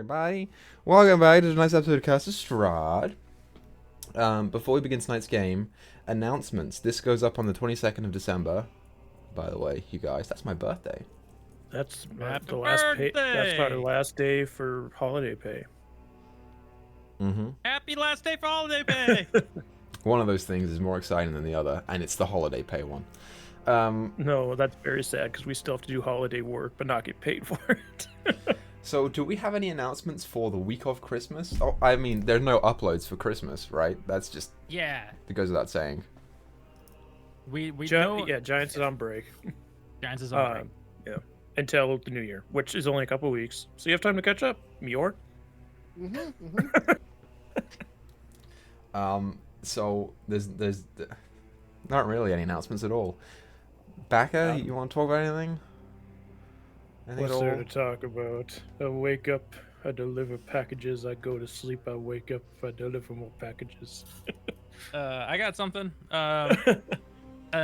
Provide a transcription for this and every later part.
everybody. Welcome back to tonight's episode of Curse of Strahd. Before we begin tonight's game, announcements. This goes up on the 22nd of December. By the way, you guys, that's my birthday. That's Happy the last pay. birthday! That's my last day for holiday pay. Mm-hmm. Happy last day for holiday pay! One of those things is more exciting than the other, and it's the holiday pay one. No, that's very sad because we still have to do holiday work but not get paid for it. So, do we have any announcements for the week of Christmas? Oh, I mean, there's no uploads for Christmas, right? That's just... Yeah. It goes without saying. We know... Yeah, Giants is on break. Giants is on break. Yeah, until the new year, which is only a couple weeks. So you have time to catch up, Meyore. So, there's not really any announcements at all. Baka, you want to talk about anything? What's there to talk about? I wake up, I deliver packages. I go to sleep, I wake up, I deliver more packages. I got something.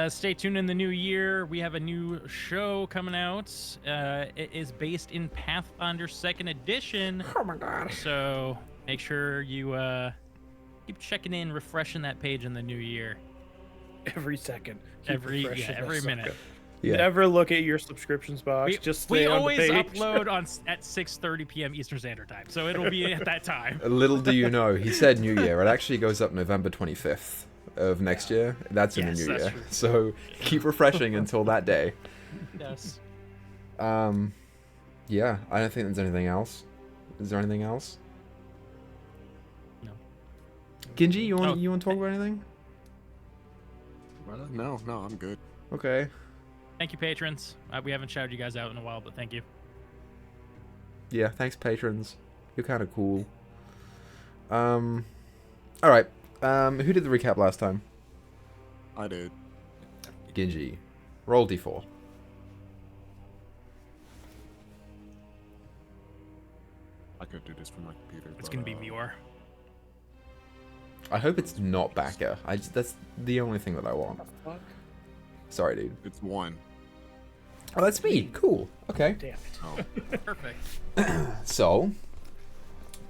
Stay tuned in the new year. We have a new show coming out. It is based in Pathfinder 2nd Edition. Oh my god. So make sure you keep checking in, refreshing that page in the new year. Every second. Every minute. Sucker. Yeah. Never look at your subscriptions box. Just stay we on always the page. upload at 6:30 p.m. Eastern Standard Time, so it'll be at that time. Little do you know, he said New Year. It actually goes up November 25th of next year. That's in the New Year. True. So keep refreshing until that day. Yes. Yeah, I don't think there's anything else. Is there anything else? No. Ginji, you want to talk about anything? No, I'm good. Okay. Thank you, patrons. We haven't shouted you guys out in a while, but thank you. Yeah, thanks, patrons. You're kind of cool. All right. Who did the recap last time? I did. Ginji. Roll d4. I could do this from my computer. It's gonna be Meyore. I hope it's not Baka. That's the only thing that I want. Fuck. Sorry, dude. It's 1. Oh, that's me. Cool. Okay. Damn it. Oh. Perfect. So,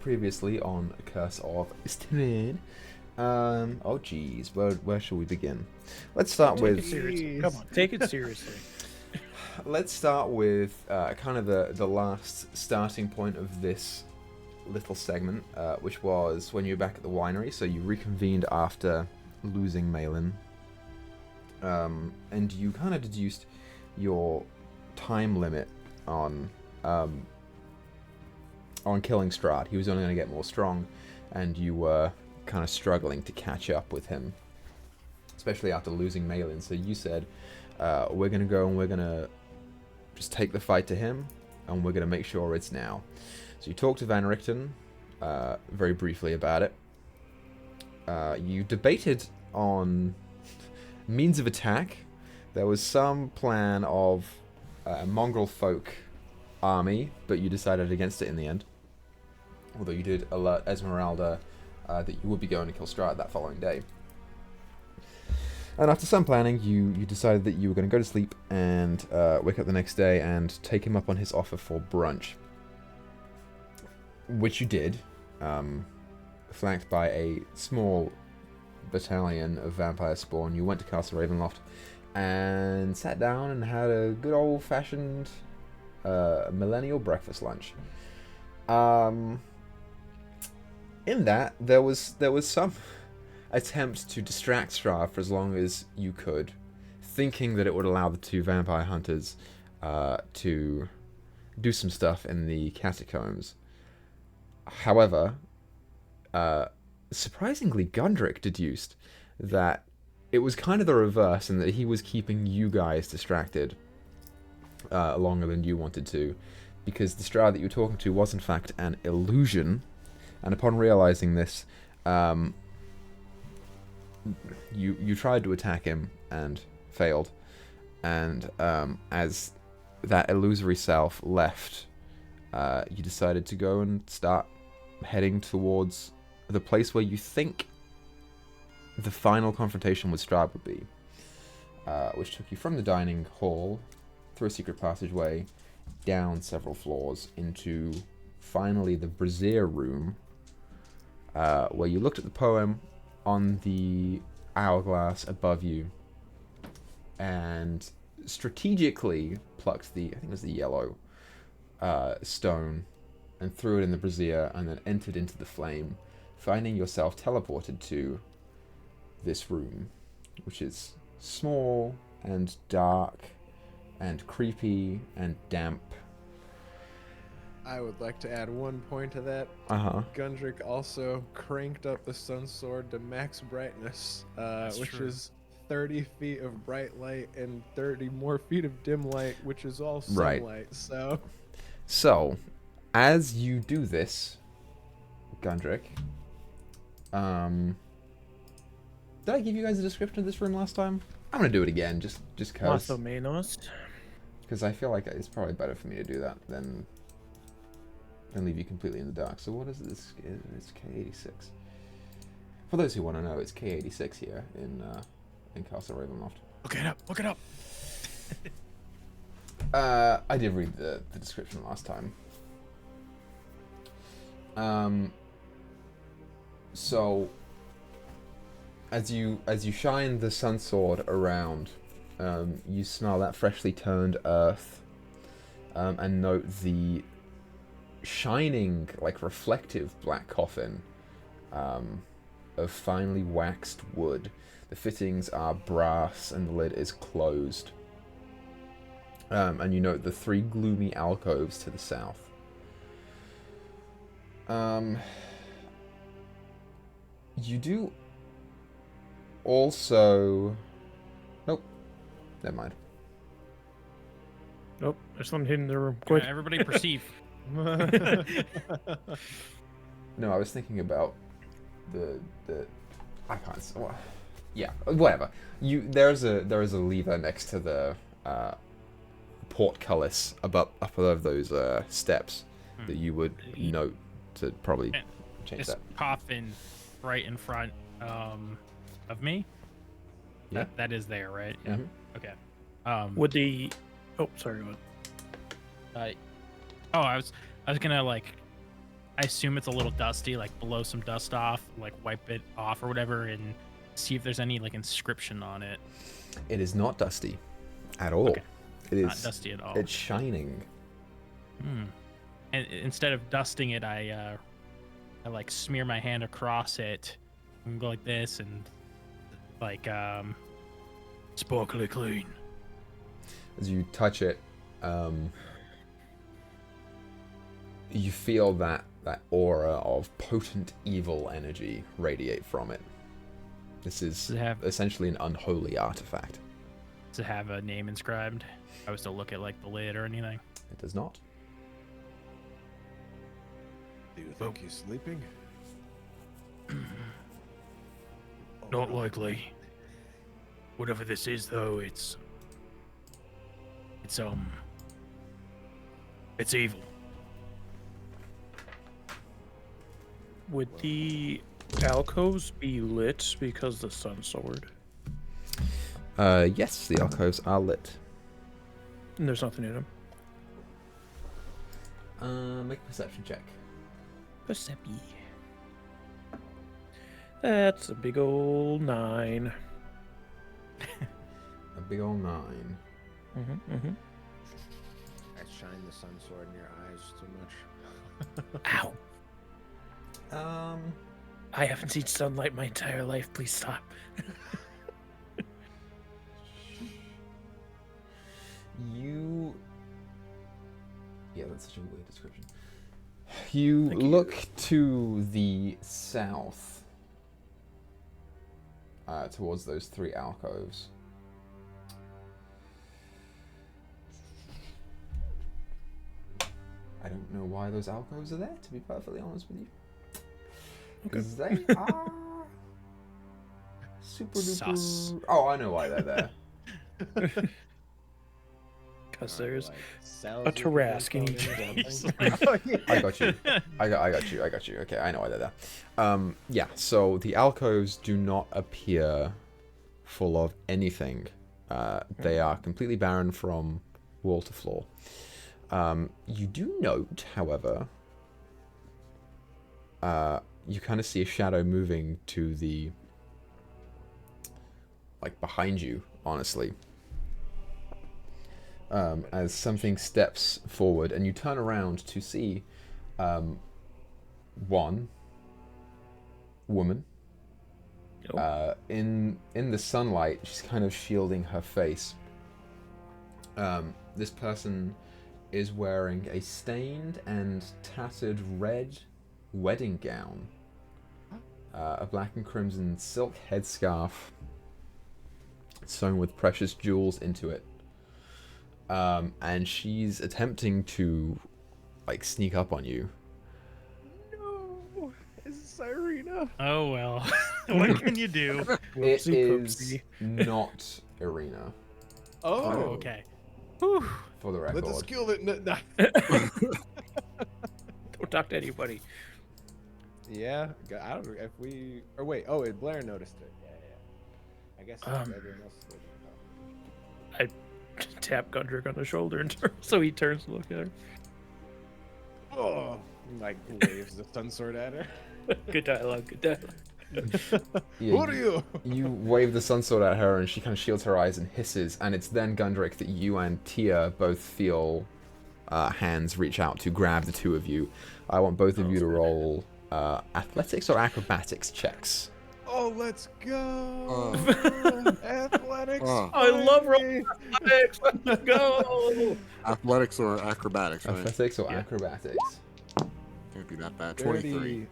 previously on Curse of Strahd. Oh, geez. Where shall we begin? Let's start Take it with... seriously. Come on, take it seriously. Let's start with kind of the last starting point of this little segment, which was when you were back at the winery. So you reconvened after losing Malin. And you kind of deduced your time limit on killing Strahd. He was only going to get more strong, and you were kind of struggling to catch up with him, especially after losing Malin. So you said, we're going to go and we're going to just take the fight to him, and we're going to make sure it's now. So you talked to Van Richten very briefly about it. You debated on means of attack. There was some plan of a mongrel folk army, but you decided against it in the end. Although you did alert Esmeralda that you would be going to kill Strahd that following day. And after some planning, you decided that you were going to go to sleep and wake up the next day and take him up on his offer for brunch. Which you did, flanked by a small battalion of vampire spawn. You went to Castle Ravenloft and sat down and had a good old-fashioned millennial breakfast lunch. In that, there was some attempt to distract Strahd for as long as you could, thinking that it would allow the two vampire hunters to do some stuff in the catacombs. However, surprisingly, Gundrick deduced that it was kind of the reverse, and that he was keeping you guys distracted longer than you wanted to, because the Strahd that you were talking to was in fact an illusion. And upon realizing this, you tried to attack him and failed. And as that illusory self left, you decided to go and start heading towards the place where you think the final confrontation with Strahd would be, which took you from the dining hall through a secret passageway down several floors into finally the brazier room, where you looked at the poem on the hourglass above you, and strategically plucked I think it was the yellow stone, and threw it in the brazier, and then entered into the flame, finding yourself teleported to this room, which is small and dark and creepy and damp. I would like to add one point to that. Gundrick also cranked up the sun sword to max brightness, which is 30 feet of bright light and 30 more feet of dim light, which is all sunlight. Right. So, as you do this, Gundrick, did I give you guys a description of this room last time? I'm gonna do it again, just cause. Más o menos. Because I feel like it's probably better for me to do that than leave you completely in the dark. So what is this? It's K86. For those who want to know, it's K86 here in Castle Ravenloft. Look it up. Look it up. I did read the description last time. So as you shine the sun sword around, you smell that freshly turned earth, and note the shining, like reflective black coffin of finely waxed wood. The fittings are brass and the lid is closed. And you note the 3 gloomy alcoves to the south. You do also... Nope. Never mind. Nope, there's something hidden in the room. Quick. Everybody perceive. No, I was thinking about the I can't. Well, yeah, whatever. There's a lever next to the portcullis up above those steps that you would note to probably change This that. coffin right in front of me. Yeah. That is there, right? Yeah. Mhm. Okay. Would the... Oh, sorry, what? I was gonna I assume it's a little dusty, blow some dust off, wipe it off or whatever, and see if there's any inscription on it. It is not dusty at all. Okay. It is Not dusty at all. It's shining. And instead of dusting it, I smear my hand across it and go like this and sparkly clean. As you touch it, you feel that aura of potent evil energy radiate from it. This is essentially an unholy artifact. Does it have a name inscribed? I was to look at the lid or anything. It does not. Do you think he's sleeping? Not likely. Whatever this is, though, it's evil. Would the alcoves be lit because the sun sword? Yes, the alcoves are lit. And there's nothing in them. Make a perception check. Percepi. That's a big old 9. A big old 9. I shine the sun sword in your eyes too much. Ow. I haven't seen sunlight my entire life. Please stop. Yeah, that's such a weird description. You look to the south, towards those 3 alcoves. I don't know why those alcoves are there, to be perfectly honest with you. Because they are super Sus. duper... Oh, I know why they're there. Because there's a a Tarrasque in each one. I got you. I got you. Okay, I know why they're there. Yeah, so the alcoves do not appear full of anything. They are completely barren from wall to floor. You do note, however, you kind of see a shadow moving to the, like, behind you, honestly. As something steps forward, and you turn around to see one woman. In the sunlight, she's kind of shielding her face. This person is wearing a stained and tattered red wedding gown, a black and crimson silk headscarf sewn with precious jewels into it, and she's attempting to, like, sneak up on you. No, it's Irina. Oh well. What can you do? It Whoopsie is poopsie. not Irina, Oh, Okay. Whew. for the with record. a skill that. Don't talk to anybody. Yeah, I don't know if we. Or wait, Blair noticed it. Yeah. I guess everyone else. I tap Gundrick on the shoulder and so he turns to look at her. Oh, like waves the sun sword at her. Good dialogue. Good dialogue. Yeah, Who are you? You wave the sun sword at her, and she kind of shields her eyes and hisses. And it's then, Gundrick, that you and Tia both feel hands reach out to grab the two of you. I want both of you to roll athletics or acrobatics checks. Oh, let's go! Athletics. I love rolling athletics. Let's go. Athletics or acrobatics, right? Athletics or acrobatics? Can't be that bad. 23.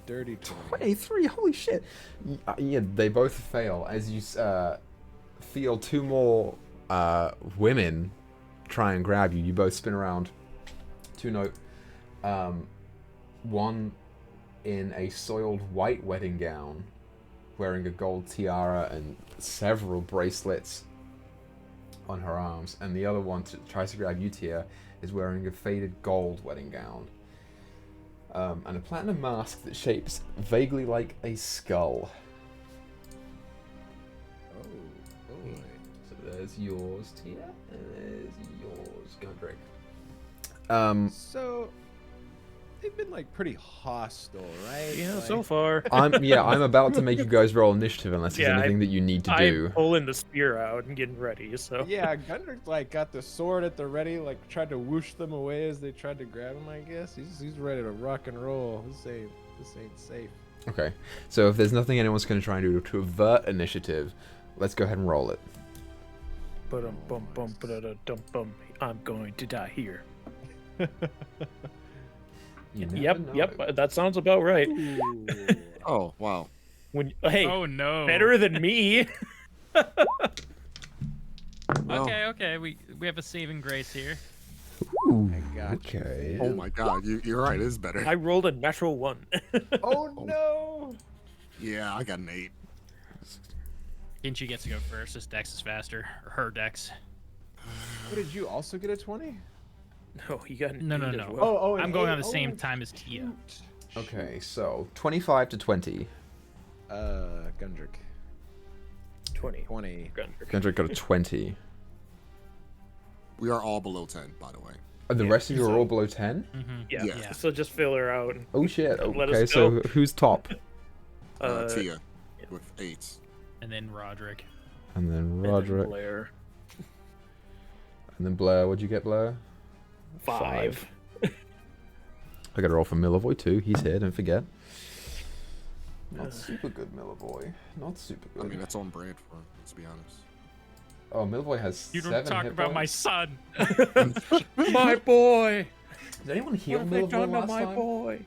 Dirty 20. 23, holy shit. Yeah, they both fail as you feel two more women try and grab you. You both spin around to note one in a soiled white wedding gown, wearing a gold tiara and several bracelets on her arms, and the other one tries to grab you, Tia, is wearing a faded gold wedding gown. And a platinum mask that shapes vaguely like a skull. Oh, boy. So there's yours, Tia, and there's yours, Gundrick. So, they've been like pretty hostile, right? Yeah, Like, so far. I'm about to make you guys roll initiative unless there's Yeah, anything that you need to do. I'm pulling the spear out and getting ready. So Yeah, Gundrick like got the sword at the ready, like tried to whoosh them away as they tried to grab him. I guess he's ready to rock and roll. This ain't safe. Okay, so if there's nothing anyone's going to try and do to avert initiative, let's go ahead and roll it. bum bum bum. I'm going to die here. You never Yep. know. That sounds about right. Ooh. Oh, wow. When hey, Oh no. better than me. Well, Okay. We have a saving grace here. Ooh, I got you, okay. man. Oh my god, you're right, it is better. I rolled a natural 1. Oh no! Yeah, I got an 8. Kinchi gets to go first. His dex is faster. Or her dex. What, did you also get a 20? No, you got an No. 8 as well. Oh, I'm going on the same time as Tia. shoot. Okay, so 25 to 20. Gundrick. 20. 20. Gundrick. Gundrick got a 20. We are all below 10, by the way. And the Yeah, rest of you are so- all below 10? Mm-hmm. Yeah. Yeah. So just fill her out. Oh shit, Let us okay, so go. who's top? Tia with 8. And then Roderick. And then and then Roderick. Blair. And then Blair, what'd you get, Blair? 5. I got a roll for Millivoy too, he's here, don't forget. Not super good, Millivoy. Not super I good. mean, that's on brand for him, let's be honest. Oh, Millivoy has You 7 don't talk hit about my points. son. My boy. Did anyone heal What have they Millivoy done to last my time? boy?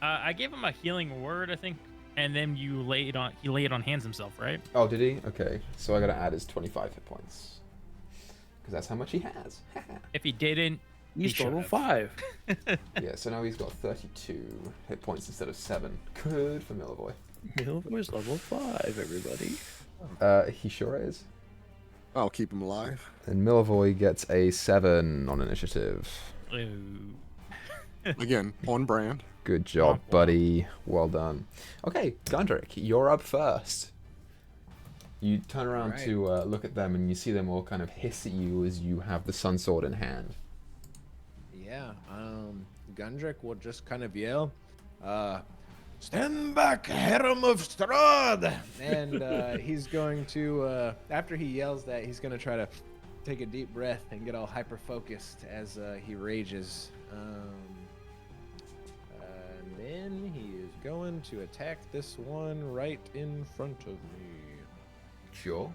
I gave him a healing word, I think, and then he laid on hands himself, right? Oh, did he? Okay, so I gotta add his 25 hit points. Because that's how much he has. If he didn't, He's He level should've. 5. Yeah, so now he's got 32 hit points instead of 7. Good for Millivoy. Milvoy's level 5, everybody. He sure is. I'll keep him alive. And Millivoy gets a 7 on initiative. ooh. Again, on brand. Good job, Womp womp. buddy. Well done. Okay, Gundrick, you're up first. You turn around Alright. to look at them, and you see them all kind of hiss at you as you have the sun sword in hand. Yeah, Gundrick will just kind of yell, Stand back, harem of Strahd! And he's going to, after he yells that, he's going to try to take a deep breath and get all hyper-focused as he rages. And then he is going to attack this one right in front of me. Sure.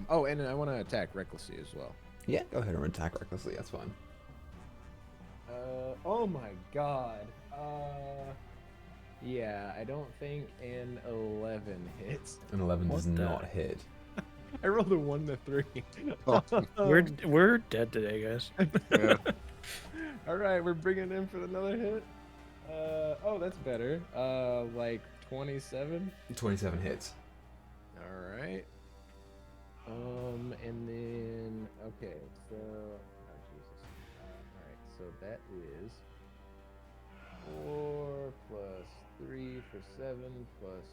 Oh, and I want to attack recklessly as well. Yeah, go ahead and attack recklessly. That's fine. Oh my god. Yeah, I don't think an 11 hits. An 11 does not hit. I rolled a 1 to 3. We're dead today, guys. Yeah. All right, we're bringing in for another hit. Oh, that's better. Like 27. 27 hits. All right. And then okay, so oh Jesus. All right, so that is 4 plus 3 for 7 plus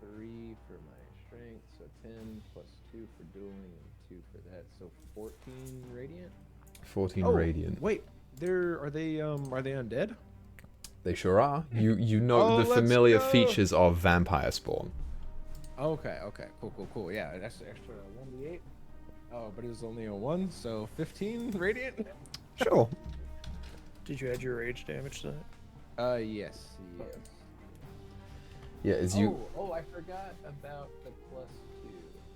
3 for my strength, so 10 plus 2 for dueling and 2 for that, so 14 radiant. 14 radiant. Wait, are they undead? They sure are. You know the familiar features of vampire spawn. Okay, cool. Yeah, that's the extra 1d8. Oh, but it was only a 1, so 15 radiant. Sure. Did you add your rage damage to that? Yes. Yeah, as you. Oh, I forgot about the +2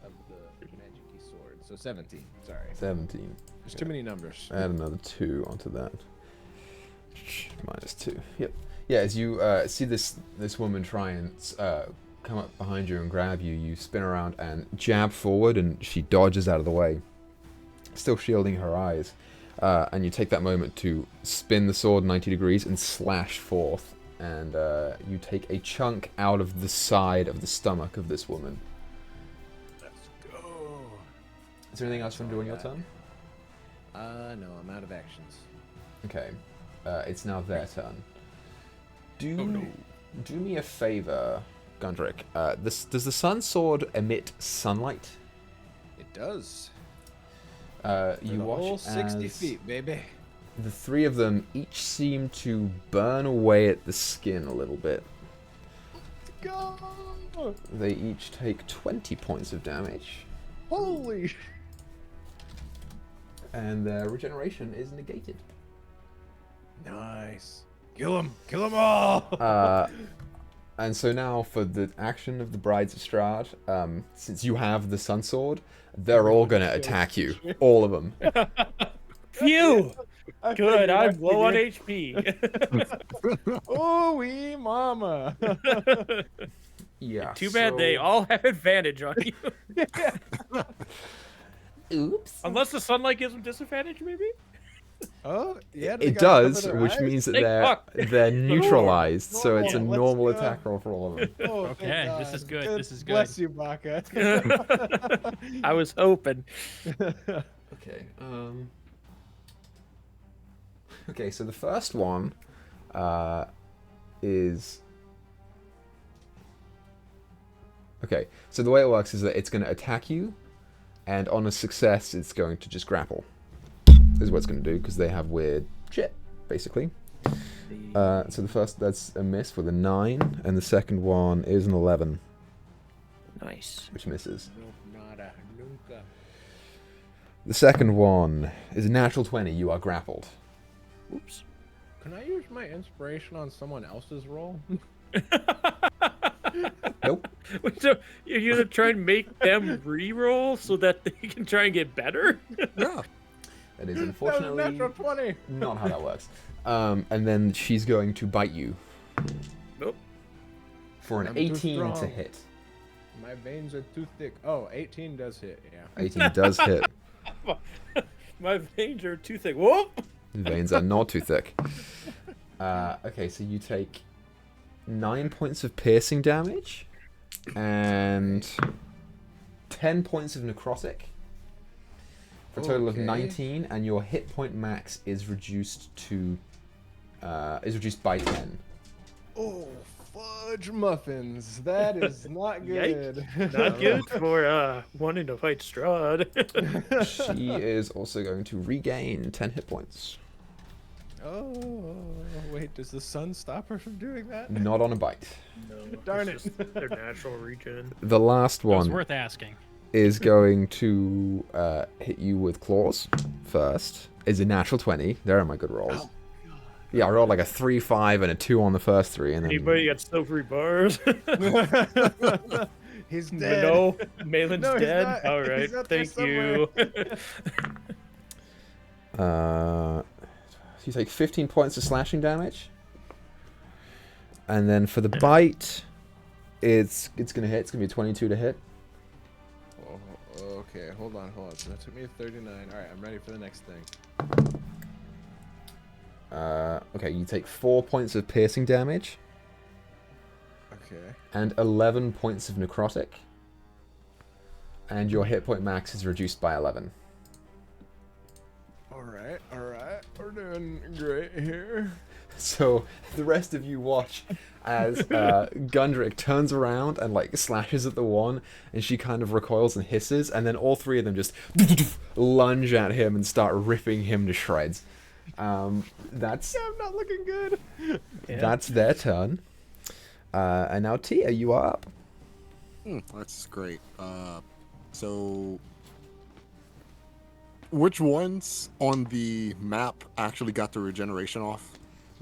of the magic key sword. So 17. Sorry. 17. There's too many numbers. Add another 2 onto that. -2. Yep. Yeah, as you see this woman try and come up behind you and grab you, you spin around and jab forward, and she dodges out of the way, still shielding her eyes. And you take that moment to spin the sword 90 degrees and slash forth, and you take a chunk out of the side of the stomach of this woman. Let's go. Is there anything else you want to do on your turn? No, I'm out of actions. Okay. It's now their turn. Do me a favor, Gundrick. Does the sun sword emit sunlight? It does. You watch 60 as feet, baby. the 3 of them each seem to burn away at the skin a little bit. Go! They each take 20 points of damage, Holy! and their regeneration is negated. Nice. Kill them all! And so now for the action of the Brides of Strahd, since you have the Sun Sword, they're all gonna attack you. All of them. Phew! Good, I'm low on HP. Oh, wee mama. Yeah. Too bad they all have advantage on you. Oops. Unless the sunlight gives them disadvantage, maybe? Oh, yeah. It does, which means that they're neutralized, so it's a Normal. normal Let's go. attack roll for all of them. Oh, Okay, thank this God. is good, this is good. Bless you, Baka. I was hoping. Okay. Okay, so the first one is. Okay, so the way it works is that it's going to attack you, and on a success, it's going to just grapple. Is what it's going to do, because they have weird shit, basically. So the first, that's a miss with a 9, and the second one is an 11, Nice. which misses. No, nada, nunca. The second one is a natural 20, you are grappled. Oops. Can I use my inspiration on someone else's roll? Nope. So you're gonna try and make them re-roll so that they can try and get better? Yeah. That is That was a unfortunately natural 20. not how that works. And then she's going to bite you. Nope. For an I'm too 18 to strong. hit. My veins are too thick. Oh, 18 does hit, yeah. 18 does hit. My veins are too thick. Whoop! The veins are not too thick. Okay, so you take 9 points of piercing damage and 10 points of necrotic for a total of Okay. 19, and your hit point max is reduced to by 10. Oh, fudge muffins. That is not good. Not good for wanting to fight Strahd. She is also going to regain 10 hit points. Oh, wait, does the sun stop her from doing that? Not on a bite. No, Darn it's it. just their natural regen. The last It was one worth asking. is going to hit you with claws first. Is a natural 20. There are my good rolls. Oh. Yeah, I rolled like a 3, 5, and a 2 on the first 3, and then Anybody got silvery bars? He's dead. No, Malin's No, he's dead. not. All right, He's out there thank you. you take 15 points of slashing damage. And then for the bite, it's gonna hit. It's gonna be 22 to hit. Oh, okay, hold on. So that took me to 39. All right, I'm ready for the next thing. Okay, you take 4 points of piercing damage. Okay. And 11 points of necrotic. And your hit point max is reduced by 11. All right. We're doing great here. So the rest of you watch as Gundrick turns around and like slashes at the one, and she kind of recoils and hisses, and then all three of them just lunge at him and start ripping him to shreds. That's Yeah, I'm not looking good. Yeah. That's their turn. And now Tia, you are up. That's great. So, which ones on the map actually got the regeneration off?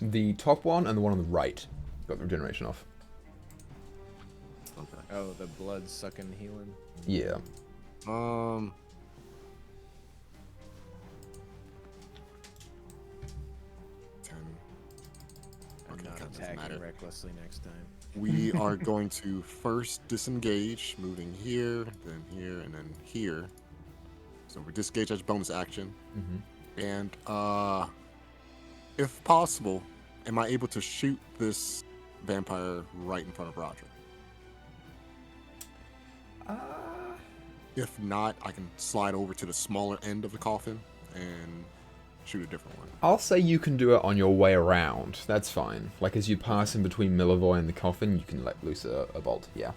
The top one and the one on the right got the regeneration off. Okay. Oh, the blood sucking healing. Yeah. 10. I'm Okay, not that doesn't attacking matter. recklessly next time. We are going to first disengage, moving here, then here, and then here. So we disengage as bonus action. Mm-hmm. And if possible, am I able to shoot this vampire right in front of Roger? If not, I can slide over to the smaller end of the coffin and shoot a different one. I'll say you can do it on your way around. That's fine. Like, as you pass in between Milivoy and the coffin, you can let loose a bolt. Yeah.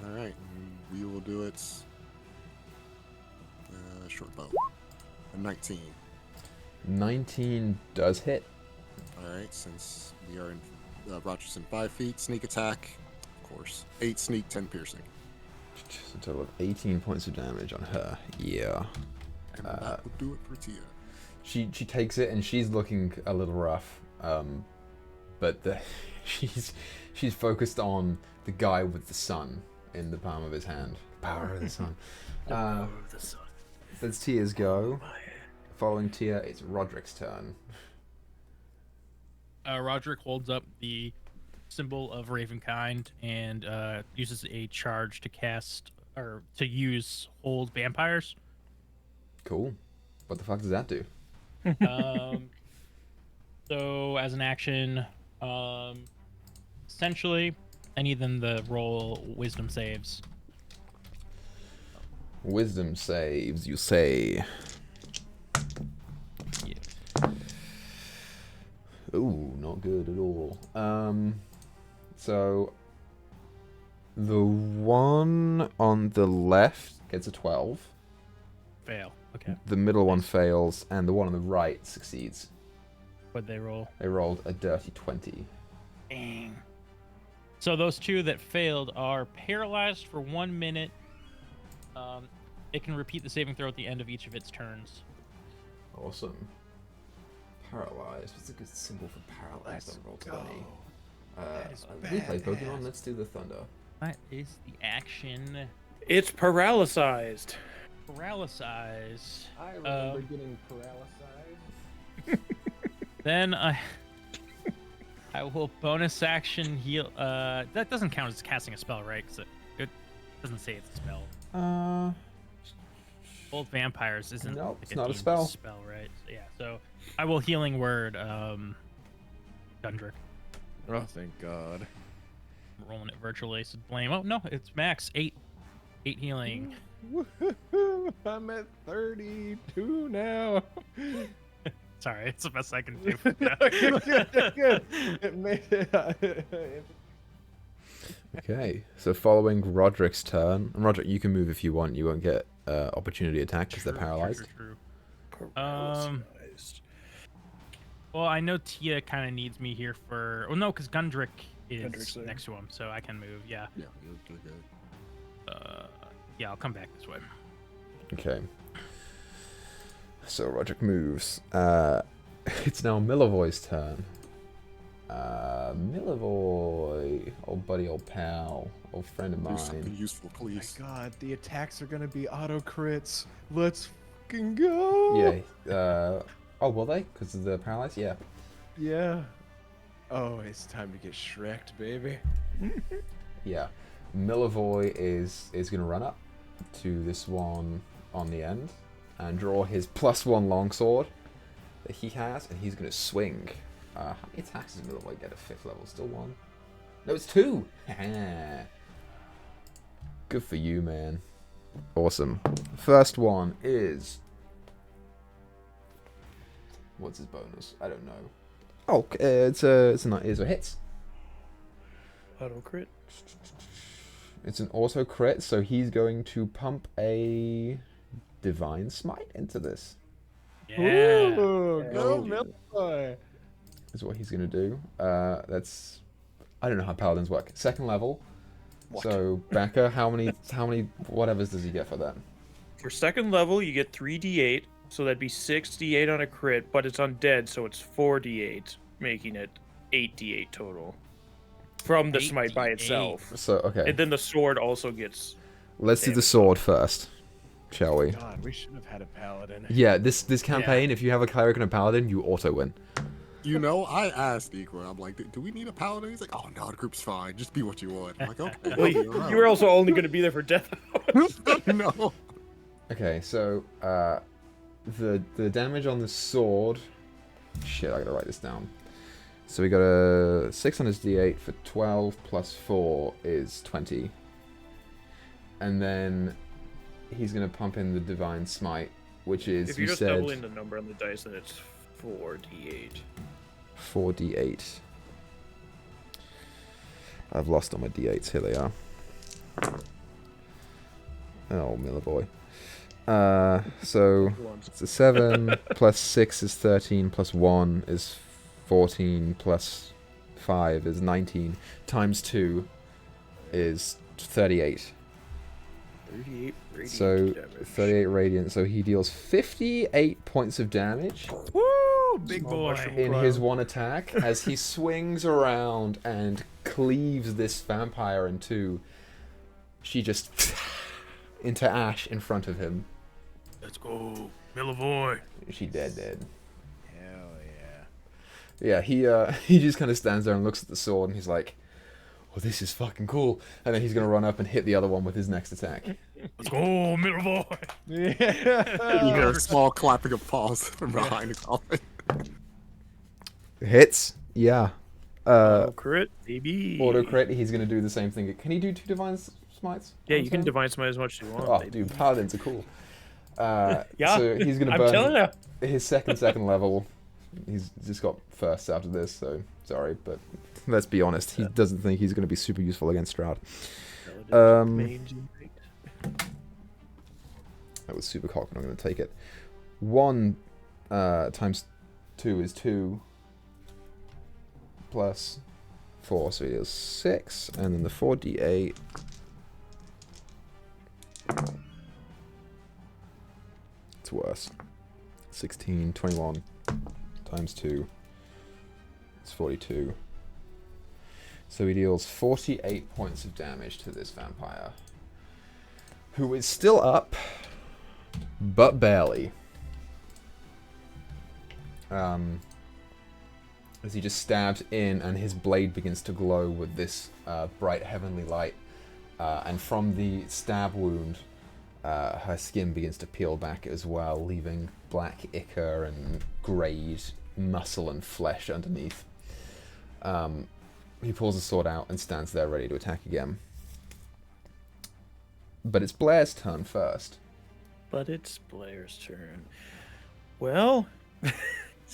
Alright, we will do it. Short bow. A 19. 19 does hit. Alright, since we are in Roger's in 5 feet, sneak attack, of course. 8 sneak, 10 piercing. So a total of 18 points of damage on her. Yeah. And that will do it for Tia. She takes it and she's looking a little rough. But she's focused on the guy with the sun in the palm of his hand. Power of the sun. The sun. That's Tia's go. Following Tia, it's Roderick's turn. Roderick holds up the symbol of Ravenkind and uses a charge to cast or to use hold vampires. Cool. What the fuck does that do? So as an action, essentially, I need them to roll wisdom saves. Wisdom saves, you say. Yeah. Ooh, not good at all. So the one on the left gets a 12. Fail. Okay. The middle one fails, and the one on the right succeeds. What'd they roll? They rolled a dirty 20. Dang. So those two that failed are paralyzed for 1 minute. It can repeat the saving throw at the end of each of its turns. Awesome. Paralyzed. What's a good symbol for paralyzed on Roll20? We play Pokemon. Let's do the thunder. What is the action? It's paralyzed. Paralyzed. I remember getting paralyzed. Then I will bonus action heal. That doesn't count as casting a spell, right? Because it doesn't say it's a spell. Old vampires isn't. Nope, like it's not a spell. Spell, right? So, yeah. So I will healing word. Gundrick. Oh, thank God. I'm rolling it virtually, so blame. Oh no, it's max 8 healing. Woohoo! I'm at 32 now. Sorry, it's the best I can do. Good. It made it. Okay, so following Roderick's turn, and Roderick, you can move if you want. You won't get opportunity attack because they're paralyzed. True. Paralyzed. Well, I know Tia kind of needs me here for. Oh no, because Gundrick is Gundrick's there. next to him, so I can move. Yeah. Yeah, you're good. Yeah, I'll come back this way. Okay. So Roderick moves. It's now Milivoy's turn. Milivoy, old buddy, old pal, old friend of Do something mine. useful, Oh my please. god, the attacks are gonna be auto crits. Let's fucking go. Yeah. Oh, will they? Because of the paralyzed? Yeah. Yeah. Oh, it's time to get Shrek'd, baby. Yeah. Milivoy is going to run up to this one on the end and draw his +1 longsword that he has, and he's going to swing. How many attacks does Milivoy get at 5th level? Still 1? No, it's 2! Good for you, man. Awesome. First one is... What's his bonus? I don't know. Oh, it's a hit. Auto crit. It's an auto crit, so he's going to pump a Divine Smite into this. Yeah. Ooh, go Milivoy. Is what he's going to do. That's... I don't know how paladins work. 2nd level. What? So, Becca, how many whatevers does he get for that? For 2nd level, you get 3d8, so that'd be 6d8 on a crit, but it's undead, so it's 4d8, making it 8d8 total. From the smite by 8d8. itself. So, okay. And then the sword also gets... Let's do the damage. sword first, shall we? God, we should have had a paladin. Yeah, this campaign, if you have a cleric and a paladin, you auto-win. You know, I asked Equa, I'm like, do we need a paladin? He's like, oh no, the group's fine. Just be what you want. I'm like, okay. Well, you were also only going to be there for death. No. Okay, so the damage on the sword. Shit, I gotta write this down. So we got a 6 on his d8 for 12 plus 4 is 20, and then he's gonna pump in the Divine Smite, which is If you're you just said doubling the number on the dice, then it's 4d8. 4d8. I've lost all my d8s. Here they are. Oh, Milivoy. So it's a 7 plus 6 is 13 plus 1 is 14 plus 5 is 19 times 2 is 38. 38 radiant So damage. 38 radiant. So he deals 58 points of damage Woo! Big Small boy. mushroom. in Wow. his one attack as he swings around and cleaves this vampire in two. She just into ash in front of him. Let's go, Milivoy. She dead. Hell Yeah, yeah. he just kind of stands there and looks at the sword and he's like, "Oh, this is fucking cool." And then he's gonna run up and hit the other one with his next attack. Let's go, Milivoy. Yeah. You hear a small clapping of paws from behind the coffin. Hits. Yeah. Auto crit, baby. Auto crit. He's gonna do the same thing. Can he do 2 divine smites? Yeah, on you can turn? divine smite as much as you want. Oh, baby. dude, paladins are cool. Yeah, So he's gonna I'm burn telling you. his second level. He's just got first after this, so sorry, but let's be honest, he doesn't think he's gonna be super useful against Strahd. That was super cock, and I'm gonna take it. 1 times 2 is 2 plus 4, so it is 6, and then the 4d8. It's worse. 16, 21 times 2 is 42. So he deals 48 points of damage to this vampire, who is still up, but barely. As he just stabs in, and his blade begins to glow with this bright heavenly light, and from the stab wound, her skin begins to peel back as well, leaving black ichor and greyed muscle and flesh underneath. He pulls the sword out and stands there ready to attack again. But it's Blair's turn first. But it's Blair's turn. Well,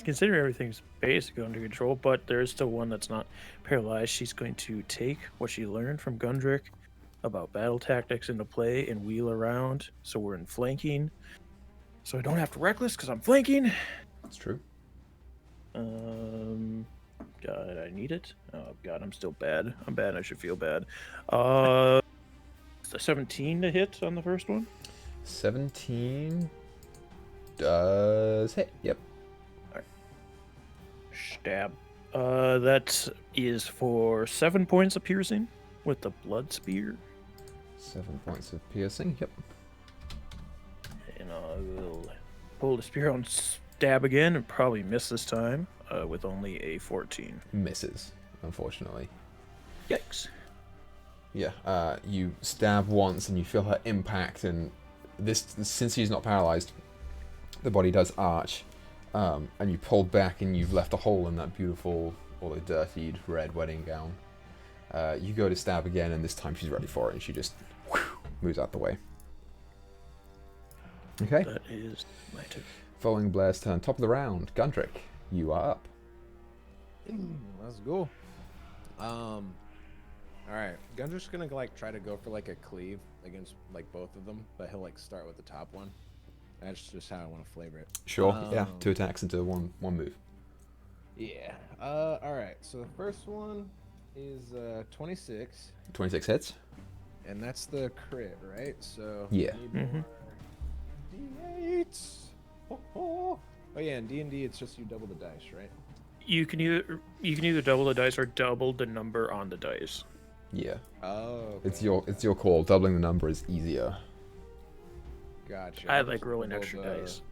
considering everything's basically under control, but there is still one that's not paralyzed. She's going to take what she learned from Gundrick about battle tactics into play and wheel around. So we're in flanking. So I don't have to reckless because I'm flanking. That's true. God, I need it. Oh God, I'm still bad. I'm bad. I should feel bad. 17 to hit on the first one. 17 does hit. Yep. All right. Stab. That is for 7 points of piercing with the blood spear. 7 points of piercing. Yep. And I will pull the spear on stab again and probably miss this time with only a 14. Misses, unfortunately. Yikes. Yeah, you stab once and you feel her impact, and this since she's not paralyzed, the body does arch, and you pulled back and you've left a hole in that beautiful, although dirtied, red wedding gown. You go to stab again, and this time she's ready for it, and she just moves out the way. Okay. That is my turn. Following Blair's turn, top of the round, Gundrick, you are up. Let's go. All right, Gundrick's gonna like try to go for like a cleave against like both of them, but he'll like start with the top one. That's just how I want to flavor it. Sure. Yeah. 2 attacks into one move. Yeah. All right. So the first one is 26. 26 hits. And that's the crit, right? So Yeah. D8. Oh yeah, in D&D it's just you double the dice, right? You can either double the dice or double the number on the dice. Yeah. Oh. Okay. It's your call. Doubling the number is easier. Gotcha. I like rolling extra dice.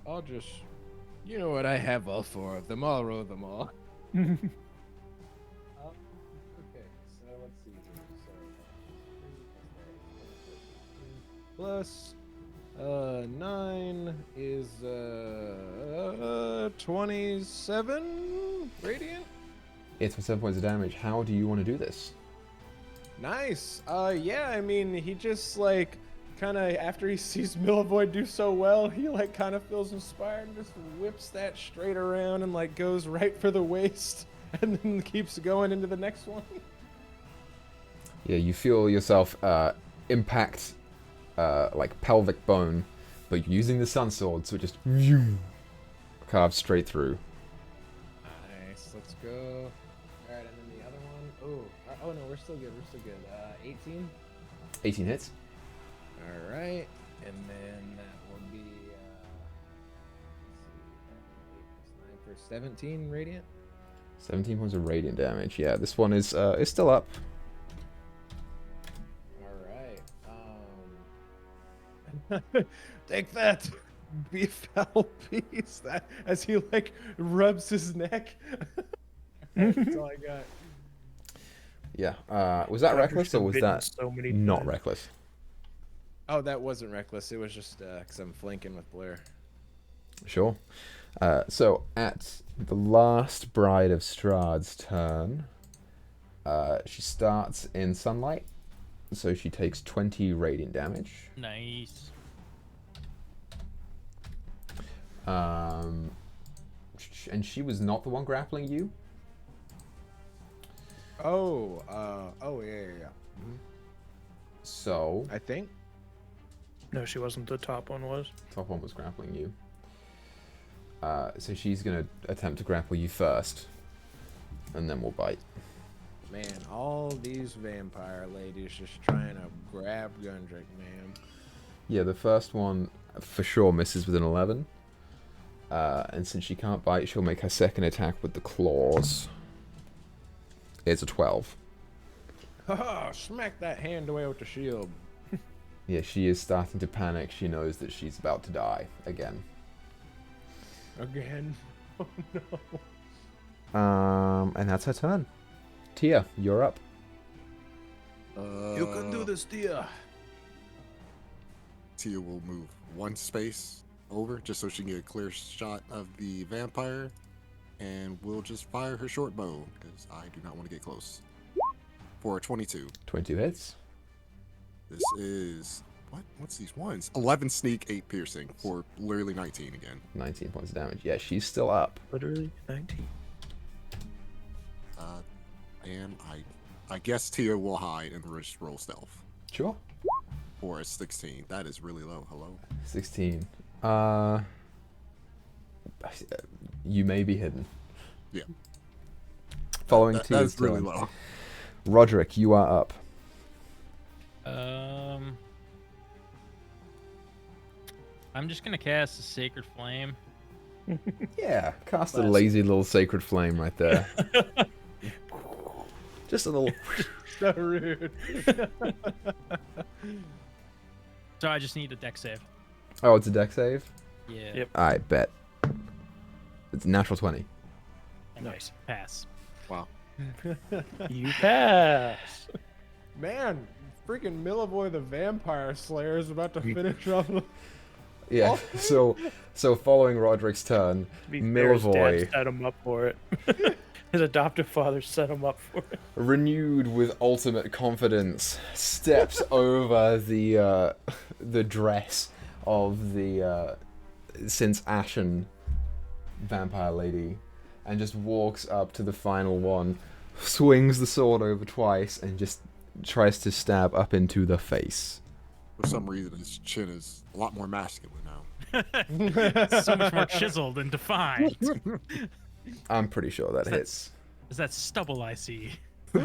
I'll just, you know what? I have all 4 of them. I'll roll them all. Okay, so let's see. Plus 9 is 27 radiant. It's for 7 points of damage. How do you want to do this? Nice. Yeah, I mean, he just like kind of after he sees Milvoid do so well, he like kind of feels inspired and just whips that straight around and like goes right for the waist and then keeps going into the next one. Yeah, you feel yourself impact like pelvic bone, but using the sun sword, so it just carves straight through. Nice. Let's go. All right, and then the other one. Oh no, we're still good. 18. 18 hits. All right, and then that will be 8 + 9 for 17 radiant. 17 points of radiant damage. Yeah, this one is still up. All right. Take that, beef foul piece. That as he like rubs his neck. That's all I got. Yeah. Was that reckless or was that not reckless? Oh, that wasn't reckless. It was just because I'm flanking with Blair. Sure. So at the last Bride of Strahd's turn, she starts in sunlight, so she takes 20 radiant damage. Nice. And she was not the one grappling you? Oh, yeah. Mm-hmm. So I think. No, she wasn't. The top one was. Top one was grappling you. So she's going to attempt to grapple you first, and then we'll bite. Man, all these vampire ladies just trying to grab Gundrick, man. Yeah, the first one for sure misses with an 11. And since she can't bite, she'll make her second attack with the claws. It's a 12. Haha, smack that hand away with the shield. Yeah, she is starting to panic. She knows that she's about to die again. Again? Oh no. And that's her turn. Tia, you're up. You can do this, Tia. Tia will move 1 space over just so she can get a clear shot of the vampire, and we'll just fire her short bow because I do not want to get close. For a 22. 22 hits. This is what's these ones? 11 sneak, 8 piercing for literally 19 again. 19 points of damage. Yeah, she's still up. Literally 19. And I guess Tia will hide and just roll stealth. Sure. For a 16. That is really low. Hello. 16. You may be hidden. Yeah. Following That Tia's is really turn. low. Roderick, you are up. I'm just gonna cast a Sacred Flame. Yeah, cast a Classic. lazy little sacred flame right there. Just a little. So rude. So I just need a deck save. Oh, it's a deck save? Yeah. Yep. I bet. It's a natural 20. Nice. Pass. Wow. You pass. Man, freaking Milivoy the Vampire Slayer is about to finish off. Yeah, so following Roderick's turn, To be fair, his dad Meyore, set him up for it. His adoptive father set him up for it. renewed with ultimate confidence, steps over the dress of the since ashen vampire lady, and just walks up to the final one, swings the sword over twice, and just tries to stab up into the face. For some reason, his chin is a lot more masculine now. So much more chiseled and defined. I'm pretty sure that hits. Is that stubble I see? He's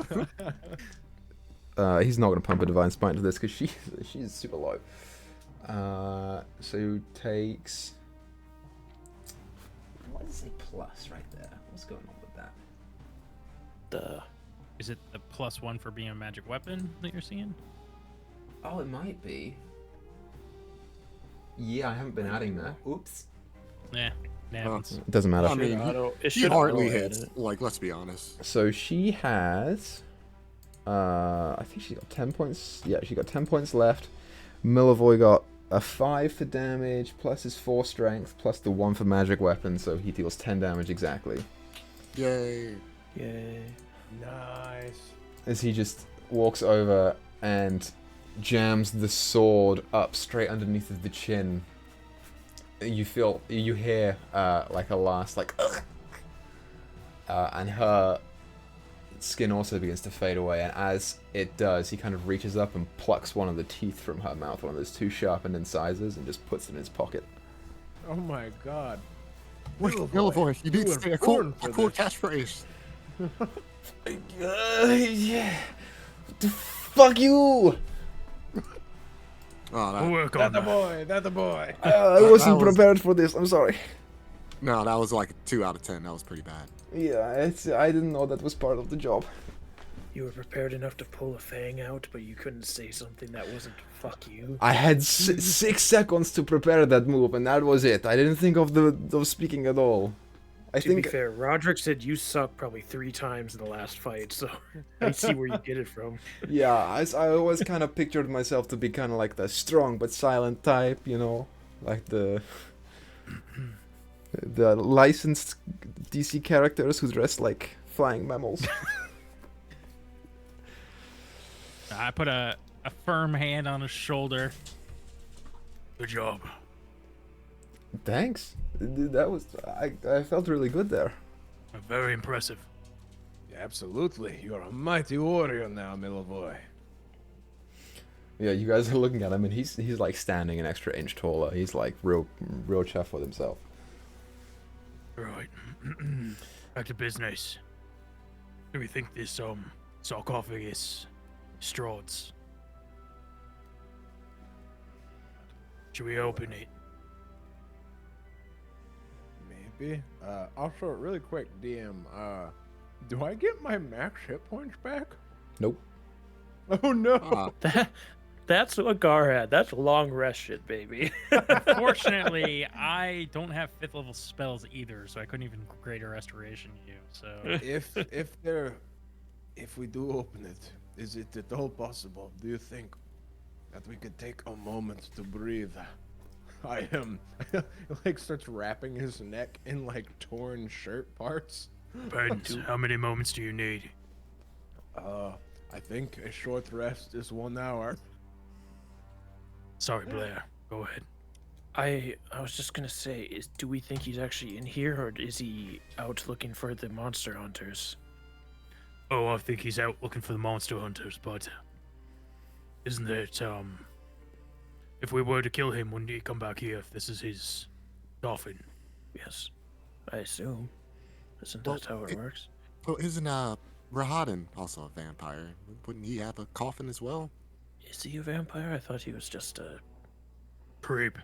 not going to pump a divine spite into this because she's super low. So takes. What is a plus right there? What's going on with that? Is it the +1 for being a magic weapon that you're seeing? Oh, it might be. Yeah, I haven't been adding that. Oops. Yeah. Huh. It doesn't matter. I mean, It he should hardly auto-add hits. it. Like, let's be honest. So she has. I think she got 10 points. Yeah, she got 10 points left. Milivoy got a 5 for damage, plus his 4 strength, plus the 1 for magic weapon, so he deals 10 damage exactly. Yay. Yay. Nice. As he just walks over and jams the sword up straight underneath of the chin. You hear like a last like, ugh! And her skin also begins to fade away. And as it does, he kind of reaches up and plucks one of the teeth from her mouth, one of those 2 sharpened incisors, and just puts it in his pocket. Oh my god. Wait, Milivoy, Milivoy, you need you to say were a cool born for this. catchphrase. Yeah. Fuck you! Oh, We'll work on That's the that. boy. That's the boy. I wasn't That was- prepared for this. I'm sorry. no, that was like a 2 out of 10. That was pretty bad. Yeah, I didn't know that was part of the job. You were prepared enough to pull a fang out, but you couldn't say something that wasn't "fuck you." I had 6 seconds to prepare that move, and that was it. I didn't think of speaking at all. I To think be fair, Roderick said you sucked probably 3 times in the last fight, so I see where you get it from. yeah, I always kind of pictured myself to be kind of like the strong but silent type, you know, like the licensed DC characters who dress like flying mammals. I put a firm hand on his shoulder. Good job. Thanks. That was I felt really good there. Very impressive. Absolutely. You're a mighty warrior now, Milivoy. Yeah, you guys are looking at him, and he's like standing an extra inch taller. He's like real chuffed with himself. Right. Back to business. Do we think this sarcophagus Strahd's? Should we open it? Maybe. Also, really quick, DM. Do I get my max hit points back? Nope. Oh no. That's what Gar had. That's long rest shit, baby. Fortunately, I don't have 5th level spells either, so I couldn't even greater restoration you. So if we do open it, is it at all possible? Do you think that we could take a moment to breathe? I am like starts wrapping his neck in like torn shirt parts. depends. How many moments do you need? I think a short rest is 1 hour. Sorry, Blair. Go ahead. I was just gonna say, do we think he's actually in here, or is he out looking for the monster hunters? Oh, I think he's out looking for the monster hunters, but isn't it, if we were to kill him, wouldn't he come back here if this is his coffin? Yes. I assume. Isn't Well, that how it works? Well, isn't Rahadin also a vampire? Wouldn't he have a coffin as well? Is he a vampire? I thought he was just a Creep.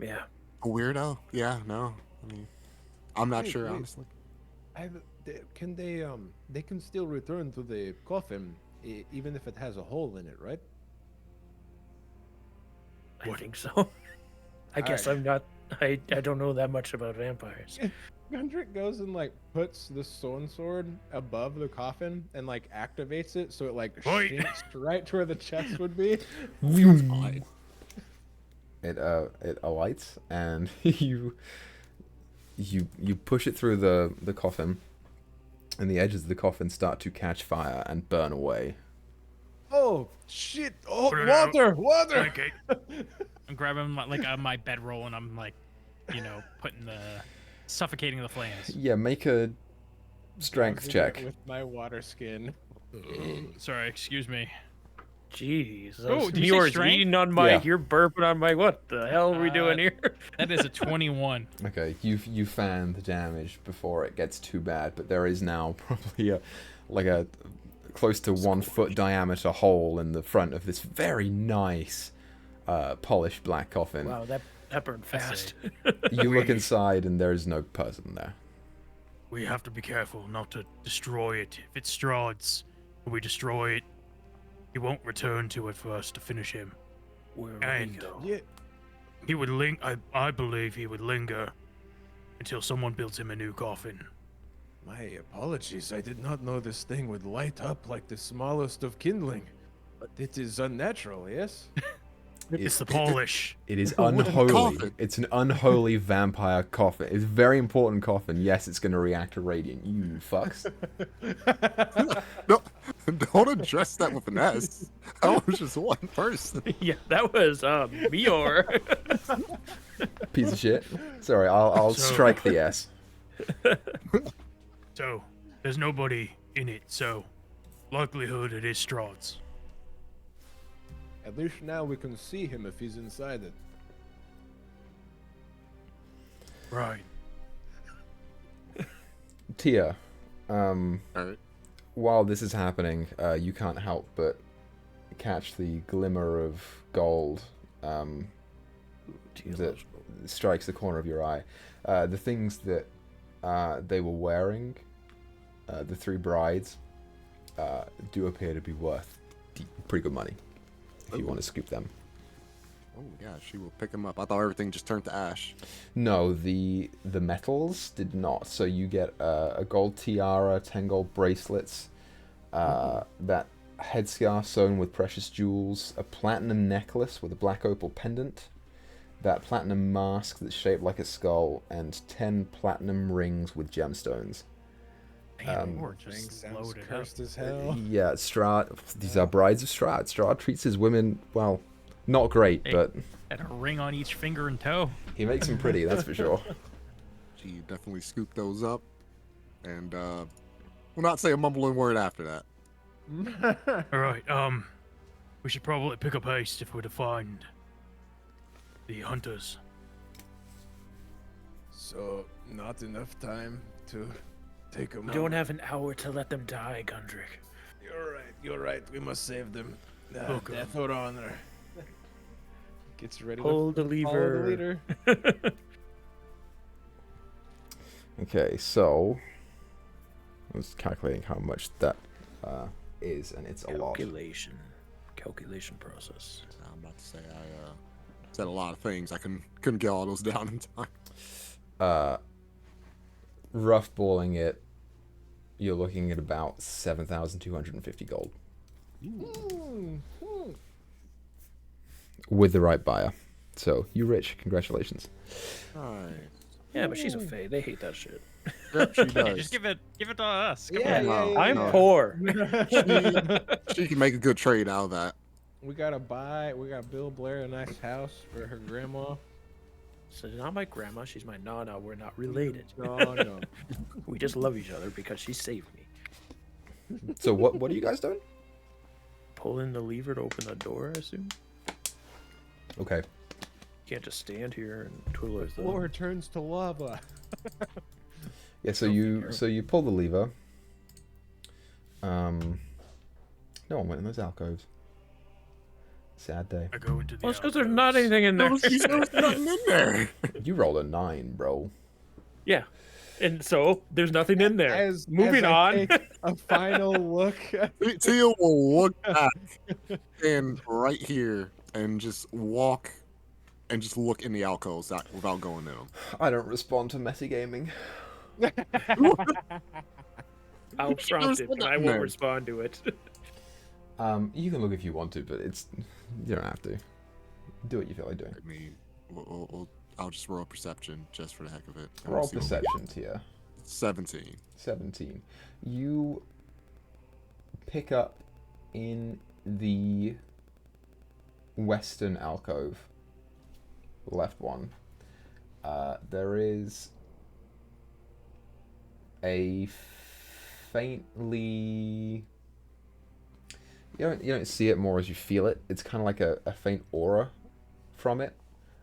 yeah. A weirdo? Yeah, no. I mean, I'm not sure, Wait. honestly. Can they can still return to the coffin even if it has a hole in it, right? I think so. I guess Alright. I'm not. I don't know that much about vampires. Gundrick goes and like puts the stone sword above the coffin and like activates it so it like Oi. sinks right to where the chest would be. Fine. It alights, and you push it through the coffin, and the edges of the coffin start to catch fire and burn away. Oh shit! Oh, Put it out. water! Okay. I'm grabbing my bedroll and I'm like, suffocating the flames. Yeah, make a strength Dodging check. it with my water skin. Sorry, excuse me. Jeez. Oh, did you say Meyore's strength? eating on my. Yeah. You're burping on my. What the hell are we doing here? That is a 21. Okay, you fan the damage before it gets too bad, but there is now probably a close to 1 foot diameter hole in the front of this very nice polished black coffin. Wow, that burned fast. You look inside and there is no person there. We have to be careful not to destroy it. If it's Strahd's, and we destroy it, he won't return to it for us to finish him. Where will And we go? Yeah. he would I believe he would linger until someone built him a new coffin. My apologies. I did not know this thing would light up like the smallest of kindling. But it is unnatural, yes? It's the polish. It is wooden unholy. coffin. It's an unholy vampire coffin. It's a very important coffin. Yes, it's going to react to radiant. You fucks. No, don't address that with an S. That was just one person. Yeah, that was Meyore. Piece of shit. Sorry, I'll So- strike the S. So, there's nobody in it, so likelihood it is Strahd's. At least now we can see him if he's inside it. Right. Tia, Alright. while this is happening, you can't help but catch the glimmer of gold that strikes the corner of your eye. The things that they were wearing, the 3 brides, do appear to be worth pretty good money if you want to scoop them. Oh yeah, she will pick him up. I thought everything just turned to ash. No, the metals did not. So you get a gold tiara, 10 gold bracelets, that headscarf sewn with precious jewels, a platinum necklace with a black opal pendant, that platinum mask that's shaped like a skull, and 10 platinum rings with gemstones. Man, we're Thing just sounds loaded up. cursed as hell. Yeah, Strahd. These are brides of Strahd. Strahd treats his women, well, not great, Hey. but Had a ring on each finger and toe. he makes them pretty, that's for sure. She definitely scooped those up, and will not say a mumbling word after that. All right. We should probably pick up haste if we're to find the hunters. So, not enough time to take him We out. don't have an hour to let them die, Gundrick. You're right. We must save them. Okay. Death or honor. Gets ready Pull the to follow the lever. leader. Okay, so I was calculating how much that is, and it's a lot. Calculation process. I'm about to say I said a lot of things. I couldn't get all those down in time. Rough balling it, you're looking at about 7,250 gold with the right buyer. So you rich, congratulations. Alright. Yeah, but she's a fae. They hate that shit. Yep, she Yeah, does. just give it to us. Come Yeah, on. No, yeah, I'm no. poor. She can make a good trade out of that. We gotta Bill Blair a nice house for her grandma. So not my grandma. She's my nana. We're not related. No. We just love each other because she saved me. So what are you guys doing? Pull in the lever to open the door, I assume. Okay. Can't just stand here and twiddle her thumb. Floor turns to lava. Yeah, so you pull the lever. No one went in those alcoves. Sad day. I go into the Well, it's because there's not anything in there. There was nothing in there. You rolled a 9, bro. Yeah. And so there's nothing in there. As Moving I on. take a final look. Tia will look back and right here and just walk and just look in the alcoves without going in them. I don't respond to metagaming. I'll prompt it, but I won't respond to it. You can look if you want to, but you don't have to. Do what you feel like doing. I mean, I'll just roll perception just for the heck of it. Roll perception, Tia. 17. 17. You pick up in the western alcove, left one. There is a faintly... You don't see it more as you feel it. It's kind of like a faint aura from it.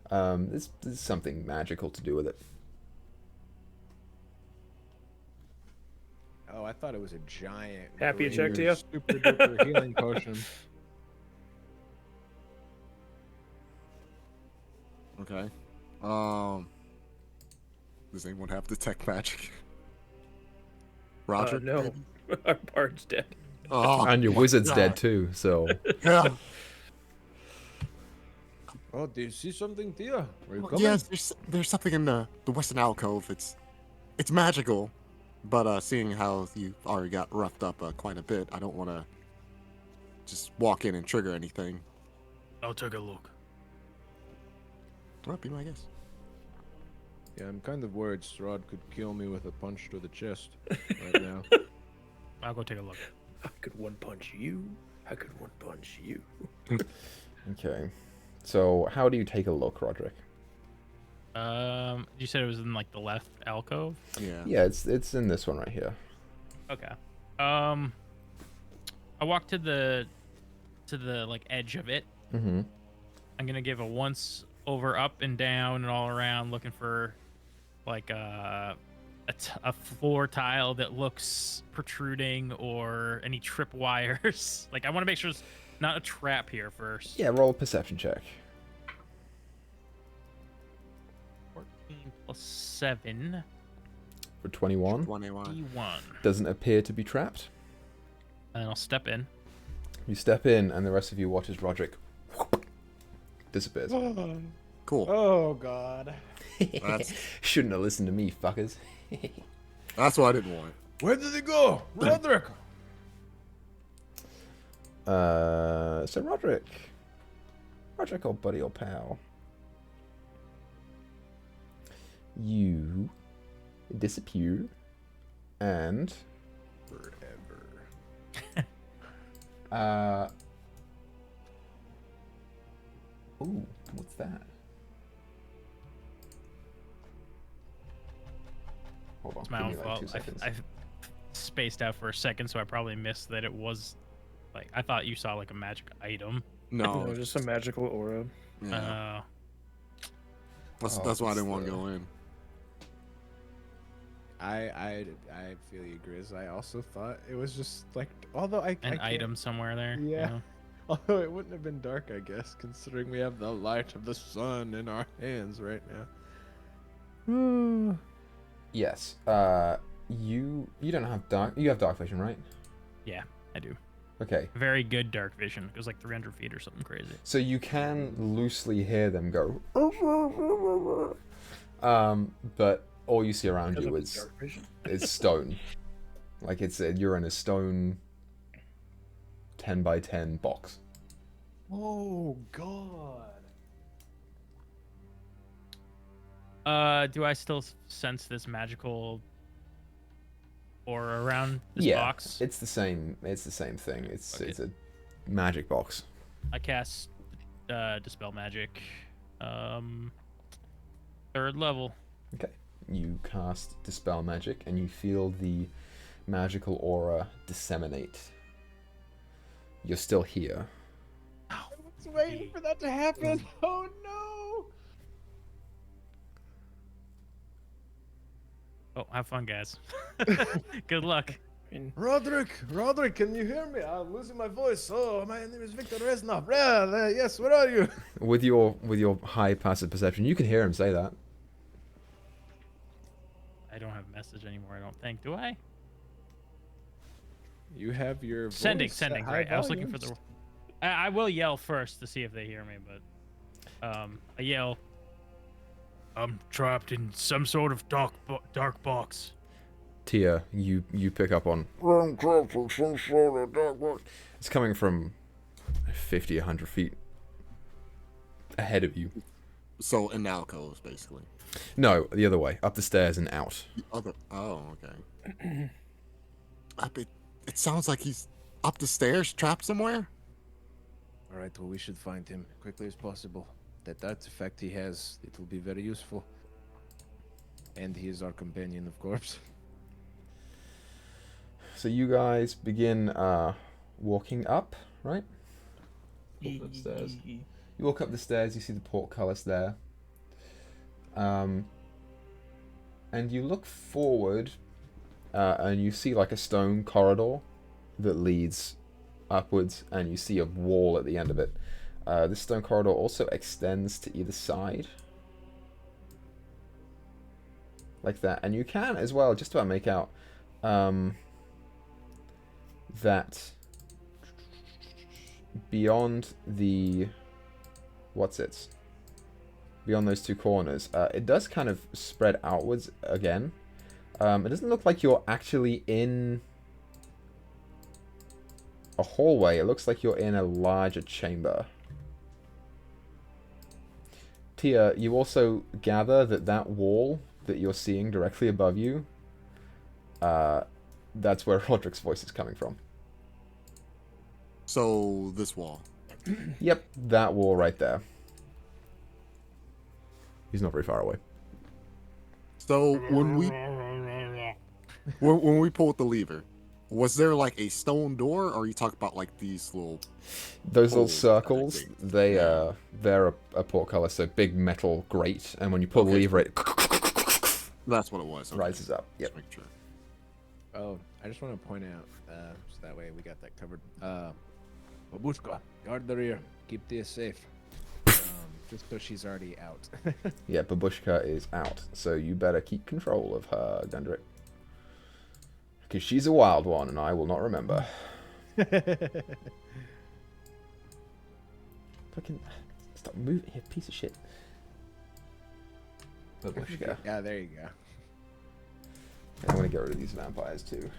There's something magical to do with it. Oh, I thought it was a giant. Happy to check green to you? Super duper healing potion. Okay. Does anyone have detect magic? Roger? No. Our bard's dead. Oh, And your my wizard's God. dead too, so... Yeah. Oh, do you see something, Thea? Are you coming? Yes, there's something in the western alcove. It's magical, but seeing how you already got roughed up quite a bit, I don't want to just walk in and trigger anything. I'll take a look. Well, be my guess. Yeah, I'm kind of worried Strahd could kill me with a punch to the chest right now. I'll go take a look. I could one punch you. I could one punch you. Okay. So, how do you take a look, Roderick? You said it was in like the left alcove. Yeah. Yeah, it's in this one right here. Okay. I walk to the like edge of it. Mm-hmm. I'm gonna give a once over, up and down and all around, looking for like a floor tile that looks protruding or any trip wires. Like I want to make sure it's not a trap here first. Yeah, roll a perception check. 14 plus 7. For 21. 21. 21. Doesn't appear to be trapped. And I'll step in. You step in, and the rest of you watch as Roderick disappears. Cool. Oh, God. Shouldn't have listened to me, fuckers. That's what I didn't want. Where did he go? Roderick! So Roderick, old buddy, old pal, you disappear, and Forever. Ooh, what's that? Hold on, It's my give own me like fault. 2 seconds. I spaced out for a second, so I probably missed that it was like I thought you saw like a magic item. No. No, just a magical aura. Yeah. Oh, That's why I didn't it's want to the- go in. I feel you, Grizz. I also thought it was just like, although I An can't- item somewhere there. Yeah. You know? Although it wouldn't have been dark, I guess, considering we have the light of the sun in our hands right now. Yes. You don't have dark. You have dark vision, right? Yeah, I do. Okay. Very good dark vision. It was like 300 feet or something crazy. So you can loosely hear them go. But all you see around you is stone. Like you're in a stone 10 by 10 box. Oh, God. Do I still sense this magical aura around this Yeah, box? it's the same. It's the same thing. It's Okay. it's a magic box. I cast Dispel Magic. 3rd level. Okay. You cast Dispel Magic and you feel the magical aura disseminate. You're still here. I was waiting for that to happen. Oh, no. Oh, have fun, guys. Good luck. Roderick, can you hear me? I'm losing my voice. Oh, my name is Victor Reznov. Yeah, yes, where are you? With your high passive perception, you can hear him say that. I don't have message anymore, I don't think. Do I? You have your voice Sending, at high great. I was looking for volumes. the... I will yell first to see if they hear me, but... I yell... I'm trapped in some sort of dark box. Tia, you pick up on. It's coming from 50, 100 feet ahead of you. So in the alcoves, basically. No, the other way, up the stairs and out. The other. Oh, okay. It sounds like he's up the stairs, trapped somewhere. All right, well, we should find him quickly as possible. That artifact he has, it will be very useful. And he is our companion, of course. So you guys begin walking up, right? Walk up the stairs. You walk up the stairs, you see the portcullis there. And you look forward, and you see like a stone corridor that leads upwards, and you see a wall at the end of it. This stone corridor also extends to either side. Like that. And you can as well just about make out that beyond the... beyond those two corners, it does kind of spread outwards again. It doesn't look like you're actually in a hallway. It looks like you're in a larger chamber. Tia, you also gather that that wall that you're seeing directly above you, that's where Roderick's voice is coming from. So this wall. Yep, that wall right there. He's not very far away. So when we pulled the lever, was there like a stone door, or you talk about like these little... Those little circles, they're a portcullis, so big metal grate, and when you pull the lever, it that's what it was. Okay. rises up. Yep. Just make sure. Oh, I just want to point out, so that way we got that covered. Babushka, guard the rear. Keep Tia safe. Just so she's already out. Yeah, Babushka is out, so you better keep control of her, Gundrick. Because she's a wild one, and I will not remember. Fucking stop moving here, piece of shit. Babushka. Yeah, there you go. I'm gonna get rid of these vampires too.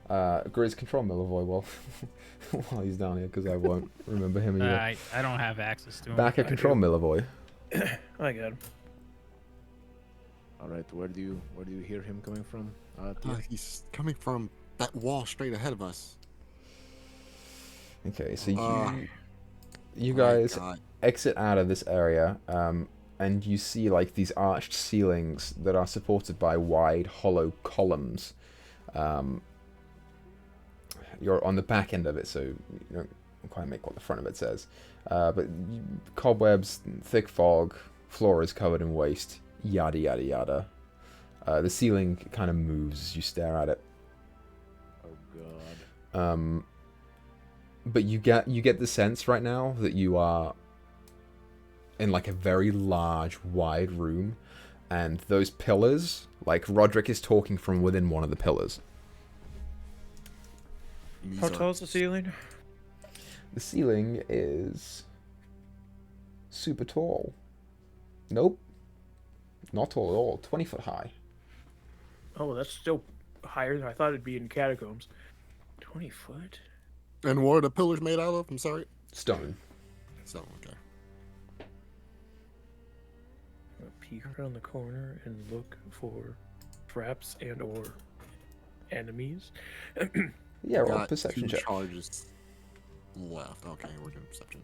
Grizz, control Milivoy while he's down here, because I won't remember him either. I don't have access to him. Baka, control Milivoy. I got him. All right, where do you hear him coming from? He's coming from that wall straight ahead of us. Okay, so you guys exit out of this area, and you see like these arched ceilings that are supported by wide, hollow columns. You're on the back end of it, so you don't quite make what the front of it says. But cobwebs, thick fog, floor is covered in waste, yada yada yada. The ceiling kind of moves as you stare at it. Oh god. But you get the sense right now that you are in like a very large, wide room, and those pillars, like Roderick is talking from within one of the pillars. How tall is the ceiling? The ceiling is super tall. Nope. Not tall at all. 20 foot high. Oh, that's still higher than I thought it'd be in catacombs. 20 foot? And what are the pillars made out of? I'm sorry. Stone. So okay. I'll peek around the corner and look for traps and or enemies. Yeah, roll a Got perception 2 check. charges left. Okay, we're doing perception.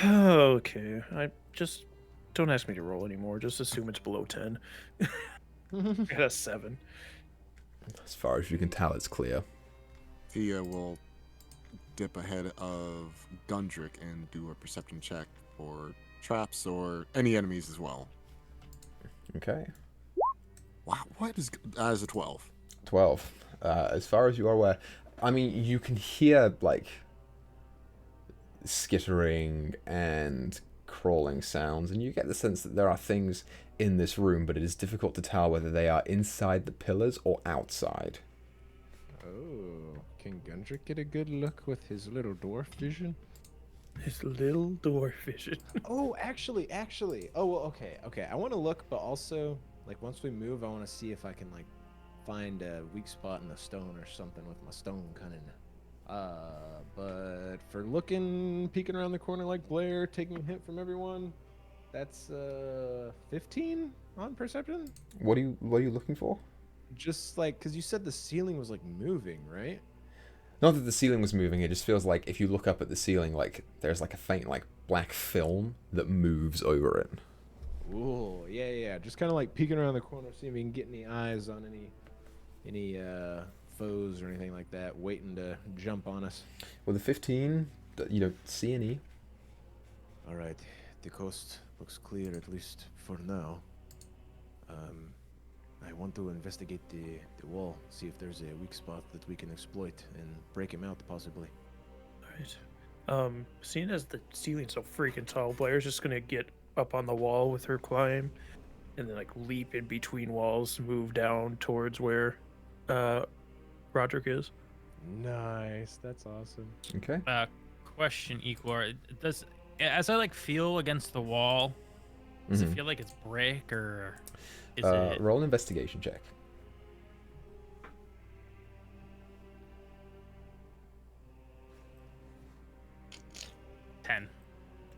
Okay, I just don't ask me to roll anymore. Just assume it's below 10. I got a 7. As far as you can tell, it's clear. Tia will dip ahead of Gundrick and do a perception check for traps or any enemies as well. Okay. Wow, what is as a 12? 12. As far as you are aware, I mean, you can hear like skittering and crawling sounds, and you get the sense that there are things in this room, but it is difficult to tell whether they are inside the pillars or outside. Oh, can Gundrick get a good look with his little dwarf vision? His little dwarf vision. Oh, actually. Oh, well, okay. I want to look, but also, like, once we move, I want to see if I can, like, find a weak spot in the stone or something with my stone cunning. But for looking, peeking around the corner like Blair, taking a hint from everyone, that's 15 on perception. What are you looking for? Just like, because you said the ceiling was like moving, right? Not that the ceiling was moving, it just feels like if you look up at the ceiling, like there's like a faint like black film that moves over it. Ooh, yeah. Just kind of like peeking around the corner, see if we can get any eyes on any foes or anything like that, waiting to jump on us. With a 15, you don't see any. All right, the coast looks clear at least for now. I want to investigate the wall, see if there's a weak spot that we can exploit and break him out, possibly. All right. Seeing as the ceiling's so freaking tall, Blair's just gonna get up on the wall with her climb, and then like leap in between walls, move down towards where Roderick is. Nice, that's awesome. Okay. Question, Equor. Does as I like feel against the wall, does it feel like it's brick or is it? Roll an investigation check.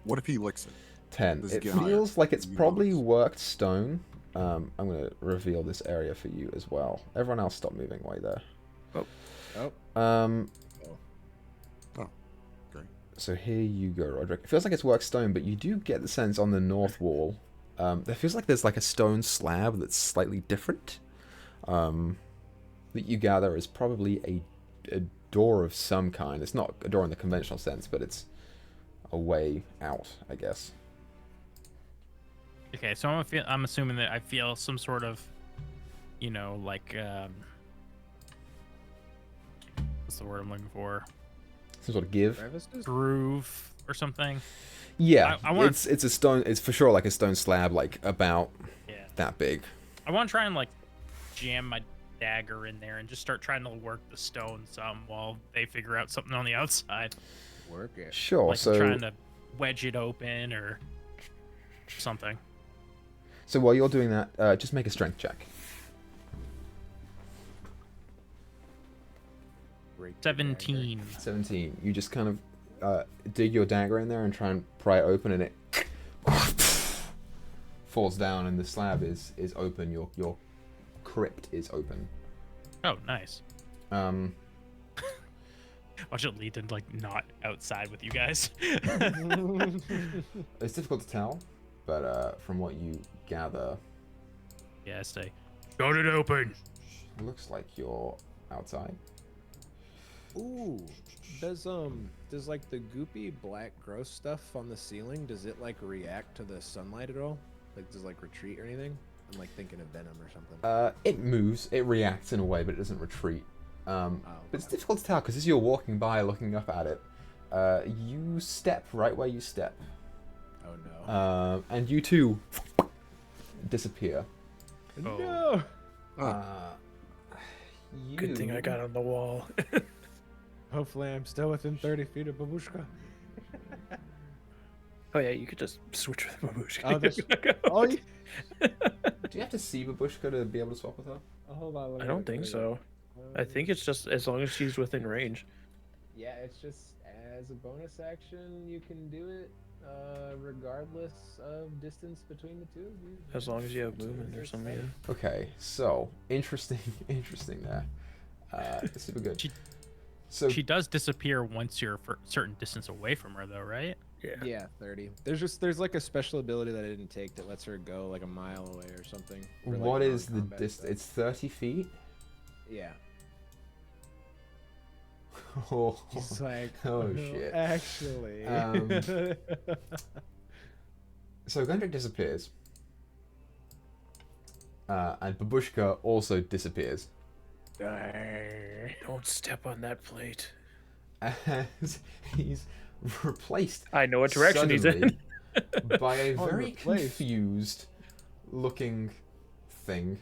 What if he licks it? 10. Does It get higher? feels like it's You probably notice. worked stone. I'm going to reveal this area for you as well. Everyone else stop moving while you're there. Oh. Great. So here you go, Roderick. It feels like it's worked stone, but you do get the sense on the north wall. There feels like there's like a stone slab that's slightly different. That you gather is probably a door of some kind. It's not a door in the conventional sense, but it's a way out, I guess. Okay, so I'm assuming that I feel some sort of, like what's the word I'm looking for? Some sort of give. Groove or something. Yeah, I wanna- it's a stone. It's for sure like a stone slab, like about that big. I want to try and like jam my dagger in there and just start trying to work the stone some while they figure out something on the outside. Work it. Sure. Like so I'm trying to wedge it open or something. So while you're doing that, just make a strength check. 17. 17. You just kind of dig your dagger in there and try and pry it open, and it falls down, and the slab is open. Your crypt is open. Oh, nice. Um, Watch it lead into like not outside with you guys. it's difficult to tell, but from what you gather, Yeah, stay. Got it open. it looks like you're outside. Ooh, does like the goopy black gross stuff on the ceiling, does it like react to the sunlight at all? Like does it like retreat or anything? I'm like thinking of venom or something. It moves, it reacts in a way, but it doesn't retreat. But it's difficult to tell because as you're walking by, looking up at it, you step right where you step. Oh no. And you too disappear. No. Good thing I got on the wall. Hopefully I'm still within 30 feet of Babushka. Oh yeah, you could just switch with Babushka. Oh, that's... oh, yeah. Do you have to see Babushka to be able to swap with her? Oh, hold on. I don't think so. I think it's just as long as she's within range. Yeah, it's just as a bonus action, you can do it regardless of distance between the two of you. As long as you have movement or something. Yeah. Okay, so interesting there. Super good. So She does disappear once you're a certain distance away from her, though, right? Yeah, 30. There's like a special ability that I didn't take that lets her go like a mile away or something. for, like, what is the non-combat distance? stuff. It's 30 feet. Yeah. Oh, It's like oh shit. Actually. So Gundrick disappears. And Babushka also disappears. Don't step on that plate. As he's replaced I know what direction he's in. by a Oh, very replaced. confused looking thing.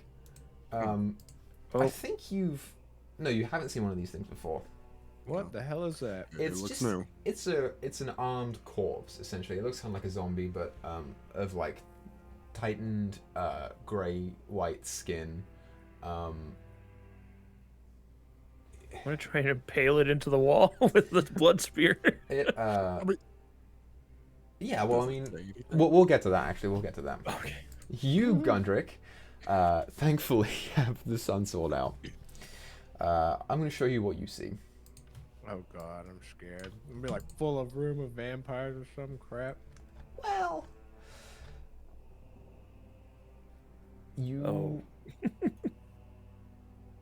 I Oh. think you've... No, you haven't seen one of these things before. What the hell is that? It looks new. It's an armed corpse, essentially. It looks kind of like a zombie, but of like tightened grey-white skin. I'm gonna try and impale it into the wall with the blood spear. Yeah, well, I mean, we'll get to that, actually. We'll get to that. Okay. You, Gundrick, thankfully have the sun sword out. I'm going to show you what you see. Oh god, I'm scared. I'm gonna be like full of room of vampires or some crap. Well... You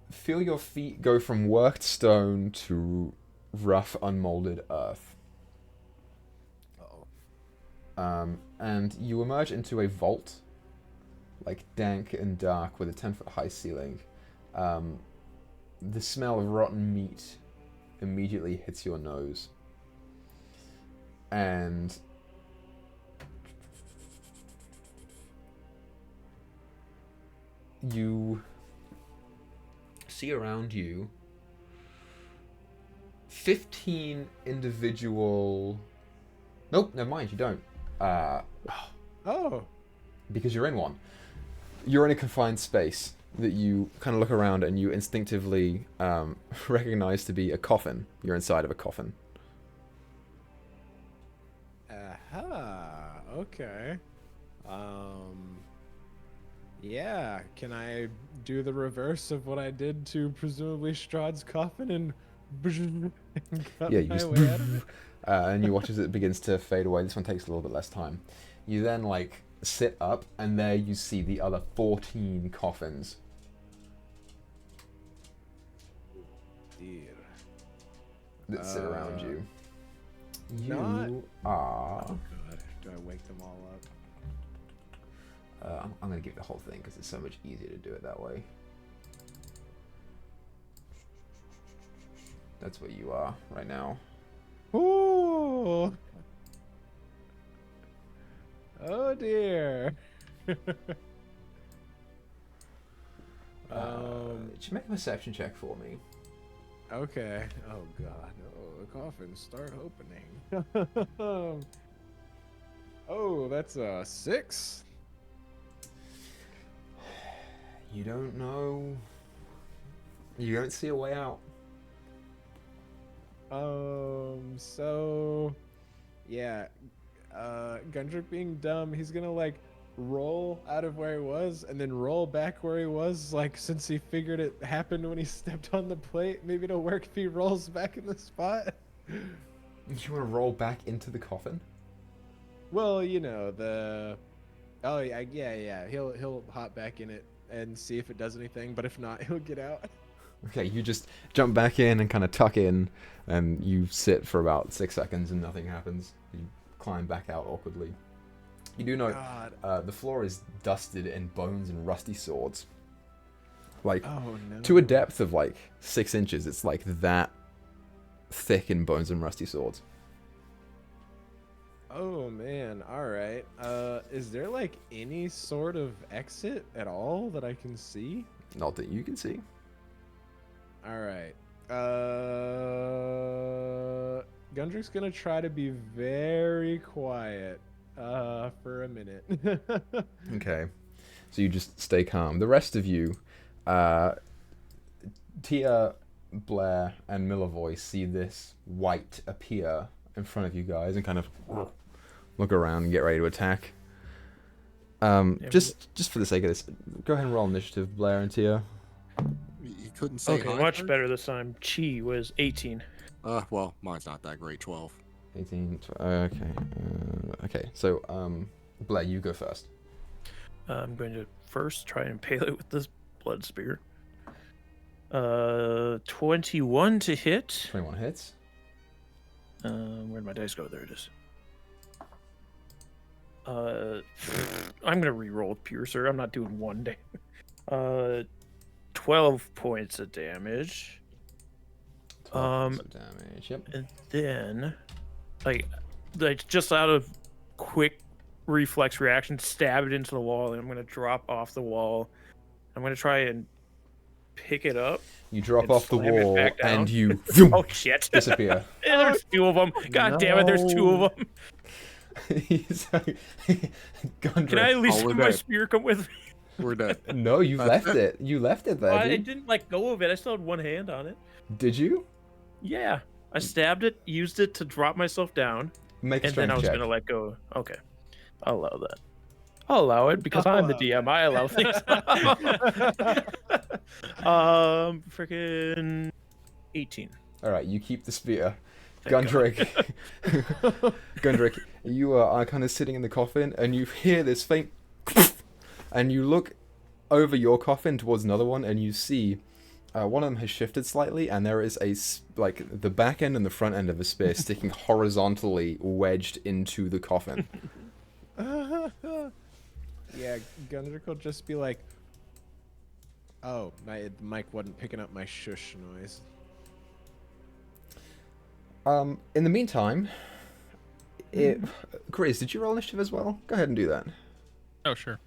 feel your feet go from worked stone to rough, unmolded earth. And you emerge into a vault, like dank and dark, with a 10-foot high ceiling. The smell of rotten meat immediately hits your nose. And you see around you 15 individual... Nope, never mind, you don't. Oh. Because you're in one. You're in a confined space that you kind of look around and you instinctively recognize to be a coffin. You're inside of a coffin. Aha. Okay. Yeah. Can I do the reverse of what I did to presumably Strahd's coffin and cut Yeah, you my just... way out of it? And you watch as it begins to fade away. This one takes a little bit less time. You then, like, sit up, and there you see the other 14 coffins. Dear. That sit around you. Not- You are... Oh god. Do I wake them all up? I'm going to give the whole thing because it's so much easier to do it that way. That's where you are right now. Ooh. Oh dear. Just make a perception check for me. Okay. Oh god. Oh, the coffins start opening. Oh, that's a 6. You don't know. You don't see a way out. So yeah, Gundrick being dumb, he's gonna like roll out of where he was and then roll back where he was, like since he figured it happened when he stepped on the plate. Maybe it'll work if he rolls back in the spot. You want to roll back into the coffin? Well, you know, yeah. He'll hop back in it and see if it does anything, but if not, he'll get out. Okay, you just jump back in and kind of tuck in, and you sit for about 6 seconds and nothing happens. You climb back out awkwardly. You do know the floor is dusted in bones and rusty swords. Like, Oh no. to a depth of like 6 inches, it's like that thick in bones and rusty swords. Oh man, alright. Is there like any sort of exit at all that I can see? Not that you can see. Alright. Gundrick's gonna try to be very quiet for a minute. Okay. So you just stay calm. The rest of you, Tia, Blair, and Millervoy see this white appear in front of you guys and kind of look around and get ready to attack. Just for the sake of this, go ahead and roll initiative, Blair and Tia. You couldn't say Okay, hi much first? better this time. Chi was 18. Well, mine's not that great. 12. 18, okay. Okay, so, Blair, you go first. I'm going to first try and impale it with this blood spear. 21 to hit. 21 hits. Where'd my dice go? There it is. I'm gonna re-roll with Piercer. I'm not doing one day. 12 points of damage. 12 points of damage. Yep. And then, like just out of quick reflex reaction, stab it into the wall, and I'm gonna drop off the wall. I'm gonna try and pick it up. You drop and off the slam it wall back down. and you Oh shit! disappear. There's two of them. God damn it! There's two of them. Can I at least have my spear come with me? We're dead. No, you left it. You left it there. I didn't let go of it. I still had one hand on it. Did you? Yeah, I stabbed it, used it to drop myself down, Make a and then strength I was check. gonna let go. Okay, I'll allow that. I'll allow it because I'm the DM. I allow things. Freaking 18. All right, you keep the spear. Gundrick, Gundrick, you are kind of sitting in the coffin, and you hear this faint, and you look over your coffin towards another one, and you see one of them has shifted slightly, and there is the back end and the front end of a spear sticking horizontally wedged into the coffin. Yeah, Gundrick will just be like, "Oh, the mic wasn't picking up my shush noise." In the meantime, Chris, did you roll initiative as well? Go ahead and do that. Oh, sure.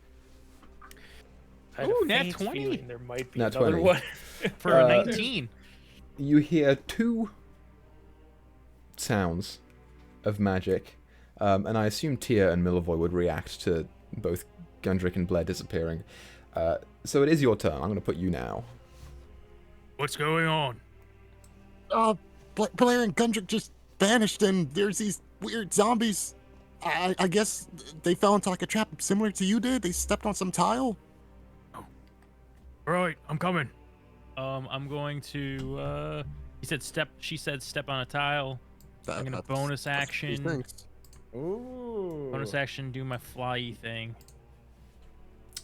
I had a Ooh, nat faint 20. feeling there might be Nat another 20. one. For a 19. You hear two sounds of magic, and I assume Tia and Milivoy would react to both Gundrick and Blair disappearing. So it is your turn. I'm going to put you now. What's going on? Blair and Gundrick just vanished, and there's these weird zombies. I guess they fell into like a trap similar to you did. They stepped on some tile. Oh. All right, I'm coming. I'm going to. She said step on a tile. I'm gonna bonus action. Ooh. Bonus action, do my fly thing.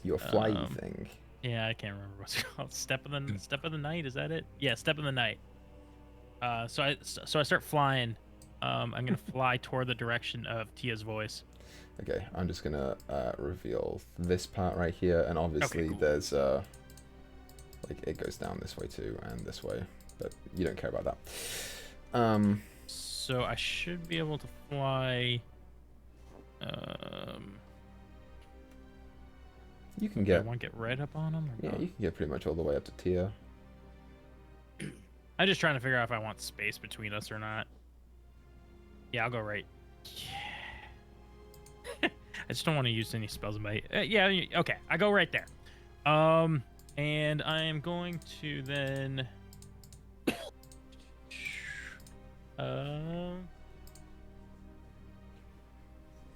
Your fly thing. Yeah, I can't remember what's it called. Step of the night. Is that it? Yeah, step of the night. So I start flying. I'm gonna fly toward the direction of Tia's voice. Okay, I'm just gonna reveal this part right here, and obviously cool. there's it goes down this way too and this way, but you don't care about that. So I should be able to fly. You can Do I get want to get red up on them? you can get pretty much all the way up to Tia. I'm just trying to figure out if I want space between us or not. Yeah, I'll go right. Yeah. I just don't want to use any spells in my. Yeah, okay. I go right there. And I am going to then. I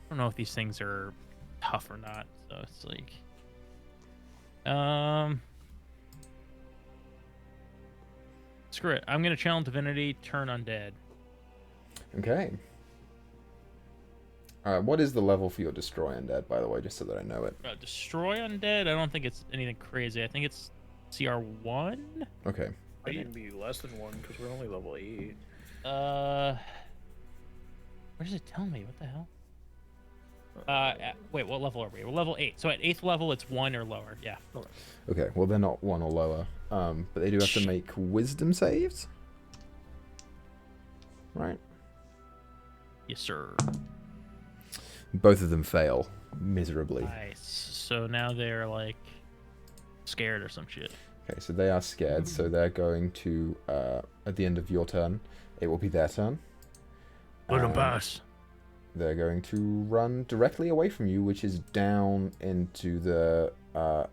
don't know if these things are tough or not, so it's like. Screw it. I'm gonna channel divinity, turn undead. Okay. What is the level for your destroy undead, by the way, just so that I know it? Destroy undead? I don't think it's anything crazy. I think it's CR1. Okay. Might even be less than 1 because we're only level 8. Where does it tell me? What the hell? Wait, what level are we? We're level 8. So at 8th level, it's 1 or lower. Yeah. Okay, well, they're not 1 or lower. But they do have to make wisdom saves. Right? Yes, sir. Both of them fail miserably. Nice. So now they're like scared or some shit. Okay, so they are scared, so they're going to, at the end of your turn, it will be their turn. Let them pass. They're going to run directly away from you, which is down into the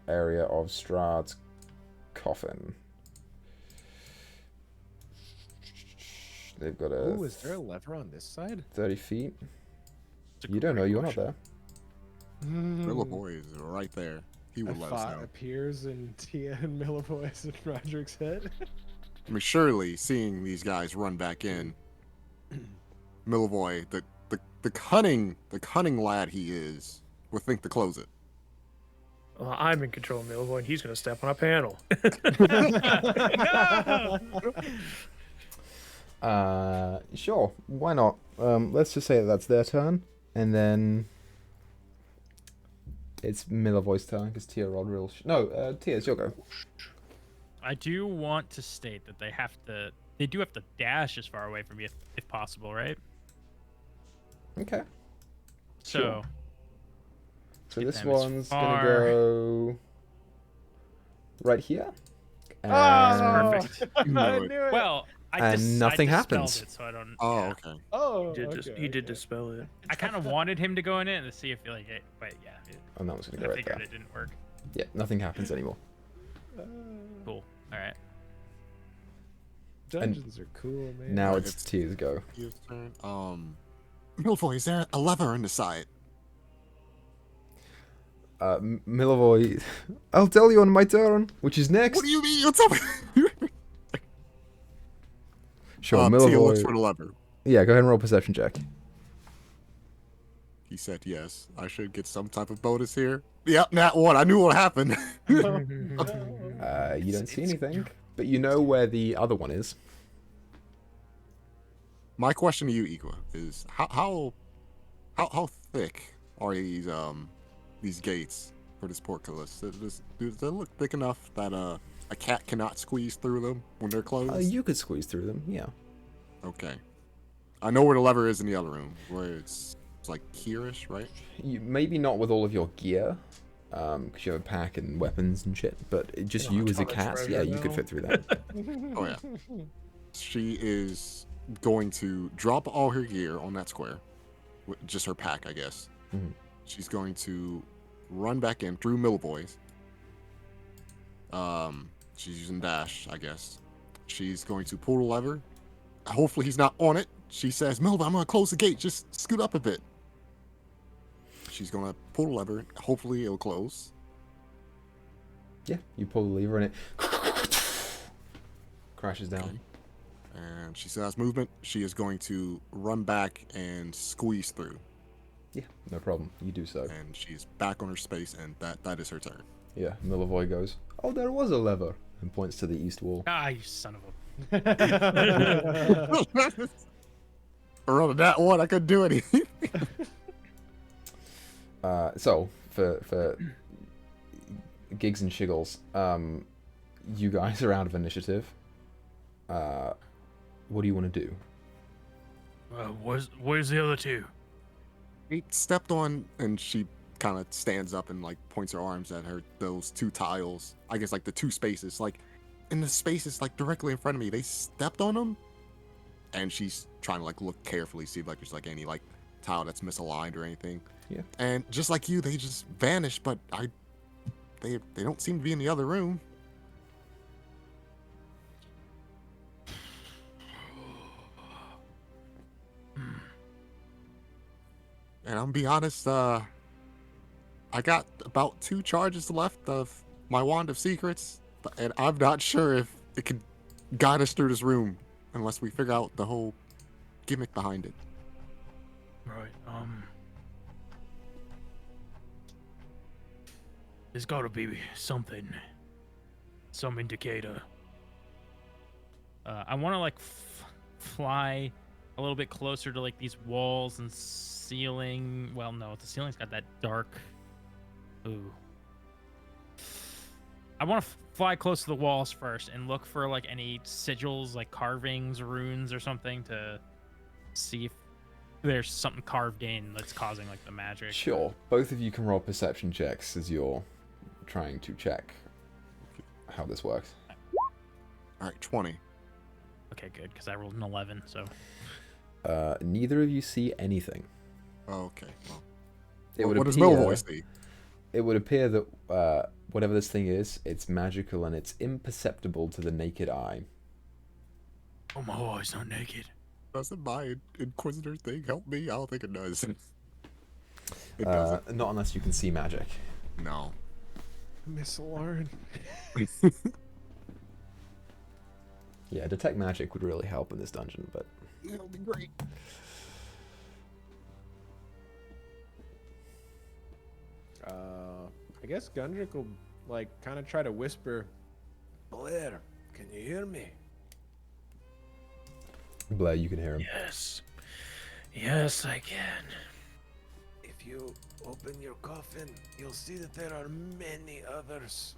area of Strahd's coffin. They've got a... Ooh, is there a lever on this side? 30 feet. You don't know, you're not there. Little boy is right there. He would let us know. Appears in Tia and Milivoy's and Roderick's head. I mean, surely seeing these guys run back in, Milivoy, the cunning lad he is, would think to close it. Well, I'm in control of Milvoy, and he's going to step on a panel. Sure, why not? Let's just say that that's their turn, and then It's Milivoy's turn because Tia rolled real. No, Tia, it's your go. I do want to state that they do have to dash as far away from me if possible, right? Okay. So. Sure. So get this them as one's far- gonna go right here. And, Perfect. I knew it. knew it. Well, And nothing I dispelled happens. It, so I don't. Oh, yeah. okay. Oh, He did dispel it. I kind of wanted him to go in it and see if like it, but yeah, And that one's gonna I go right figured there. it didn't work. Yeah, nothing happens anymore. Cool. All right. Dungeons are cool, man. Now Right, it's Tia's go. Your turn. Milfoy, is there a lever in the side? Milivoy, I'll tell you on my turn, which is next. What do you mean? What's up? Sure, Tia looks Milivoy. for the lever. Yeah, go ahead and roll a perception check. He said yes. I should get some type of bonus here. Yep, nat one. I knew what happened. You don't see anything, but you know where the other one is. My question to you, Equa, is how thick are these gates for this portcullis? Do they look thick enough that a cat cannot squeeze through them when they're closed? You could squeeze through them, yeah. Okay. I know where the lever is in the other room, where it's like here-ish, right? Maybe not with all of your gear, because you have a pack and weapons and shit, but just you as a cat, yeah, you could fit through that. Oh yeah. She is going to drop all her gear on that square, just her pack, I guess. Mhm. She's going to run back in through Millboys. She's using dash, I guess. She's going to pull the lever. Hopefully he's not on it. She says, Milva, I'm gonna close the gate. Just scoot up a bit. She's gonna pull the lever. Hopefully it'll close. Yeah, you pull the lever and it crashes down. Okay. And she still has movement. She is going to run back and squeeze through. Yeah, no problem. You do so. And she's back on her space, and that is her turn. Yeah, Milivoy goes, oh, there was a lever, and points to the east wall. Ah, you son of a. I rolled that one. I couldn't do anything. So, for gigs and shiggles, you guys are out of initiative. What do you want to do? Where's the other two? He stepped on, and she kind of stands up and like points her arms at those two tiles. I guess like the two spaces, like in the spaces like directly in front of me. They stepped on them, and she's trying to like look carefully, see if like there's like any like tile that's misaligned or anything. Yeah. And just like you, they just vanished. But they don't seem to be in the other room. And I'm gonna be honest, I got about 2 charges left of my Wand of Secrets, and I'm not sure if it could guide us through this room unless we figure out the whole gimmick behind it. Right. There's gotta be something. Some indicator. I want to like fly a little bit closer to like these walls and ceiling. Well, no, the ceiling's got that dark. Ooh. I want to fly close to the walls first and look for like any sigils, like carvings, runes, or something to see if there's something carved in that's causing like the magic. Sure. Both of you can roll perception checks as you're trying to check how this works. All right, 20. Okay, good, because I rolled an 11, so. Neither of you see anything. Okay. Well, It would what does appear, Millvoice see? It would appear that whatever this thing is, it's magical and it's imperceptible to the naked eye. Oh, my eyes not naked. Doesn't my Inquisitor thing help me? I don't think it does. It doesn't. Not unless you can see magic. No. Miss Lauren. Yeah, detect magic would really help in this dungeon, but It'll be great. I guess Gundrick will like kind of try to whisper, Blair, can you hear me? Blair, you can hear him. Yes. Yes, I can. If If you open your coffin, you'll see that there are many others.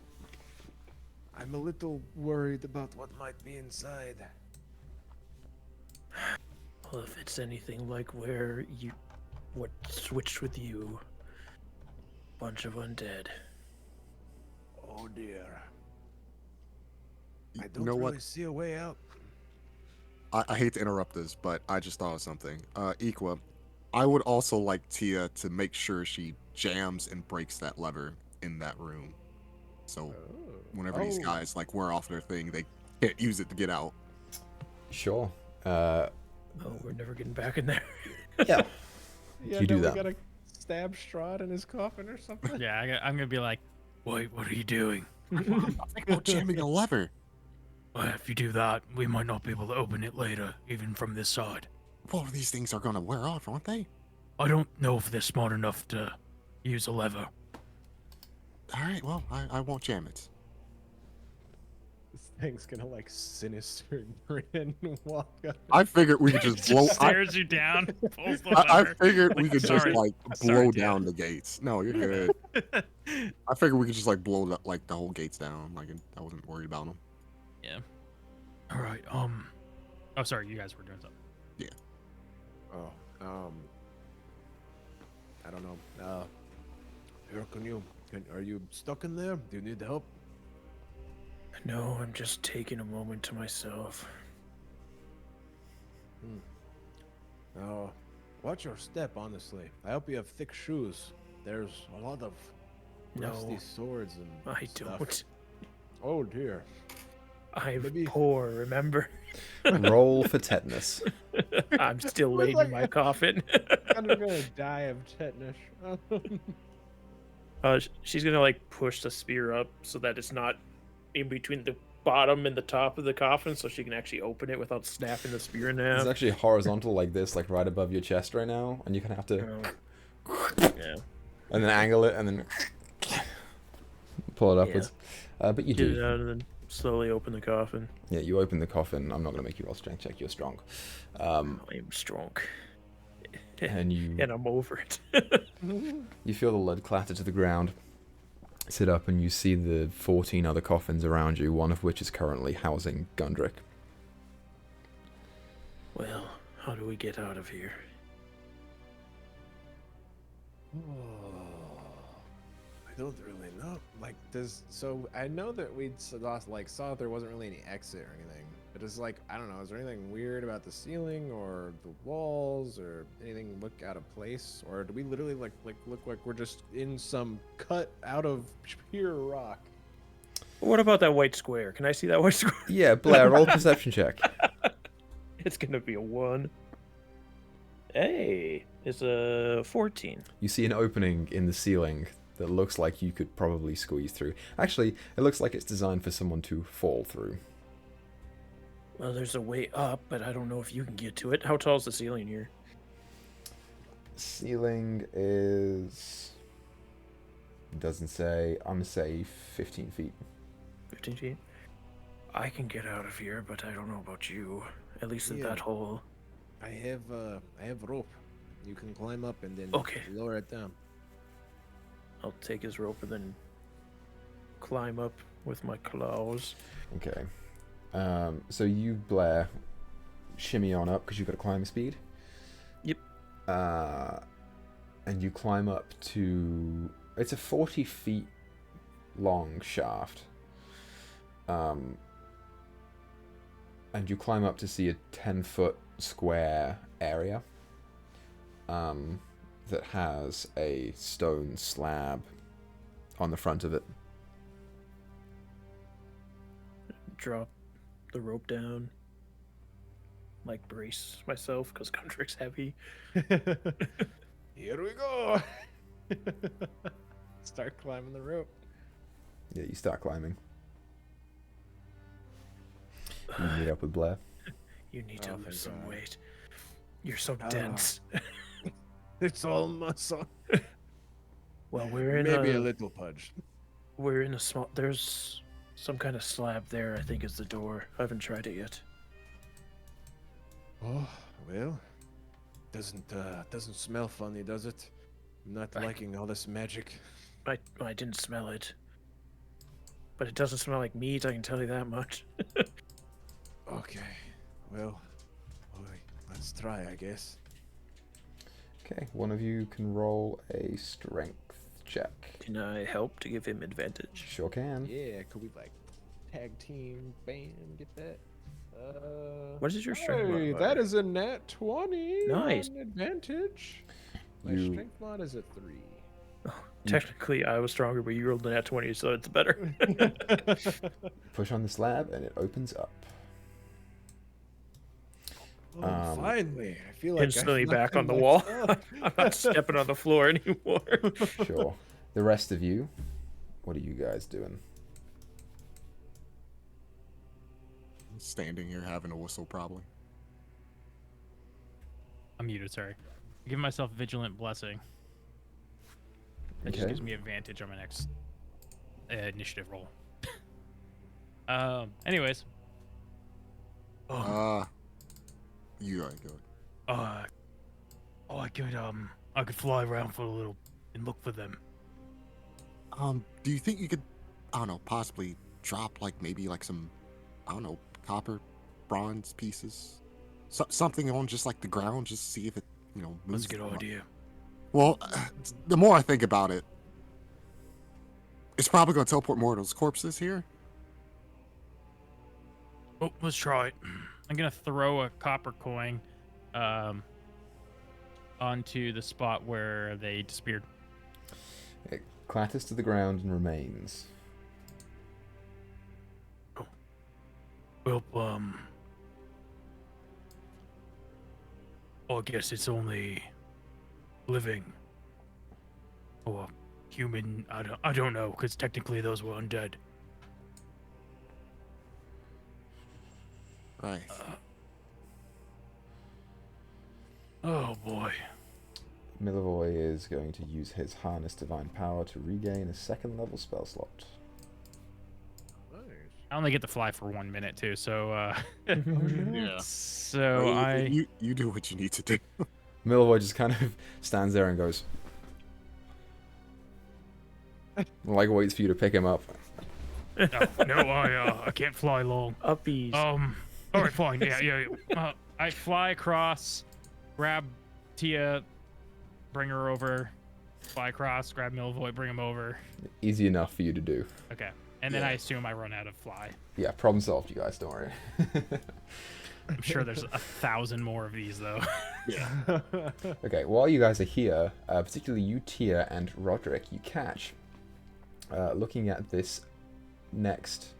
I'm a little worried about what might be inside. Well, if it's anything like what switched with you, bunch of undead. Oh dear. I You don't know really what? see a way out. I hate to interrupt this, but I just thought of something. Equa, I would also like Tia to make sure she jams and breaks that lever in that room. So whenever these guys like wear off their thing, they can't use it to get out. Sure. Oh, we're never getting back in there. Yeah. Yeah, You do we that. gotta stab Strahd in his coffin or something. Yeah, I'm gonna be like, wait, what are you doing? Think about jamming a lever. Well, if you do that, we might not be able to open it later, even from this side. Well, these things are gonna wear off, aren't they? I don't know if they're smart enough to use a lever. All right, well, I won't jam it. This thing's gonna like sinister grin and walk up. I figured we could just blow. stares you down, pulls the I lever. figured we could just Sorry. like Sorry, blow Tia. down the gates. No, you're good. I figured we could just like blow like the whole gates down. Like I wasn't worried about them. Yeah. All right. Oh, sorry. You guys were doing something. Oh, I don't know. Here, are you stuck in there? Do you need help? No, I'm just taking a moment to myself. Oh, watch your step, honestly. I hope you have thick shoes. There's a lot of rusty No, swords and I stuff. don't. Oh dear. I'm Maybe- poor, remember? Roll for tetanus. I'm still We're laying like- in my coffin. I'm gonna die of tetanus. She's gonna like push the spear up so that it's not in between the bottom and the top of the coffin, so she can actually open it without snapping the spear in It's half. actually horizontal like this, like right above your chest right now, and you kind of have to, Yeah. and then angle it, and then pull it upwards. But you Get it do. out and then slowly open the coffin. Yeah, you open the coffin. I'm not gonna make you roll strength check. You're strong. I am strong. And you And I'm over it. you feel the lead clatter to the ground. Sit up and you see the 14 other coffins around you, one of which is currently housing Gundrick. Well, how do we get out of here? I don't really know. Like, so I know that we saw there wasn't really any exit or anything. But it's like, I don't know, is there anything weird about the ceiling or the walls or anything look out of place? Or do we literally like look like we're just in some cut out of pure rock? What about that white square? Can I see that white square? Yeah, Blair, roll a perception check. It's gonna be a 1. Hey, it's a 14. You see an opening in the ceiling that looks like you could probably squeeze through. Actually, it looks like it's designed for someone to fall through. Well, there's a way up, but I don't know if you can get to it. How tall is the ceiling here? Ceiling is... doesn't say. I'm gonna say 15 feet. 15 feet? I can get out of here, but I don't know about you. At least in Yeah. that hole. I have rope. You can climb up and then Okay. lower it down. I'll take his rope and then climb up with my claws. Okay. So you, Blair, shimmy on up because you've got a climb speed. Yep. And you climb up to... It's a 40 feet long shaft. And you climb up to see a 10-foot square area that has a stone slab on the front of it. Drop the rope down. Like brace myself because Gundrick's heavy. Here we go. Start climbing the rope. Yeah, you start climbing. You meet up with Blair. You need to Oh, lose thank some God. weight. You're so dense. It's all muscle. Well, we're in Maybe a a little pudge. we're in a small. There's some kind of slab there. I think is the door. I haven't tried it yet. Oh well, doesn't smell funny, does it? Not liking all this magic. I didn't smell it. But it doesn't smell like meat, I can tell you that much. Okay. Well, let's try, I guess. Okay, one of you can roll a strength check. Can I help to give him advantage? Sure can. Yeah, could we like tag team, bam, get that? What is your strength Hey, modifier? that is a nat 20. Nice. On advantage. My You- strength mod is a 3. Technically, I was stronger, but you rolled a nat 20, so it's better. Push on the slab and it opens up. Oh, finally. I feel like Instantly I've back on nothing the wall. left. I'm not stepping on the floor anymore. Sure. The rest of you, what are you guys doing? Standing here having a whistle, probably. I'm muted, sorry. Give myself Vigilant Blessing. That just Okay. gives me advantage on my next initiative roll. Anyways. You gotta go. I could fly around for a little and look for them. Do you think you could, I don't know, possibly drop like maybe like some, I don't know, copper, bronze pieces, something on just like the ground, just see if it, moves. That's a good idea. Well, the more I think about it, it's probably gonna teleport more of those corpses here. Oh, let's try it. I'm gonna throw a copper coin onto the spot where they disappeared. It clatters to the ground and remains. Well, I guess it's only living or human. I don't know, because technically those were undead. Right. Oh boy. Meyore is going to use his Harness Divine Power to regain a second level spell slot. I only get to fly for 1 minute too, so Yeah. so Well, you do what you need to do. Meyore just kind of stands there and goes, like waits for you to pick him up. I can't fly long. Uppies. All right, fine. Yeah. I fly across, grab Tia, bring her over, fly across, grab Milvoy, bring him over. Easy enough for you to do. Okay. And then Yeah. I assume I run out of fly. Yeah, problem solved, you guys, don't worry. I'm sure there's 1,000 more of these, though. Yeah. Okay, while you guys are here, particularly you, Tia, and Roderick, you catch, looking at this next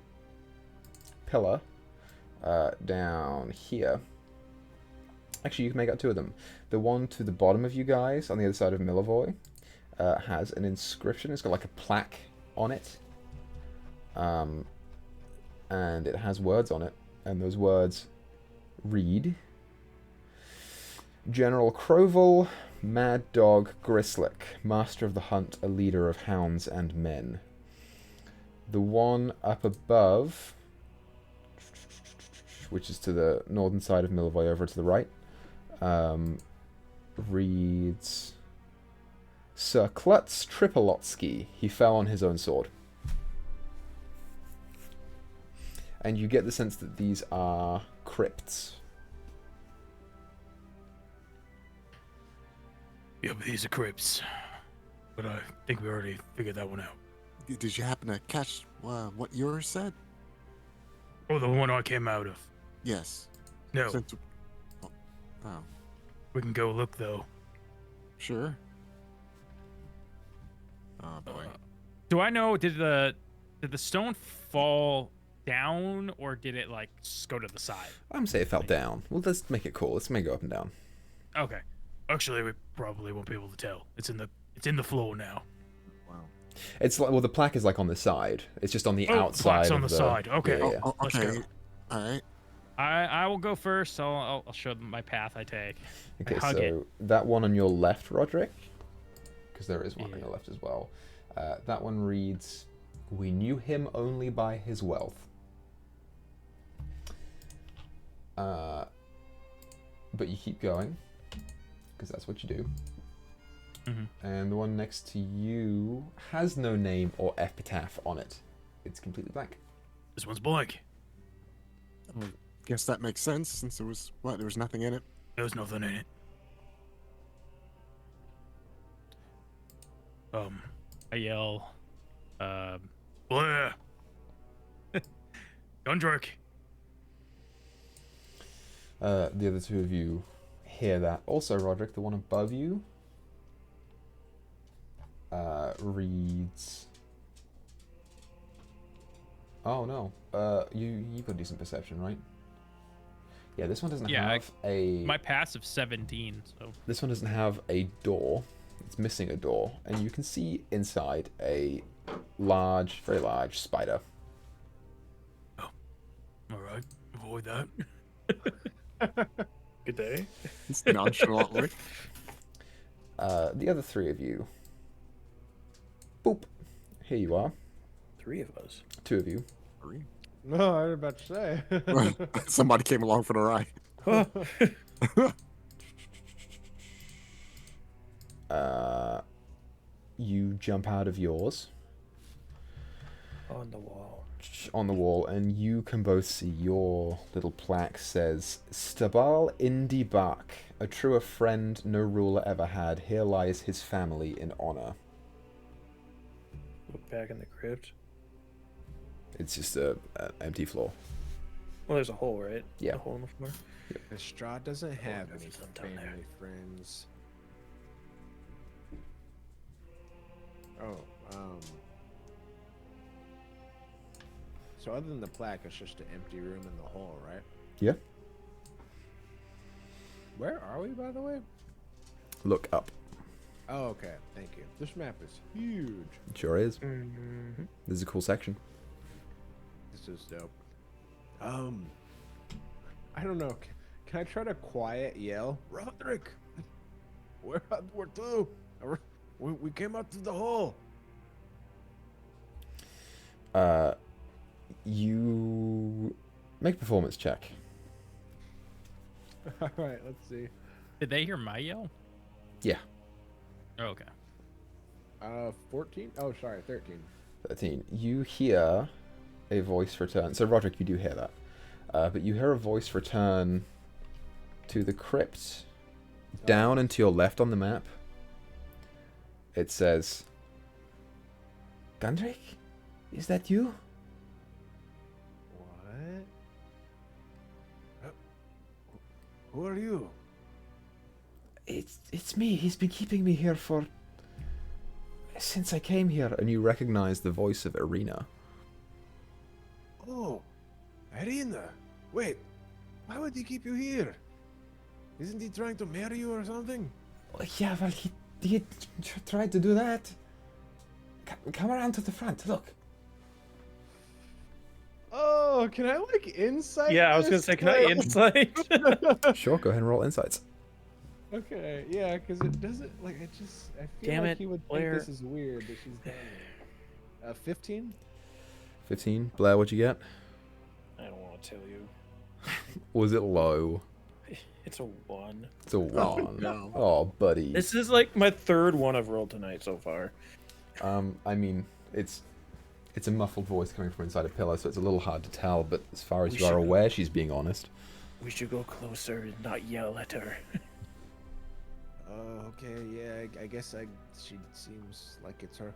pillar down here. Actually, you can make out two of them. The one to the bottom of you guys, on the other side of Meyore, has an inscription. It's got like a plaque on it. And it has words on it. And those words read: General Croval, Mad Dog Grizlocke, Master of the Hunt, a leader of hounds and men. The one up above, which is to the northern side of Meyore over to the right, reads: Sir Klutz Tripolotsky, he fell on his own sword. And you get the sense that these are crypts. Yep, these are crypts. But I think we already figured that one out. Did you happen to catch what yours said? Oh, the one I came out of. Yes. No, Since- oh, we can go look though. sure. Oh boy. Do I know, did the stone fall down, or did it, like, go to the side? I'm gonna say it fell down. Well, let's make it cool. Let's make it go up and down. Okay. Actually, we probably won't be able to tell. It's in the floor now. Wow. It's like, well, the plaque is like on the side. It's just on the Oh, the outside. plaque's of on the side. Okay. Yeah, yeah. Oh, Let's okay. go. All right. I will go first. I'll show them my path I take. Okay, hug so it. that one on your left, Roderick, because there is one on Yeah. your left as well. That one reads: We knew him only by his wealth. But you keep going, because that's what you do. And the one next to you has no name or epitaph on it. It's completely blank. This one's blank. I guess that makes sense since there was nothing in it. There was nothing in it. I yell, Blair! Gundrick! The other two of you hear that. Also, Roderick, the one above you, reads... Oh, no. You've got decent perception, right? Yeah, this one doesn't have a... My passive 17, so... This one doesn't have a door. It's missing a door. And you can see inside a large, very large spider. Oh. Alright. Avoid that. Good day. It's nonchalantly. The other three of you... Boop. Here you are. 3 of us. 2 of you. 3. No, I was about to say. Somebody came along for the ride. You jump out of yours. On the wall. On the wall, and you can both see your little plaque says, Stabal Indi Bak, a truer friend no ruler ever had. Here lies his family in honor. Look back in the crypt. It's just an empty floor. Well, there's a hole, right? Yeah. A hole in the floor. The Strahd doesn't have there's any some down there. family friends. Oh, so other than the plaque, it's just an empty room in the hole, right? Yeah. Where are we, by the way? Look up. Oh, okay. Thank you. This map is huge. It sure is. Mm-hmm. This is a cool section. This is dope. I don't know. Can I try to quiet yell? Roderick! We're through. We came out through the hole. You make a performance check. All right, let's see. Did they hear my yell? Yeah. Oh, okay. 14? Oh, sorry, 13. 13. You hear a voice return. So, Roderick, you do hear that. But you hear a voice return to the crypt down and to your left on the map. It says, Gundrick? Is that you? What? Who are you? It's me. He's been keeping me here since I came here. And you recognize the voice of Irina. Oh, Irina. Wait, why would he keep you here? Isn't he trying to marry you or something? Yeah, well, he tried to do that. Come around to the front. Look. Oh, can I like insight? Yeah, I was gonna this? say, can I insight? Sure, go ahead and roll insights. Okay, yeah, because it doesn't like I feel Damn like it, he would Blair. think this is weird that she's down here. 15? 15. Blair, what'd you get? I don't want to tell you. Was it low? It's a 1. It's a 1. no. Oh, buddy. This is like my 3rd one I've rolled tonight so far. I mean, it's a muffled voice coming from inside a pillow, so it's a little hard to tell, but as far as We you are should- aware, she's being honest. We should go closer and not yell at her. Okay, yeah, I guess she seems like it's her.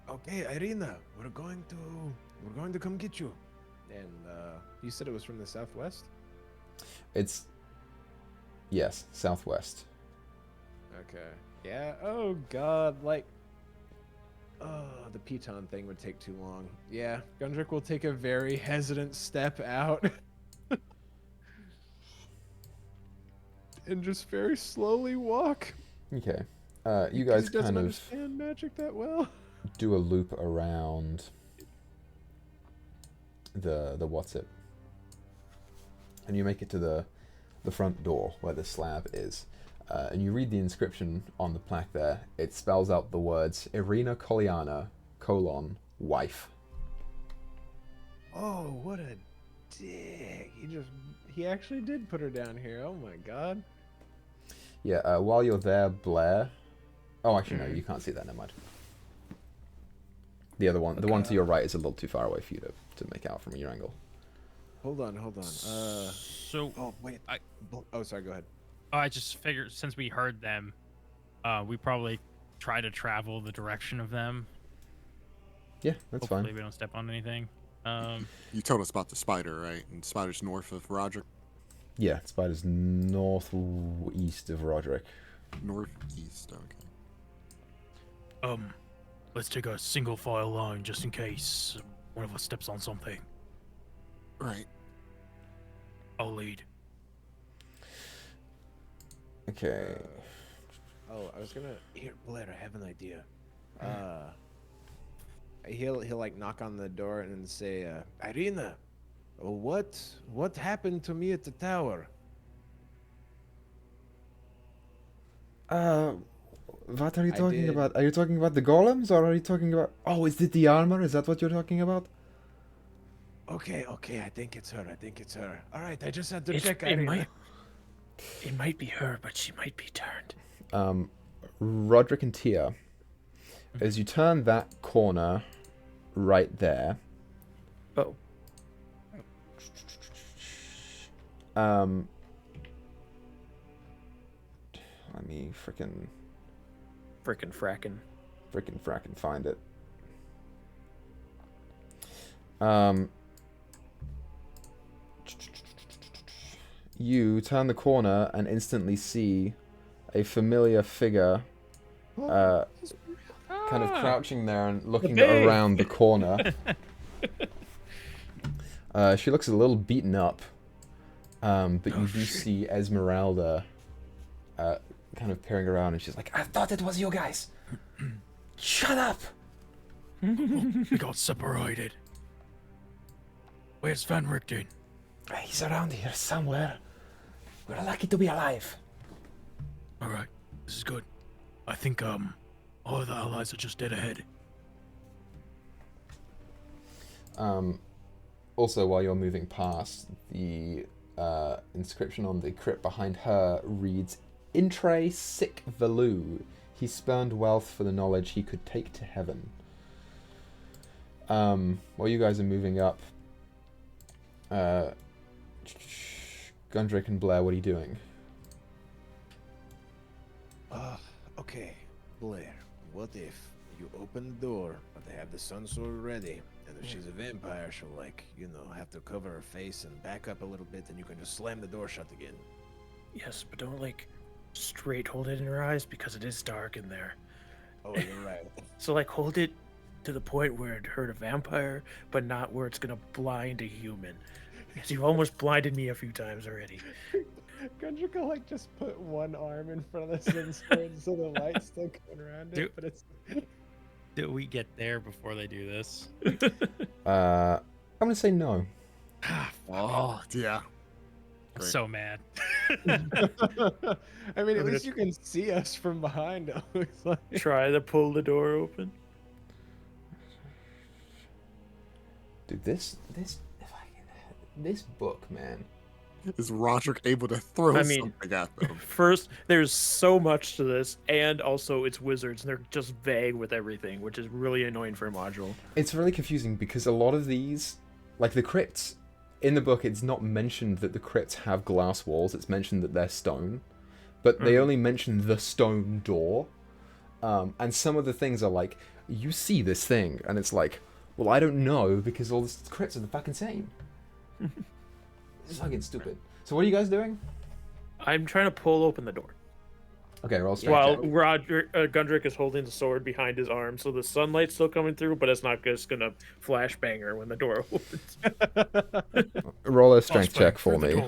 Okay, Irina, we're going to come get you. And you said it was from the southwest? It's... Yes, southwest. Okay. Yeah, oh god, like... Oh, the piton thing would take too long. Yeah, Gundrick will take a very hesitant step out. And just very slowly walk. Okay. You Because guys he doesn't kind of understand magic that well. do a loop around the what's it, and you make it to the front door where the slab is, and you read the inscription on the plaque there. It spells out the words Irina Koliana, wife. Oh, what a dick. He actually did put her down here. Oh my god. Yeah, while you're there, Blair, Oh, actually, no, you can't see that. Never mind. The other one, the one to your right, is a little too far away for you to make out from your angle. Hold on. So. Oh wait. Oh, sorry. Go ahead. I just figured since we heard them, we probably try to travel the direction of them. Yeah, that's Hopefully fine. we don't step on anything. You told us about the spider, right? And the spider's north of Roderick. Yeah, Spider's northeast of Roderick. Northeast. Okay. Let's take a single file line just in case one of us steps on something. Right. I'll lead. Okay. I was gonna. Here, Blair, I have an idea. He'll like knock on the door and say, Irina, what happened to me at the tower? What are you I talking did. about? Are you talking about the golems, or are you talking about... Oh, is it the armor? Is that what you're talking about? Okay, I think it's her. All right, I just had to check. It might be her, but she might be turned. Roderick and Tia, as you turn that corner right there... Oh. Let me frickin' Frackin' find it. You turn the corner and instantly see a familiar figure kind of crouching there and looking around the corner. She looks a little beaten up, but you do see Esmeralda kind of peering around, and she's like, I thought it was you guys. Shut up! We got separated. Where's Van Richten? He's around here somewhere. We're lucky to be alive. Alright, this is good. I think all of the allies are just dead ahead. Also, while you're moving past, the inscription on the crypt behind her reads, Intre sic velu. He spurned wealth for the knowledge he could take to heaven. While you guys are moving up, Gundrick and Blair, what are you doing? Okay, Blair, what if you open the door, but they have the sun sword ready, and if she's a vampire, she'll have to cover her face and back up a little bit, and you can just slam the door shut again. Yes, but don't straight hold it in her eyes because it is dark in there. Oh, you're right. So hold it to the point where it hurt a vampire, but not where it's gonna blind a human. Because you've almost blinded me a few times already. Gundrick will just put one arm in front of the sun sword so the light's still going around it, but it's... Do we get there before they do this? I'm gonna say no. Oh, yeah. I'm so mad. I mean, at least you can see us from behind, it looks like. Try to pull the door open. Dude, this book, man. Is Roderick able to throw something at them? First, there's so much to this, and also it's wizards, and they're just vague with everything, which is really annoying for a module. It's really confusing because a lot of these, like the crypts, in the book, it's not mentioned that the crypts have glass walls. It's mentioned that they're stone, but they only mention the stone door. And some of the things are like, you see this thing, and it's like, well, I don't know because all the crypts are the fucking same. It's fucking stupid. So what are you guys doing? I'm trying to pull open the door. Okay, roll strength While check. Gundrick is holding the sword behind his arm, so the sunlight's still coming through, but it's not just gonna flashbang her when the door opens. Roll a strength check for me.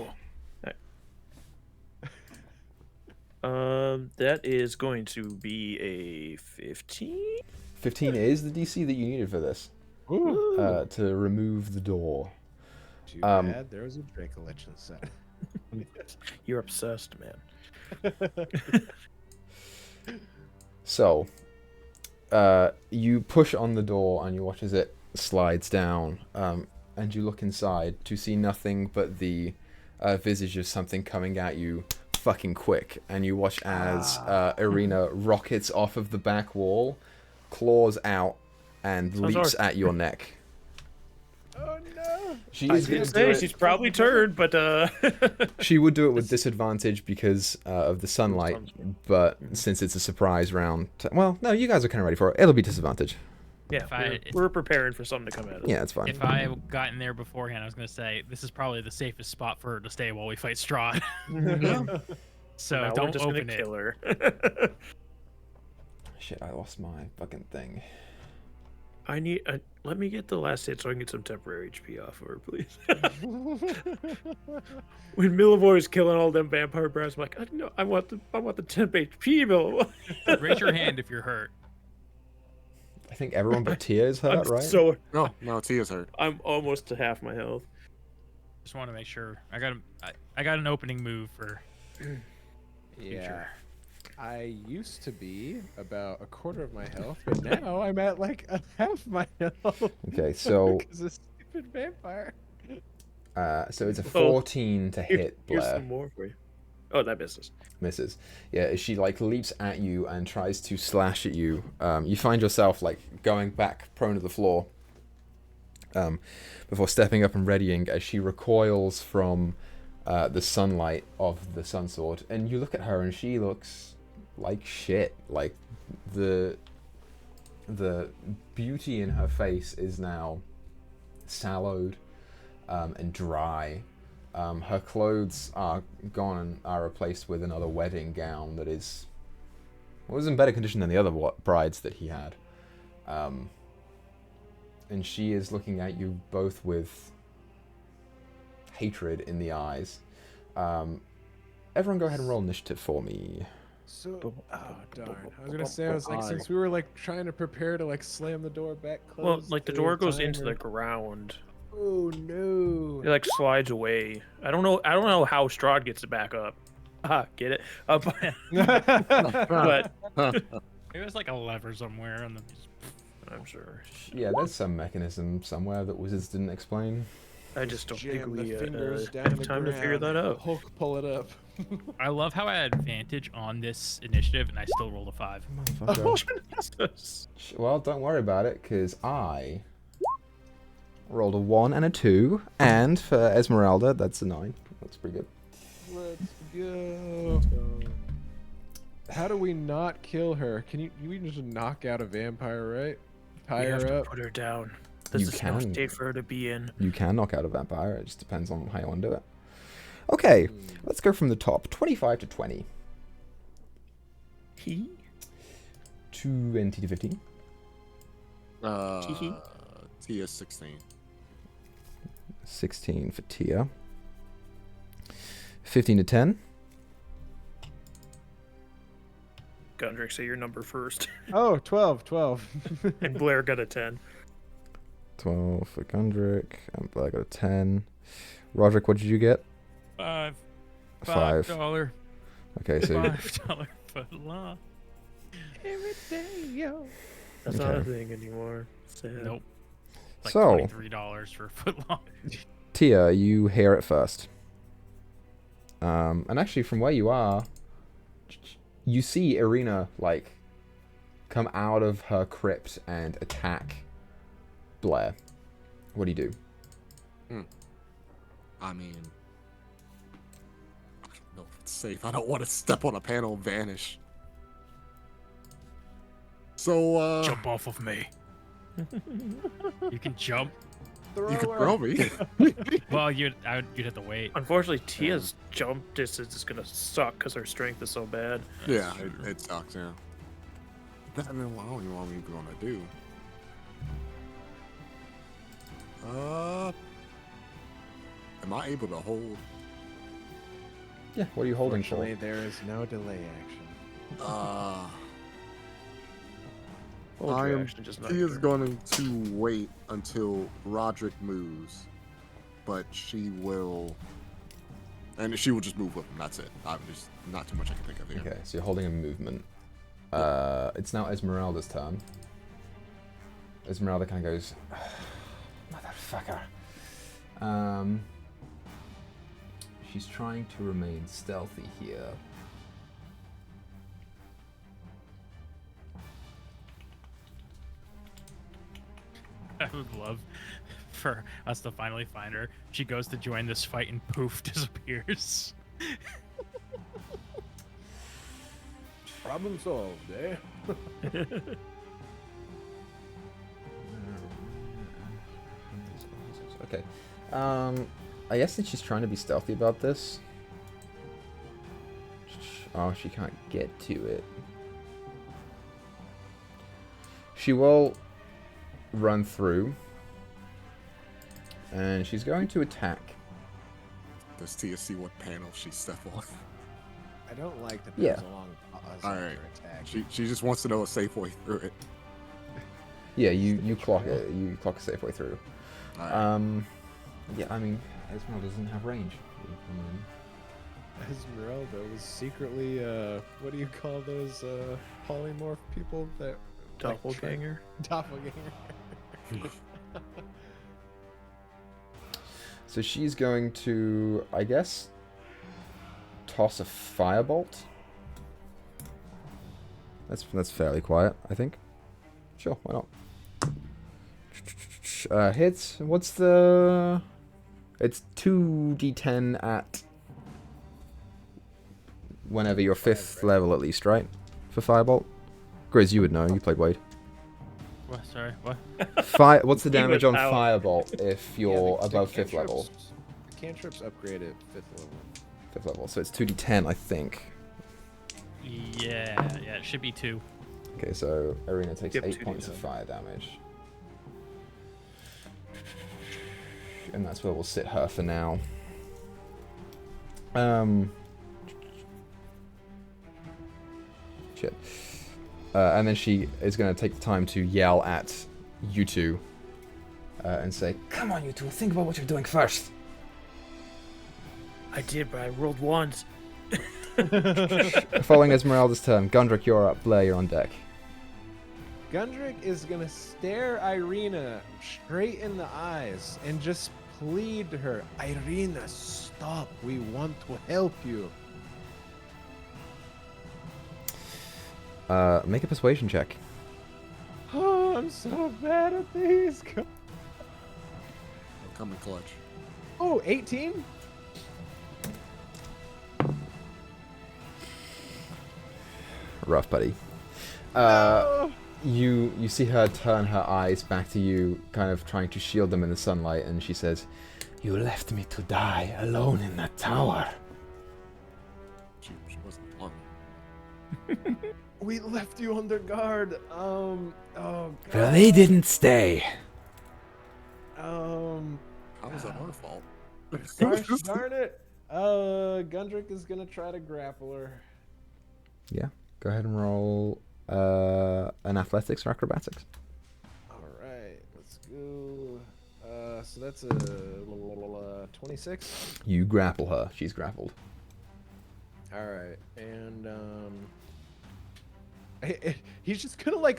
That is going to be a 15. 15 is the DC that you needed for this. To remove the door. Too bad there was a Draco Legend set. You're obsessed, man. So, you push on the door and you watch as it slides down, and you look inside to see nothing but the visage of something coming at you fucking quick, and you watch as Irina rockets off of the back wall, claws out, and leaps at your neck. Oh no! She's probably turned, but she would do it with disadvantage because of the sunlight, but since it's a surprise round, well, no, you guys are kind of ready for it. It'll be disadvantage. Yeah, we're preparing for something to come at us. Yeah, it's fine. If I had gotten there beforehand, I was gonna say this is probably the safest spot for her to stay while we fight Strahd. So now don't we're just open gonna it. kill her. Shit, I lost my fucking thing. I need. Let me get the last hit so I can get some temporary HP off of her, please. When Millivore is killing all them vampire brats, I'm like, I want the temp HP, Millivore. Raise your hand if you're hurt. I think everyone but Tia is hurt, right? So No, Tia's hurt. I'm almost to half my health. Just want to make sure I got an opening move for. Yeah. I used to be about a quarter of my health, but now I'm at like a half my health. Okay, so because of stupid vampire. so it's a 14 to hit, Here's Blair. some more for you. Oh, that misses. Misses. Yeah, she like leaps at you and tries to slash at you. You find yourself like going back prone to the floor before stepping up and readying as she recoils from the sunlight of the sun sword. And you look at her and she looks like shit. Like the beauty in her face is now sallowed and dry. Her clothes are gone and are replaced with another wedding gown that was in better condition than the other brides that he had. And she is looking at you both with hatred in the eyes. Everyone go ahead and roll initiative for me. So, oh darn! I was gonna say, I was like, since we were like trying to prepare to like slam the door back closed. Well, like the door goes into the ground. Oh no! It like slides away. I don't know how Strahd gets it back up. Get it? But It was like a lever somewhere, and then I'm sure. Yeah, there's some mechanism somewhere that wizards didn't explain. I just don't think Jam we the fingers down have the time to figure ground. that out. Hulk, pull it up. I love how I had advantage on this initiative, and I still rolled a 5. Motherfucker. Well, don't worry about it, because I rolled a 1 and a 2, and for Esmeralda, that's a 9. That's pretty good. Let's go. How do we not kill her? Can you just knock out a vampire, right? Tie We have her to up. put her down. This is no state for her to be in. You can knock out a vampire, it just depends on how you want to do it. Okay, let's go from the top. 25 to 20. 20 to 15. Tia's 16. 16 for Tia. 15 to 10. Gundrick, say your number first. Oh, 12. And Blair got a 10. 12 for Gundrick. I got a 10. Roderick, what did you get? 5. $5. $5. Okay, so $5 foot long. Every day, yo. That's not a thing anymore. Sad. Nope. Like So- $23 for a foot long. Tia, you hear it first. And actually, from where you are, you see Irina like come out of her crypt and attack Blair. What do you do? I mean, I don't know if it's safe. I don't want to step on a panel and vanish. So, Jump off of me. You can jump. you could throw me. Well, you'd have to wait. Unfortunately, Tia's jump distance is gonna suck because her strength is so bad. Yeah, it sucks, yeah. I don't even know what I'm even gonna do. Am I able to hold? Yeah, what are you holding for? Fortunately, there is no delay action. Hold I your am. action, just not She your is turn. going to wait until Roderick moves, but she will, and she will just move with him. That's it. There's not too much I can think of here. Okay, so you're holding a movement. It's now Esmeralda's turn. Esmeralda kind of goes, motherfucker. she's trying to remain stealthy here. I would love for us to finally find her. She goes to join this fight and poof, disappears. Problem solved, eh? Okay. I guess that she's trying to be stealthy about this. Oh, she can't get to it. She will run through. And she's going to attack. Does Tia see what panel she stepped on? I don't like that there's Yeah. a long pause All after right. attack. She just wants to know a safe way through it. Yeah, you clock it. You clock a safe way through. All right. Yeah, I mean, Esmeralda doesn't have range. Esmeralda was secretly, what do you call those polymorph people that Doppelganger. Doppelganger. So she's going to, I guess, toss a firebolt. That's fairly quiet, I think. Sure, why not? Hits. What's the? It's 2d10 at whenever you're 5th level at least, right? For firebolt. Grizz, you would know. You played Wade. What? Sorry, what? What's the He damage was on out. firebolt if you're the above 5th level? The cantrips upgrade at 5th level. 5th level. So it's 2d10, I think. Yeah, it should be 2. Okay, so Arena takes Yep, 8 points of 2d10. fire damage. And that's where we'll sit her for now. Shit. And then she is going to take the time to yell at you two and say, "Come on, you two, think about what you're doing first." I did, but I rolled ones. Following Esmeralda's turn, Gundrick, you're up. Blair, you're on deck. Gundrick is gonna stare Irina straight in the eyes and just plead to her, "Irina, stop. We want to help you." Make a persuasion check. Oh, I'm so bad at these. Come in clutch. Oh, 18? Rough, buddy. No. You see her turn her eyes back to you, kind of trying to shield them in the sunlight, and she says, "You left me to die alone in that tower." She wasn't alone. We left you under guard. Oh, Well, God. they didn't stay. How was that our fault? Gosh darn it. Gundrick is gonna try to grapple her. Yeah, go ahead and roll an athletics or acrobatics. All right, let's go. So that's a 26. You grapple her. She's grappled. All right, and he's just gonna like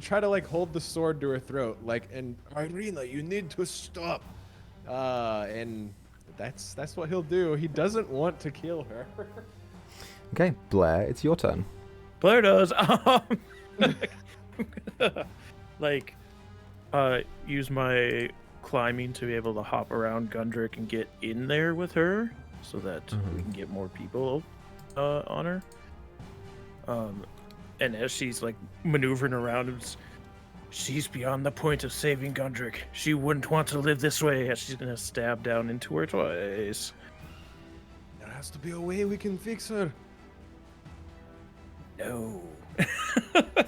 try to hold the sword to her throat, and Irina, you need to stop. And that's what he'll do. He doesn't want to kill her. Okay, Blair, it's your turn. Blair does. Use my climbing to be able to hop around Gundrick and get in there with her, so that we can get more people on her. And as she's like maneuvering around, she's beyond the point of saving Gundrick. She wouldn't want to live this way. As she's gonna stab down into her twice. There has to be a way we can fix her. No.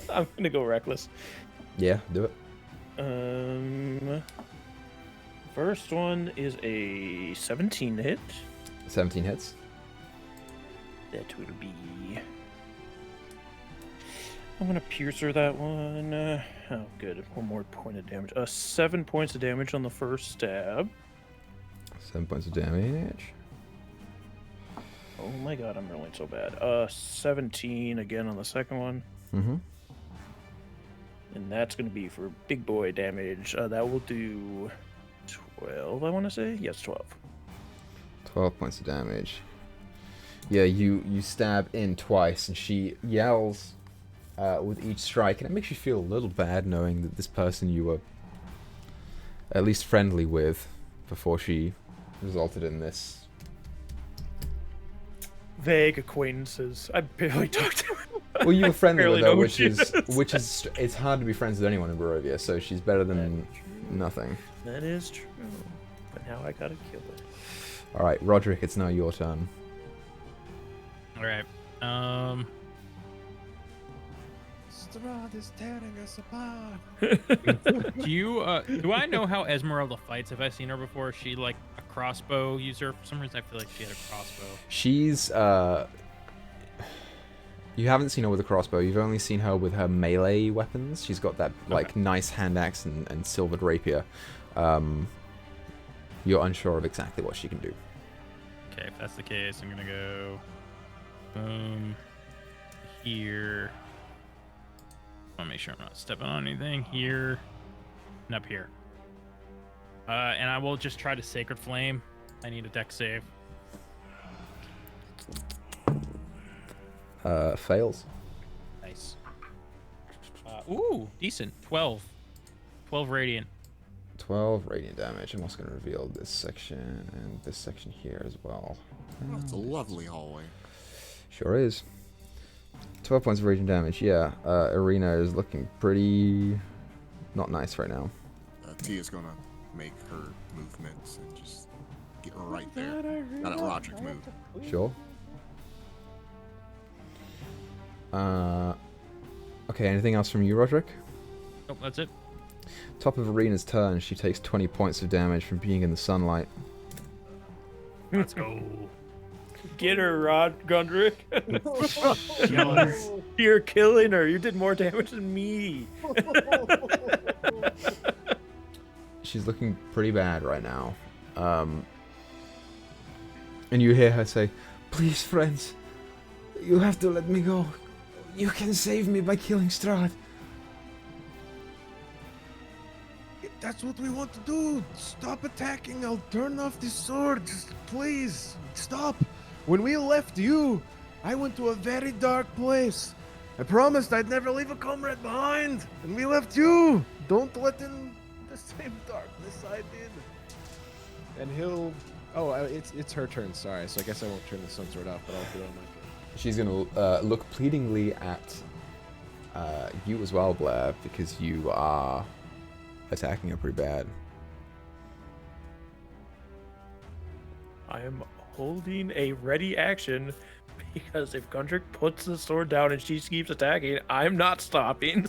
I'm gonna go reckless. Yeah, do it. First one is a 17 hit. 17 hits. That will be. I'm gonna pierce her that one. Oh, good. One more point of damage. 7 points of damage on the first stab. 7 points of damage. Oh my god, I'm rolling so bad. 17 again on the second one. Mm-hmm. And that's gonna be for big boy damage. That will do 12, I want to say. Yes, 12. 12 points of damage. Yeah, you stab in twice, and she yells with each strike, and it makes you feel a little bad knowing that this person you were at least friendly with before she resulted in this. Vague acquaintances. I barely talked to her. Well, you were friendly with barely her, know who which she is it's hard to be friends with anyone in Barovia, so she's better than nothing. That is true. But now I gotta kill it. All right, Roderick, it's now your turn. All right. Strahd is tearing us apart. Do I know how Esmeralda fights? Have I seen her before? Is she like a crossbow user? For some reason, I feel like she had a crossbow. She's you haven't seen her with a crossbow. You've only seen her with her melee weapons. She's got that like nice hand axe and silvered rapier. You're unsure of exactly what she can do. Okay, if that's the case, I'm gonna go here. I want to make sure I'm not stepping on anything here and up here. And I will just try to Sacred Flame. I need a dex save. Fails. Nice. Ooh, decent. 12. 12 radiant. 12 radiant damage. I'm also going to reveal this section and this section here as well. Oh, it's a lovely hallway. Sure is. 12 points of radiant damage. Yeah, Arena is looking pretty not nice right now. Tia's gonna make her movements and just get right there. Not a Roderick move. Sure. Okay, anything else from you, Roderick? Nope, that's it. Top of Arena's turn, she takes 20 points of damage from being in the sunlight. Let's go. Get her, Gundrick. You're killing her. You did more damage than me. She's looking pretty bad right now. And you hear her say, "Please, friends, you have to let me go. You can save me by killing Strahd." That's what we want to do. Stop attacking. I'll turn off the sword. Just please stop. When we left you, I went to a very dark place. I promised I'd never leave a comrade behind, and we left you. Don't let in the same darkness I did. And he'll. Oh, it's her turn. Sorry. So I guess I won't turn the sun sword off, but I'll do it on my turn. She's gonna look pleadingly at you as well, Blair, because you are attacking her pretty bad. I am holding a ready action because if Gundrick puts the sword down and she keeps attacking, I'm not stopping.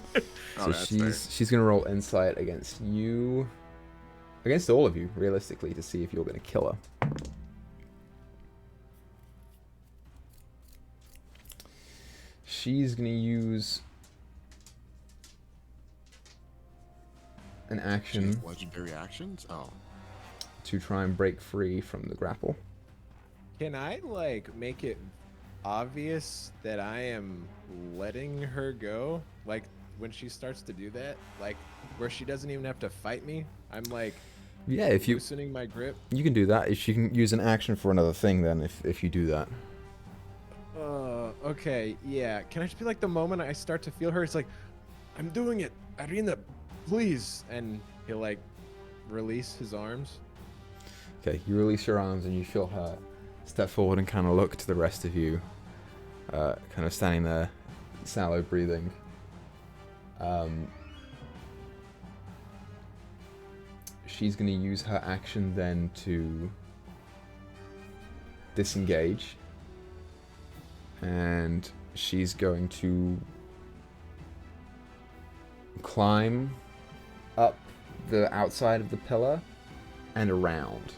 So she's gonna roll insight against you, against all of you, realistically, to see if you're gonna kill her. She's gonna use an action. Legendary actions? Oh. To try and break free from the grapple. Can I, like, make it obvious that I am letting her go? Like, when she starts to do that? Like, where she doesn't even have to fight me? I'm, like, yeah, if you loosening my grip? You can do that. If you can use an action for another thing, then if you do that. Okay, yeah. Can I just be like, the moment I start to feel her, it's like, I'm doing it. Arena, please. And he'll, like, release his arms. Okay, you release your arms and you feel her step forward and kind of look to the rest of you, kind of standing there, shallow breathing. She's going to use her action then to disengage, and she's going to climb up the outside of the pillar and around.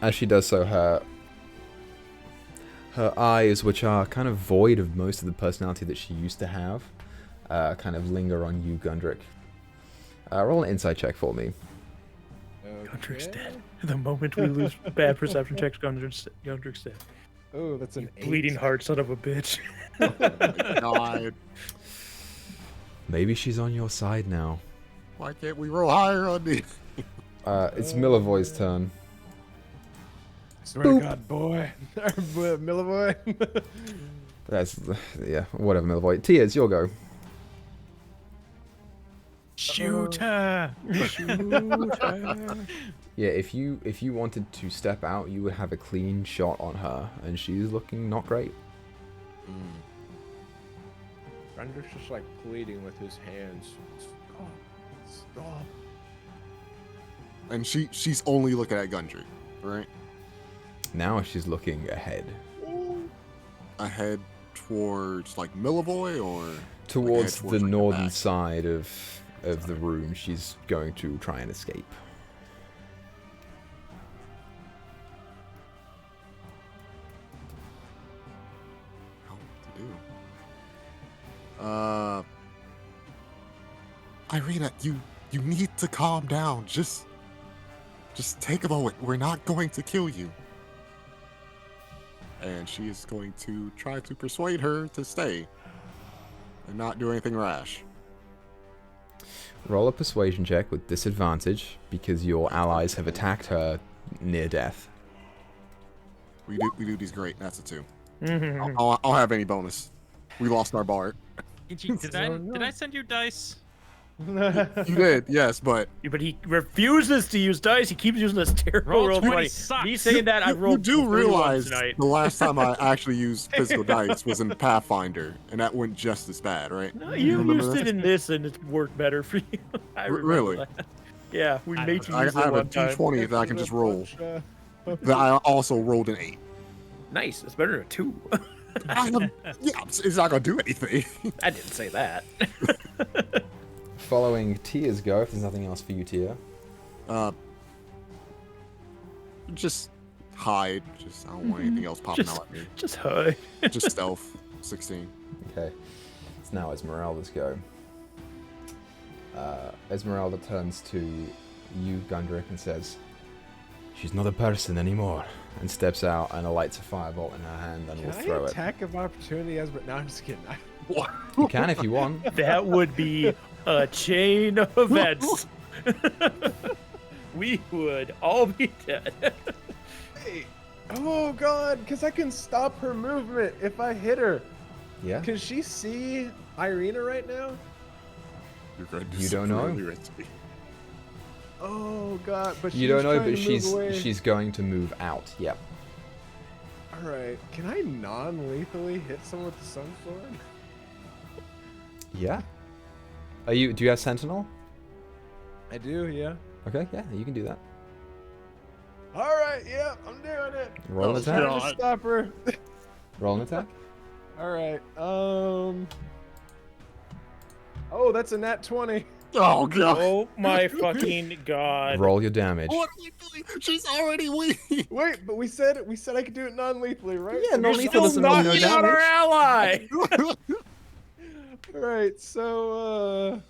As she does so, her eyes, which are kind of void of most of the personality that she used to have, kind of linger on you, Gundrick. Roll an insight check for me. Okay. Gundrick's dead. The moment we lose bad perception checks, Gundrick's dead. Oh, that's an 8. Bleeding heart, son of a bitch. Oh my God. Maybe she's on your side now. Why can't we roll higher on the... It's Milivoy's turn. Swear to God, boy. Millivoy. That's, yeah, whatever, Milivoy. Tia, it's your go. Shoot her! Shoot her! Yeah, if you wanted to step out, you would have a clean shot on her, and she's looking not great. Gundrick's just like pleading with his hands. Stop. Stop. And she's only looking at Gundrick, right? Now she's looking ahead. Ahead towards like Milivoy or Towards like, the like, northern back? side of the room. She's going to try and escape. What to do? Irina, you need to calm down. Just take a moment. We're not going to kill you. And she is going to try to persuade her to stay and not do anything rash. Roll a persuasion check with disadvantage because your allies have attacked her near death. We do these great. That's a 2. I'll have any bonus. We lost our bard. Did I send you dice? You did, yes, but But he refuses to use dice. He keeps using this terrible Roll roll 20 20. sucks. Me saying that, I you rolled do 31 realize tonight. the last time I actually used physical dice was in Pathfinder, and that went just as bad, right? No, you remember used that? it in this, and it worked better for you. I remember Really? that. Yeah, we I made you I use it have a one time. d20 that I can just roll. Bunch, That I also rolled an 8. Nice. It's better than a 2. Yeah, it's not gonna do anything. I didn't say that. Following Tia's go, if there's nothing else for you, Tia. Just hide. Just I don't want anything else popping out at me. Just hi. Just stealth. 16. Okay. It's now Esmeralda's go. Esmeralda turns to you, Gundrick, and says, "She's not a person anymore," and steps out and lights a firebolt in her hand and will Can I throw it. attack of opportunity as but no, I'm just kidding. You can if you want. That would be a chain of events. We would all be dead. Hey. Oh God, because I can stop her movement if I hit her. Yeah? Can she see Irina right now? You're going to You don't know? really rich me. Oh God, but You don't know, trying but to move away. she's going to move out. Yep. All right, can I non-lethally hit someone with the sun sword? Yeah? Do you have Sentinel? I do, yeah. Okay, yeah, you can do that. All right, yeah, I'm doing it. Roll an I'm attack. trying to stop her. Roll an attack. All right. Oh, that's a nat 20. Oh God. Oh my fucking god. Roll your damage. What are we doing? She's already weak. Wait, but we said I could do it non-lethally, right? Yeah, You're non-lethal still doesn't mean no knocking out our damage. ally. All right, so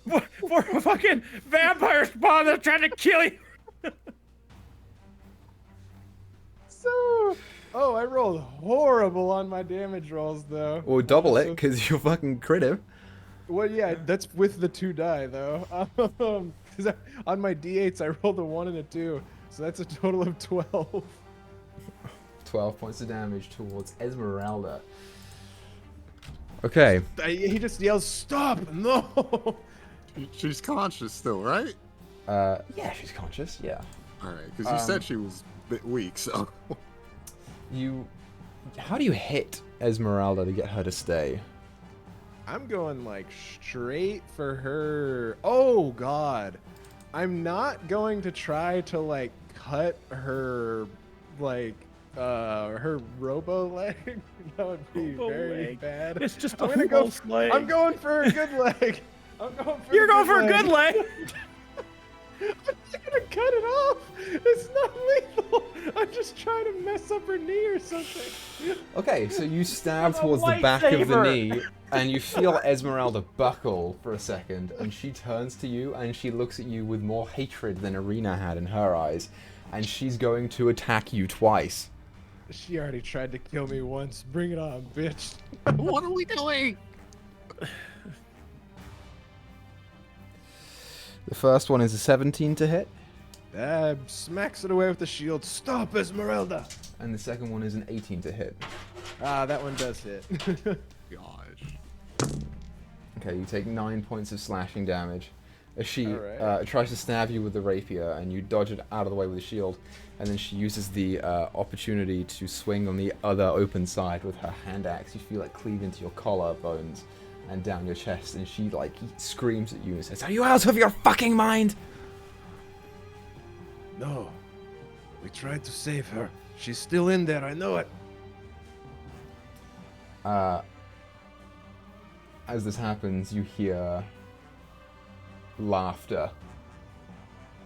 For a fucking vampire spawn, they're trying to kill you. oh, I rolled horrible on my damage rolls though. Well, double it, because you're fucking crit him. Well, yeah, that's with the 2 die though. 'Cause on my d8s I rolled a 1 and a 2, so that's a total of 12. 12 points of damage towards Esmeralda. Okay. He just yells, "Stop! No!" She's conscious still, right? Yeah, she's conscious, yeah. All right, because you said she was a bit weak, so. How do you hit Esmeralda to get her to stay? I'm going like straight for her. Oh God, I'm not going to try to like cut her like her robo leg. That would be Robo very leg. bad. It's just I'm a gonna go. false leg. I'm going for a good leg. I'm going for. You're going for a good leg. I'm not gonna cut it off. It's not lethal. I'm just trying to mess up her knee or something. Okay, so you stab It's a towards the back of the lightsaber. knee, and you feel Esmeralda buckle for a second, and she turns to you, and she looks at you with more hatred than Irina had in her eyes, and she's going to attack you twice. She already tried to kill me once. Bring it on, bitch. What are we doing? The first one is a 17 to hit. Smacks it away with the shield. Stop, Esmeralda! And the second one is an 18 to hit. Ah, that one does hit. Gosh. Okay, you take 9 points of slashing damage. As she Alright. tries to stab you with the rapier, and you dodge it out of the way with the shield, and then she uses the opportunity to swing on the other open side with her hand axe. You feel it cleave into your collarbones and down your chest, and she like screams at you and says, "Are you out of your fucking mind?" No. We tried to save her. She's still in there, I know it. As this happens, you hear laughter.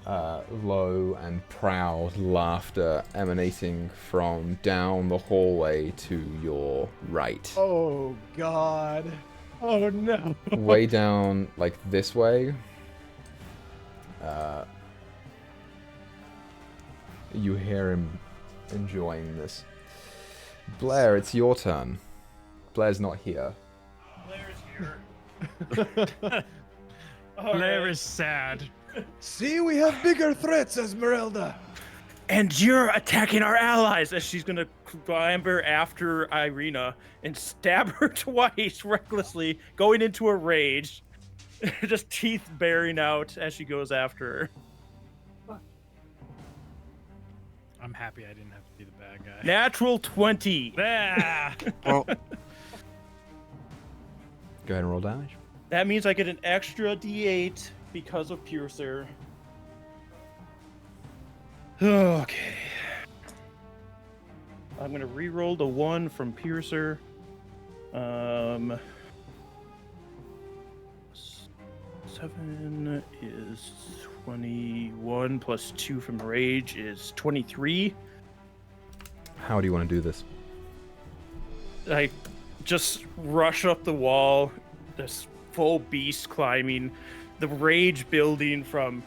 Low and proud laughter emanating from down the hallway to your right. Oh, God. Oh, no. Way down, like this way. You hear him enjoying this. Blair, it's your turn. Blair's not here. Blair's here. Blair is sad. See, we have bigger threats, Esmeralda. And you're attacking our allies as she's gonna clamber after Irina and stab her twice recklessly, going into a rage. Just teeth bearing out as she goes after her. I'm happy I didn't have to be the bad guy. Natural 20. Ah! Well, Go ahead and roll damage. That means I get an extra D8 because of Piercer. Okay. I'm gonna re-roll the 1 from Piercer. 7 is 21 plus 2 from Rage is 23. How do you want to do this? I just rush up the wall, this full beast climbing, the rage building from...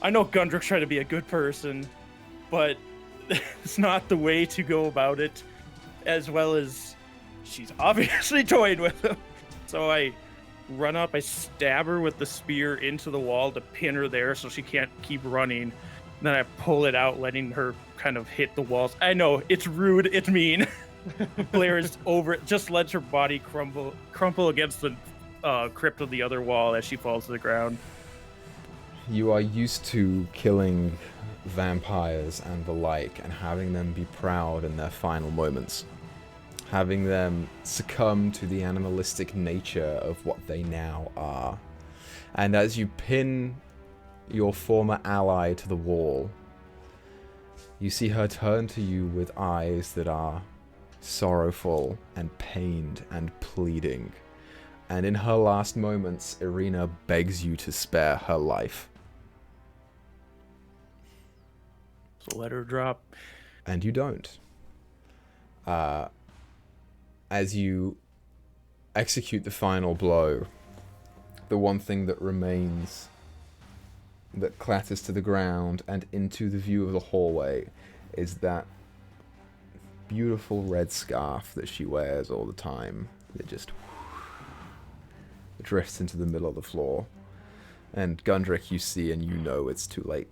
I know Gundrick's trying to be a good person, but it's not the way to go about it, as well as she's obviously toying with him. So I run up, I stab her with the spear into the wall to pin her there so she can't keep running. And then I pull it out, letting her kind of hit the walls. I know, it's rude, it's mean. Blair is over it, just lets her body crumple against the crypt of the other wall as she falls to the ground. You are used to killing vampires and the like, and having them be proud in their final moments. Having them succumb to the animalistic nature of what they now are. And as you pin your former ally to the wall, you see her turn to you with eyes that are sorrowful and pained and pleading. And in her last moments, Irina begs you to spare her life. So let her drop. And you don't. As you execute the final blow, the one thing that remains, that clatters to the ground and into the view of the hallway, is that beautiful red scarf that she wears all the time. It just drifts into the middle of the floor. And Gundrick, you see and you know it's too late.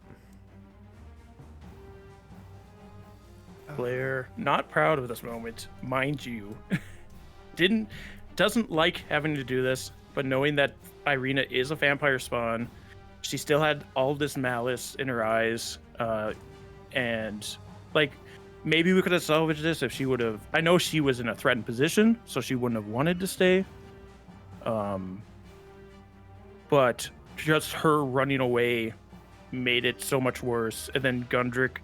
Blair, not proud of this moment, mind you. Doesn't like having to do this, but knowing that Irina is a vampire spawn, she still had all this malice in her eyes, and like maybe we could have salvaged this if she would have. I know she was in a threatened position, so she wouldn't have wanted to stay. But just her running away made it so much worse, and then Gundrick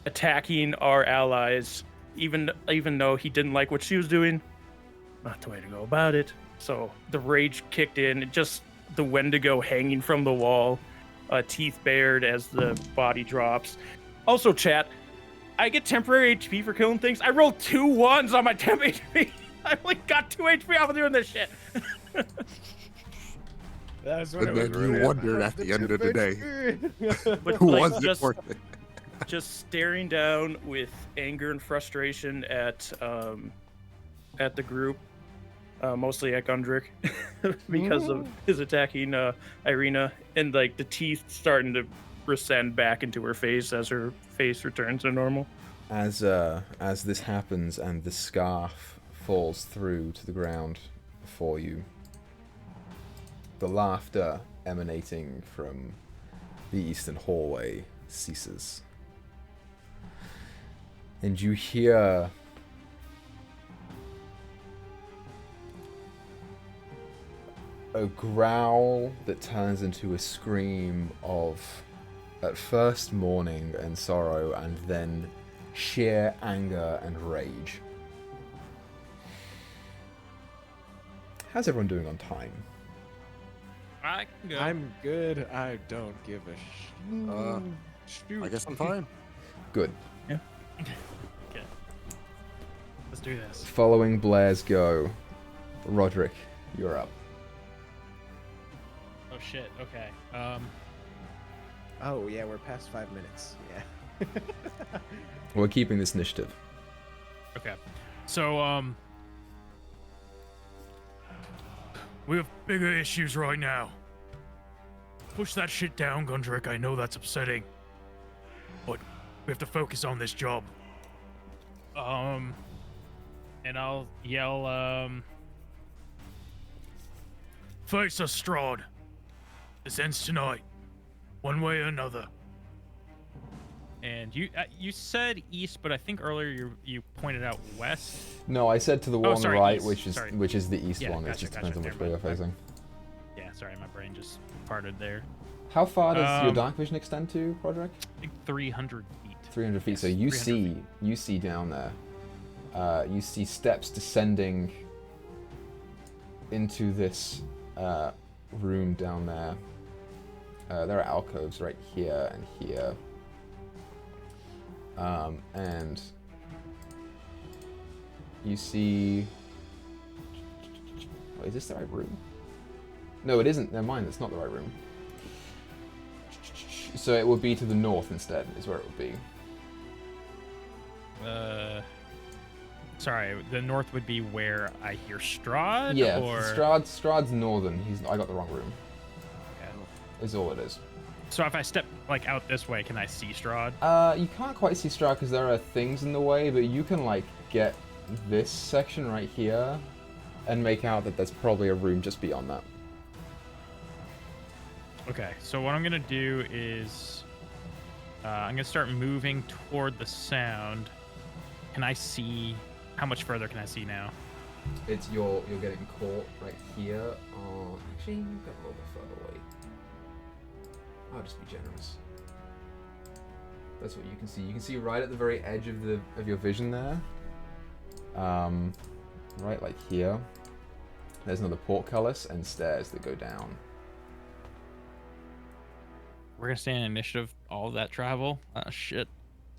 attacking our allies, even though he didn't like what she was doing, not the way to go about it. So the rage kicked in, just the Wendigo hanging from the wall, teeth bared as the body drops. Also, chat, I get temporary HP for killing things. I rolled 2 1s on my temp HP. I only got 2 HP off of doing this shit. That's when and then you wondered at the end of the day, But who like, was it worth it? just staring down with anger and frustration at the group. mostly at Gundrick because of his attacking Irina, and like the teeth starting to rescend back into her face as her face returns to normal. As this happens and the scarf falls through to the ground before you, the laughter emanating from the eastern hallway ceases. And you hear a growl that turns into a scream of, at first, mourning and sorrow, and then sheer anger and rage. How's everyone doing on time? I can go. I'm good. I don't give a shoot. I guess I'm fine. Good. Yeah. Okay. Let's do this. Following Blair's go, Roderick, you're up. Oh shit. Okay. Oh yeah, we're past 5 minutes. Yeah. We're keeping this initiative. Okay. So we have bigger issues right now. Push that shit down, Gundrick. I know that's upsetting, but we have to focus on this job. And I'll yell, Curse of Strahd. This ends tonight, one way or another. And you said east, but I think earlier you pointed out west. No, I said to the one on the sorry, right, east. which is the east Yeah, one. It gotcha, just depends on never which way you're mind. facing. Yeah, sorry, my brain just parted there. How far does your dark vision extend to, Roderick? I think 300 feet. 300 feet. Yes, So you 300 feet. see down there. You see steps descending into this room down there. There are alcoves right here and here. And you see... Wait, is this the right room? No, it isn't. Never mind, it's not the right room. So it would be to the north instead, is where it would be. Sorry, the north would be where I hear Strahd? Yeah, or... Strahd's northern. I got the wrong room. Okay. Is all it is. So if I step like out this way, can I see Strahd? You can't quite see Strahd because there are things in the way, but you can like get this section right here and make out that there's probably a room just beyond that. Okay, so what I'm gonna do is I'm gonna start moving toward the sound. Can I see? How much further can I see now? It's you're getting caught right here. Actually, you've got a little bit further away. I'll just be generous. That's what you can see. You can see right at the very edge of your vision there. Right like here. There's another portcullis and stairs that go down. We're gonna stay in initiative all of that travel. Ah, shit.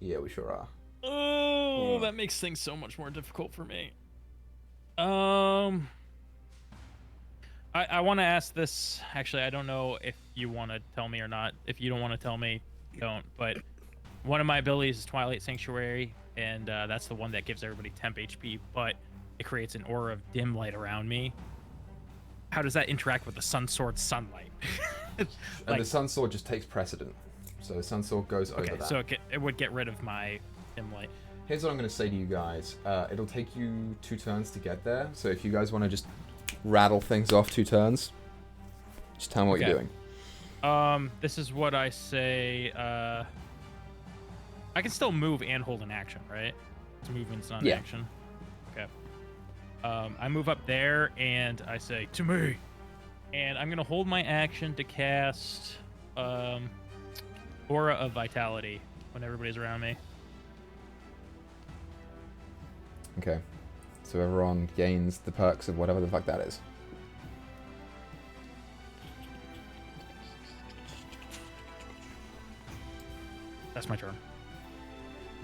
Yeah, we sure are. Oh, that makes things so much more difficult for me. I want to ask this. Actually, I don't know if you want to tell me or not. If you don't want to tell me, don't. But one of my abilities is Twilight Sanctuary, and that's the one that gives everybody temp HP, but it creates an aura of dim light around me. How does that interact with the Sun Sword sunlight? And the Sun Sword just takes precedent. So the Sun Sword goes over okay, that. so it would get rid of my dim light. Here's what I'm going to say to you guys. It'll take you 2 turns to get there. So if you guys want to just rattle things off 2 turns, just tell me what you're doing. This is what I say. I can still move and hold an action, right? It's movement's not an action. Okay. I move up there and I say, to me. And I'm going to hold my action to cast Aura of Vitality when everybody's around me. Okay. So everyone gains the perks of whatever the fuck that is. That's my turn.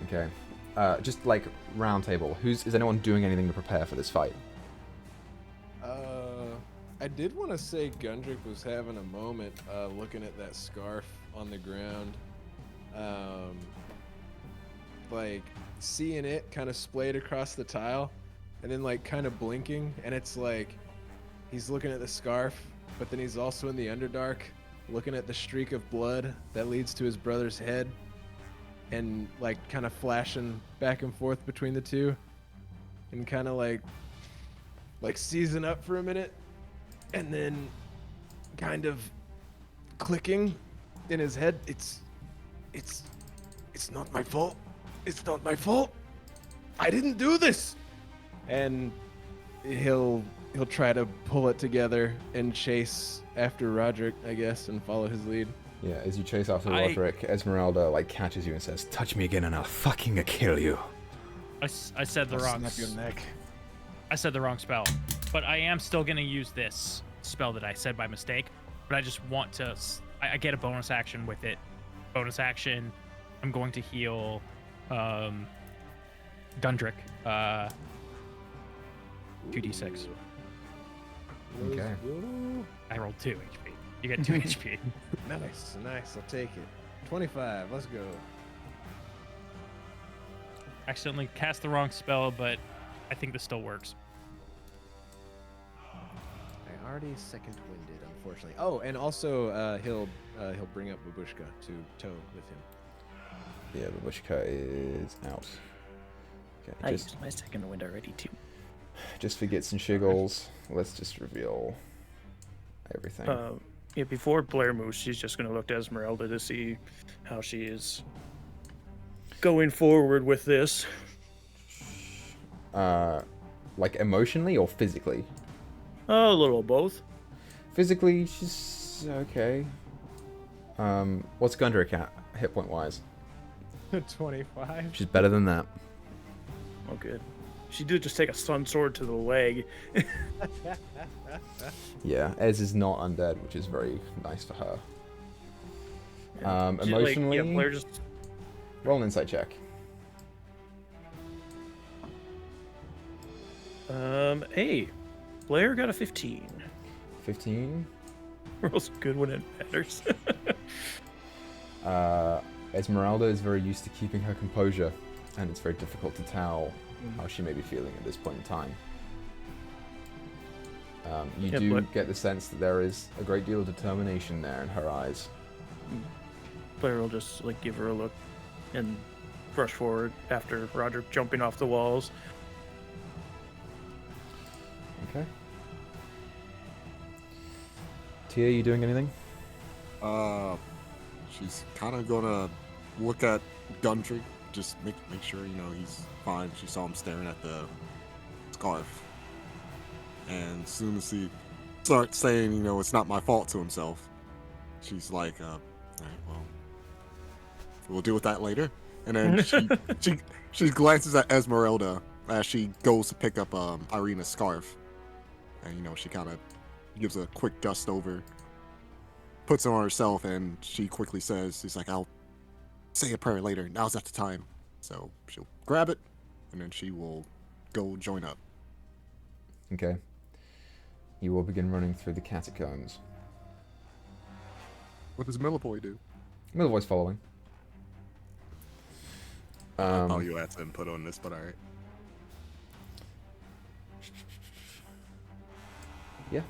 Okay. Just like round table. Is anyone doing anything to prepare for this fight? I did want to say Gundrick was having a moment looking at that scarf on the ground. Like seeing it kind of splayed across the tile. and then like kind of blinking, and it's like he's looking at the scarf, but then he's also in the Underdark, looking at the streak of blood that leads to his brother's head, and like kind of flashing back and forth between the two, and kind of like seizing up for a minute, and then kind of clicking in his head. It's not my fault. It's not my fault. I didn't do this. And he'll try to pull it together and chase after Roderick, I guess, and follow his lead. Yeah, as you chase after Roderick, Esmeralda like catches you and says, "Touch me again and I'll fucking kill you." I said the wrong. Snap your neck. I said the wrong spell, but I am still gonna use this spell that I said by mistake. But I just want to. I get a bonus action with it. Bonus action. I'm going to heal Gundrick. 2d6. Okay. I rolled 2 HP. You get 2 HP. Nice. I'll take it. 25. Let's go. Accidentally cast the wrong spell, but I think this still works. I already second winded, unfortunately. Oh, and also he'll bring up Babushka to tow with him. Yeah, Babushka is out. Okay, I used my second wind already too. just for gets and shiggles, let's just reveal everything. Yeah, before Blair moves, she's just going to look to Esmeralda to see how she is going forward with this. Like emotionally or physically? A little of both. Physically, she's okay. What's Gundrick at, hit point wise? 25. She's better than that. Oh, good. She did just take a sun sword to the leg. Yeah, Ez is not undead, which is very nice for her. Yeah. She's Emotionally, like, yeah, Blair just... roll an insight check. Hey, Blair got a 15. 15. Rolls good when it matters. Esmeralda is very used to keeping her composure, and it's very difficult to tell how she may be feeling at this point in time. You do get the sense that there is a great deal of determination there in her eyes. Blair will just like give her a look and rush forward after Roger jumping off the walls. Okay. Tia, you doing anything? She's kind of gonna look at Gundrick, just make sure he's fine. She saw him staring at the scarf, and as soon as he starts saying, it's not my fault to himself, she's like, all right, well, we'll deal with that later. And then she glances at Esmeralda as she goes to pick up Irina's scarf, and she kind of gives a quick dust over, puts it on herself, and she quickly says, "She's like, I'll say a prayer later. Now's not the time." So she'll grab it, and then she will go join up. Okay. You will begin running through the catacombs. What does Milliboy do? Milliboy's following. Oh, you had to input on this, but alright. Yeah.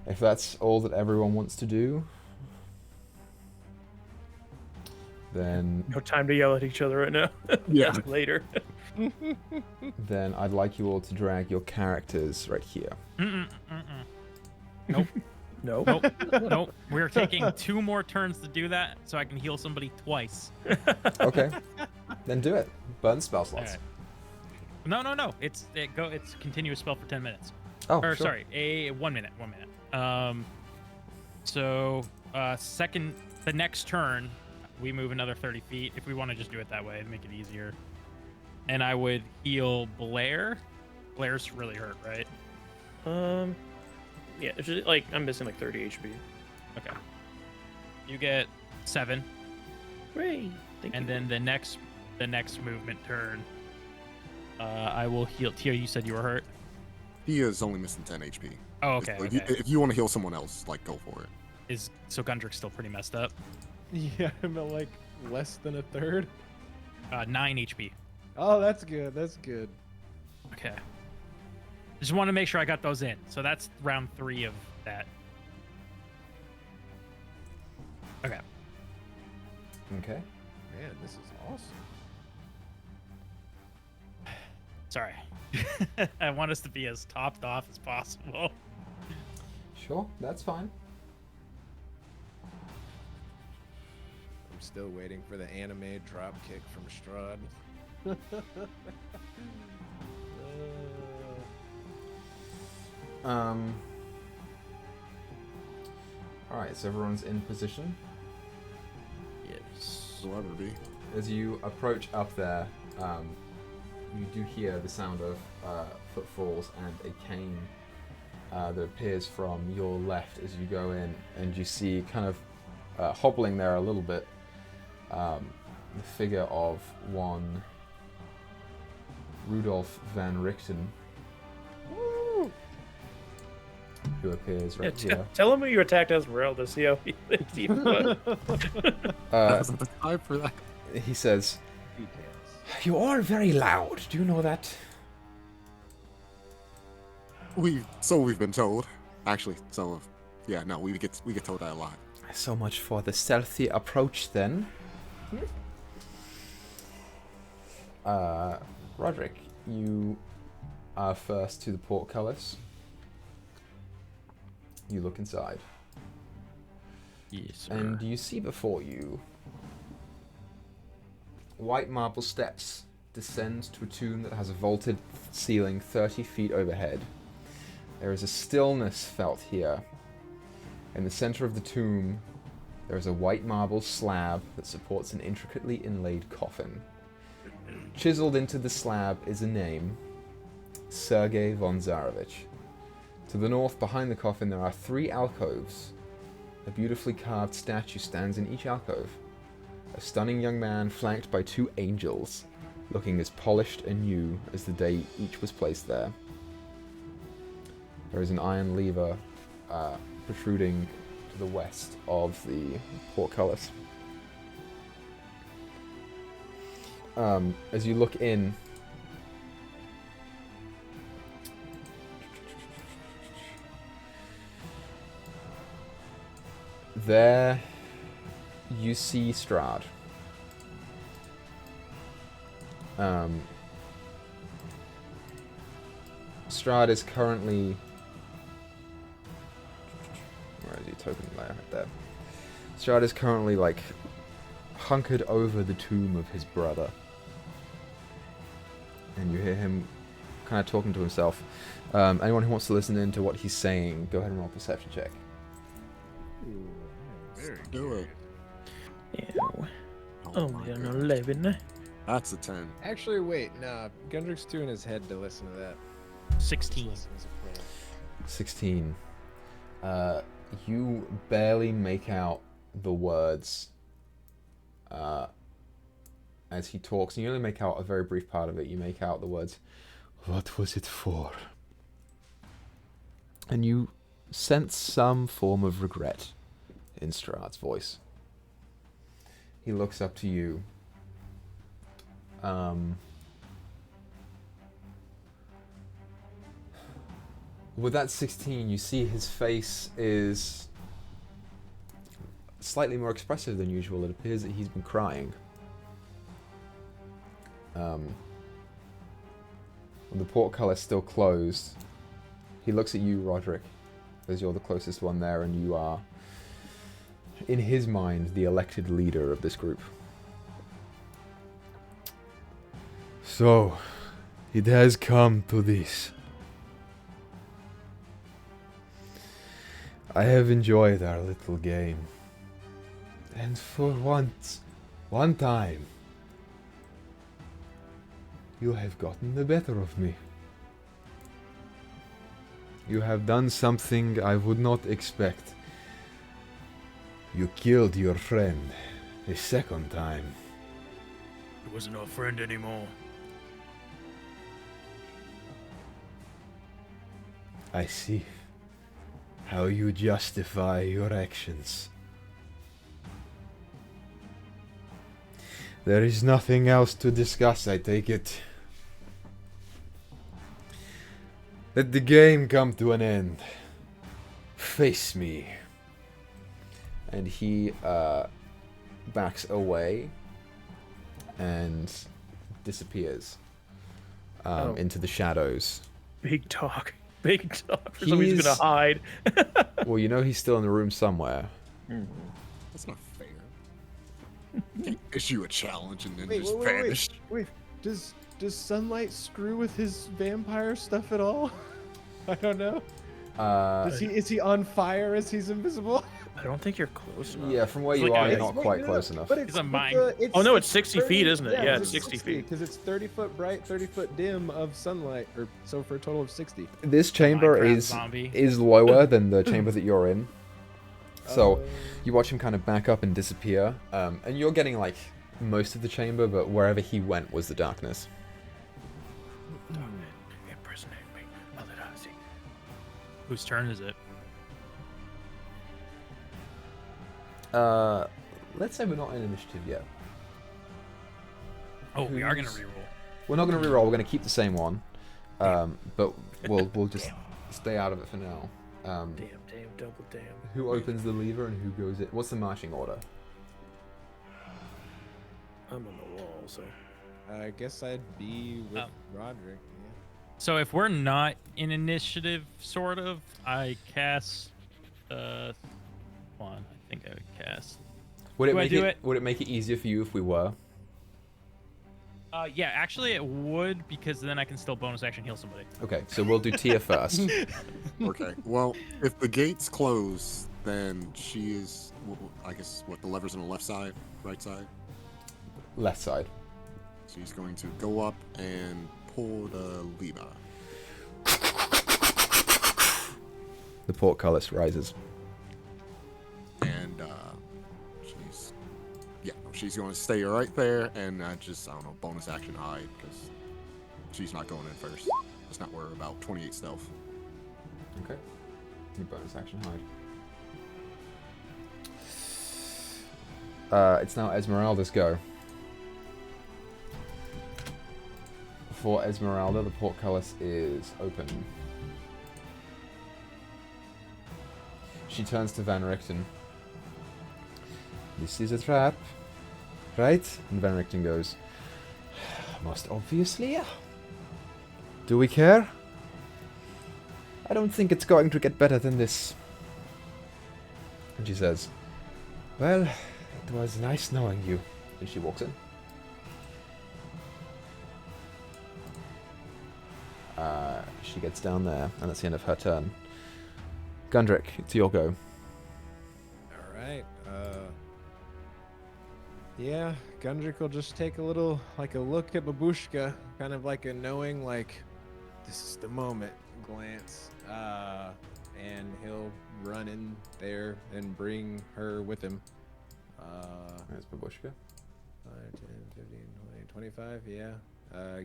If that's all that everyone wants to do, then... No time to yell at each other right now. Yeah. Later. Then I'd like you all to drag your characters right here. Nope. No. Nope. We're taking 2 more turns to do that, so I can heal somebody twice. Okay. Then do it. Burn spell slots. Right. No. It's a continuous spell for 10 minutes. Oh, or sure. sorry, 1 minute. 1 minute. The next turn, we move another 30 feet. If we want to just do it that way to make it easier. And I would heal Blair. Blair's really hurt, right? Yeah, it's just, like I'm missing like 30 HP. Okay. You get 7. Great. Thank And you. then the next movement turn, I will heal. Tia, you said you were hurt. He is only missing 10 HP. Oh, okay. So Okay. if you want to heal someone else, go for it. So Gundrick's still pretty messed up. Yeah, I'm at like less than a third. 9 HP. Oh, that's good. That's good. Okay. Just want to make sure I got those in. So that's round 3 of that. Okay. Okay. Man, this is awesome. Sorry. I want us to be as topped off as possible. Sure, that's fine. I'm still waiting for the anime drop kick from Strahd. Alright, so everyone's in position. Yes. So ever be. As you approach up there, you do hear the sound of footfalls and a cane that appears from your left as you go in, and you see kind of hobbling there a little bit the figure of one Rudolph van Richten, who appears right here. Tell him who you attacked Esmeralda to see how he thinks he would. Wasn't the time for that. He says, Details. "You are very loud. Do you know that?" We've been told. Actually, we get told that a lot. So much for the stealthy approach, then. Roderick, you are first to the portcullis. You look inside. Yes, And you see before you white marble steps descend to a tomb that has a vaulted ceiling 30 feet overhead. There is a stillness felt here. In the center of the tomb, there is a white marble slab that supports an intricately inlaid coffin. Chiseled into the slab is a name, Sergei von Zarevich. To the north, behind the coffin, there are 3 alcoves. A beautifully carved statue stands in each alcove. A stunning young man flanked by 2 angels, looking as polished and new as the day each was placed there. There is an iron lever protruding to the west of the portcullis. As you look in, there you see Strahd. Strahd is currently... Where is he? Token layer right there. Strahd is currently, like, hunkered over the tomb of his brother. And you hear him kind of talking to himself. Anyone who wants to listen in to what he's saying, go ahead and roll a perception check. Ooh, very Do it. Ew. Oh Only my an goodness. 11. That's a 10. Actually, wait, nah. Gundrick's too in his head to listen to that. 16. Listen as a player. 16. You barely make out the words as he talks, and you only make out a very brief part of it. You make out the words, "What was it for?" And you sense some form of regret in Strahd's voice. He looks up to you. With that 16, you see his face is slightly more expressive than usual. It appears that he's been crying. With the portcullis still closed, he looks at you, Roderick, as you're the closest one there, and you are, in his mind, the elected leader of this group. So, it has come to this. I have enjoyed our little game. And for once, one time, you have gotten the better of me. You have done something I would not expect. You killed your friend a second time. He wasn't our friend anymore. I see how you justify your actions. There is nothing else to discuss, I take it. Let the game come to an end. Face me. And he backs away and disappears into the shadows. Big talk. Big talk. Somebody's gonna hide. Well, you know he's still in the room somewhere. That's not fair. Can't issue a challenge and then Wait, just vanish. Wait, does sunlight screw with his vampire stuff at all? I don't know. Is he on fire as he's invisible? I don't think you're close enough. Yeah, from where It's you like are, a- you're not quite close enough. But It's a mine. Oh, no, it's 60 feet, isn't it? Yeah, it's it's 60 feet. Because it's 30 foot bright, 30 foot dim of sunlight, or so for a total of 60. This chamber Minecraft is lower than the chamber that you're in. So you watch him kind of back up and disappear, and you're getting like most of the chamber, but wherever he went was the darkness. Impersonate me. Maladazi. Whose turn is it? Let's say we're not in initiative yet. Oh, we are gonna Who's- reroll. We're not going to reroll. We're going to keep the same one, but we'll just stay out of it for now. Damn, double damn. Who opens the lever and who goes it? What's the marching order? I'm on the wall, so. I guess I'd be with Oh. Roderick. So if we're not in initiative, sort of, I cast. Hold on, I think I would cast. Would it Do I make do it? it? Would it make it easier for you if we were? Yeah, actually it would, because then I can still bonus action heal somebody. Okay, so we'll do Tia first. Okay. Well, if the gates close, then she is. I guess what the levers on the left side, right side. Left side. She's going to go up and pull the lever. The portcullis rises. And she's going to stay right there, and I don't know, bonus action hide, because she's not going in first. That's not where about 28 stealth. Okay. New bonus action hide. It's now Esmeralda's go. For Esmeralda, the portcullis is open. She turns to Van Richten. This is a trap, right? And Van Richten goes, most obviously. Do we care? I don't think it's going to get better than this. And she says, well, it was nice knowing you. And she walks in. She gets down there, and that's the end of her turn. Gundrick, it's your go. Alright, yeah, Gundrick will just take a little, like a look at Babushka, kind of like a knowing, like, this is the moment glance, and he'll run in there and bring her with him. There's Babushka. 5, 10, 15, 20, 25, yeah.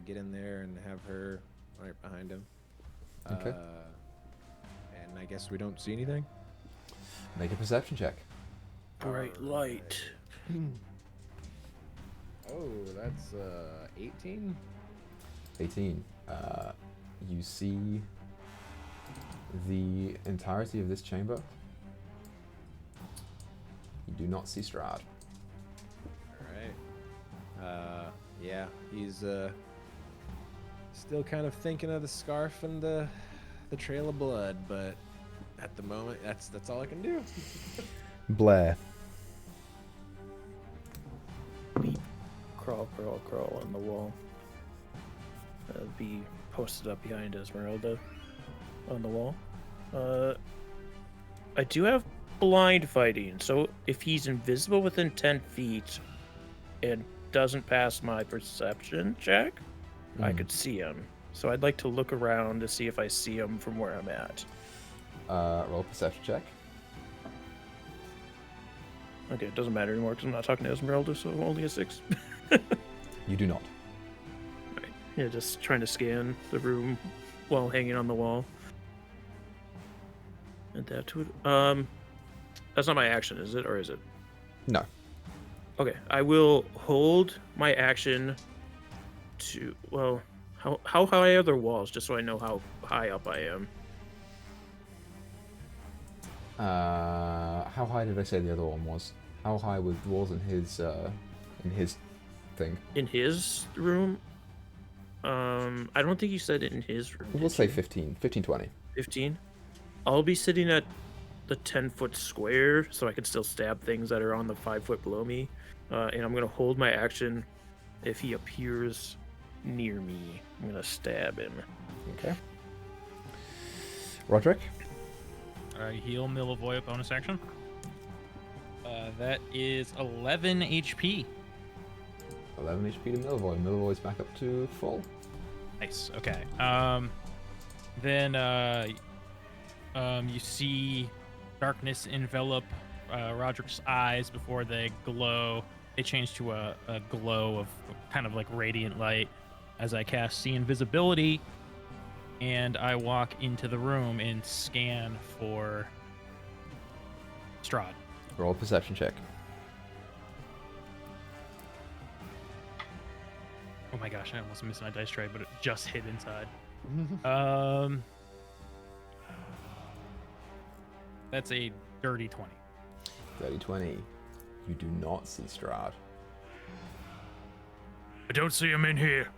Get in there and have her right behind him. Okay. And I guess we don't see anything? Make a perception check. Bright light. Oh, that's 18? 18. You see the entirety of this chamber. You do not see Strahd. Alright. Yeah, he's still kind of thinking of the scarf and the trail of blood, but at the moment that's all I can do. Blair. Crawl on the wall. Be posted up behind Esmeralda on the wall. I do have blind fighting, so if he's invisible within 10 feet and doesn't pass my perception check, I could see him. So I'd like to look around to see if I see him from where I'm at. Roll a perception check. Okay, it doesn't matter anymore because I'm not talking to Esmeralda, so only a 6. You do not. Right. Yeah, just trying to scan the room while hanging on the wall. And that would that's not my action, is it? Or is it? No. Okay, I will hold my action to, well, how high are their walls, just so I know how high up I am. How high did I say the other one was? How high were the walls in his thing? In his room? I don't think you said it in his room. We'll say 15, 20. 15? I'll be sitting at the 10-foot square, so I can still stab things that are on the 5 foot below me. And I'm gonna hold my action. If he appears near me, I'm gonna stab him. Okay. Roderick? Heal Milivoy bonus action. That is 11 HP. 11 HP to Milivoy. Milivoy's back up to full. Nice. Okay. Then you see darkness envelop Roderick's eyes before they glow. They change to a glow of kind of like radiant light as I cast See Invisibility, and I walk into the room and scan for Strahd. Roll a perception check. Oh my gosh, I almost missed my dice tray, but it just hit inside. That's a dirty 20. Dirty 20. You do not see Strahd. I don't see him in here.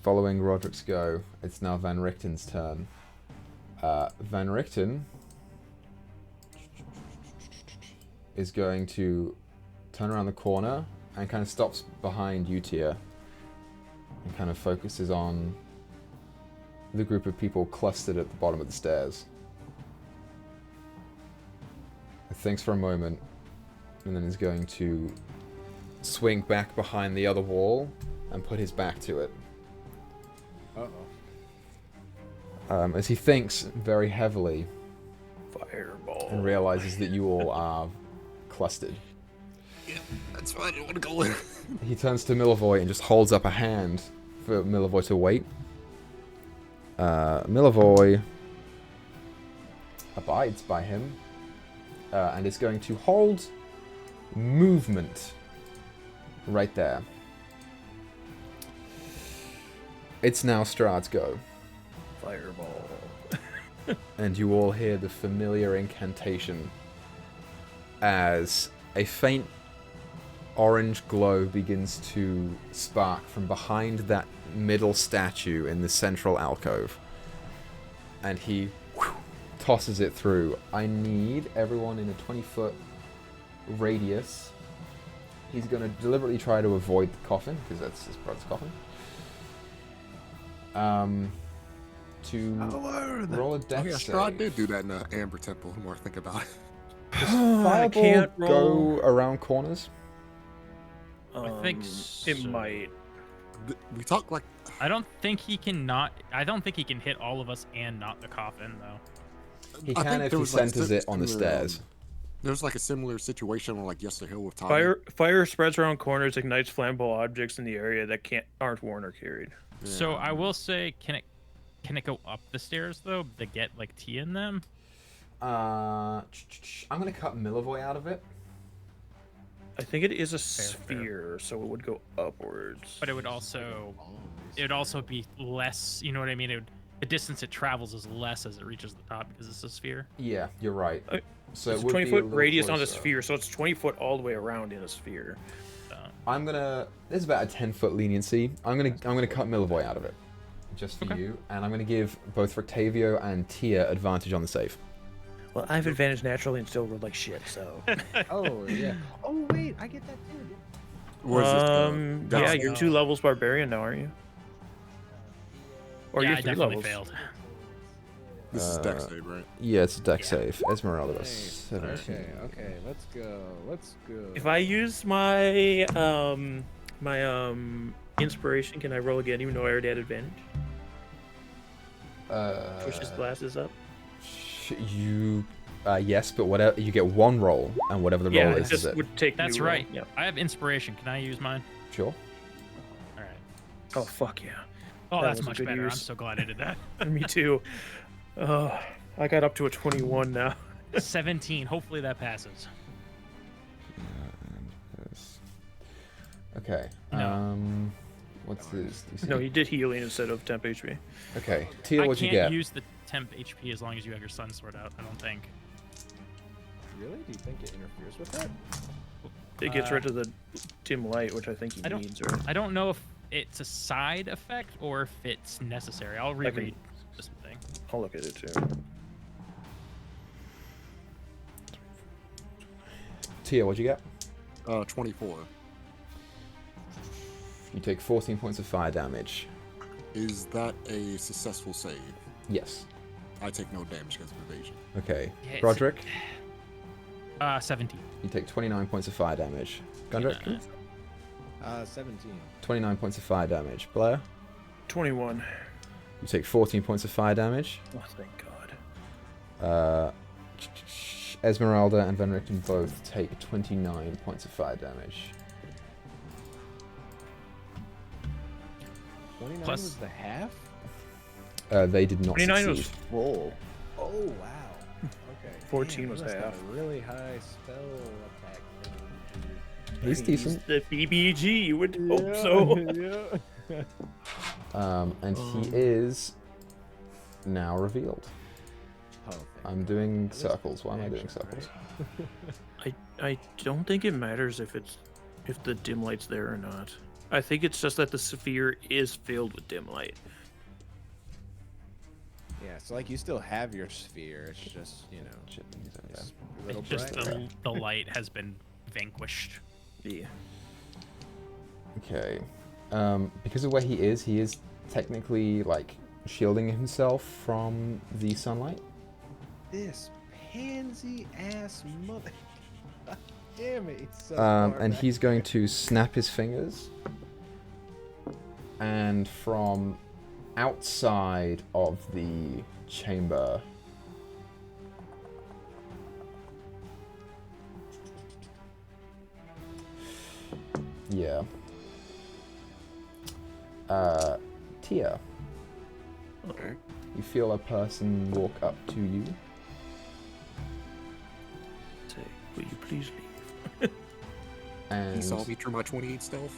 Following Roderick's go, it's now Van Richten's turn. Van Richten is going to turn around the corner and kind of stops behind Utia and kind of focuses on the group of people clustered at the bottom of the stairs. He thinks for a moment and then is going to swing back behind the other wall and put his back to it. As he thinks very heavily Fireball. and realizes that you all are clustered. Yeah, that's fine. I don't want to go in. He turns to Milivoy and just holds up a hand for Milivoy to wait. Milivoy abides by him and is going to hold movement right there. It's now Strahd's go. Fireball. And you all hear the familiar incantation as a faint orange glow begins to spark from behind that middle statue in the central alcove. And he tosses it through. I need everyone in a 20-foot radius. He's going to deliberately try to avoid the coffin, because that's his brother's coffin. To roll a dex Yeah, save. Strahd did do that in the Amber Temple, the more I think about it. Does I Fireball can't go roll. around corners? I think It so. might. We talk like... I don't think he can hit all of us and not the coffin though. He I can think if there he was, like, centers it on the similar, stairs. There was like a similar situation on like Yester Hill with Tommy. Fire spreads around corners, ignites flammable objects in the area that aren't worn or carried. Yeah. So I will say, can it go up the stairs though to get like tea in them? I'm gonna cut Milivoy out of it. I think it is a Fair. sphere, so it would go upwards. But it would also be less. You know what I mean? The distance it travels is less as it reaches the top because it's a sphere. Yeah, you're right. So It's it a would be 20-foot little radius on a closer. sphere, so it's 20 foot all the way around in a sphere. I'm gonna. There's about a 10-foot leniency. I'm gonna cut Milivoy out of it, just for Okay. you, and I'm gonna give both Rictavio and Tia advantage on the save. Well, I have advantage naturally and still roll like shit, so. Oh yeah. Oh wait, I get that too. What is this, Yeah, Dex you're save? 2 levels barbarian now, aren't you? Or yeah, you're I 3 definitely levels. failed. This is Dex save, right? Yeah, it's a deck Yeah. save. Esmeralda, that's Nice. 17. Okay, let's go. Let's go. If I use my inspiration, can I roll again even though I already had advantage? Push his glasses up. Yes, but whatever you get one roll, and whatever the Yeah, roll it is just it? would take. That's new roll. right. Yeah. I have inspiration. Can I use mine? Sure. All right. Oh fuck yeah. Oh, That that's was a much good better. I'm use. so glad I did that. Me too. I got up to a 21 now. 17. Hopefully that passes. Okay. No. What's this? No, he did healing instead of temp HP. Okay. Tia, I what'd you can't get? use the temp HP as long as you have your sun sword out, I don't think. Really? Do you think it interferes with that? It gets rid of the dim light, which I think he I don't- needs, right? I don't know if it's a side effect or if it's necessary. I'll reread this thing. I'll look at it too. Tia, what'd you get? 24. You take 14 points of fire damage. Is that a successful save? Yes. I take no damage because of evasion. Okay. Yeah, it's- Broderick, 17. you take 29 points of fire damage. Gundrick, 17. 29 points of fire damage. Blair, 21. you take 14 points of fire damage. Oh, thank God. Esmeralda and Van Richten both take 29 points of fire damage. 29 Plus- was the half? They did not 29 was succeed. full. Oh, wow. Okay. 14 Damn, was you must have half. a really high spell attack thing. He's decent. The BBG, you would hope so. Yeah. And he is now revealed. Oh, thank I'm doing God. circles. Why am I doing Action, circles? I don't think it matters if the dim light's there or not. I think it's just that the sphere is filled with dim light. Yeah, so like you still have your sphere. It's just, you know, Shit, yeah. it's a little It's just bright. the light has been vanquished. Yeah. Okay. Because of where he is technically like shielding himself from the sunlight. This pansy ass mother. Damn it. He's so And far he's back. going to snap his fingers. And from outside of the chamber, yeah. Tia, Okay. you feel a person walk up to you. Say, will you please leave? And He saw me through my 28 stealth.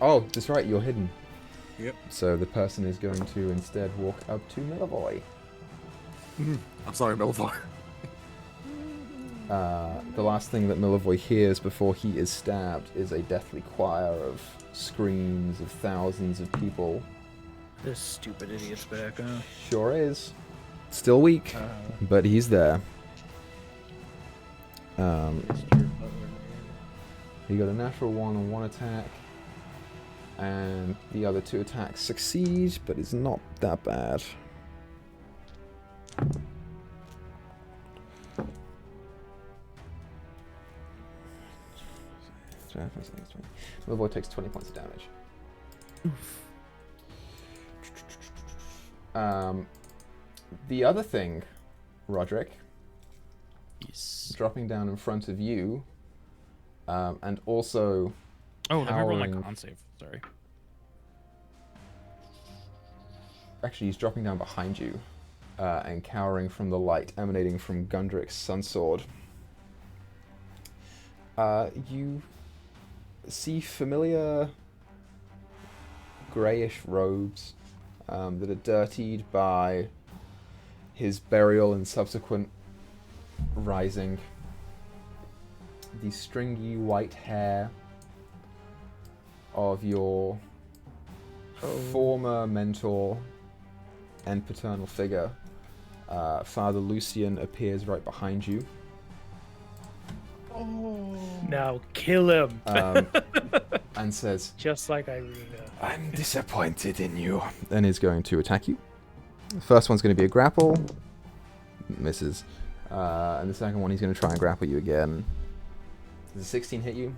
oh, that's right, you're hidden. Yep. So the person is going to instead walk up to Milivoy. I'm sorry, Melvar. The last thing that Milivoy hears before he is stabbed is a deathly choir of screams of thousands of people. This stupid idiot's back, huh? Sure is. Still weak, but he's there. Mr. Butler, man. He got a natural 1 on one attack, and the other 2 attacks succeed, but it's not that bad. Milivoy takes 20 points of damage. The other thing, Roderick, Yes. dropping down in front of you, and also Oh, let me roll my Howling. con save. Sorry. actually he's dropping down behind you, and cowering from the light emanating from Gundrick's sunsword. You see familiar greyish robes that are dirtied by his burial and subsequent rising. The stringy white hair of your former mentor and paternal figure, Father Lucian, appears right behind you. Now kill him. And says, Just like Irina. I'm disappointed in you. And is going to attack you. The first one's going to be a grapple. Misses. And the second one, he's going to try and grapple you again. Does a 16 hit you?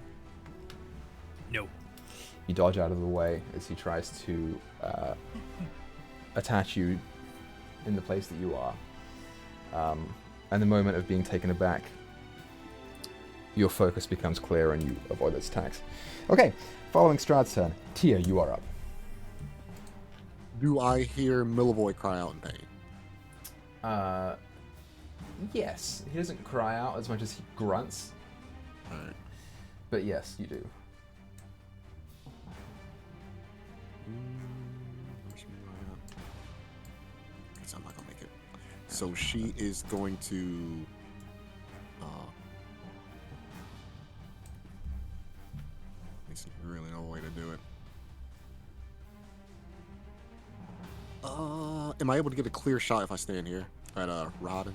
No. You dodge out of the way as he tries to attach you in the place that you are. And the moment of being taken aback, your focus becomes clear and you avoid those attacks. Okay, following Strahd's turn. Tia, you are up. Do I hear Milivoy cry out in pain? Yes. He doesn't cry out as much as he grunts. Alright. But yes, you do. Where's Meyore at? Guess I'm not gonna make it. So she is going to. There's really no way to do it. Am I able to get a clear shot if I stand here at Rahadin?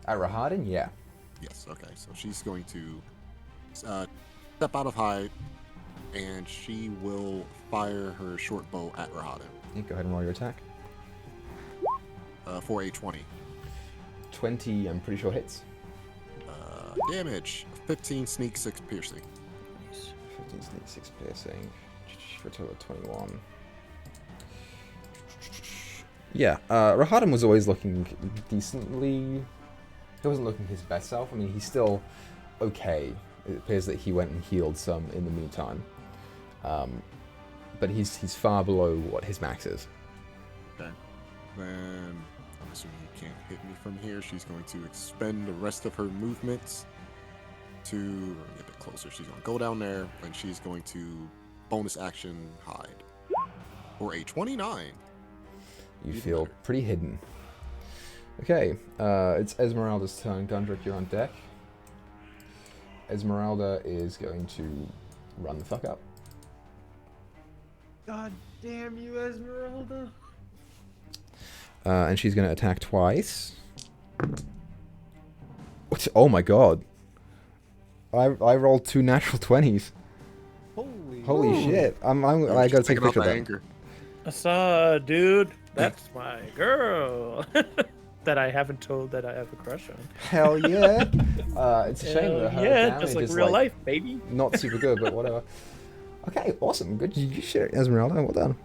At Rahadin, yeah. Yes. Okay. So she's going to step out of hide, and she will fire her short bow at Rahadin. Yeah, go ahead and roll your attack. For a 20. 20, I'm pretty sure hits. Damage: 15 sneak, 6 piercing. 15 sneak, 6 piercing. For a total of 21. Yeah, Rahadin was always looking decently. He wasn't looking his best self. I mean, he's still okay. It appears that he went and healed some in the meantime. But he's far below what his max is. Okay. Then I'm assuming he can't hit me from here. She's going to expend the rest of her movements to get a bit closer. She's going to go down there, and she's going to bonus action hide. For a 29. You Even feel better. pretty hidden. Okay, it's Esmeralda's turn. Gundrick, you're on deck. Esmeralda is going to run the fuck up. God damn you, Esmeralda. And she's going to attack twice. What? Oh my god. I rolled 2 natural 20s. Holy shit. I gotta take a picture of that. Anchor. I saw, dude. That's my girl. That I haven't told that I have a crush on. Hell yeah. It's a shame that her damage just like is real life, baby. not super good, but whatever. Okay, awesome. Good shit, Esmeralda. Well done.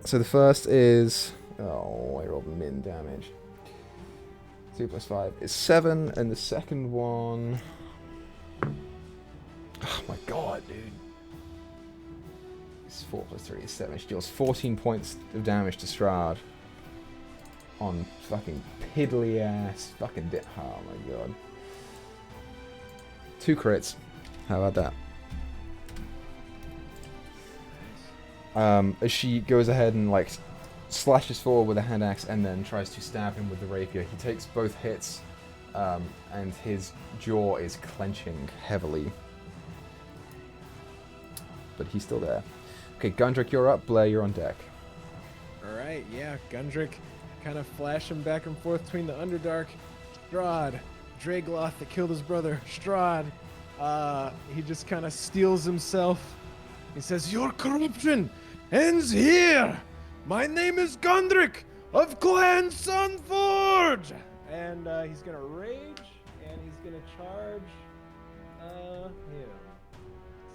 So the first is... Oh, I rolled min damage. 2 plus 5 is 7, and the second one... Oh my god, dude. It's 4 plus 3 is 7. She deals 14 points of damage to Strahd. On fucking piddly ass fucking oh my god. 2 crits. How about that? As she goes ahead and like slashes forward with a hand axe and then tries to stab him with the rapier. He takes both hits, and his jaw is clenching heavily. But he's still there. Okay, Gundrick, you're up. Blair, you're on deck. Alright, yeah, Gundrick kind of flashing back and forth between the Underdark. Strahd, Grizlocke that killed his brother. Strahd, he just kind of steals himself. He says, "Your corruption ends here! My name is Gundrick of Clan Sunforge!" And he's going to rage, and he's going to charge him.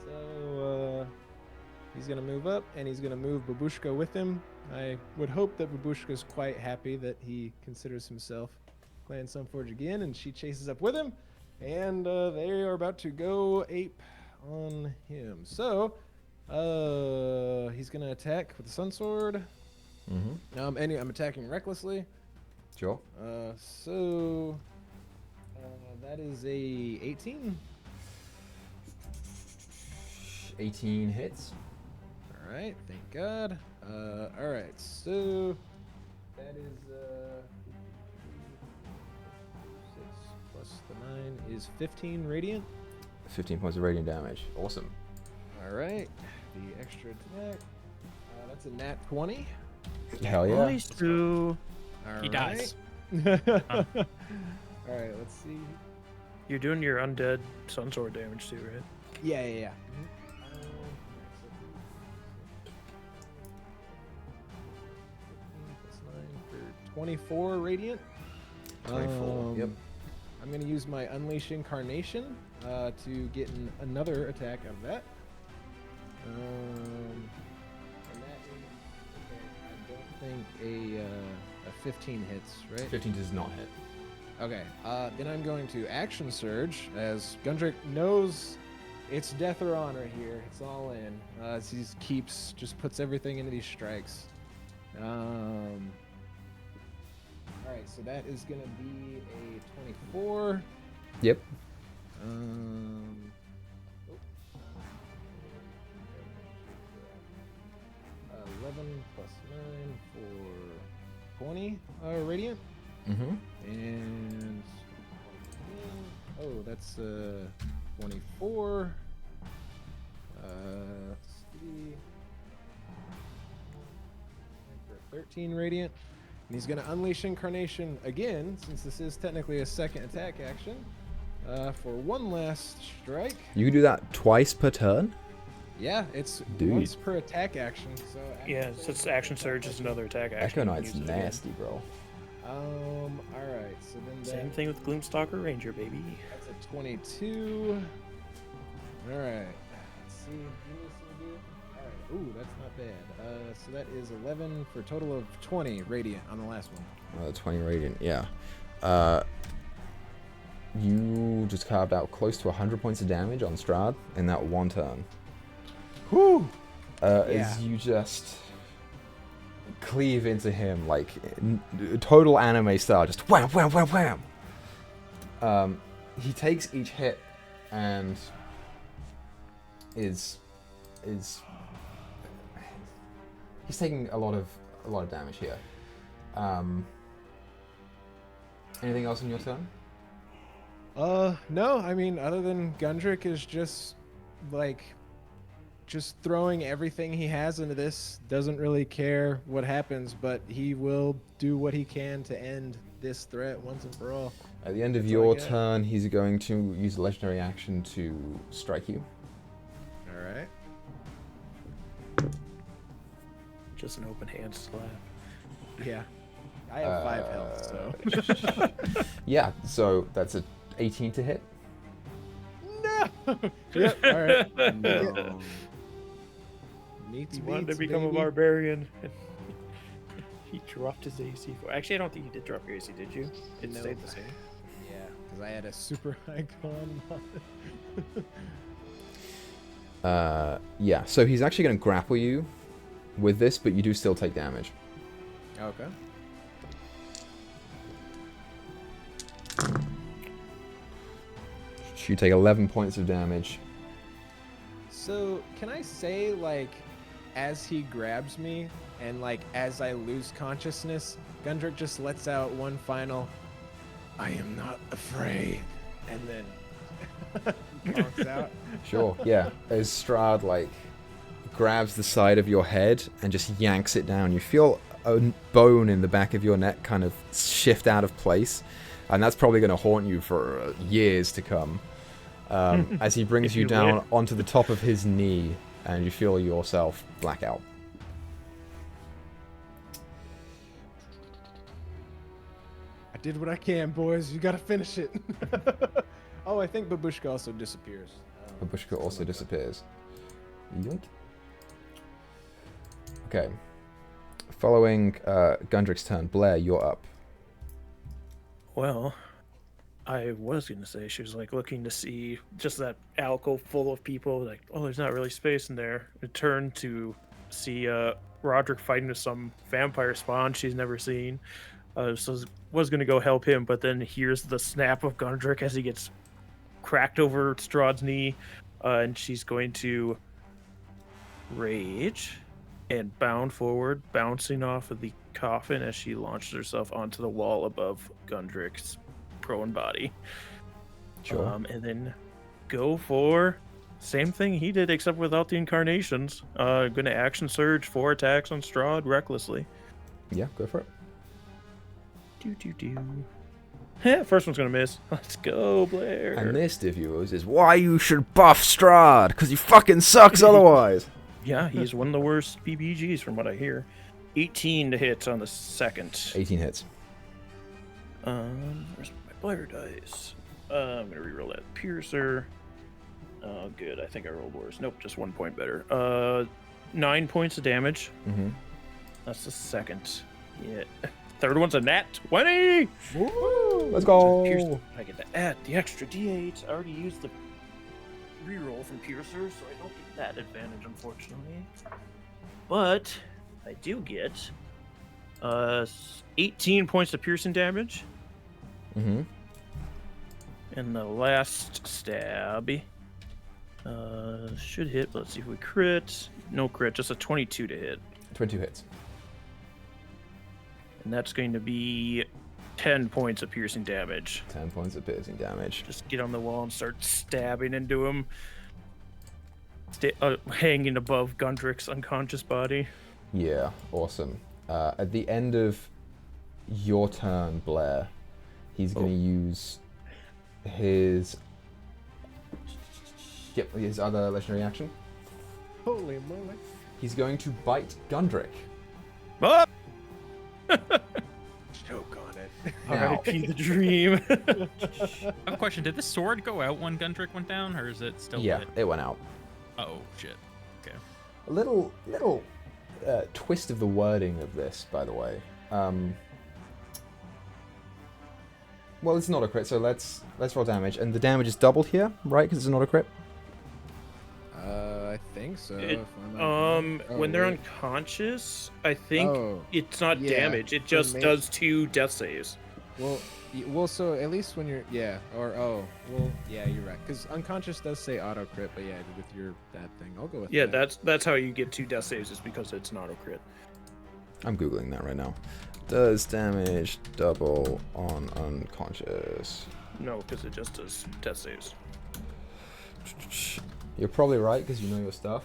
So, he's going to move up, and he's going to move Babushka with him. I would hope that Babushka's quite happy that he considers himself Clan Sunforge again, and she chases up with him, and they are about to go ape on him. So, he's going to attack with the Sun Sword. Mm-hmm. And I'm attacking recklessly. Sure. So, that is a 18. 18 hits. All right, thank God. All right, so that is 6 plus the 9 is 15 radiant. 15 points of radiant damage. Awesome. All right, the extra attack. That's a nat 20. Hell yeah. Nice too. All He right. dies. All right, let's see. You're doing your undead sunsword damage too, right? Yeah. Plus 9 for 24 radiant. 24. Yep. I'm going to use my Unleash Incarnation to get another attack out of that. And that is, okay, I don't think a 15 hits, right? 15 does not hit. Okay, then I'm going to Action Surge, as Gundrick knows it's death or honor here. It's all in. As he just puts everything into these strikes. All right, so that is gonna be a 24. Yep. 11 plus 9 for 20 radiant. Mm-hmm. And that's 24. Let's see. 13 radiant. And he's going to unleash Incarnation again, since this is technically a second attack action, for one last strike. You can do that twice per turn? Yeah, it's Dude. once per attack action. So Yeah, so it's action surge is another attack action. Echo you can Knight's use it again. nasty, bro. all right. So then Same thing with Gloomstalker Ranger, baby. That's a 22. All right. Let's see. All right. Ooh, that's not bad. So that is 11 for a total of 20 radiant on the last one. 20 radiant, yeah. You just carved out close to 100 points of damage on Strahd in that one turn. Whew. As you just cleave into him like total anime style, just wham, wham, wham, wham. He takes each hit and is he's taking a lot of damage here. Anything else on your turn? No. I mean, other than Gundrick is just throwing everything he has into this. Doesn't really care what happens, but he will do what he can to end this threat once and for all. At the end of That's all I your got. turn, he's going to use a legendary action to strike you. All right. Just an open hand slap. Yeah. I have 5 health, so. Yeah, so that's a 18 to hit. No. Yep. All right. No. Meets He wanted to beats, become a baby. barbarian. He dropped his AC. Actually, I don't think you did drop your AC, did you? It No. stayed the same. Yeah, because I had a super high con. Yeah, so he's actually going to grapple you with this, but you do still take damage. Okay. You take 11 points of damage. So, can I say, as he grabs me and, as I lose consciousness, Gundrick just lets out one final, I am not afraid, and then conks out? Sure, yeah. As Strahd, grabs the side of your head and just yanks it down, you feel a bone in the back of your neck kind of shift out of place, and that's probably going to haunt you for years to come. As he brings you down onto the top of his knee, and you feel yourself black out. I did what I can, boys. You gotta finish it. Oh, I think Babushka also disappears. Babushka also disappears. Yoink. Okay. Following Gundrick's turn, Blair, you're up. Well, I was going to say she was looking to see just that alcove full of people. Oh, there's not really space in there. It turned to see Roderick fighting with some vampire spawn she's never seen. So was going to go help him, but then here's the snap of Gundrick as he gets cracked over Strahd's knee, and she's going to rage and bound forward, bouncing off of the coffin as she launches herself onto the wall above Gundrick's prone body. Sure. And then go for same thing he did, except without the incarnations. Gonna action surge 4 attacks on Strahd recklessly. Yeah, go for it. First one's gonna miss. Let's go, Blair. And this, dear viewers, is why you should buff Strahd, because he fucking sucks otherwise. Yeah, he's one of the worst PBGs from what I hear. 18 to hit on the second. 18 hits. Where's my Blair dice? I'm gonna reroll that Piercer. Oh, good. I think I rolled worse. Nope, just 1 point better. 9 points of damage. Mm-hmm. That's the second hit. Third one's a nat 20. Woo! Let's go. I get to add the extra D8. I already used the reroll from Piercer, so I don't get that advantage, unfortunately. But I do get 18 points of piercing damage. Mm-hmm. And the last stab should hit. Let's see if we crit. No crit, just a 22 to hit. 22 hits. And that's going to be 10 points of piercing damage. 10 points of piercing damage. Just get on the wall and start stabbing into him. Hanging above Gundrick's unconscious body. Yeah, awesome. At the end of your turn, Blair, he's going to use his other legendary action. Holy moly. He's going to bite Gundrick. Ah! Choke on it. Now, R.I.P. the dream. I have a question. Did the sword go out when Gundrick went down, or is it still yeah, lit? it went out. Oh, shit. Okay. A little twist of the wording of this, by the way. Well, it's not a crit, so let's roll damage, and the damage is doubled here, right? Because it's not a crit. I think so. If I'm not when they're wait. unconscious, I think Oh, it's not yeah, damage. It just may- does 2 death saves. Well, so at least when you're, yeah, you're right. Because unconscious does say auto crit, but yeah, with your that thing, I'll go with Yeah, that. that's how you get 2 death saves, is because it's an auto crit. I'm googling that right now. Does damage double on unconscious? No, because it just does death saves. You're probably right because you know your stuff.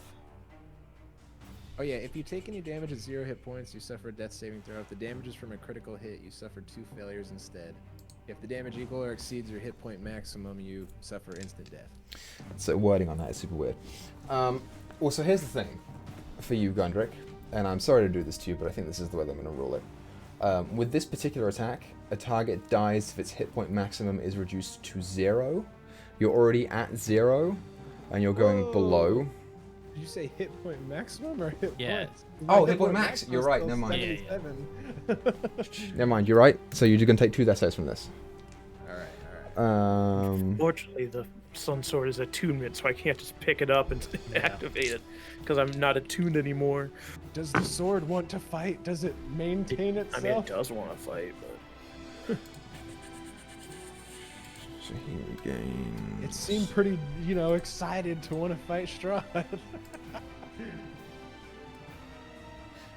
Oh yeah, if you take any damage at 0 hit points, you suffer a death saving throw. If the damage is from a critical hit, you suffer 2 failures instead. If the damage equal or exceeds your hit point maximum, you suffer instant death. So wording on that is super weird. Well, so here's the thing for you, Gundrick, and I'm sorry to do this to you, but I think this is the way that I'm going to rule it. With this particular attack, a target dies if its hit point maximum is reduced to 0. You're already at 0, and you're going below. Did you say hit point maximum or hit Yeah. points? Oh, My hit point max. maximum You're is right, still never mind. Yeah, 77. Never mind, you're right. So you're going to take 2 death saves from this. Alright. Fortunately, the Sun Sword is attunement, so I can't just pick it up and activate it, because I'm not attuned anymore. Does the sword want to fight? Does it maintain I itself? mean, it does want to fight, but... So he regains... It seemed pretty, excited to want to fight Strahd.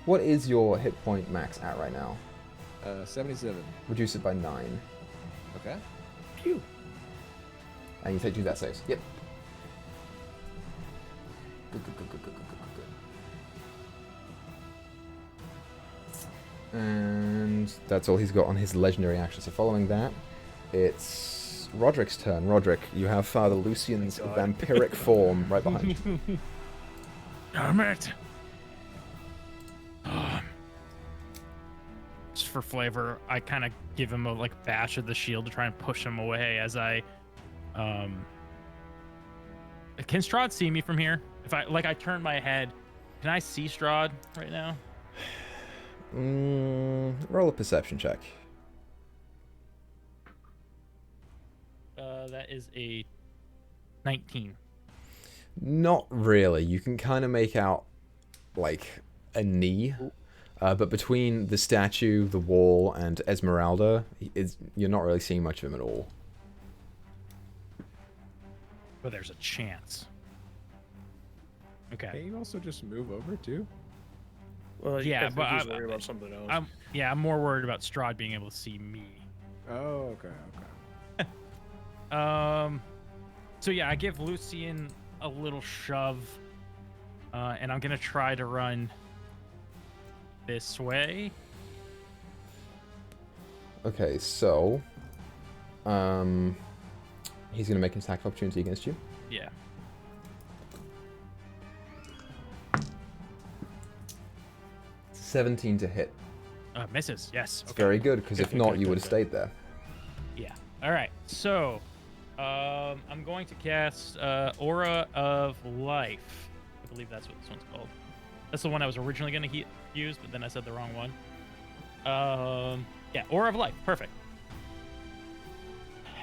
What is your hit point max at right now? 77. Reduce it by 9. Okay. Phew. And you take 2 death saves. Yep. Good. And that's all he's got on his legendary action. So following that, it's Roderick's turn. Roderick, you have Father Lucian's God. vampiric form right behind you. Damn it! Just for flavor, I kind of give him a bash of the shield to try and push him away as I, Can Strahd see me from here? If I turn my head, can I see Strahd right now? Roll a perception check. That is a 19. Not really. You can kind of make out a knee, but between the statue, the wall, and Esmeralda, you're not really seeing much of him at all. But there's a chance. Okay. Can't you also just move over too? Well, Yeah, I think but he's worried about something else. I'm more worried about Strahd being able to see me. Oh, okay. So yeah, I give Lucian a little shove, and I'm gonna try to run this way. Okay, so he's gonna make an attack of opportunity against you. Yeah. $17 to hit. Misses. Yes. It's very good, because if not, you would have stayed there. Yeah. All right. So, I'm going to cast Aura of Life. I believe that's what this one's called. That's the one I was originally going to use, but then I said the wrong one. Yeah, Aura of Life. Perfect.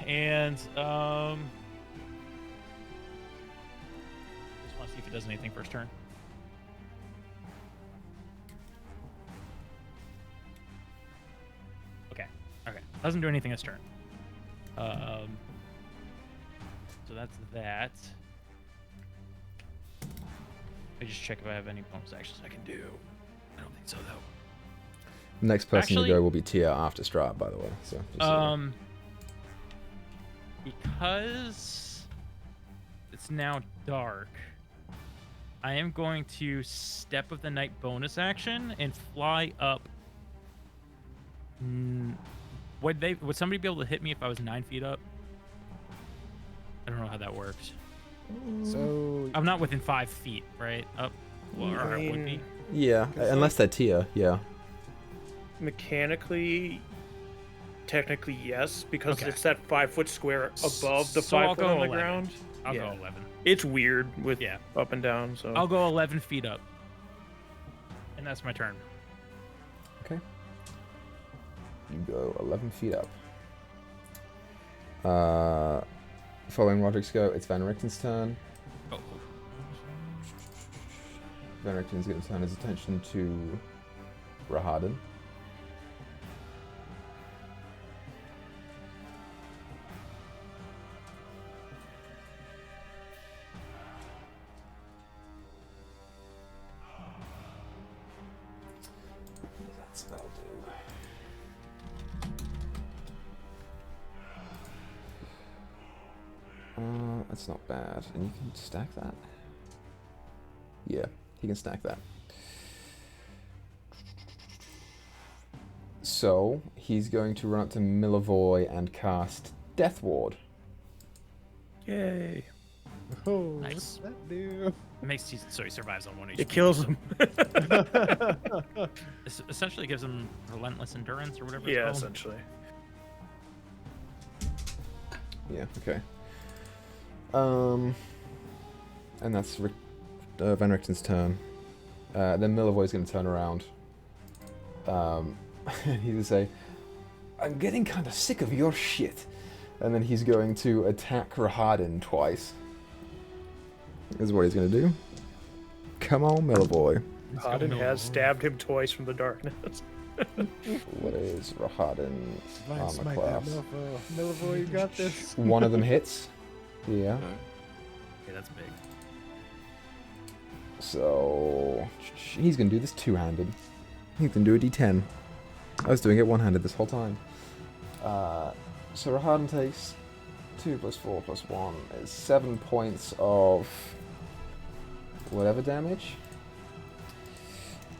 And just want to see if it does anything first turn. Doesn't do anything this turn. So that's that. Let me just check if I have any bonus actions I can do. I don't think so, though. The next person Actually, to go will be Tia after Strahd, by the way. So because it's now dark, I am going to Step of the Night bonus action and fly up. Would somebody be able to hit me if I was 9 feet up? I don't know how that works. So I'm not within 5 feet, right? Up. Well, or it would be. yeah, unless they're Tia, yeah. Mechanically, technically yes, because Okay. it's that 5-foot square above the So 5 I'll foot go on the 11. ground. I'll Yeah. go 11. It's weird with Yeah. up and down. So I'll go 11 feet up. And that's my turn. Okay. You go 11 feet up. Following Roderick's go, it's Van Richten's turn. Oh. Van Richten's going to turn his attention to Rahadin. What does that spell do? That's not bad. And you can stack that? Yeah, he can stack that. So, he's going to run up to Meyore and cast Death Ward. yay! oh, Nice. what's that do? It makes so he survives on 1 HP. It kills him. This essentially gives him relentless endurance or whatever. Yeah, it's called. essentially. Yeah, okay. And that's Van Richten's turn. Then Meyore is going to turn around. And he's going to say, I'm getting kind of sick of your shit. And then he's going to attack Rahadin twice. Is what he's going to do. Come on, Meyore. Odin has stabbed him twice from the darkness. What is Rahadin's Fine, armor smite class? that mofo. Meyore, you got this. One of them hits. Yeah. Alright. Okay, that's big. So he's going to do this two-handed. He can do a d10. I was doing it one-handed this whole time. So Rahadin takes 2 + 4 + 1 is 7 points of whatever damage.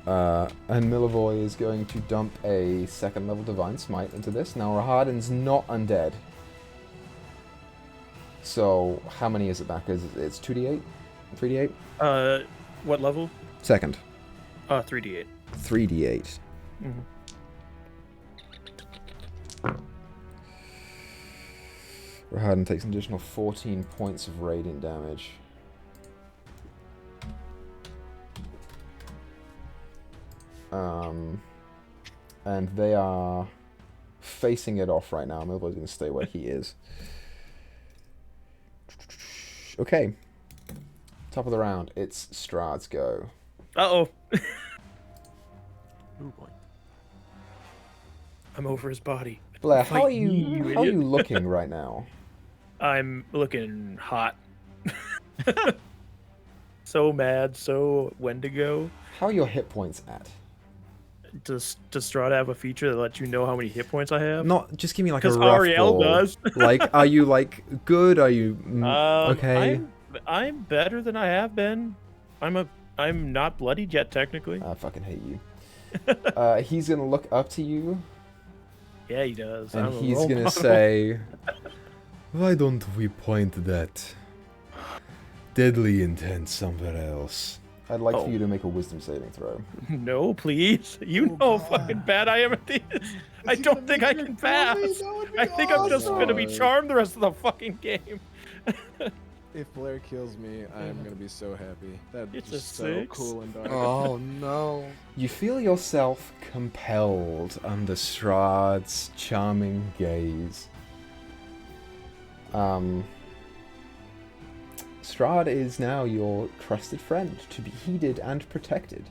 And Meyore is going to dump a 2nd level Divine Smite into this. Now Rahadin's not undead. So how many is it back? It's 2d8? 3d8? What level? 2nd. 3d8. 3d8. Mm-hmm. Rahadin takes an additional 14 points of radiant damage. And they are facing it off right now. Meyore is going to stay where he is. Okay. Top of the round. It's Strahd's go. Uh-oh. Ooh, boy. I'm over his body. Blair, Fight how are me, you? you How are idiot. you looking right now? I'm looking hot. So mad, so Wendigo. How are your hit points at? Does Strahd have a feature that lets you know how many hit points I have? Not just give me like a Because rough Ariel ball. does. Like, are you like good? Are you okay? I'm better than I have been. I'm not bloodied yet, technically. I fucking hate you. He's gonna look up to you, Yeah, he does. and I'm a he's role gonna model. say, "Why don't we point that deadly intent somewhere else?" I'd like for Oh. you to make a wisdom saving throw. No, please. You know how fucking bad I am at this. I he don't gonna think make I your can kill pass. me? That would be I think I'm just gonna be awesome. charmed the rest of the fucking game. If Blair kills me, I'm gonna be so happy. That's It's just a so 6. cool and dark. Oh no. You feel yourself compelled under Strahd's charming gaze. Strahd is now your trusted friend, to be heeded and protected.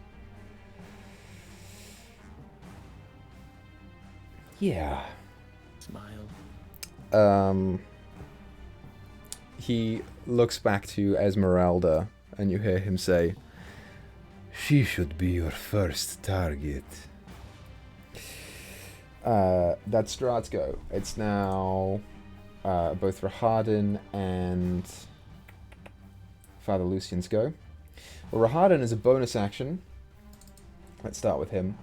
Yeah. he looks back to Esmeralda, and you hear him say, "She should be your first target." That's Strahd's go. It's now both Rahadin and Father Lucian's go. Well, Rahadin is a bonus action. Let's start with him.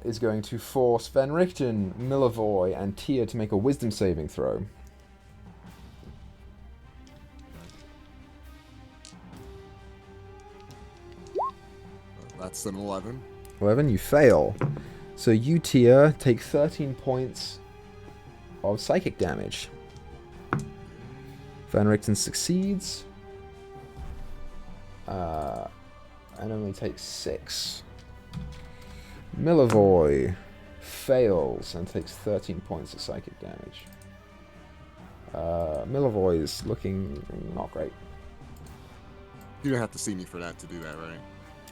Is going to force Van Richten, Milivoy, and Tia to make a wisdom saving throw. That's an 11. 11, you fail. So you, Tia, take 13 points of psychic damage. Van Richten succeeds. And only takes 6. Milivoy fails and takes 13 points of psychic damage. Milivoy is looking not great. You don't have to see me for that to do that, right?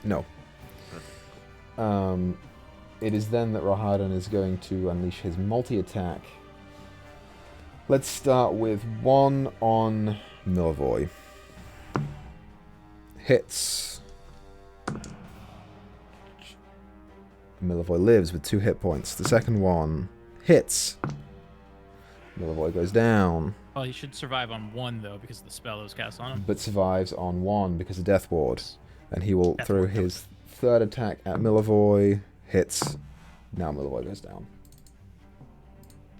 No. It is then that Rahadin is going to unleash his multi-attack. Let's start with 1 on Milivoy. Hits. Milivoy lives with 2 hit points. The second one hits. Milivoy goes down. Well, he should survive on 1, though, because of the spell that was cast on him. But survives on 1 because of Death Ward. And he will Death throw Ward, his third attack at Milivoy. Hits. Now Milivoy goes down.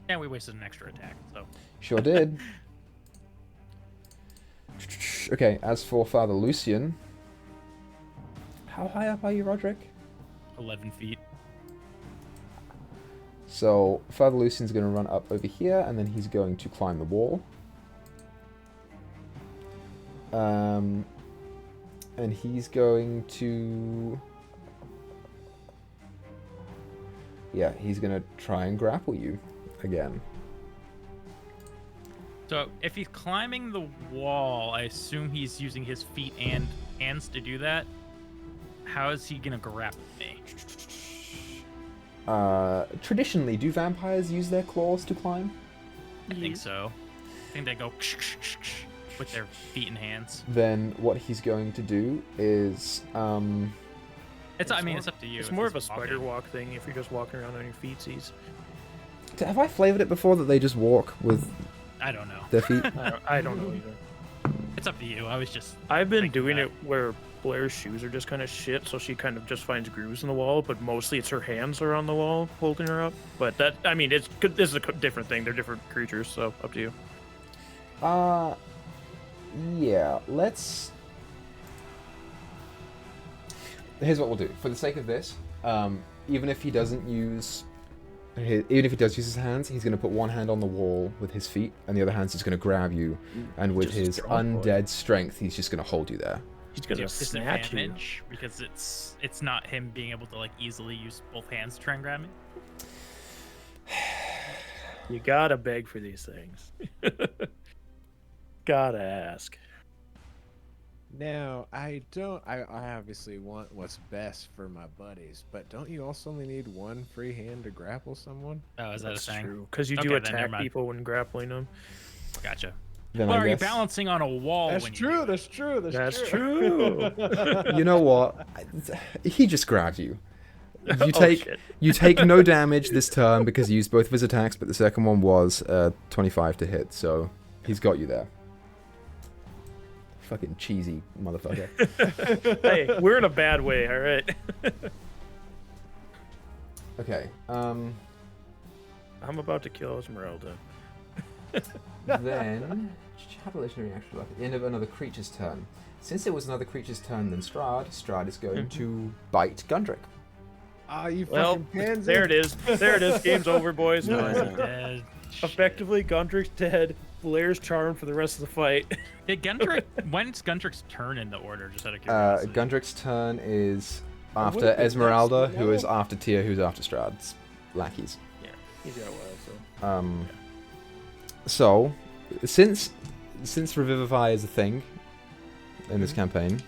And we wasted an extra attack, so. Sure did. Okay, as for Father Lucian. How high up are you, Roderick? 11 feet. So, Father Lucian's going to run up over here, and then he's going to climb the wall. And he's going to... Yeah, he's going to try and grapple you again. So, if he's climbing the wall, I assume he's using his feet and hands to do that. How is he going to grapple me? Traditionally, do vampires use their claws to climb? I think so. I think they go with their feet and hands. Then what he's going to do is... It's up to you. It's if more he's of a spider walking. walk thing if you're just walking around on your feetsies. Have I flavored it before that they just walk with I don't know. their feet? I don't know either. It's up to you. I was just. I've been thinking doing that. it where Blair's shoes are just kind of shit, so she kind of just finds grooves in the wall, but mostly it's her hands are on the wall holding her up. But that, I mean, this is a different thing. They're different creatures, so up to you. Yeah, let's... Here's what we'll do. For the sake of this, even if he doesn't use... Even if he does use his hands, he's going to put one hand on the wall with his feet, and the other hand's just going to grab you, and with Just a his strong boy. undead strength, he's just going to hold you there. He's gonna snatch you. Disadvantage because it's not him being able to like easily use both hands to try and grab me. You gotta beg for these things. Gotta ask. Now, I obviously want what's best for my buddies, but don't you also only need one free hand to grapple someone? Oh, is that That's a thing? true. Because you Okay, do then never attack mind. people when grappling them. Gotcha. Then Well, I are you guess- balancing on a wall That's when you true. do it? That's true. That's true. You know what? He just grabbed you. You Oh, take shit. you take no damage this turn because he used both of his attacks, but the second one was 25 to hit, so he's got you there. Fucking cheesy motherfucker. Hey, we're in a bad way, all right? Okay. I'm about to kill Esmeralda. Then have a legendary action luck at the end of another creature's turn. Since it was another creature's turn than Strahd is going to bite Gundrick. Ah, you Well, fucking pansy. there it is. There it is. Game's over, boys. Why is he dead? Effectively, Gundrick's dead. Blair's charmed for the rest of the fight. Did Gundrick? When's Gundrick's turn in the order? Just out of curiosity. Gundrick's turn is I after would've been Esmeralda, next, who is no. after Tia, who's after Strahd's lackeys. Yeah, he's got a while, so. So, since Revivify is a thing in this campaign,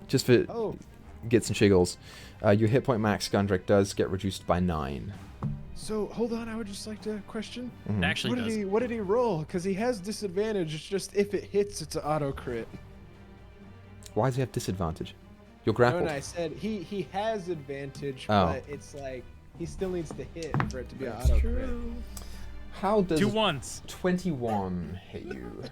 just for Oh, gits and shiggles, your hit point max Gundrick does get reduced by 9. So hold on, I would just like to question. It actually What did he roll? Because he has disadvantage. It's just if it hits, it's an auto crit. Why does he have disadvantage? You're grappled. No, I said he has advantage, Oh. but it's like he still needs to hit for it to be an auto crit. How does 2 ones. 21 hit you?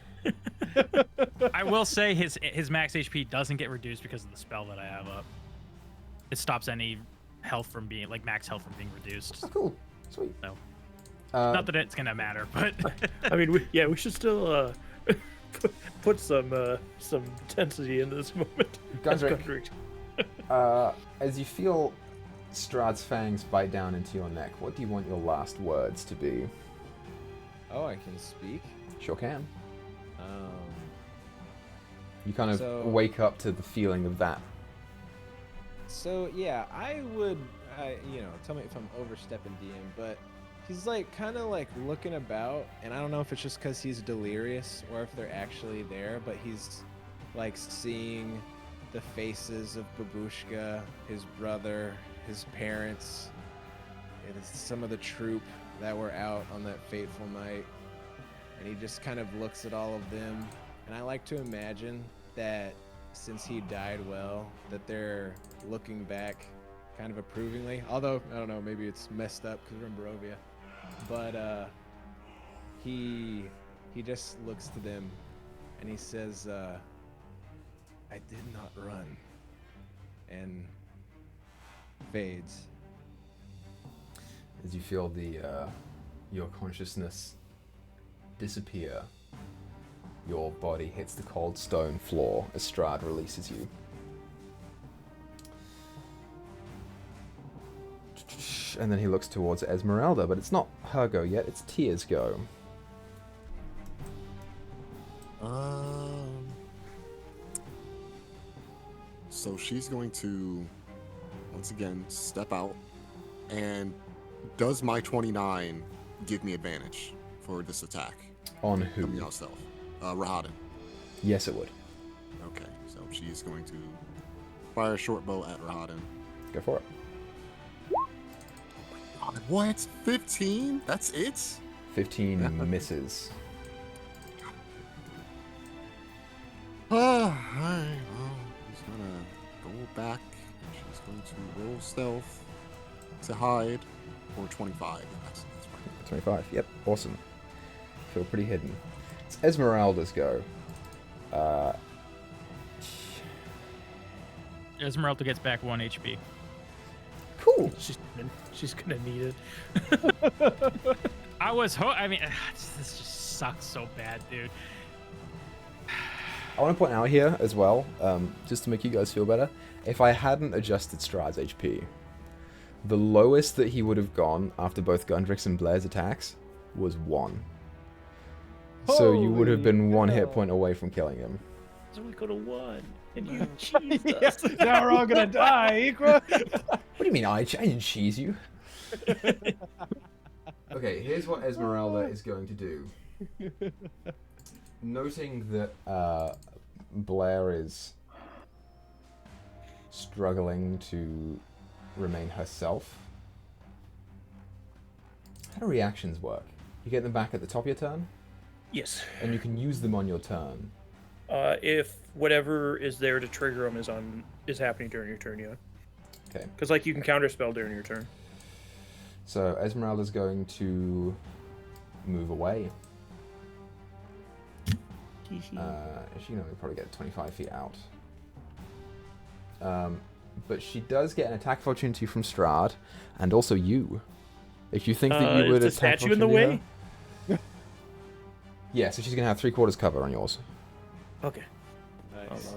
I will say his max HP doesn't get reduced because of the spell that I have up. It stops any health from being max health from being reduced. Oh, cool. Sweet. No. Not that it's gonna matter, but I mean, we should still put some intensity into this moment. Gundrick, as you feel Strahd's fangs bite down into your neck, what do you want your last words to be? Oh, I can speak. Sure can. You kind of wake up to the feeling of that. So yeah, I would, tell me if I'm overstepping DM, but he's kind of looking about, and I don't know if it's just because he's delirious or if they're actually there, but he's seeing the faces of Babushka, his brother, his parents, and some of the troop that were out on that fateful night, and he just kind of looks at all of them, and I like to imagine that since he died well, that they're looking back kind of approvingly, although I don't know, maybe it's messed up because we're in Barovia, but he just looks to them and he says, I did not run, and fades. As you feel your consciousness disappear, your body hits the cold stone floor as Strahd releases you. And then he looks towards Esmeralda, but it's not her go yet, it's Tia's go. So she's going to, once again, step out. And does my 29 give me advantage for this attack? On who? Coming out stealth. Rahadin. Yes, it would. Okay, so she's going to fire a short bow at Rahadin. Go for it. What? 15? That's it? 15 misses. Alright, well, he's gonna go back, and she's going to roll stealth to hide for 25. That's right. 25, yep, awesome. Feel pretty hidden. It's Esmeralda's go. Esmeralda gets back 1 HP. Cool. She's gonna need it. I mean, this just sucks so bad, dude. I want to point out here as well, just to make you guys feel better, if I hadn't adjusted Strahd's HP, the lowest that he would have gone after both Gundrick's and Blair's attacks was 1. So you would have been 1 hit point away from killing him. So we go to 1, and you cheesed us. Now we're all gonna die, Equa. What do you mean I didn't cheese you? Okay, here's what Esmeralda is going to do. Noting that Blair is struggling to remain herself, how do reactions work? You get them back at the top of your turn, Yes. and you can use them on your turn. If whatever is there to trigger them is happening during your turn, yeah. Okay. Because you can counterspell during your turn. So Esmeralda's going to move away. She can only probably get 25 feet out. But she does get an attack of opportunity from Strahd, and also you. If you think that you would is the attack statue in the way? Yeah, so she's going to have 3/4 cover on yours. Okay. Nice.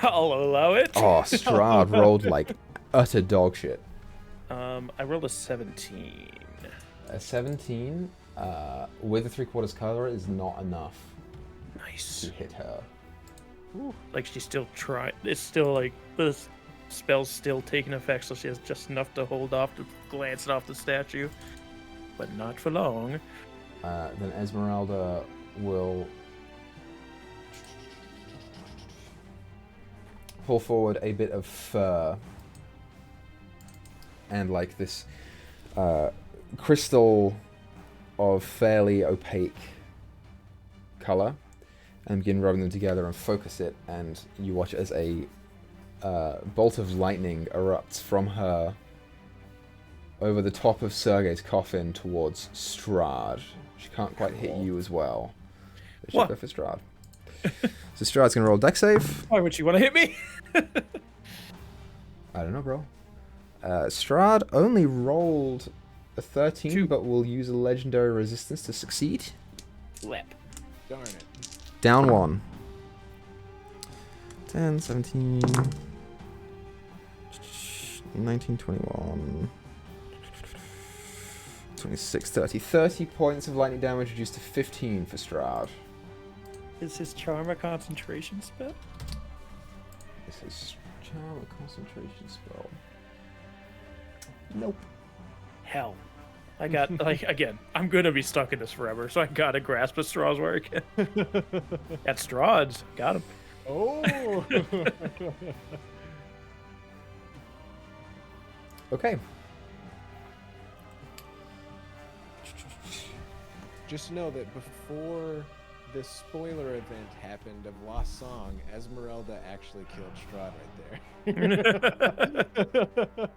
I'll allow it. Oh, Strahd rolled like utter dog shit. I rolled a 17. A 17 with a 3/4 cover is not enough Nice. to hit her. Ooh, she's still trying. It's still the spell's still taking effect, so she has just enough to hold off to glance off the statue, but not for long. Then Esmeralda will pull forward a bit of fur and this crystal of fairly opaque color, and begin rubbing them together and focus it, and you watch as a bolt of lightning erupts from her over the top of Sergei's coffin towards Strahd. She can't quite hit you as well. But she'll go for Strahd. So Strahd's going to roll dex save. Why would she want to hit me? I don't know, bro. Strahd only rolled a 13, 2. but will use a legendary resistance to succeed. Slap. Darn it. Down 1. 10, 17, 19, 21, 26, 30. 30 points of lightning damage reduced to 15 for Strahd. Is his charm a concentration spell? Is his charm a concentration spell? Nope. Hell. I got, like, again, I'm going to be stuck in this forever, so I got to grasp at straws where I can. At straws. Got him. Oh! Okay. Just know that before the spoiler event happened of Lost Song, Esmeralda actually killed Strahd right there.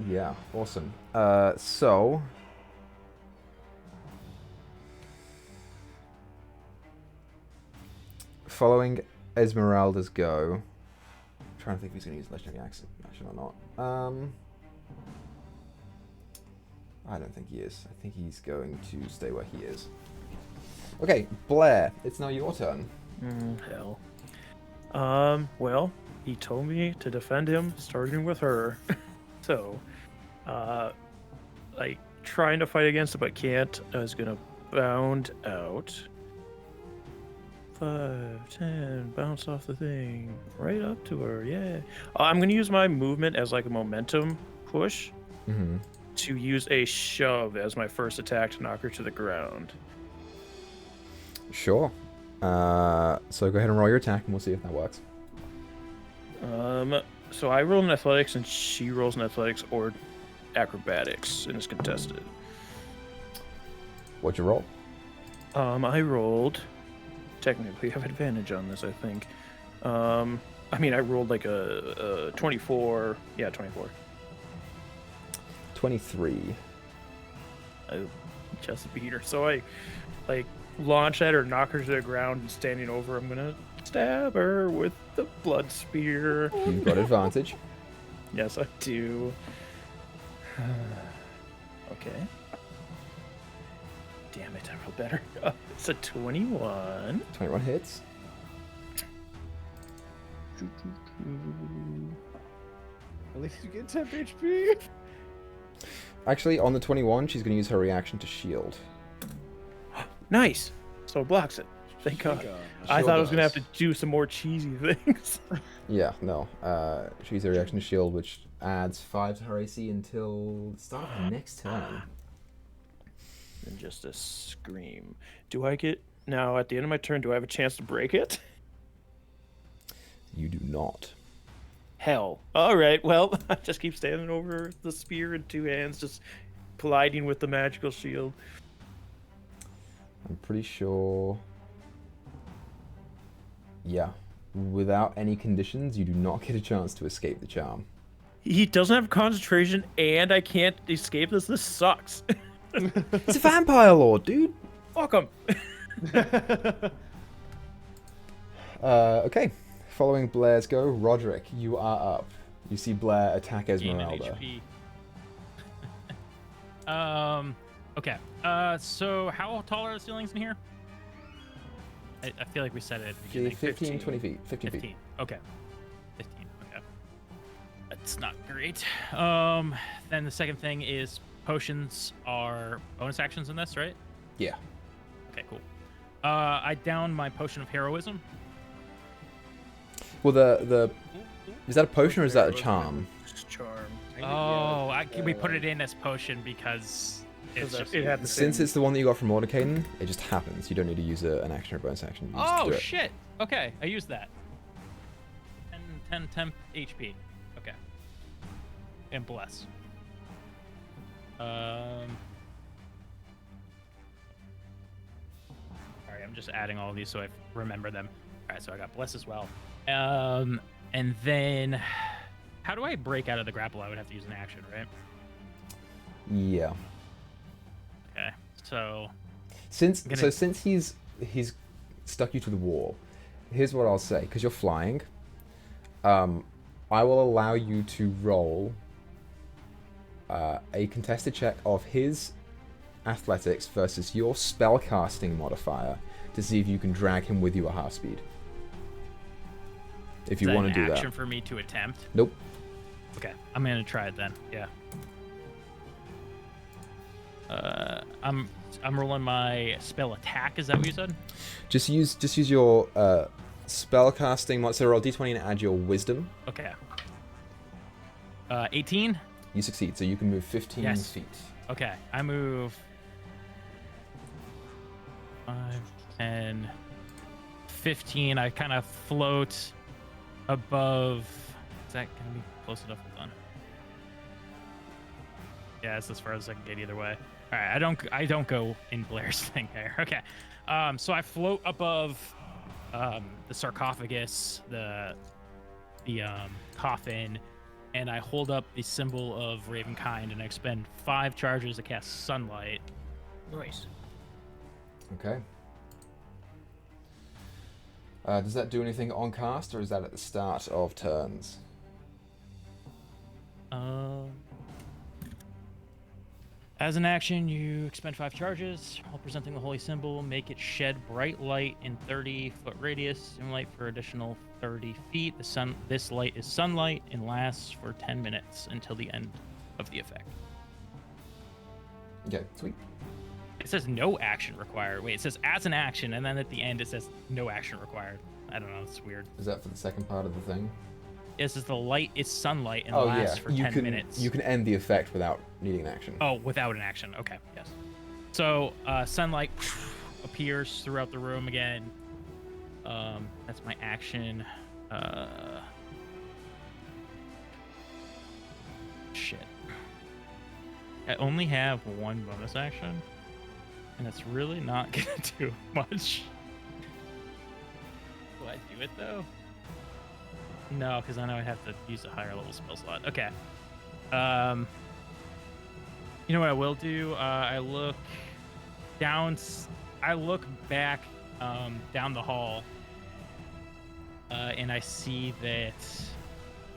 Yeah, awesome. So... following Esmeralda's go... I'm trying to think if he's going to use legendary action or not. I don't think he is. I think he's going to stay where he is. Okay, Blair, it's now your turn. Hell. Well, he told me to defend him, starting with her. So, like, trying to fight against it, but can't. I was gonna bound out. 5, 10, bounce off the thing, right up to her, yeah. I'm gonna use my movement as, like, a momentum push. Mm-hmm. To use a shove as my first attack to knock her to the ground. Sure. So go ahead and roll your attack, and we'll see if that works. So I roll in athletics, and she rolls in athletics or acrobatics, and it's contested. What'd you roll? I rolled. Technically, I have advantage on this, I think. I mean, I rolled like a 24. Yeah, 24. 23. I just beat her. So I, like, launch at her, knock her to the ground, and standing over, I'm gonna stab her with the blood spear. You've got advantage. Yes, I do. Okay. Damn it, I rolled better. It's a 21. 21 hits. At least you get 10 HP. Actually, on the 21, she's going to use her reaction to shield. Nice. So it blocks it. Thank God. I thought I was going to have to do some more cheesy things. Yeah, no. She uses her reaction to shield, which adds 5 to her AC until the start of her next turn. And just a scream. Do I get... Now, at the end of my turn, do I have a chance to break it? You do not. Hell. All right, well, I just keep standing over the spear in 2 hands, just colliding with the magical shield. I'm pretty sure... Yeah. Without any conditions, you do not get a chance to escape the charm. He doesn't have concentration, and I can't escape this. This sucks. It's a vampire lord, dude. Fuck him. Okay. Following Blair's go, Roderick, you are up. You see Blair attack Esmeralda. Okay. So how tall are the ceilings in here? I feel like we said it at the beginning. 15, 20 feet. 15 feet. 15. Okay. 15. Okay. That's not great. Then the second thing is potions are bonus actions in this, right? Yeah. Okay, cool. I downed my potion of heroism. Well, the is that a potion or is that a charm? Charm. Oh, we put it in as potion because it's just... It had the Since it's the one that you got from Mordekainen, it just happens. You don't need to use an action or bonus action. You just do it. Shit. Okay, I used that. 10 temp HP. Okay. and bless. Sorry, I'm just adding all of these so I remember them. All right, so I got bless as well. And then, how do I break out of the grapple? I would have to use an action, right? Yeah. Okay, so Since he's stuck you to the wall, here's what I'll say. Because you're flying, I will allow you to roll a contested check of his athletics versus your spellcasting modifier to see if you can drag him with you at half speed. If you want to do that. Action for me to attempt? Nope. Okay, I'm gonna try it then. Yeah. I'm rolling my spell attack. Is that what you said? Just use your spellcasting. So roll d20 and add your wisdom. Okay. 18. You succeed, so you can move 15 feet. Okay, I move 5, 10, 15. I kind of float above. Is that gonna be close enough? Hold on. Yeah, it's as far as I can get either way. All right, I don't go in Blair's thing there. Okay, so I float above the sarcophagus, the coffin, and I hold up the symbol of Ravenkind, and I expend 5 charges to cast Sunlight. Nice. Okay. Does that do anything on cast, or is that at the start of turns? As an action, you expend 5 charges while presenting the holy symbol. Make it shed bright light in 30-foot radius. Light for additional 30 feet. This light is sunlight and lasts for 10 minutes until the end of the effect. Okay, sweet. It says no action required. Wait, it says as an action, and then at the end it says no action required. I don't know. It's weird. Is that for the second part of the thing? This is the light. It's sunlight and lasts for 10 minutes. You can end the effect without needing an action. Oh, without an action. Okay, yes. So sunlight appears throughout the room again. That's my action. Shit. I only have 1 bonus action, and it's really not gonna do much. Will I do it though? No, because I know I have to use a higher level spell slot. Okay. You know what I will do? I look down. I look back down the hall, and I see that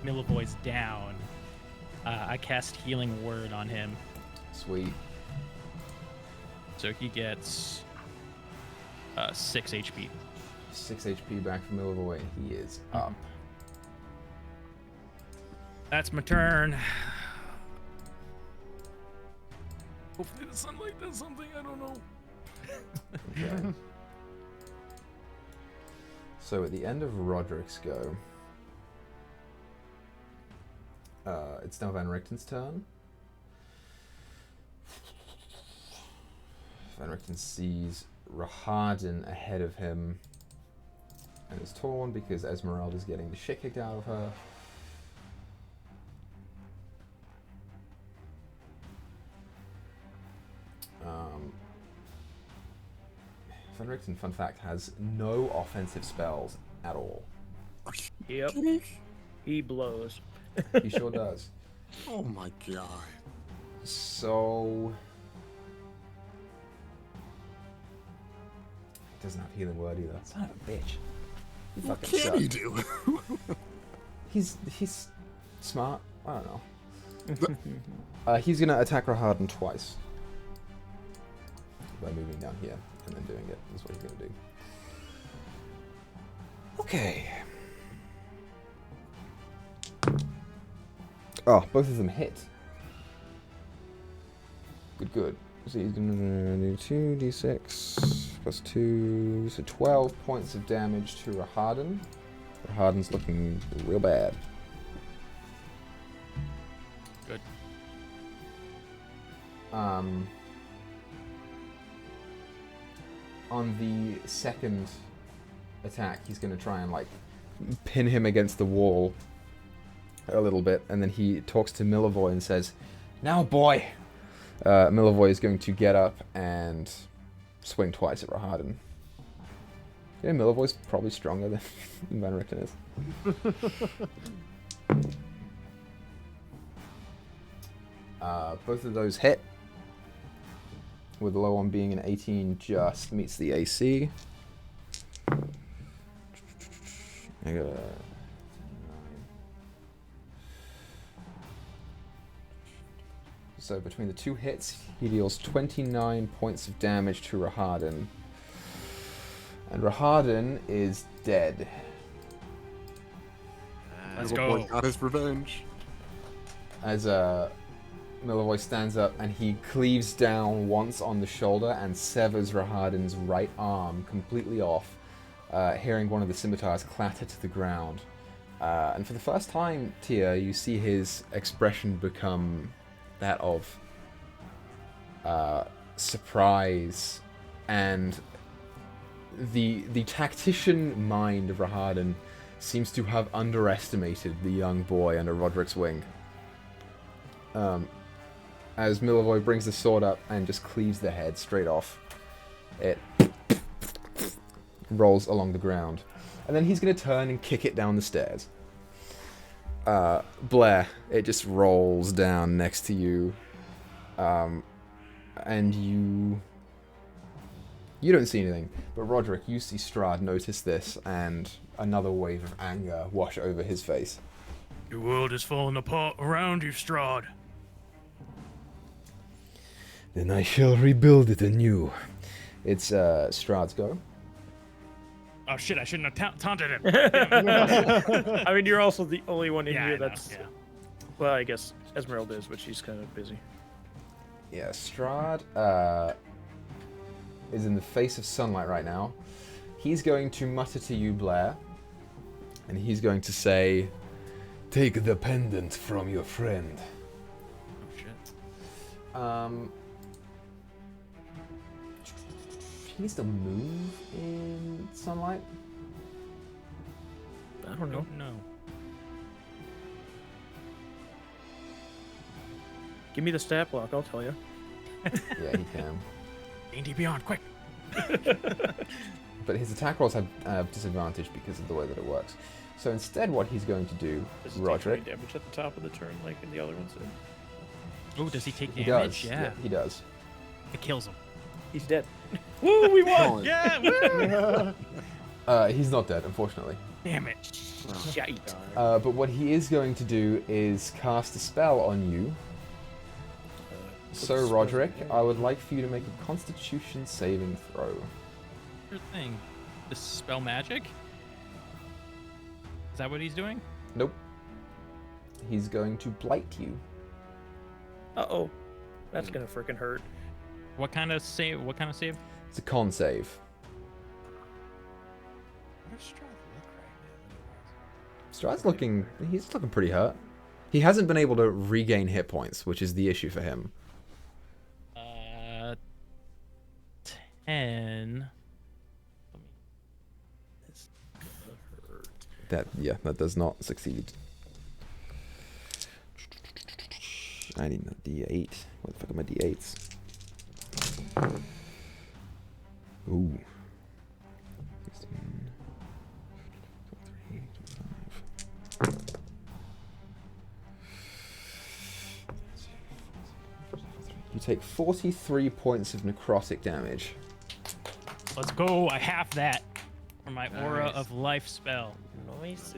Milivoy's down. I cast Healing Word on him. Sweet. So he gets 6 HP. 6 HP back from Milivoy. He is up. That's my turn. Hopefully the sunlight does something. I don't know. Okay. So at the end of Roderick's go, it's now Van Richten's turn. Van Richten sees Rahadin ahead of him and is torn because Esmeralda's getting the shit kicked out of her. Van Richten, fun fact, has no offensive spells at all. Yep. He blows. He sure does. Oh my god. So... he doesn't have Healing Word either. Son of a bitch. He What fucking can sucks. he do? He's smart. I don't know. He's gonna attack Rahadin twice. By moving down here and then doing it. That's what he's gonna do. Okay. Oh, both of them hit. Good. So he's gonna do 2d6 plus 2, so 12 points of damage to Rahadin. Rahadin's looking real bad. Good. On the second attack, he's going to try and, like, pin him against the wall a little bit, and then he talks to Meyore and says, "Now, boy." Meyore is going to get up and swing twice at Rahadin. Yeah, Millevoy's probably stronger than Van Richten is. Both of those hit, with the low one being an 18, just meets the AC. I got a... So between the two hits, he deals 29 points of damage to Rahadin. And Rahadin is dead. Let's Little go. boy got his revenge. As Meyore stands up and he cleaves down once on the shoulder and severs Rahadin's right arm completely off, hearing one of the scimitars clatter to the ground. And for the first time, Tia, you see his expression become that of surprise, and the tactician mind of Rahadin seems to have underestimated the young boy under Roderick's wing. As Meyore brings the sword up and just cleaves the head straight off, it rolls along the ground. And then he's going to turn and kick it down the stairs. Blair, it just rolls down next to you. And you don't see anything. But Roderick, you see Strahd notice this, and another wave of anger wash over his face. Your world is falling apart around you, Strahd. Then I shall rebuild it anew. It's Strahd's go. Oh shit! I shouldn't have taunted him. I mean, you're also the only one in Yeah, I here know, that's... yeah. Well, I guess Esmeralda is, but she's kind of busy. Yeah, Strahd is in the face of sunlight right now. He's going to mutter to you, Blair, and he's going to say, "Take the pendant from your friend." Oh shit. He needs to move in sunlight. I don't know. No. Give me the stat block, I'll tell you. Yeah, he can. D&D Beyond, quick. But his attack rolls have disadvantage because of the way that it works. So instead what he's going to do, Does it Roderick... take any damage at the top of the turn like in the other ones? Oh, does he take He damage? does. Yeah, he does. It kills him. He's dead. Woo, we won! Yeah. Woo! He's not dead, unfortunately. Damn it. Shite. But what he is going to do is cast a spell on you. So, Roderick, I would like for you to make a Constitution saving throw. Sure thing. This spell magic? Is that what he's doing? Nope. He's going to blight you. Uh-oh. That's gonna freaking hurt. What kind of save? What kind of save? It's a con save. What does Strahd look Strahd's looking... He's looking pretty hurt. He hasn't been able to regain hit points, which is the issue for him. 10. That does not succeed. I need a D8. What the fuck are my D8s? Ooh. 16, 23, 25. You take 43 points of necrotic damage. Let's go. I have that for my Aura Nice. of Life spell. Nice.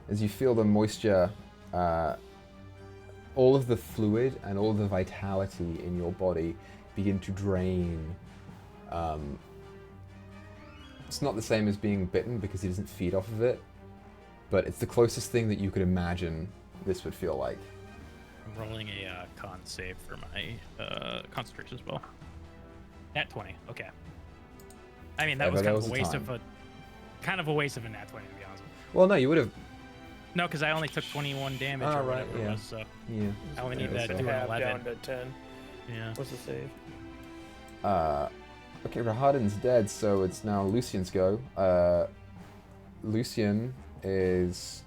As you feel the moisture, all of the fluid and all of the vitality in your body begin to drain. It's not the same as being bitten because he doesn't feed off of it, but it's the closest thing that you could imagine this would feel like. I'm rolling a con save for my concentration spell. Nat 20. Okay. I mean, that Yeah, was but kind that of was a a waste time. of a nat 20 to be honest. Well, no, you would have. No, because I only took 21 damage Ah, or right, whatever yeah. it was. So Yeah. I only need Yeah, to so- do an Half 11. down to 10. Yeah. What's the save? Okay, Rahadin's dead, so it's now Lucian's go. Lucian is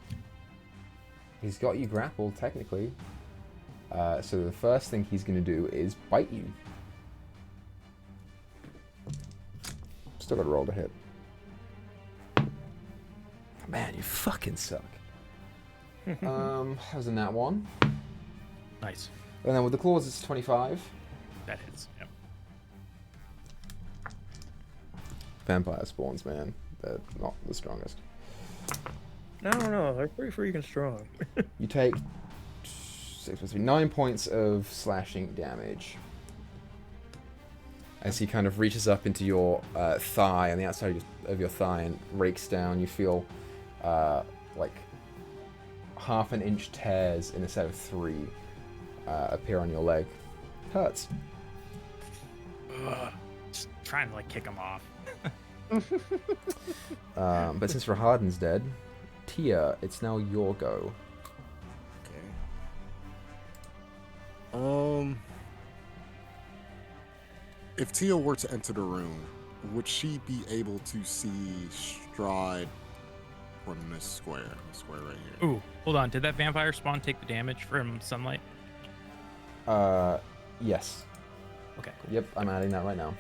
He's got you grappled, technically. So the first thing he's going to do is bite you. Still got to roll to hit. Man, you fucking suck. That was a nat 1. Nice. And then with the claws, it's 25. That hits. Yep. Vampire spawns, man. They're not the strongest. I don't know. They're pretty freaking strong. You take 6 plus 3, 9 points of slashing damage. As he kind of reaches up into your thigh, on the outside of your thigh, and rakes down, you feel like half an inch tears in a set of 3 appear on your leg. Hurts. Just trying to like kick him off. But since Rahadin's dead, Tia, it's now your go. Okay. If Tia were to enter the room, would she be able to see Strahd from this square? The square right here. Ooh, hold on. Did that vampire spawn take the damage from sunlight? Yes. Okay. Yep, I'm adding that right now.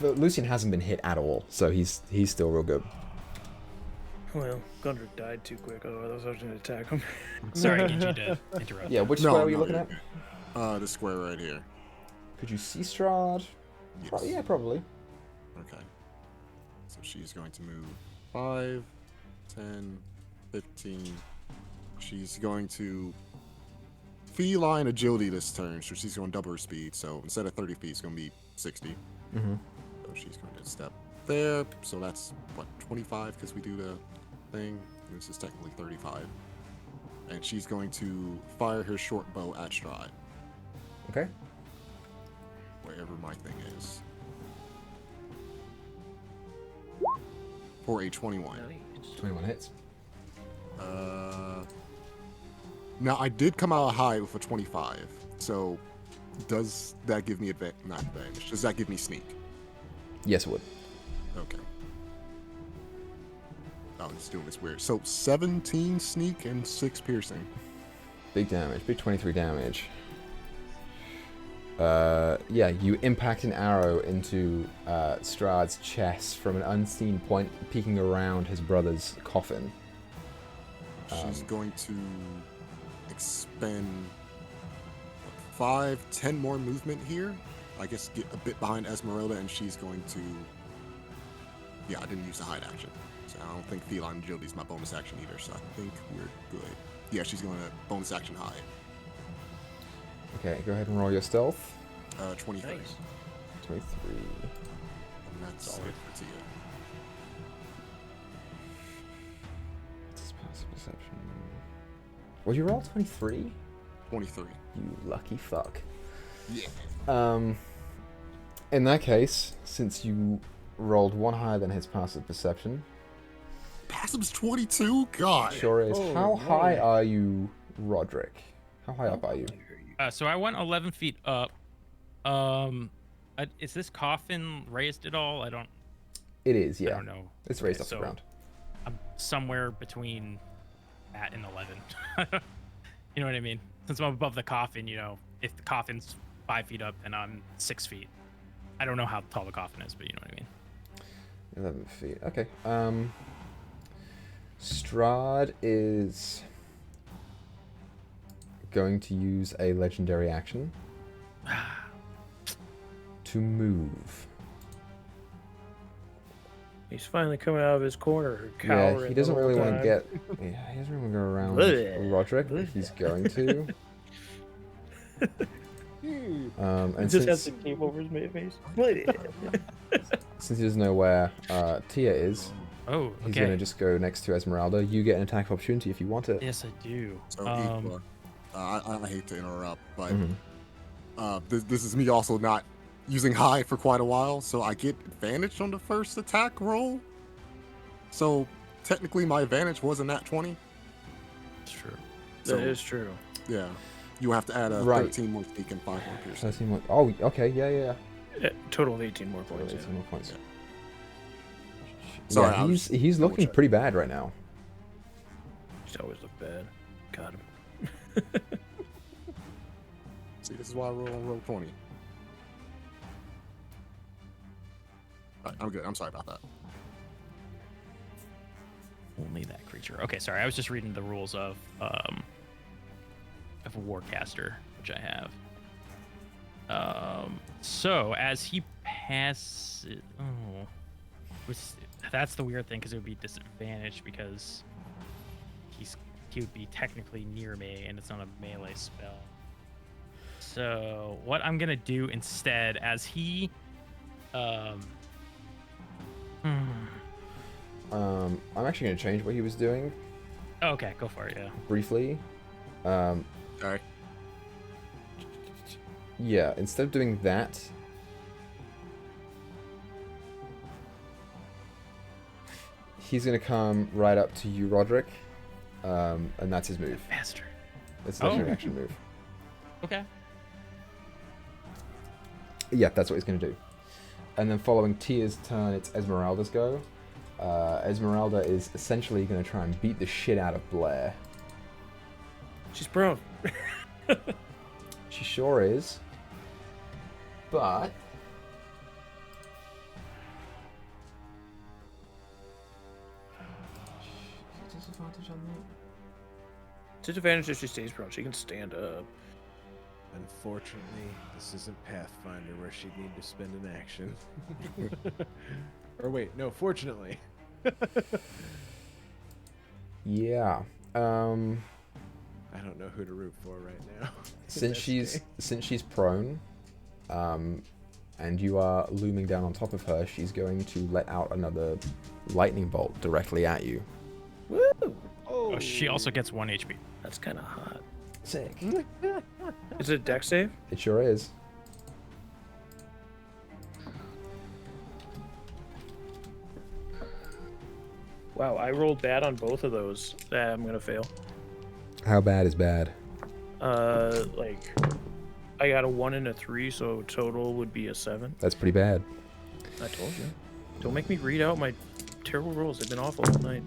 Lucian hasn't been hit at all, so he's still real good. Well, Gundrick died too quick, otherwise I was going to attack him. Sorry, did you to interrupt? Yeah, which square were you looking at? The square right here. Could you see Strahd? Yes. Yeah, probably. Okay. So she's going to move 5, 10, 15. She's going to feline agility this turn, so she's going to double her speed. So instead of 30 feet, it's going to be 60. Mm-hmm. So she's going to step there. So that's, what, 25? Because we do the thing. This is technically 35. And she's going to fire her short bow at Strahd. Okay. Wherever my thing is. For a 21. 21 hits. Now I did come out high with a 25. So does that give me not advantage? Does that give me sneak? Yes, it would. Okay. Oh, it's doing this weird. So 17 sneak and 6 piercing. Big damage. Big 23 damage. Yeah, you impact an arrow into Strahd's chest from an unseen point peeking around his brother's coffin. She's going to expend 5, 10 more movement here. I guess get a bit behind Esmeralda, and she's going to... Yeah, I didn't use the hide action. So I don't think Feline Agility is my bonus action either, so I think we're good. Yeah, she's going to bonus action hide. Okay, go ahead and roll your stealth. 23. Nice. 23. And that's it for Tia. What's his passive perception? Would you roll 23? 23. You lucky fuck. Yeah. In that case, since you rolled 1 higher than his passive perception... Passive's 22? God. Sure is. Oh, How no. high are you, Roderick? How high up are you? So I went 11 feet up. Is this coffin raised at all? I don't It is, yeah. I don't know. It's raised Okay, off the so ground. I'm somewhere between that and 11. You know what I mean? Since I'm above the coffin, you know, if the coffin's 5 feet up and I'm 6 feet. I don't know how tall the coffin is, but you know what I mean. 11 feet. Okay. Strahd is going to use a legendary action to move. He's finally coming out of his corner. Yeah, Cowering he doesn't the whole really want to time. get. Yeah, he doesn't really want to go around Blech. Roderick, but he's going to. And He just has since, the cape over his face. since he doesn't know where Tia is, Oh, he's okay. going to just go next to Esmeralda. You get an attack of opportunity if you want it. Yes, I do. So equal. I hate to interrupt, but Mhm. this is me also not using high for quite a while, so I get advantage on the first attack roll. So technically my advantage wasn't at 20. It's true. So, That is true. yeah. You have to add a Right. 13 more sneak and 5 more piercing. 13 more. Oh, okay, yeah. Total of 18 more Total points. 18 more points. Yeah. Sorry, I Yeah, was he's looking double-checking. pretty bad right now. He's always look bad. Got him. See, this is why I roll on roll 20. All right, I'm good. I'm sorry about that. Only that creature. Okay, sorry. I was just reading the rules of a Warcaster, which I have. So as he passes, that's the weird thing because it would be disadvantaged because he would be technically near me and it's not a melee spell. So what I'm gonna do instead, as he, I'm actually gonna change what he was doing. Oh, okay, go for it. Yeah. Briefly. All right. Yeah, instead of doing that, he's gonna come right up to you, Roderick, and that's his move. Bastard. That's an action move. Okay. Yeah, that's what he's gonna do. And then following Tia's turn, it's Esmeralda's go. Esmeralda is essentially gonna try and beat the shit out of Blair. She's prone. She sure is. But disadvantage on that? Disadvantage if she stays prone. She can stand up. Unfortunately, this isn't Pathfinder where she'd need to spend an action. Or wait, no, fortunately. Yeah. I don't know who to root for right now. Since she's prone, and you are looming down on top of her, she's going to let out another lightning bolt directly at you. Woo! Oh, she also gets 1 HP. That's kind of hot. Sick. Is it a dex save? It sure is. Wow, I rolled bad on both of those. I'm gonna fail. How bad is bad? Like, I got a 1 and a 3, so total would be a 7. That's pretty bad. I told you. Don't make me read out my terrible rolls. They've been awful all night.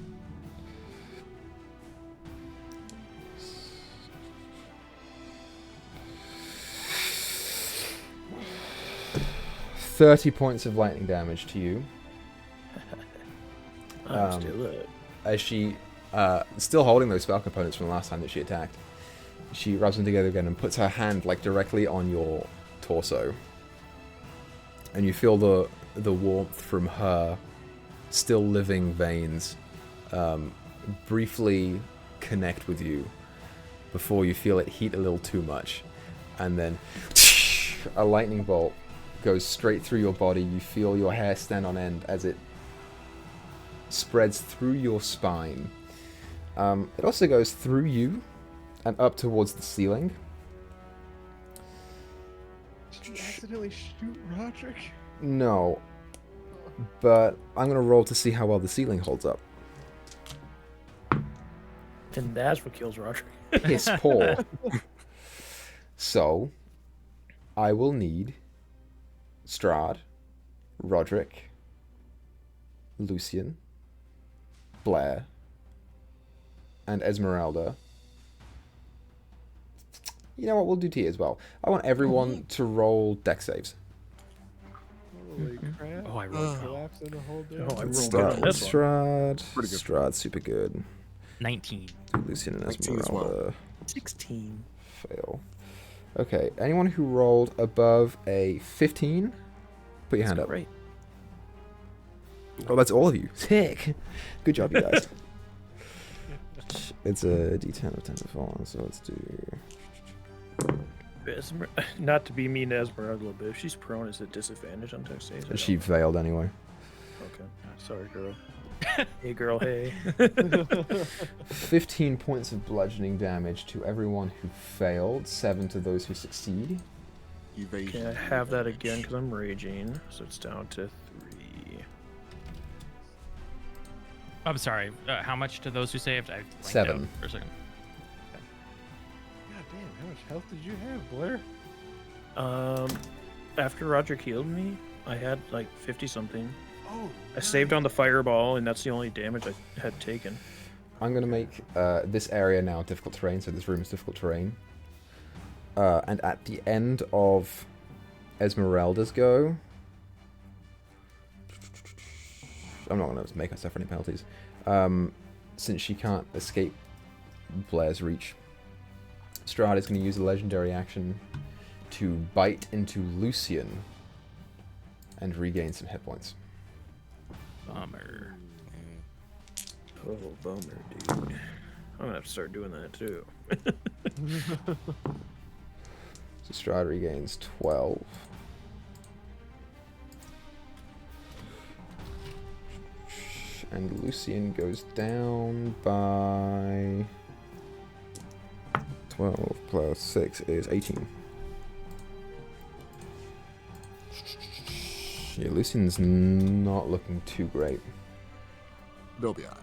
$30 points of lightning damage to you. I'm still As she, still holding those spell components from the last time that she attacked, she rubs them together again and puts her hand like directly on your torso. And you feel the warmth from her still living veins briefly connect with you before you feel it heat a little too much. And then a lightning bolt goes straight through your body. You feel your hair stand on end as it spreads through your spine. It also goes through you and up towards the ceiling. Did you accidentally shoot Roderick? No, but I'm gonna roll to see how well the ceiling holds up. And that's what kills Roger. Piss poor. So, I will need Strahd, Roderick, Lucian, Blair, and Esmeralda. You know what? We'll do Tia as well. I want everyone to roll dex saves. Holy crap. Oh, I rolled Collapse in the whole day. Oh, I rolled Strahd, good on this one. Pretty good. Strahd's super good. 19. Lucian and 19 as well. Esmeralda 16. fail. Okay, anyone who rolled above a 15, put your hand up. Great. Oh, that's all of you. Sick. Good job, you guys. It's a d10 of 10 to fall, so let's do... Not to be mean to Esmeralda, but if she's prone, is it disadvantage on dex saves? I She don't- failed anyway. Okay. Sorry, girl. Hey, girl, hey. 15 points of bludgeoning damage to everyone who failed, 7 to those who succeed. Evasion. Can I have that again? Because I'm raging. So it's down to 3. I'm sorry. How much to those who saved? I blanked 7. out for a second. God damn, how much health did you have, Blair? After Roger healed me, I had like 50 something. Oh, I saved on the fireball, and that's the only damage I had taken. I'm going to make this area now difficult terrain, so this room is difficult terrain. And at the end of Esmeralda's go... I'm not going to make her suffer any penalties. Since she can't escape Blair's reach, Strahd is going to use a legendary action to bite into Lucian and regain some hit points. Bummer. Oh, bummer, dude. I'm gonna have to start doing that too. So Strahd regains 12. And Lucian goes down by 12 plus 6 is 18. Yeah, Lucian's not looking too great. They'll be alright.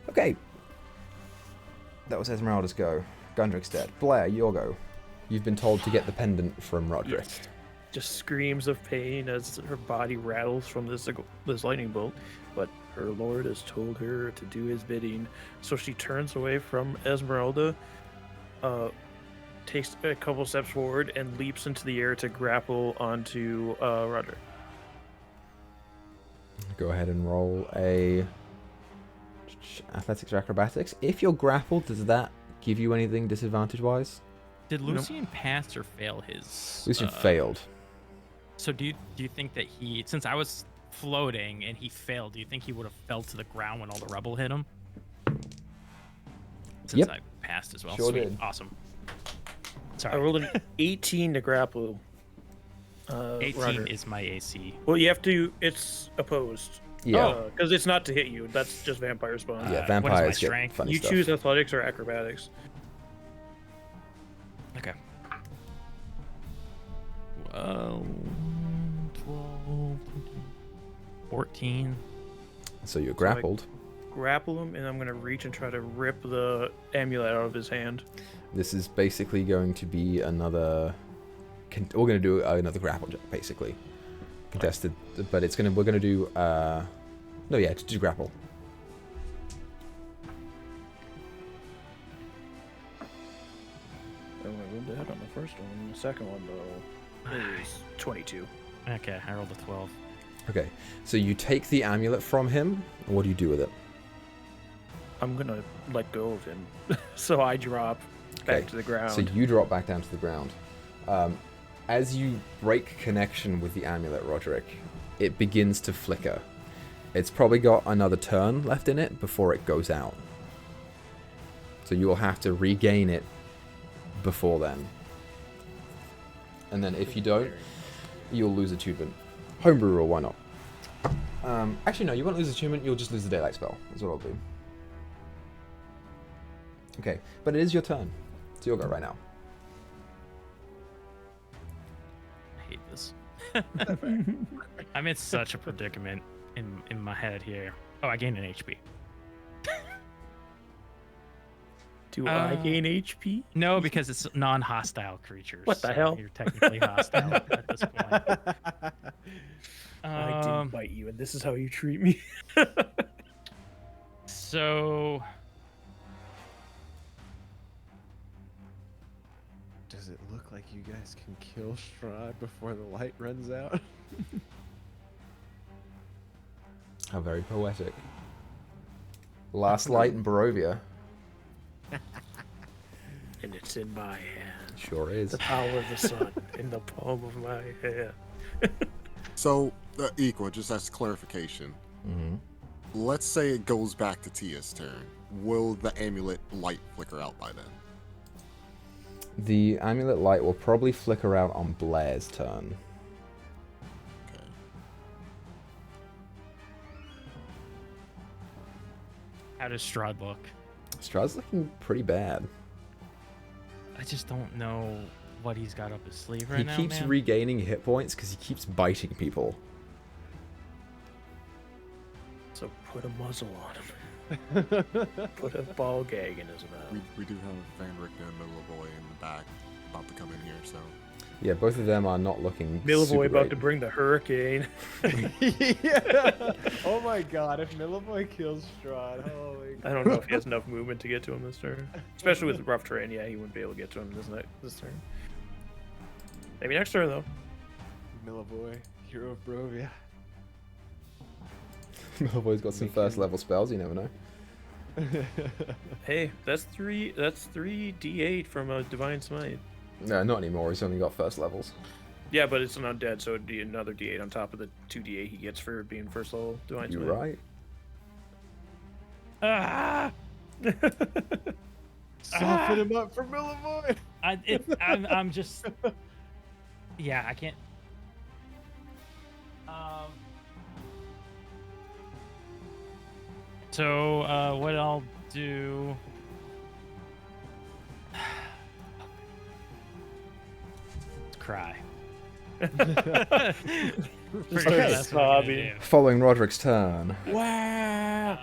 Okay. That was Esmeralda's go. Gundric's dead. Blair, your go. You've been told to get the pendant from Roderick. Yes. Just screams of pain as her body rattles from this lightning bolt, but her lord has told her to do his bidding, so she turns away from Esmeralda, takes a couple steps forward, and leaps into the air to grapple onto Roderick. Go ahead and roll a athletics or acrobatics. If you're grappled, does that give you anything disadvantage-wise? Did Lucian pass or fail his? Lucian failed. So do you think that he, since I was floating and he failed, do you think he would have fell to the ground when all the rubble hit him? Since Yep. I passed as well. Sure Sweet. did. Awesome. I Sorry. rolled an 18 to grapple. 18 Roderick. is my AC. Well, you have to. It's opposed. Yeah. Because it's not to hit you. That's just vampire spawn. Yeah, what is my vampires get strength? funny You stuff. choose athletics or acrobatics. Okay. 12, 14. So you're grappled. Grapple him, and I'm gonna reach and try to rip the amulet out of his hand. This is basically going to be another... We're going to do another grapple check, basically. Contested, but it's we're going to do... No, yeah, just do grapple. I rolled that on the first one. The second one, though, is 22. Okay, I rolled a 12. Okay, so you take the amulet from him, and what do you do with it? I'm gonna let go of him, so I drop back Okay, to the ground. So you drop back down to the ground. As you break connection with the amulet, Roderick, it begins to flicker. It's probably got another turn left in it before it goes out. So you will have to regain it before then. And then if you don't, you'll lose attunement. Homebrew rule, why not? Actually, no, you won't lose attunement, you'll just lose the daylight spell. That's what I'll do. Okay, but it is your turn. It's your go right now. I hate this. I'm in such a predicament in my head here. Oh, I gained an HP. Do I gain HP? No, because it's non-hostile creatures. What the so hell? You're technically hostile at this point. I didn't bite you, and this is how you treat me. So Does it look like you guys can kill Strahd before the light runs out? How very poetic. Last light in Barovia. And it's in my hand. Sure is. The power of the sun in the palm of my hand. So, Equa, just as clarification, let's say it goes back to Tia's turn. Will the amulet light flicker out by then? The amulet light will probably flicker out on Blair's turn. Okay. how does Strahd look? Strahd's looking pretty bad. I just don't know what he's got up his sleeve right He now, keeps man. regaining hit points because he keeps biting people. So put a muzzle on him. Put a ball gag in his mouth. We do have Van Richten and Miller Boy in the back about to come in here, so. Yeah, both of them are not looking Milivoy super about great. to bring the hurricane. Yeah. Oh my god, if Milivoy kills Strahd, holy I don't know if he has enough movement to get to him this turn. Especially with rough terrain, yeah, he wouldn't be able to get to him this turn. Maybe next turn, though. Milivoy, hero of Barovia. Malfoy's got some first level spells, you never know. Hey, that's three D8 from a Divine Smite. No, not anymore. He's only got first levels. Yeah, but it's an undead, so it'd be another D8 on top of the 2 D8 he gets for being first level Divine Smite. You're right. Ah! Soften him up for Milivoy. I'm just. Yeah, I can't. So what I'll do. Cry. Pretty sure that's what I'm gonna do. Following Roderick's turn. Wow!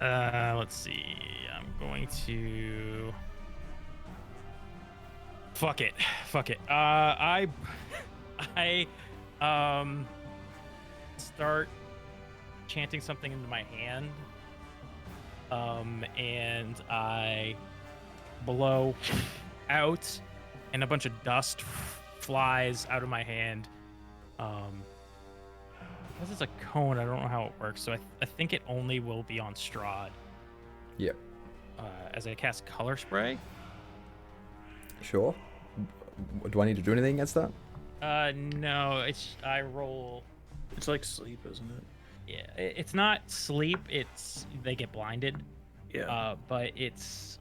Let's see. I'm going to. Fuck it. I start chanting something into my hand. And I blow out, and a bunch of dust flies out of my hand. Because it's a cone, I don't know how it works, so I think it only will be on Strahd. Yep. As I cast Color Spray. Sure. Do I need to do anything against that? No, I roll. It's like sleep, isn't it? Yeah, it's not sleep. It's they get blinded. Yeah. But it's.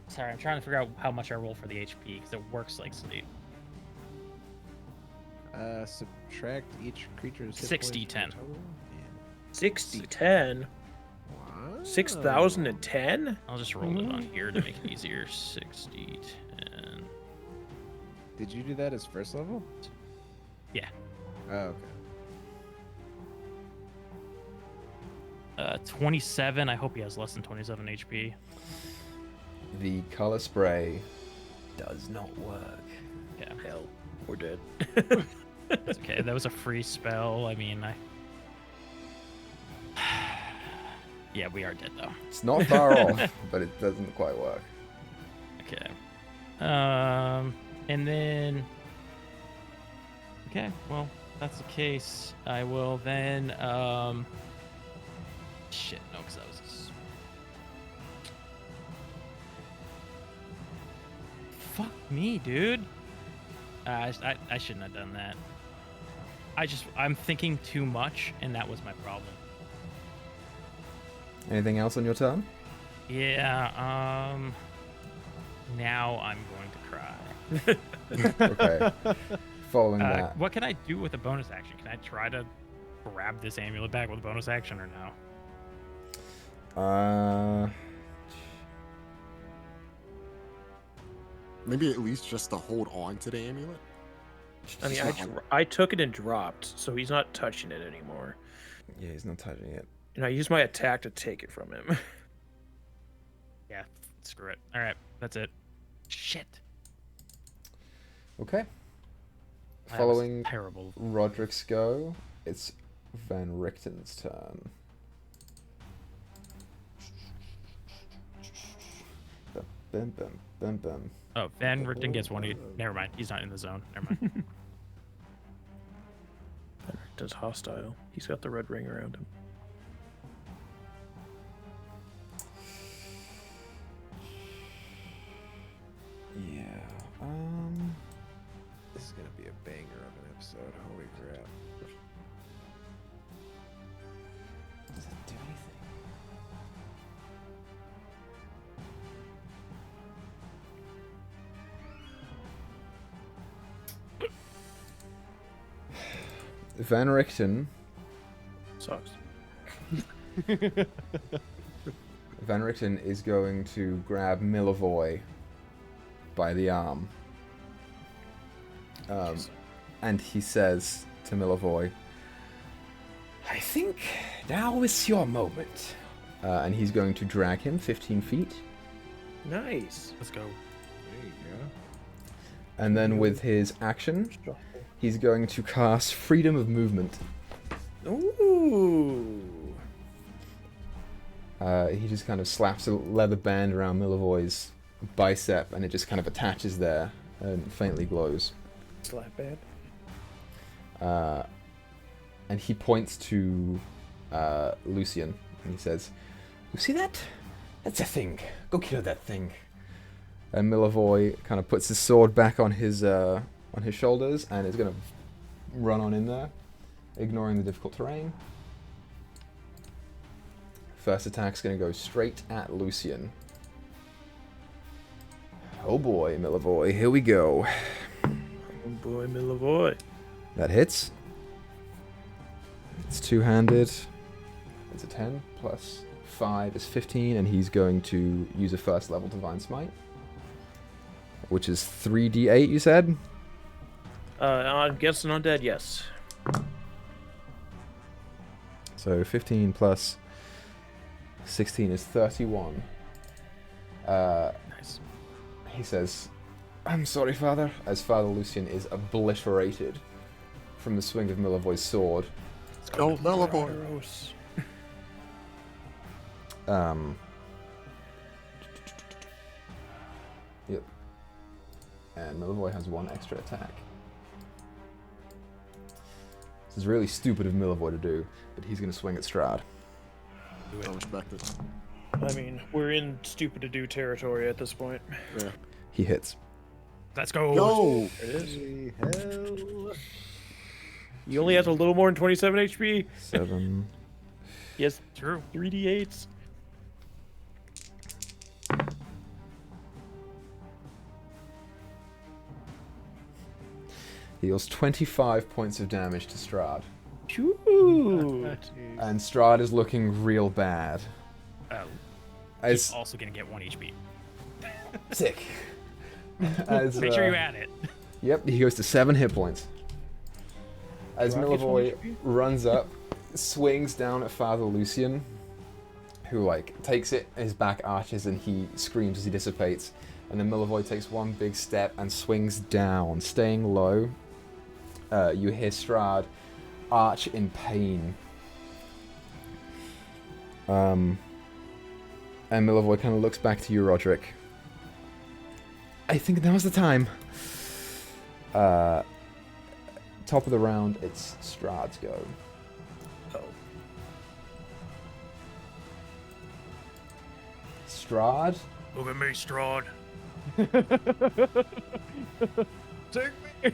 Sorry, I'm trying to figure out how much I roll for the HP because it works like sleep. Subtract each creature's hit 60, points from 10. the total. 60, 10. Wow. 6,010? I'll just roll it on here to make it easier. 60, 10. Did you do that as first level? Yeah. Oh, okay. 27. I hope he has less than 27 HP. The color spray does not work. Yeah. Hell, we're dead. It's okay. That was a free spell. I mean, yeah, we are dead though. It's not far off, but it doesn't quite work. Okay. And then. Okay. Well, if that's the case. I will then. Shit. No, because that was. Fuck me, dude. I shouldn't have done that. I'm thinking too much, and that was my problem. Anything else on your turn? Yeah. Now I'm going to cry. Okay. Following that. What can I do with a bonus action? Can I try to grab this amulet back with a bonus action or no? Maybe at least just to hold on to the amulet. I mean, I took it and dropped, so he's not touching it anymore. Yeah, he's not touching it. And I used my attack to take it from him. Yeah, screw it. All right, that's it. Shit. Okay. That was Following terrible. Roderick's go, it's Van Richten's turn. Bim, bim, bim, bim. Oh, Van Richten gets one. Never mind. He's not in the zone. Never mind. Does hostile. He's got the red ring around him. Yeah. This is gonna be a banger of an episode. Holy crap. Does that do anything? Van Richten. Sucks. Van Richten is going to grab Milivoy by the arm. And he says to Milivoy, I think now is your moment. and he's going to drag him 15 feet. Nice. Let's go. There you And then with his action, he's going to cast Freedom of Movement. Ooh. He just kind of slaps a leather band around Milivoy's bicep, and it just kind of attaches there and faintly glows. Slap bad. And he points to Lucian, and he says, "You see that? That's a thing. Go kill that thing." And Milivoy kind of puts his sword back on his shoulders, and is going to run on in there, ignoring the difficult terrain. First attack's going to go straight at Lucian. Oh boy, Milivoy, here we go. Oh boy, Milivoy. That hits. It's two-handed. It's a 10 plus 5 is 15, and he's going to use a first level Divine Smite, which is 3d8, you said? I'm guessing undead, yes. So 15 plus 16 is 31. Nice. He says, "I'm sorry, Father," as Father Lucian is obliterated from the swing of Milivoy's sword. Go, Milivoy. Gross. Yep. And Milivoy has one extra attack. This is really stupid of Milivoy to do, but he's going to swing at Strahd. I respect it. I mean, we're in stupid to do territory at this point. Yeah. He hits. Let's go. Go! There it is. Hell. You only have a little more than 27 HP. 7. Yes, True. 3d8s. He deals 25 points of damage to Strahd. Shoot. And Strahd is looking real bad. Oh, As he's also gonna get 1 HP. sick. As, Make sure you add it. Yep, he goes to 7 hit points. As Do I get Milivoy 20 HP? runs up, swings down at Father Lucian, who takes it, his back arches, and he screams as he dissipates. And then Milivoy takes one big step and swings down, staying low. You hear Strahd arch in pain. And Milivoy kind of looks back to you, Roderick. I think now's the time. Top of the round, it's Strahd's go. Oh. Strahd, Look at me, Strahd. Take me.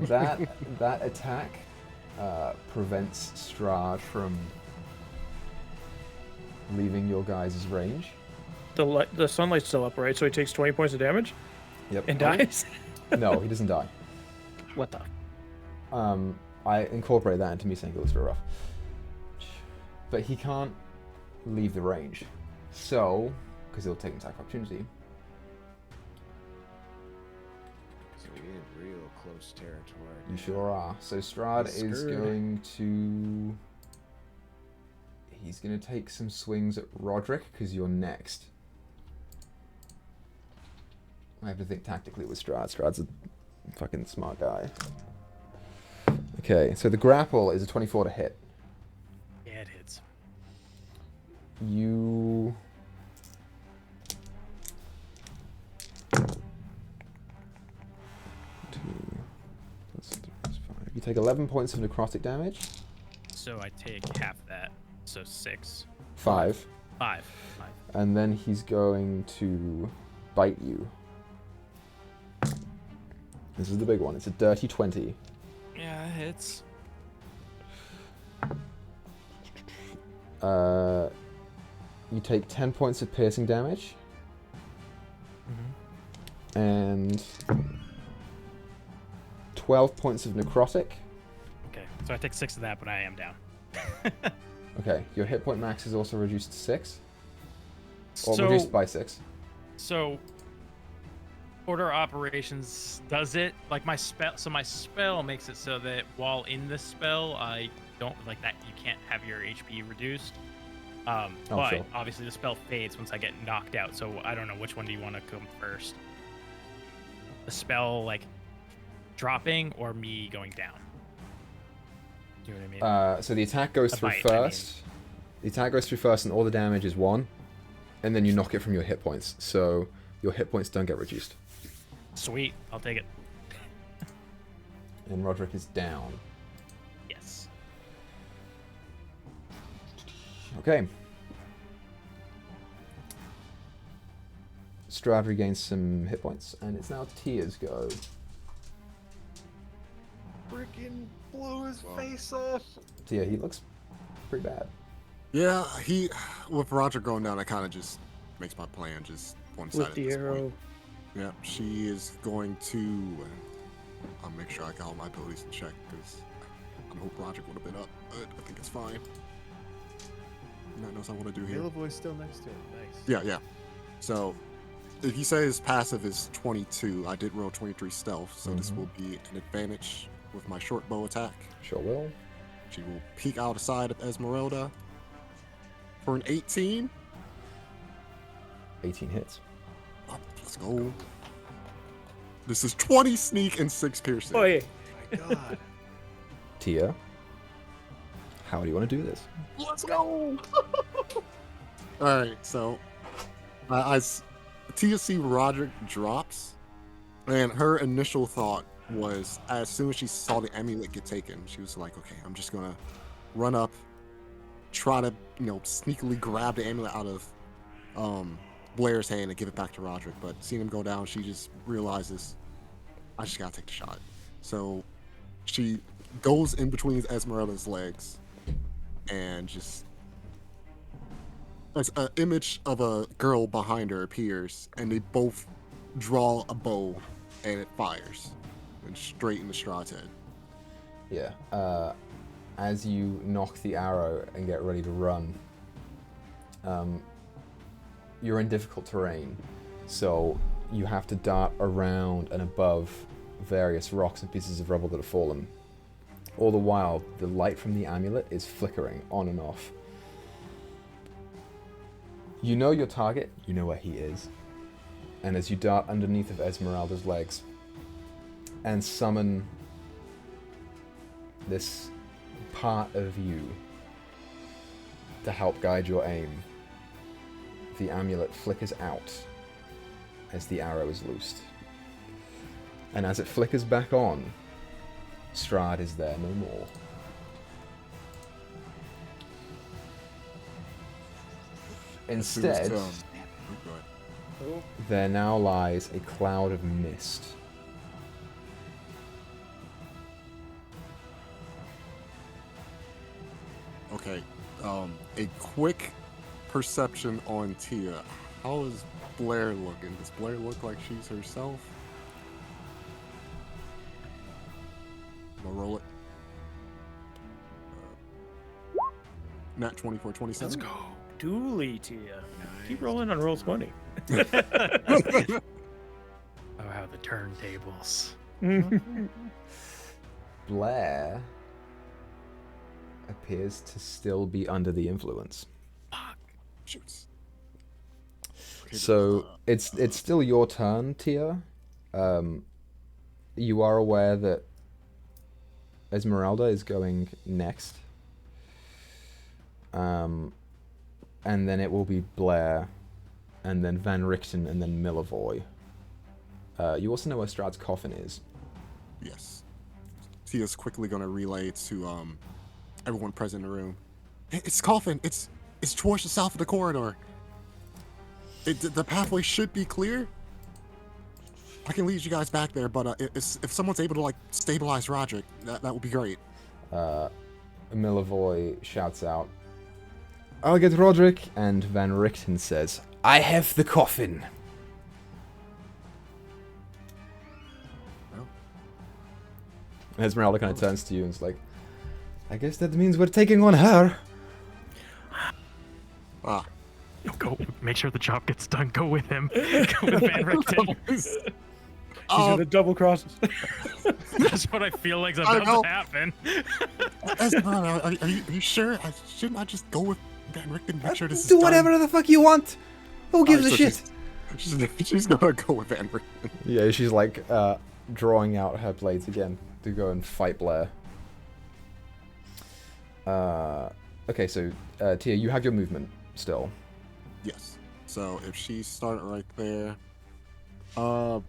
that attack prevents Strahd from leaving your guys' range. The sunlight's still up, right? So he takes 20 points of damage Yep. and dies? No, he doesn't die. What the? I incorporate that into me saying it looks very rough. But he can't leave the range. So, because he'll take an attack opportunity. So we in real close territory. You sure are. So Strahd is going to... He's going to take some swings at Roderick, because you're next. I have to think tactically with Strahd. Strahd's a fucking smart guy. Okay, so the grapple is a 24 to hit. Yeah, it hits. You... You take 11 points of necrotic damage. So I take half that. So 6. 5. 5. And then he's going to bite you. This is the big one. It's a dirty 20. Yeah, it hits. You take 10 points of piercing damage. And 12 points of necrotic. Okay, so I take 6 of that, but I am down. Okay, your hit point max is also reduced to 6. Or So, reduced by 6. so order of operations does it like my spell. So my spell makes it so that while in the spell, I don't like that. You can't have your HP reduced. But sure. obviously the spell fades once I get knocked out, so I don't know which one do you want to come first. The spell like dropping or me going down? Do you know what I mean? So the attack goes through bite, first. The attack goes through first, and all the damage is 1, and then you knock it from your hit points. So your hit points don't get reduced. Sweet, I'll take it. And Roderick is down. Yes. Okay. Strahd regains some hit points, and it's now Tia's go. Freaking blew his face off. Tia, he looks pretty bad. Yeah, with Roger going down, I kind of just makes my plan just one-sided. With the arrow. Yeah, she is going to. I'll make sure I got all my abilities in check because I hope Roger would have been up, but I think it's fine. That knows I want to do here. Boy's still next to him. Nice. Yeah. So, if you say his passive is 22, I did roll 23 stealth, so this will be an advantage with my short bow attack. Sure will. She will peek out the side of Esmeralda for an 18. 18 hits. Oh, let's go. This is 20 sneak and 6 piercing. Oh yeah. My God. Tia, how do you want to do this? Let's go. All right, so as TSC Roderick drops, and her initial thought was, as soon as she saw the amulet get taken, she was like, okay, I'm just gonna run up, try to, sneakily grab the amulet out of Blair's hand and give it back to Roderick. But seeing him go down, she just realizes, I just gotta take the shot. So she goes in between Esmeralda's legs and just, as an image of a girl behind her appears, and they both draw a bow, and it fires, and straight into Strahd's head. Yeah. As you knock the arrow and get ready to run, you're in difficult terrain, so you have to dart around and above various rocks and pieces of rubble that have fallen. All the while, the light from the amulet is flickering on and off. You know your target, you know where he is, and as you dart underneath of Esmeralda's legs and summon this part of you to help guide your aim, the amulet flickers out as the arrow is loosed. And as it flickers back on, Strahd is there no more. Instead, there now lies a cloud of mist. Okay, a quick perception on Tia. How is Blair looking? Does Blair look like she's herself? I'm gonna roll it. Nat 24, 27. Let's go. Dually, Tia. Keep rolling on roll 20. Oh, how the turntables. Blair appears to still be under the influence. Shoots. So it's still your turn, Tia. You are aware that Esmeralda is going next. And then it will be Blair, and then Van Richten, and then Meyore. You also know where Strahd's coffin is. Yes. Tia's quickly gonna relay to everyone present in the room. It's coffin. It's towards the south of the corridor. The pathway should be clear. I can lead you guys back there, but if someone's able to stabilize Roderick, that would be great. Meyore shouts out, "I'll get Roderick," and Van Richten says, "I have the coffin." Well. Esmeralda kind of turns to you and is like, "I guess that means we're taking on her." Go. Make sure the job gets done. Go with him. Go with Van Richten. These are the double crosses. That's what I feel like is about to happen. Esmeralda, are you sure? Shouldn't I just go with Van Richten, make sure this is Do done. whatever the fuck you want. Who gives a so shit? She's gonna go with Van Richten. Yeah, she's like drawing out her blades again to go and fight Blair. Okay, so Tia, you have your movement still. Yes. So if she started right there, are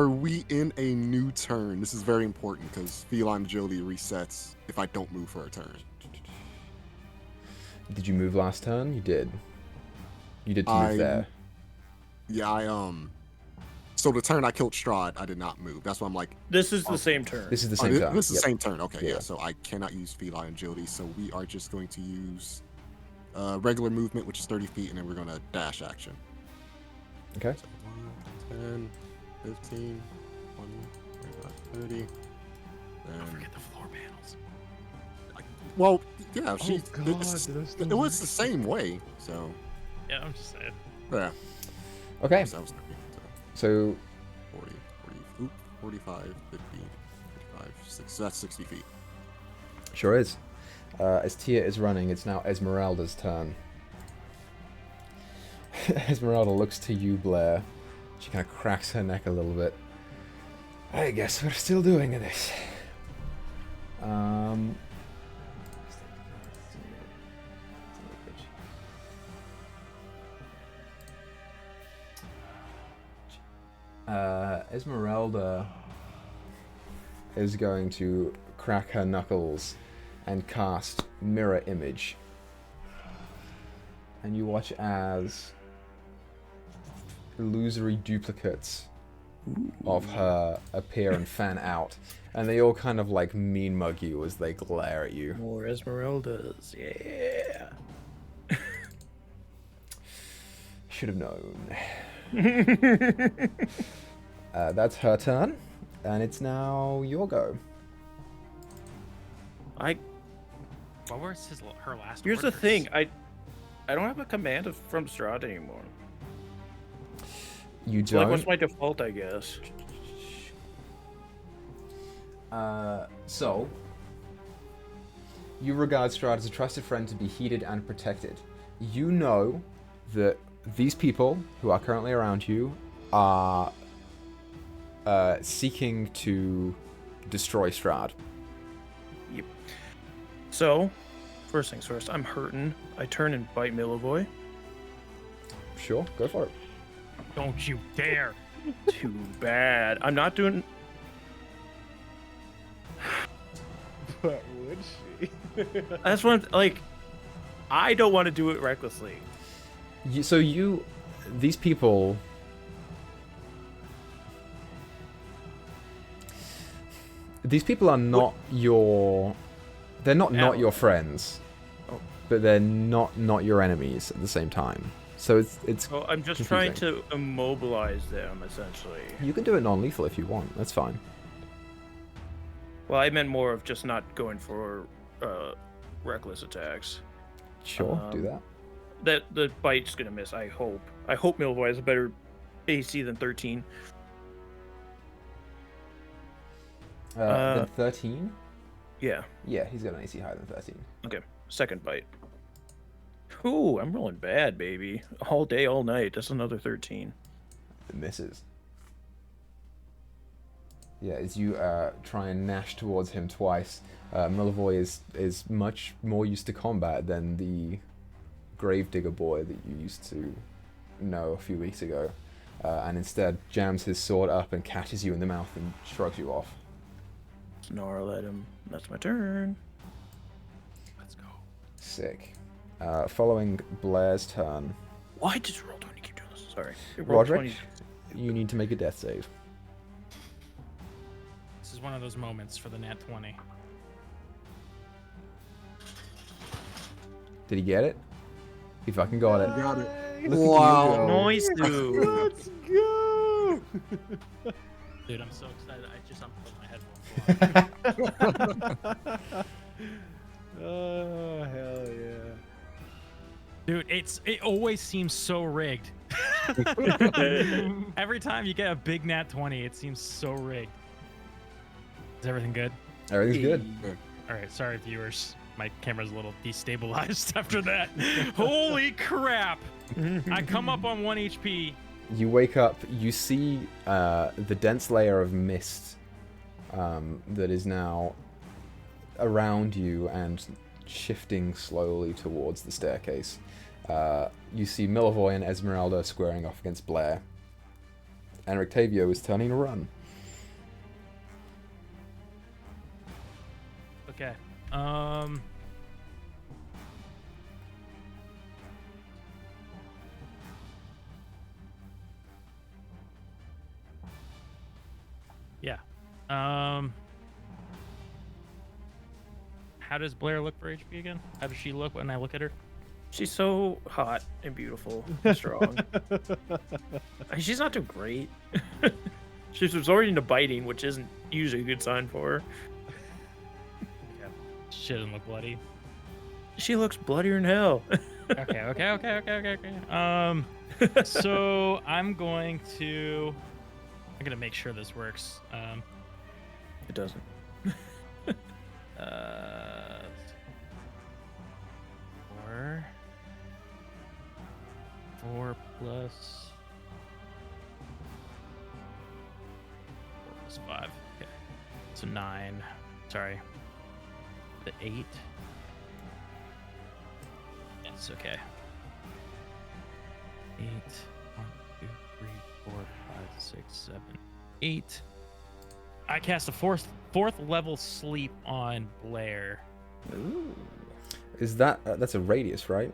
we in a new turn? This is very important because feline agility resets if I don't move for a turn. Did you move last turn? You did. You did move there. Yeah, so the turn I killed Strahd, I did not move. That's why I'm like. This is the same turn. This is the same turn. This is the same turn. Okay, Yeah. yeah. So I cannot use feline agility. So we are just going to use regular movement, which is 30 feet, and then we're gonna dash action. Okay. So 1, 10, 15, 20, 30. Don't forget the floor panels. Well, yeah, God, it was the same way. So Yeah, I'm just saying. yeah. Okay. So, So 40, 45, 50, 55, 60. So that's 60 feet. sure is. As Tia is running, it's now Esmeralda's turn. Esmeralda looks to you, Blair. She kind of cracks her neck a little bit. I guess we're still doing this. Esmeralda is going to crack her knuckles and cast Mirror Image. And you watch as illusory duplicates of her appear and fan out. And they all kind of like mean mug you as they glare at you. More Esmeraldas, yeah. Should have known. That's her turn. And it's now your go. I What was her last Here's the orders? thing, I don't have a command from Strahd anymore. You So like, don't? what's my default, I guess? So, you regard Strahd as a trusted friend to be heeded and protected. You know that these people who are currently around you are seeking to destroy Strahd. Yep. So, first things first, I'm hurting. I turn and bite Milivoy. Sure, go for it. Don't you dare! Too bad. I'm not doing... But would she? That's one, like, I don't want to do it recklessly. These people... These people are not your... They're not your friends. Oh. But they're not your enemies at the same time. So it's Well, I'm just trying to immobilize them, essentially. You can do it non-lethal if you want. That's fine. Well, I meant more of just not going for reckless attacks. Sure, do that. The bite's gonna miss, I hope. I hope Milivoy has a better AC than 13. Than 13? Yeah. Yeah, he's got an AC higher than 13. Okay, second bite. Ooh, I'm rolling bad, baby. All day, all night. That's another 13. It misses. Yeah, as you try and gnash towards him twice, Milivoy is much more used to combat than the Gravedigger boy that you used to know a few weeks ago, and instead jams his sword up and catches you in the mouth and shrugs you off. Snarl at him. That's my turn. Let's go. Sick. Following Blair's turn, Why did you roll 20? Keep doing this. Sorry. It rolled Roderick, 20. you need to make a death save. This is one of those moments for the nat 20. Did he get it? He fucking got it. Got it. Look Wow. at you go. Nice, dude. Let's go! Dude, I'm so excited. I just unplugged my headphones. Oh, hell yeah. Dude, it always seems so rigged. Every time you get a big nat 20, it seems so rigged. Is everything good? Everything's good. All right, sorry viewers. my camera's a little destabilized after that. Holy crap! I come up on 1 HP. You wake up, you see the dense layer of mist that is now around you and shifting slowly towards the staircase. You see Milavoy and Esmeralda squaring off against Blair. And Octavio is turning to run. Okay. Yeah. How does Blair look for HP again? How does she look when I look at her? She's so hot and beautiful and strong. She's not too great. She's resorting to biting, which isn't usually a good sign for her. Yeah. She doesn't look bloody. She looks bloodier than hell. Okay. So I'm gonna make sure this works. It doesn't. 4 plus 5. Okay. So 9. Sorry. The 8. Yes, okay. 8. 1, 2, 3, 4, 5, 6, 7, 8. I cast a fourth level sleep on Blair. Ooh. Is that that's a radius, right?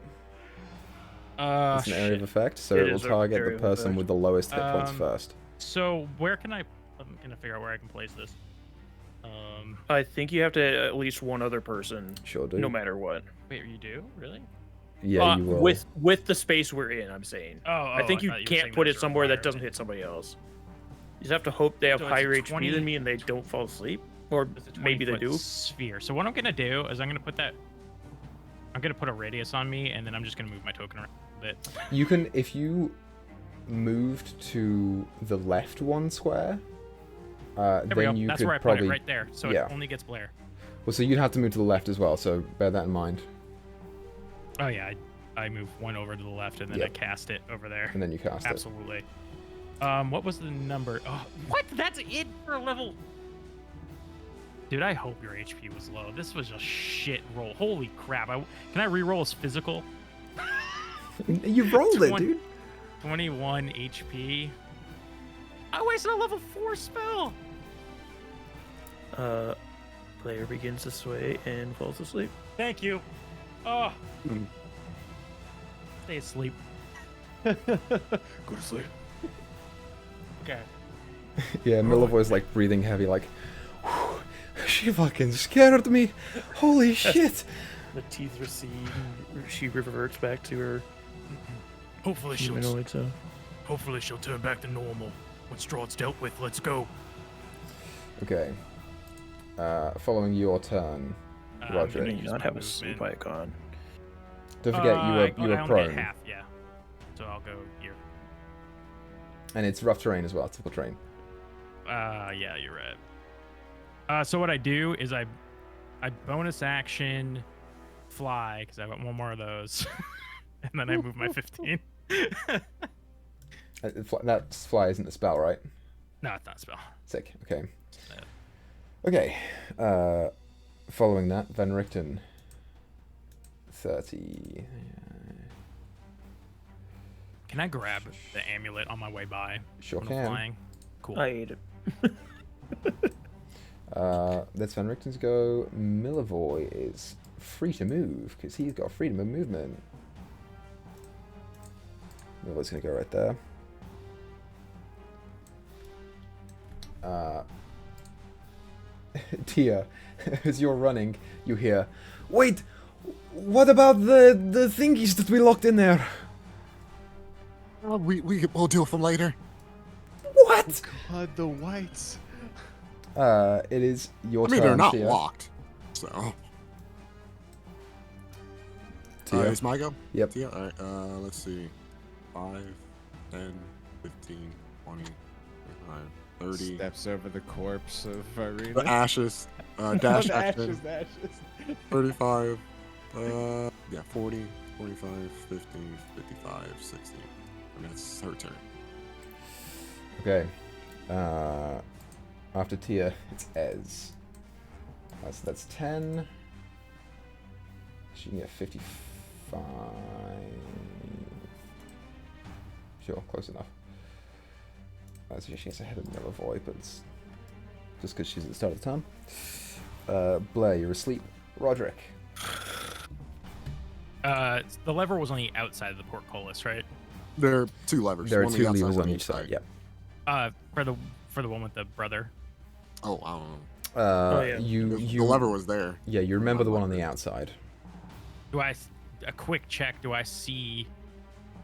It's an area of effect, so it will target the person with the lowest hit points first. So where can I'm gonna figure out where I can place this. I think you have to at least one other person. Sure do. No matter what. Wait, you do? Really? Yeah, you will. With the space we're in, I'm saying. I think you can't put it somewhere that doesn't hit somebody else. You just have to hope they have higher HP than me and they don't fall asleep. Or maybe they do. Sphere. So what I'm gonna do is I'm gonna put a radius on me, and then I'm just gonna move my token around a bit. You can, if you moved to the left 1 square, then you That's could where I probably put it, right there. So it only gets Blair. Well, so you'd have to move to the left as well. So bear that in mind. Oh yeah, I move 1 over to the left, and then I cast it over there. And then you cast Absolutely. What was the number? Oh, what? That's it for a level. Dude, I hope your HP was low. This was a shit roll. Holy crap. Can I re-roll as physical? You rolled it, dude. 21 HP. I wasted a level 4 spell. Player begins to sway and falls asleep. Thank you. Oh. Stay asleep. Go to sleep. Okay. Yeah, Milavoy's like breathing heavy, like, whew, she fucking scared me. Holy shit. The teeth recede and she reverts back to her Hopefully humanoid self. Hopefully she'll turn back to normal. When Strahd's dealt with, let's go. Okay. Following your turn, Roger. Do you not have a sleep icon? Don't forget, you were prone. Get half, yeah. So I'll go here. And it's rough terrain as well, typical terrain. Yeah, you're right. So what I do is I bonus action fly, because I got 1 more of those. And then I move my 15. That fly isn't a spell, right? No, it's not a spell. Sick, okay. Okay, following that, Van Richten. 30. Can I grab the amulet on my way by? Sure when I'm can. flying? Cool. I ate it. That's Van Richten's go. Milavoy is free to move, because he's got freedom of movement. Milavoy's going to go right there. Tia, as you're running, you hear, wait, what about the thingies that we locked in there? We'll deal with them later. What? Oh God, the whites. It is your turn, they're not Tia. locked, so. Tia. It's my go? Yep. Tia? All right, let's see. 5, 10, 15, 20, 25, 30. Steps over the corpse of Irina. The ashes. Dash The action. ashes. 35. Yeah, 40, 45, 50, 55, 60. I mean, it's her turn. Okay. After Tia, it's Ez. So that's 10. She can get 55. Sure, close enough. So she gets ahead of Meyore, but it's just because she's at the start of the turn. Blair, you're asleep. Roderick. The lever was on the outside of the portcullis, right? There are 2 levers. There are one 2 the outside, levers one on each side. Yep. For the one with the brother. Oh, I don't know. Yeah. The lever was there. Yeah, you remember the one on the outside. A quick check, do I see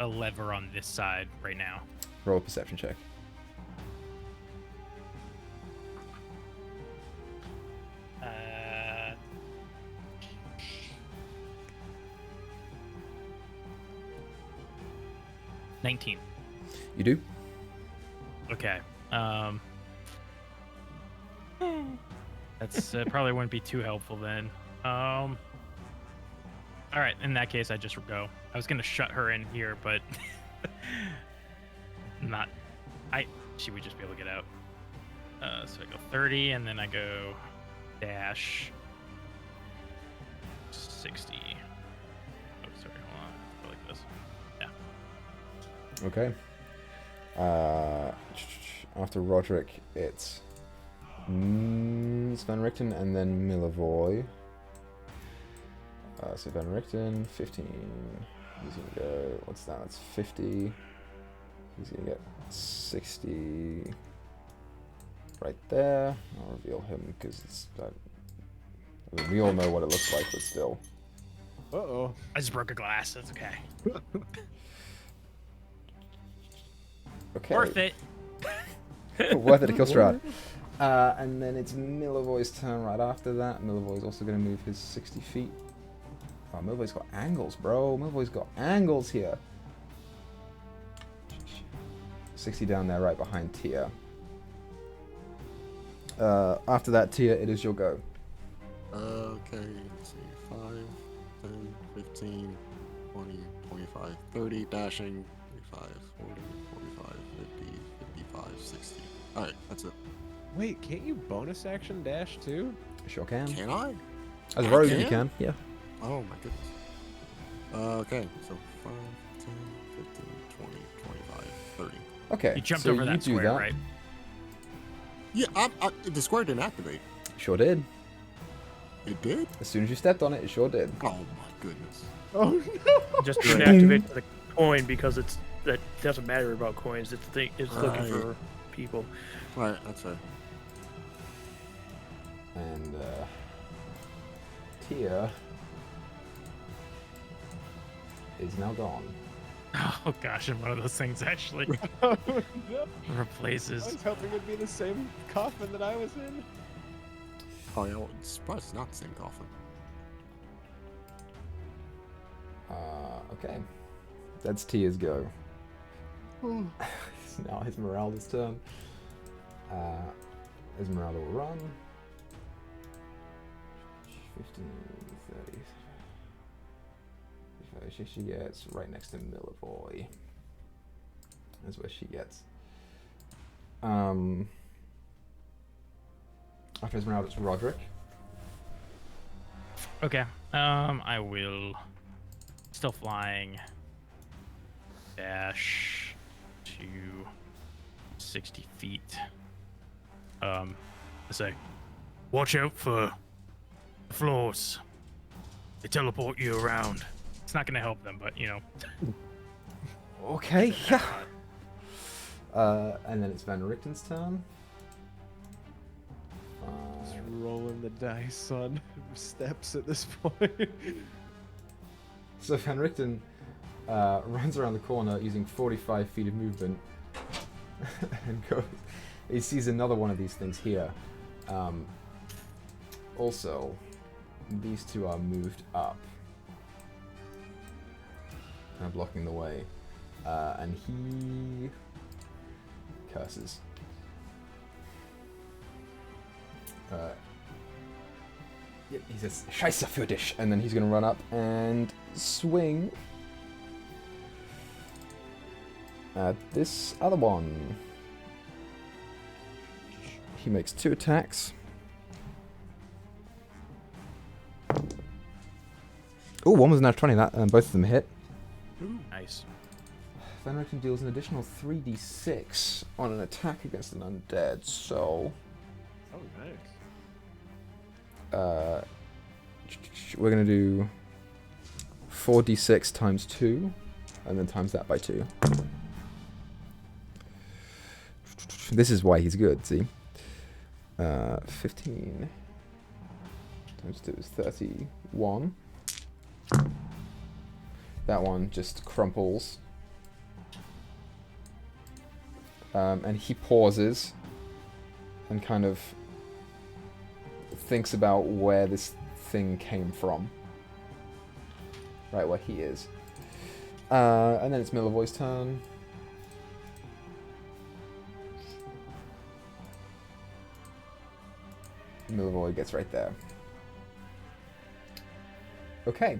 a lever on this side right now? Roll a perception check. Uh, 19. You do? Okay. That's probably wouldn't be too helpful then. All right. In that case, I just go. I was gonna shut her in here, but not. She would just be able to get out. So I go 30, and then I go dash 60. Oh, sorry. Hold on. Go like this. Yeah. Okay. After Roderick, it's Van Richten and then Meyore. So Van Richten, 15. He's gonna go. What's that? That's 50. He's gonna get 60. Right there. I'll reveal him because it's. I mean, we all know what it looks like, but still. Uh-oh. I just broke a glass. That's okay. Okay. Worth it. Worth it to kill Strahd. And then it's Millevoy's turn right after that. Millevoy's also going to move his 60 feet. Oh, Millevoy's got angles, bro. Millevoy's got angles here. 60 down there right behind Tia. After that, Tia, it is your go. Okay, let's see. 5, 10, 15, 20, 25, 30, dashing, 35, 40, 45, 50, 55, 60. Alright, that's it. Wait, can't you bonus action dash too? Sure can. Can I? As a rogue, you can. Yeah. Oh my goodness. Okay, so 5, 10, 15, 20, 25, 30. Okay. You jumped so over you that do square, that. right? Yeah, the square didn't activate. Sure did. It did? As soon as you stepped on it, it sure did. Oh my goodness. Oh no! Just deactivate the coin because that doesn't matter about coins. It's looking for people. Alright, that's fair. And Tia is now gone. Oh gosh, and one of those things actually Oh, no. I replaces. was hoping it'd be the same coffin that I was in. Oh yeah, well, it's surprised it's not the same coffin. Okay. That's Tia's go. It's now Esmeralda's turn. Esmeralda will run. 15, 30. She gets right next to Meyore. That's where she gets. After Esmeralda, it's Roderick. Okay. I will. Still flying. Dash to 60 feet. I say, watch out for the floors. They teleport you around. It's not gonna help them, but you know. Okay, yeah. And then it's Van Richten's turn. Just rolling the dice on steps at this point. So Van Richten runs around the corner using 45 feet of movement and goes. He sees another one of these things here. Also, these two are moved up, kind of blocking the way, and he curses. He says, Scheiße für dich. And then he's going to run up and swing at this other one. He makes 2 attacks. Oh, one was a nat 20, that, and both of them hit. Ooh, nice. Van Richten deals an additional 3d6 on an attack against an undead, so... Oh, nice. We're going to do 4d6 times 2, and then times that by 2. This is why he's good, see? 15 times 2 is 31. That one just crumples. And he pauses and kind of thinks about where this thing came from. Right where he is. And then it's Milivoy's turn. Milivoy gets right there. Okay.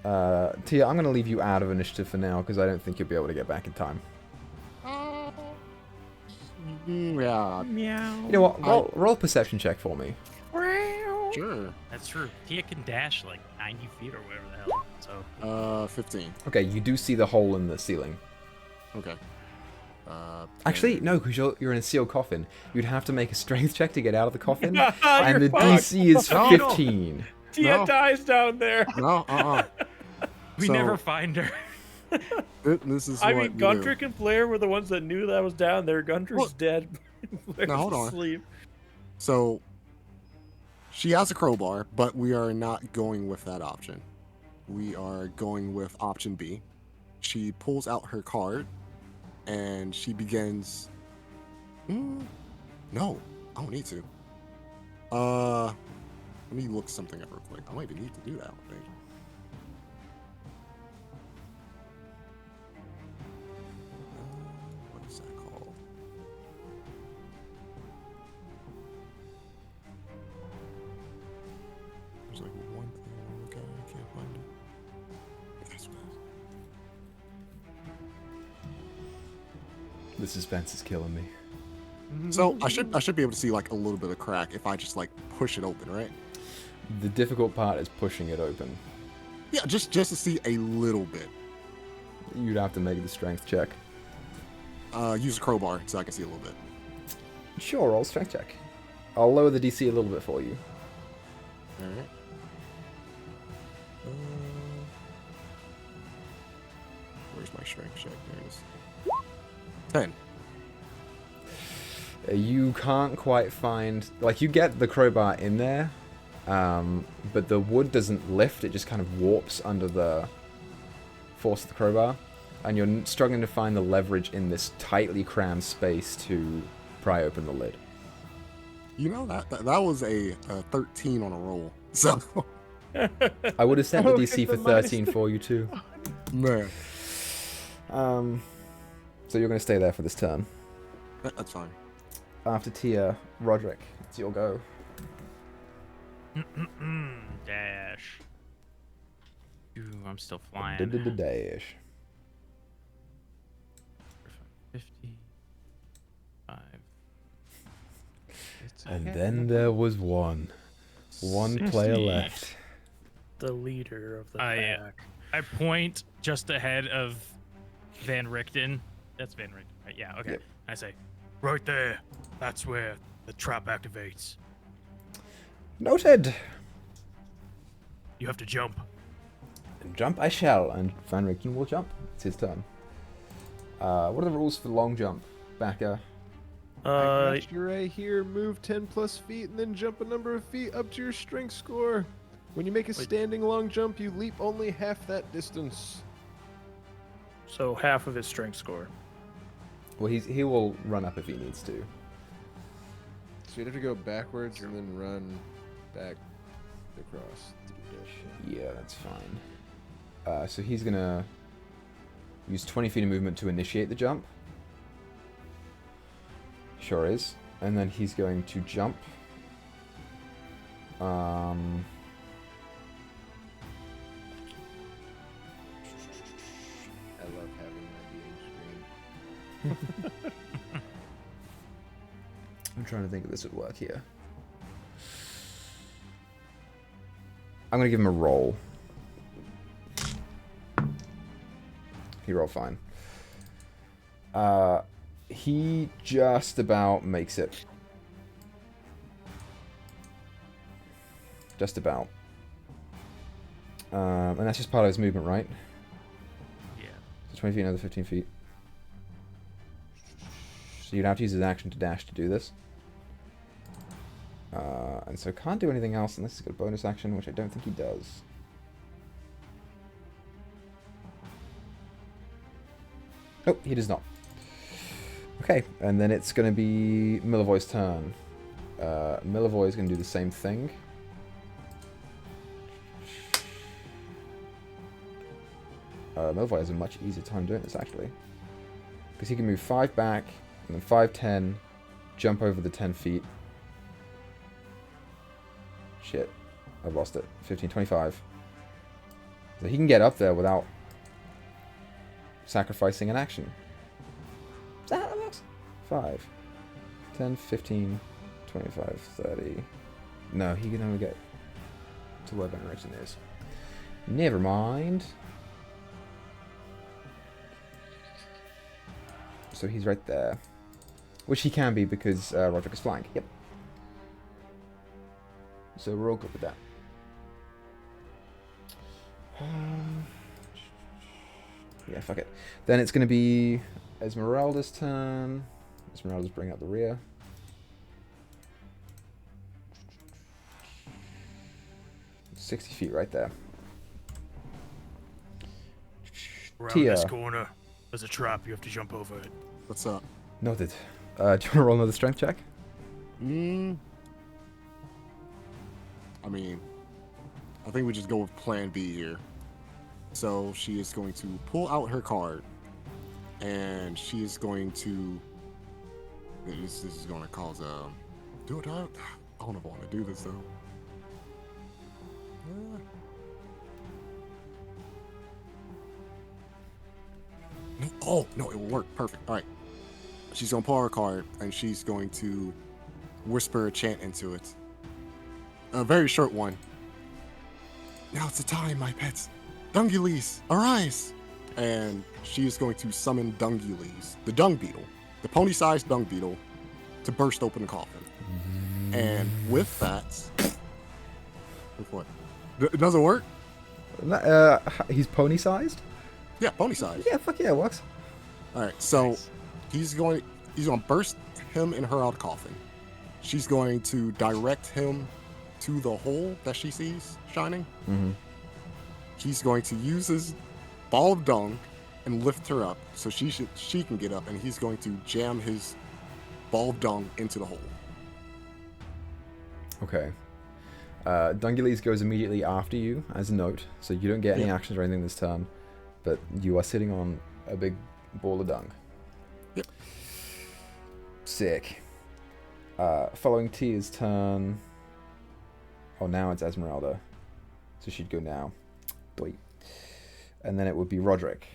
Tia, I'm going to leave you out of initiative for now because I don't think you'll be able to get back in time. Yeah. Meow. You know what? Roll a perception check for me. Sure. That's true. Tia can dash like 90 feet or whatever the hell. So 15. Okay, you do see the hole in the ceiling. Okay. Actually, no, because you're in a sealed coffin. You'd have to make a strength check to get out of the coffin, and You're the fucked. DC is No. 15. Tia No. dies down there. No, we So- never find her. This is I what mean, you do. Gundrick and Blair were the ones that knew that was down there. Gundrick's Well, dead. Blair's now, hold on. asleep. So, she has a crowbar, but we are not going with that option. We are going with option B. She pulls out her card, and she begins... no, I don't need to. Let me look something up real quick. I might even need to do that, I think. What is that called? There's like one thing I want to look at. I can't find it. That's what it is. The suspense is killing me. So I should be able to see like a little bit of crack if I just like push it open, right? The difficult part is pushing it open. Yeah, just to see a little bit. You'd have to make the strength check. Use a crowbar so I can see a little bit. Sure, roll strength check. I'll lower the DC a little bit for you. All right. Where's my strength check? There it is. 10. You can't quite find... Like, you get the crowbar in there, but the wood doesn't lift. It just kind of warps under the force of the crowbar. And you're struggling to find the leverage in this tightly crammed space to pry open the lid. You know, that was a 13 on a roll. So, I would have set the Oh, DC get for the minus 13 for you, too. man, So you're going to stay there for this turn. that's fine. After Tia, Roderick, it's your go. Dash. Ooh, I'm still flying. Dash. 50. 5. And then there was one player 60. left. The leader of the I pack. I point just ahead of Van Richten. That's Van Richten, right? Yeah, okay. Yep. I say, right there. That's where the trap activates. Noted. You have to jump. And jump I shall, and Van Richten will jump. It's his turn. What are the rules for long jump, Baka? I got you right here. Move 10 plus feet and then jump a number of feet up to your strength score. When you make a standing long jump, you leap only half that distance. So half of his strength score. Well, he will run up if he needs to. So you'd have to go backwards and then run back across to do that shit. Yeah, that's fine. So he's gonna use 20 feet of movement to initiate the jump. Sure is. And then he's going to jump I love having my viewing screen. I'm trying to think if this would work here. I'm gonna give him a roll. He rolled fine. He just about makes it. Just about. And that's just part of his movement, right? Yeah. So 20 feet, another 15 feet. So you'd have to use his action to dash to do this. And so can't do anything else unless he's got a bonus action, which I don't think he does. Oh, he does not. Okay, and then it's going to be Millevoy's turn. Millevoy is going to do the same thing. Millevoy has a much easier time doing this, actually. Because he can move 5 back, and then 5, 10, jump over the 10 feet. Shit. I've lost it. 15, 25. So he can get up there without sacrificing an action. Is that how that works? 5, 10, 15, 25, 30. No, he can only get to where Veneration is. Never mind. So he's right there. Which he can be because Roderick is flying. Yep. So we're all good with that. Yeah, fuck it. Then it's going to be Esmeralda's turn. Esmeralda's bring up the rear. $60 feet right there. Around Tia. this corner, there's a trap. You have to jump over it. What's up? Noted. Do you want to roll another strength check? I mean, I think we just go with plan B here. So she is going to pull out her card, and she is going to. This is going to cause a. Do it out. I don't know if I want to do this though. Oh no, it will work. Perfect. All right. She's gonna pull her card, and she's going to whisper a chant into it. A very short one. Now it's the time, my pets. Dungulies, arise! And she is going to summon Dungulies, the dung beetle, the pony-sized dung beetle, to burst open the coffin. And with that, with what? It doesn't work? He's pony-sized? Yeah, pony-sized. Yeah, fuck yeah, it works. All right, so Nice. he's going to burst him and her out of the coffin. She's going to direct him to the hole that she sees shining. Mm-hmm. He's going to use his ball of dung and lift her up so she can get up, and he's going to jam his ball of dung into the hole. Okay. Dungulies goes immediately after you as a note, so you don't get any Yep. actions or anything this turn, but you are sitting on a big ball of dung. Yep. Sick. Following Tia's turn. Oh, now it's Esmeralda. So she'd go now. Doi. And then it would be Roderick.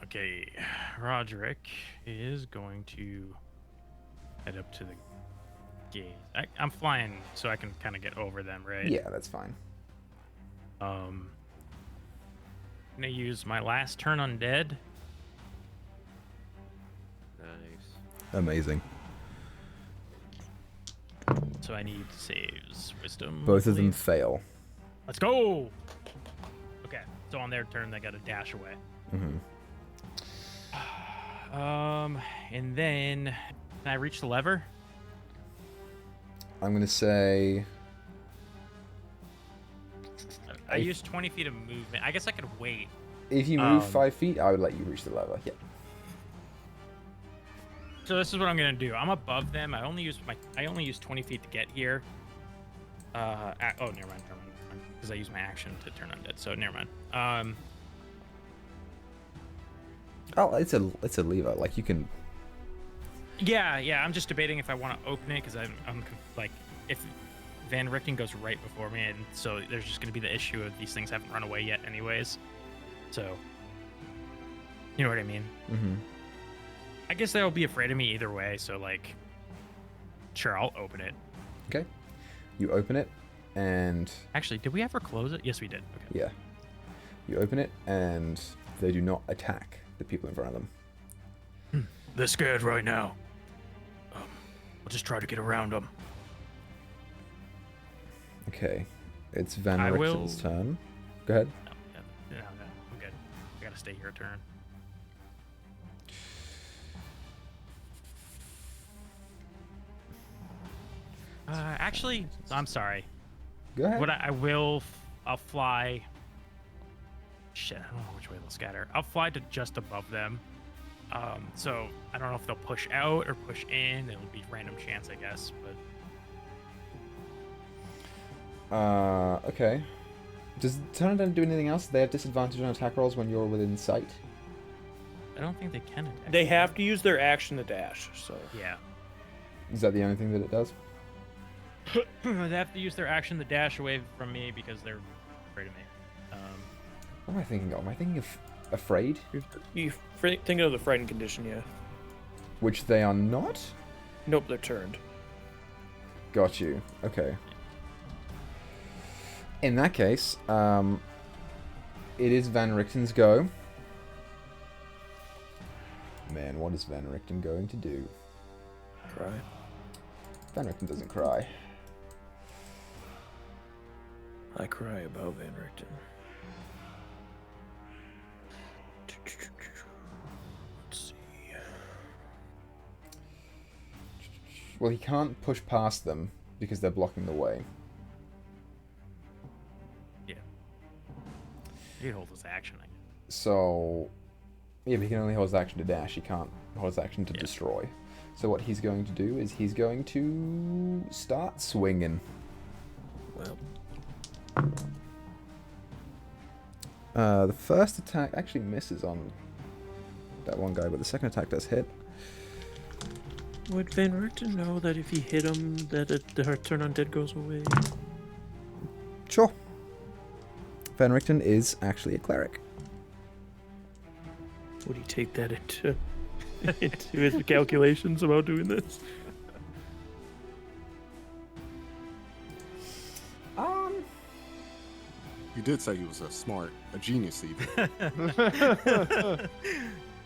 Okay, Roderick is going to head up to the gate. I'm flying, so I can kind of get over them, right? Yeah, that's fine. I'm gonna use my last turn undead. Nice. Amazing. So I need saves, wisdom. Both of them please. fail. Let's go. Okay, so on their turn, they got to dash away. Mm-hmm. And then can I reach the lever? I'm going to say... I used 20 feet of movement. I guess I could wait. If you move 5 feet, I would let you reach the lever. Yeah. So this is what I'm gonna do. I'm above them. I only use 20 feet to get here. Oh, never mind. Because I use my action to turn undead. So never mind. Oh, it's a lever. Like, you can... Yeah. I'm just debating if I want to open it because I'm like if Van Richten goes right before me, and so there's just going to be the issue of these things haven't run away yet anyways. So, you know what I mean? Mm-hmm. I guess they'll be afraid of me either way, so, like, sure, I'll open it. Okay. You open it, and... Actually, did we ever close it? Yes, we did. Okay. Yeah. You open it, and they do not attack the people in front of them. They're scared right now. I'll just try to get around them. Okay. It's Van Richten's turn. Go ahead. No, I'm good. I gotta stay here a turn. Actually, I'm sorry. Go ahead. I'll fly. Shit, I don't know which way they'll scatter. I'll fly to just above them. So I don't know if they'll push out or push in. It'll be random chance, I guess. But okay. Does Pteranodon do anything else? They have disadvantage on attack rolls when you're within sight. I don't think they can attack. They have to use their action to dash. So Yeah. Is that the only thing that it does? They have to use their action to dash away from me because they're afraid of me. What am I thinking of? Am I thinking of afraid? you thinking of the frightened condition, yeah? Which they are not? Nope, they're turned. Got you. Okay. In that case, it is Van Richten's go. Man, what is Van Richten going to do? Cry. Van Richten doesn't cry. I cry about Van Richten. Let's see. Well, he can't push past them because they're blocking the way. Yeah. He holds his action, I guess. So, yeah, but he can only hold his action to dash. He can't hold his action to destroy. So what he's going to do is he's going to start swinging. Well, the first attack actually misses on that one guy, but the second attack does hit. would Van Richten know that if he hit him, that her turn on dead goes away? Sure. Van Richten is actually a cleric. Would he take that into his calculations about doing this? You did say he was a genius even.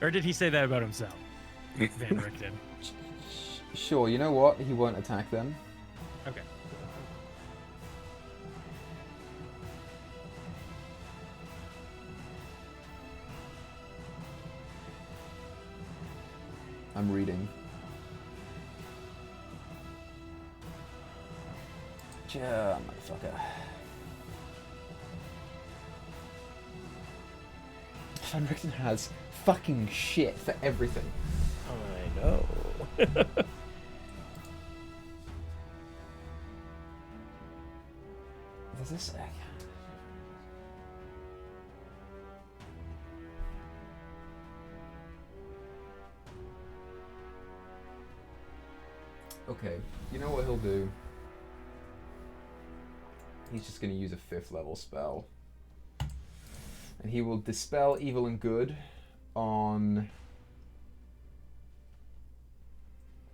Or did he say that about himself? Van Richten. Sure, you know what? He won't attack them. Okay. I'm reading. Yeah, motherfucker. Van Richten has fucking shit for everything. I know. Does this say? Okay, you know what he'll do? He's just going to use a 5th level spell. And he will dispel evil and good on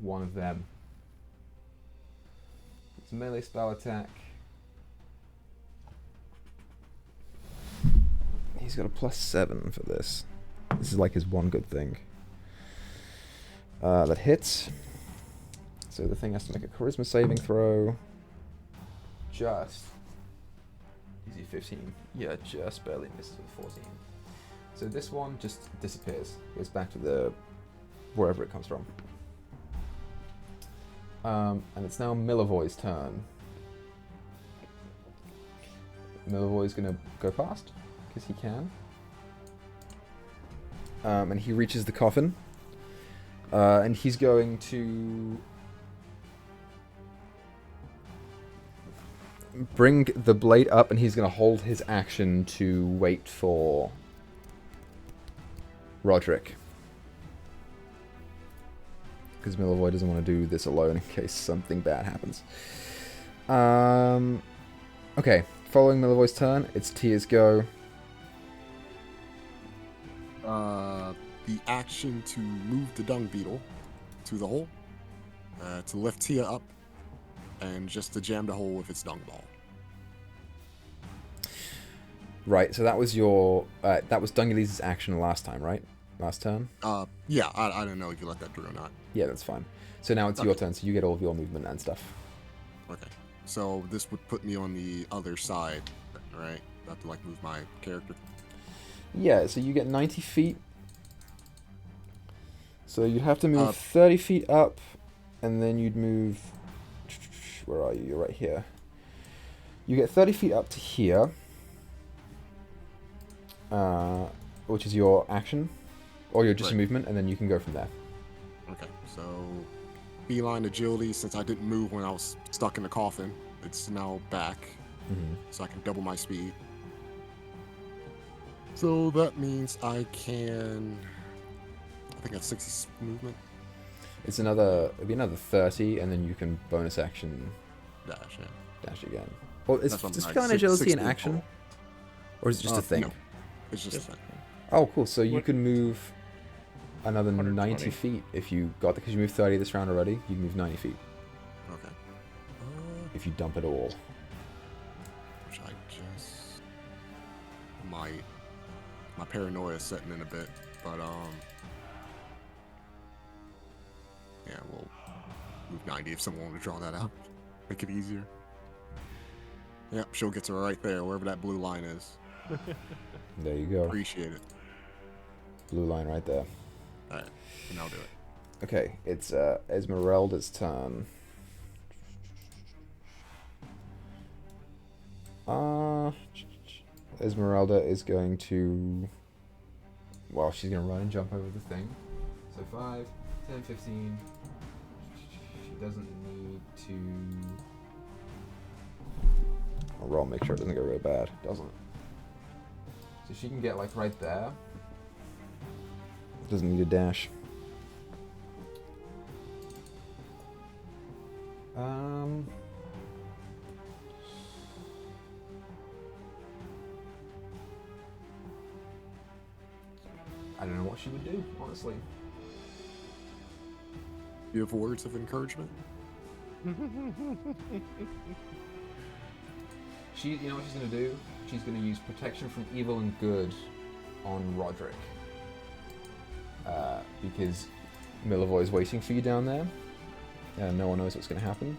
one of them. It's a melee spell attack. He's got a +7 for this. This is like his one good thing. That hits. So the thing has to make a charisma saving throw. Just. Easy 15. Yeah, just barely misses with 14. So this one just disappears. Goes back to the wherever it comes from. And it's now Meylore's turn. Meylore's gonna go past because he can. And he reaches the coffin. And he's going to bring the blade up, and he's going to hold his action to wait for Roderick. Because Meyore doesn't want to do this alone in case something bad happens. Okay, following Millevoy's turn, it's Tia's go. The action to move the dung beetle to the hole, to lift Tia up, and just to jam the hole with its dung ball. Right, so that was your that was Dunguli's action last time, right? Last turn? Yeah, I don't know if you let that through or not. Yeah, that's fine. So now it's your turn, so you get all of your movement and stuff. Okay. So this would put me on the other side, right? I have to like move my character. Yeah, so you get 90 feet. So you'd have to move 30 feet up, and then you'd move... Where are you? You're right here. You get 30 feet up to here, which is your action, or your just movement, and then you can go from there. Okay, so beeline agility, since I didn't move when I was stuck in the coffin, it's now back, so I can double my speed. So that means I can... I think that's 60 movement. It's it'd be another 30, and then you can bonus action Dash, yeah. dash again. Well, is Like feline agility an action? Or is it just a thing? No, it's just a thing. Oh, cool. So you can move another 90 120. feet if you got because you moved 30 this round already. You can move 90 feet Okay. if you dump it all. Which I just... My paranoia is setting in a bit, but yeah, we'll move 90 if someone want to draw that out. Make it easier. Yep, she'll get to right there, wherever that blue line is. There you go. Appreciate it. Blue line right there. Alright, and I'll do it. Okay, it's Esmeralda's turn. Esmeralda is going to... Well, she's going to run and jump over the thing. So 5, 10, 15... She doesn't need to... I'll roll, make sure it doesn't go really bad. Doesn't. So she can get, like, right there. Doesn't need a dash. I don't know what she would do, honestly. You have words of encouragement? You know what she's going to do? She's going to use Protection from Evil and Good on Roderick. Because Millevoy is waiting for you down there. And no one knows what's going to happen.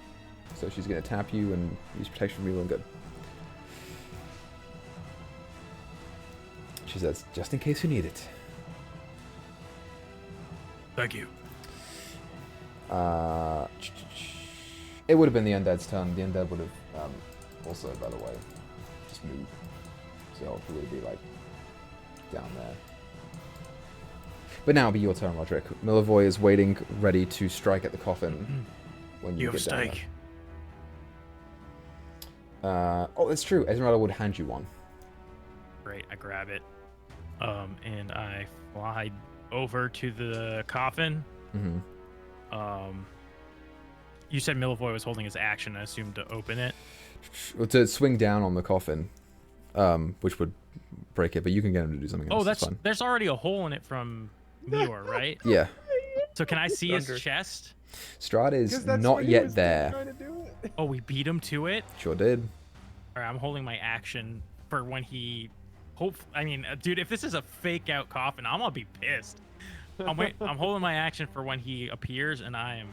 So she's going to tap you and use Protection from Evil and Good. She says, just in case you need it. Thank you. It would have been the Undead's turn. The Undead would have also, by the way, just moved. So it'll probably be like down there. But now it'll be your turn, Roderick. Millevoy is waiting, ready to strike at the coffin when you get down stake. there. Oh, that's true. Esmeralda would hand you one. Great, I grab it. And I fly over to the coffin. You said Millevoy was holding his action, I assumed, to open it. Well, to swing down on the coffin, which would break it, but you can get him to do something else. Oh, that's fun. There's already a hole in it from Meyore, right? Yeah. So can I see his chest? Strahd is not yet there. Oh, we beat him to it? Sure did. All right, I'm holding my action for when he... I mean, dude, if this is a fake out coffin, I'm gonna be pissed. I'm holding my action for when he appears, and I am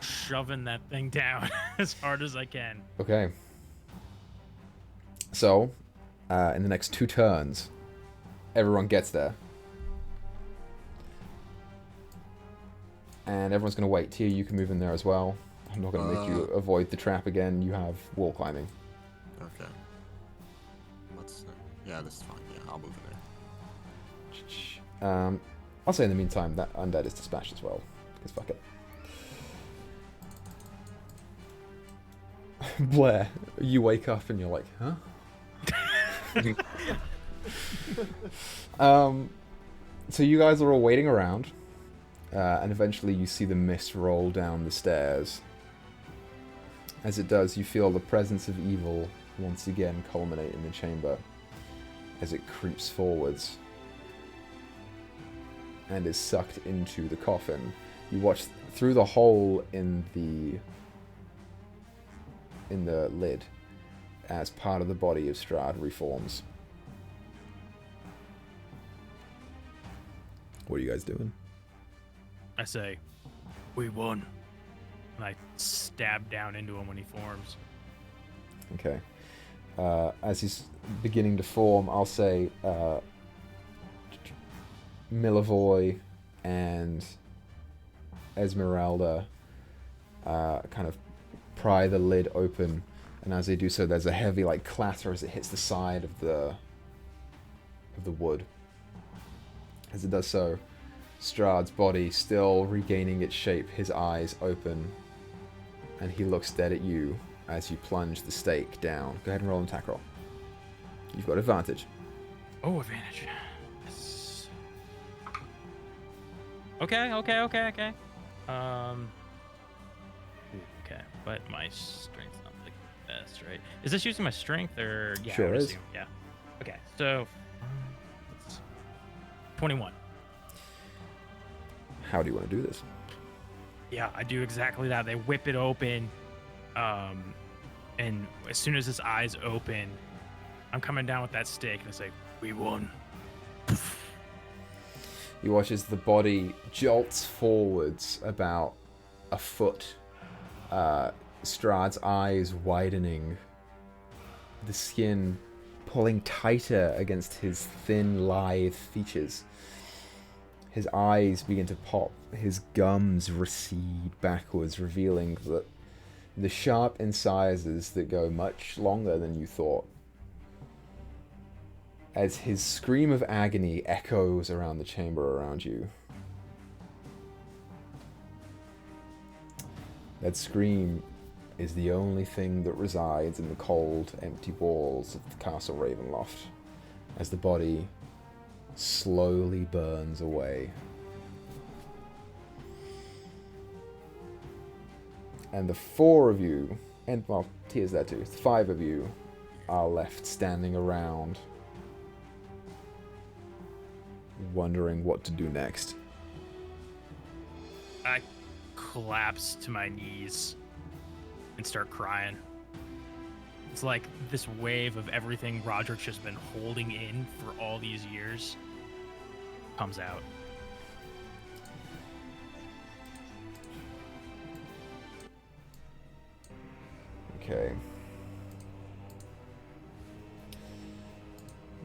shoving that thing down as hard as I can. Okay. So, in the next 2 turns, everyone gets there. And everyone's going to wait. Tia, you can move in there as well. I'm not going to make you avoid the trap again. You have wall climbing. Okay. Yeah, this is fine. Yeah, I'll move in there. I'll say in the meantime that Undead is dispatched as well. Because fuck it. Blair, you wake up and you're like, huh? So you guys are all waiting around. And eventually you see the mist roll down the stairs. As it does, you feel the presence of evil once again culminate in the chamber as it creeps forwards and is sucked into the coffin. You watch through the hole in the lid as part of the body of Strahd reforms. What are you guys doing? I say, we won. And I stab down into him when he forms. Okay. As he's beginning to form, I'll say Milavoy and Esmeralda kind of pry the lid open, and as they do so, there's a heavy like clatter as it hits the side of the wood. As it does so, Strahd's body still regaining its shape, his eyes open, and he looks dead at you as you plunge the stake down. Go ahead and roll an attack roll. You've got advantage. Oh, advantage. Yes. Okay. Okay, but my strength's not the best, right? Is this using my strength or... Yeah, sure is. Yeah. Okay, so... 21. How do you want to do this? Yeah, I do exactly that. They whip it open, and as soon as his eyes open, I'm coming down with that stick, and I say, we won. You watch as the body jolts forwards about a foot, Strahd's eyes widening, the skin pulling tighter against his thin, lithe features. His eyes begin to pop, his gums recede backwards, revealing the sharp incisors that go much longer than you thought. As his scream of agony echoes around the chamber around you. That scream is the only thing that resides in the cold, empty walls of the Castle Ravenloft, as the body slowly burns away. And the four of you, and well, Tia's there too, the five of you are left standing around, wondering what to do next. I collapse to my knees and start crying. It's like this wave of everything Roderick's just been holding in for all these years comes out. Okay.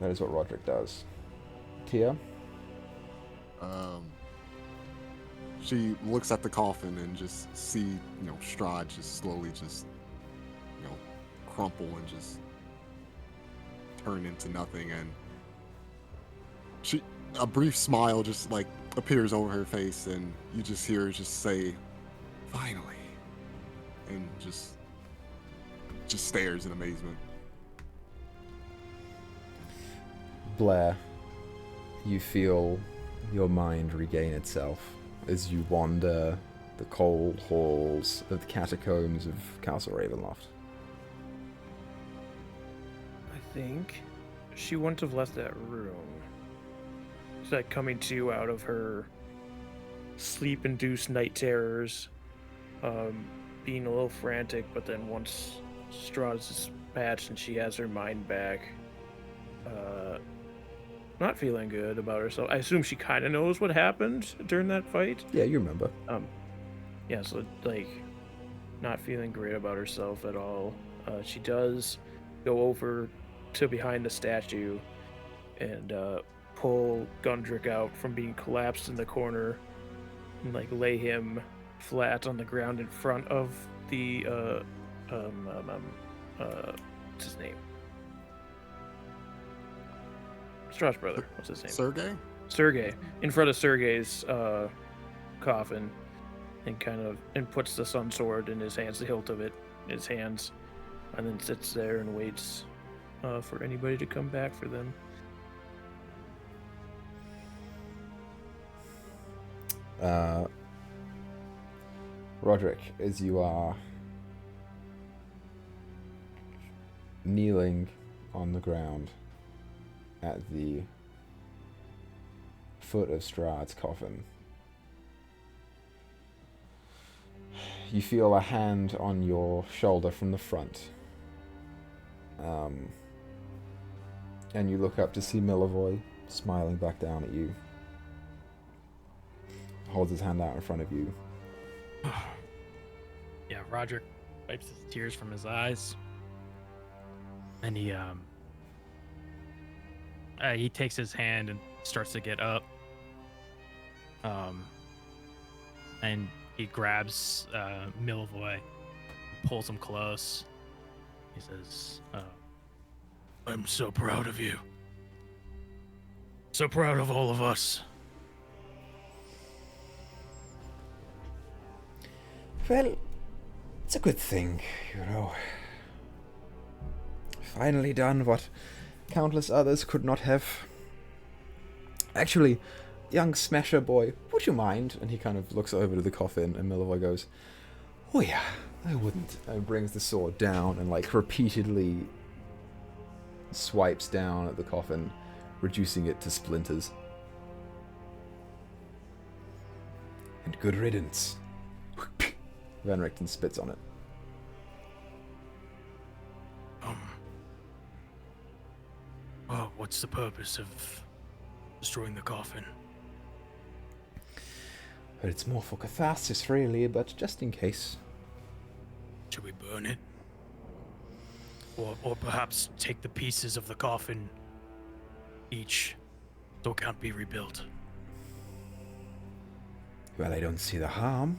That is what Roderick does. Tia? She looks at the coffin and just see, Strahd just slowly just, crumple and just turn into nothing, and a brief smile just like appears over her face, and you just hear her just say, "Finally," and just stares in amazement. Blair, you feel your mind regain itself as you wander the cold halls of the catacombs of Castle Ravenloft. I think she wouldn't have left that room. It's like coming to out of her sleep-induced night terrors, being a little frantic, but then once Strahd's dispatched and she has her mind back, not feeling good about herself. I assume she kind of knows what happened during that fight. Yeah, you remember. Yeah, so like not feeling great about herself at all. She does go over to behind the statue and pull Gundrick out from being collapsed in the corner and like lay him flat on the ground in front of the what's his name? Strahd's brother. What's his name? Sergei? Sergei. In front of Sergei's coffin, and puts the sun sword in his hands, the hilt of it in his hands, and then sits there and waits for anybody to come back for them. Roderick, as you are kneeling on the ground at the foot of Strahd's coffin. You feel a hand on your shoulder from the front. And you look up to see Meyore smiling back down at you. Holds his hand out in front of you. Yeah, Roderick wipes his tears from his eyes. And he takes his hand and starts to get up. And he grabs Meyore, pulls him close. He says, I'm so proud of you. So proud of all of us. Well, it's a good thing, you know. Finally done what countless others could not have. Actually, young Smasher boy, would you mind? And he kind of looks over to the coffin, and Meyore goes, oh yeah, I wouldn't. And brings the sword down and like repeatedly swipes down at the coffin, reducing it to splinters. And good riddance. Van Richten spits on it. What's the purpose of destroying the coffin? But it's more for catharsis, really, but just in case. Should we burn it? Or perhaps take the pieces of the coffin each, so it can't be rebuilt? Well, I don't see the harm.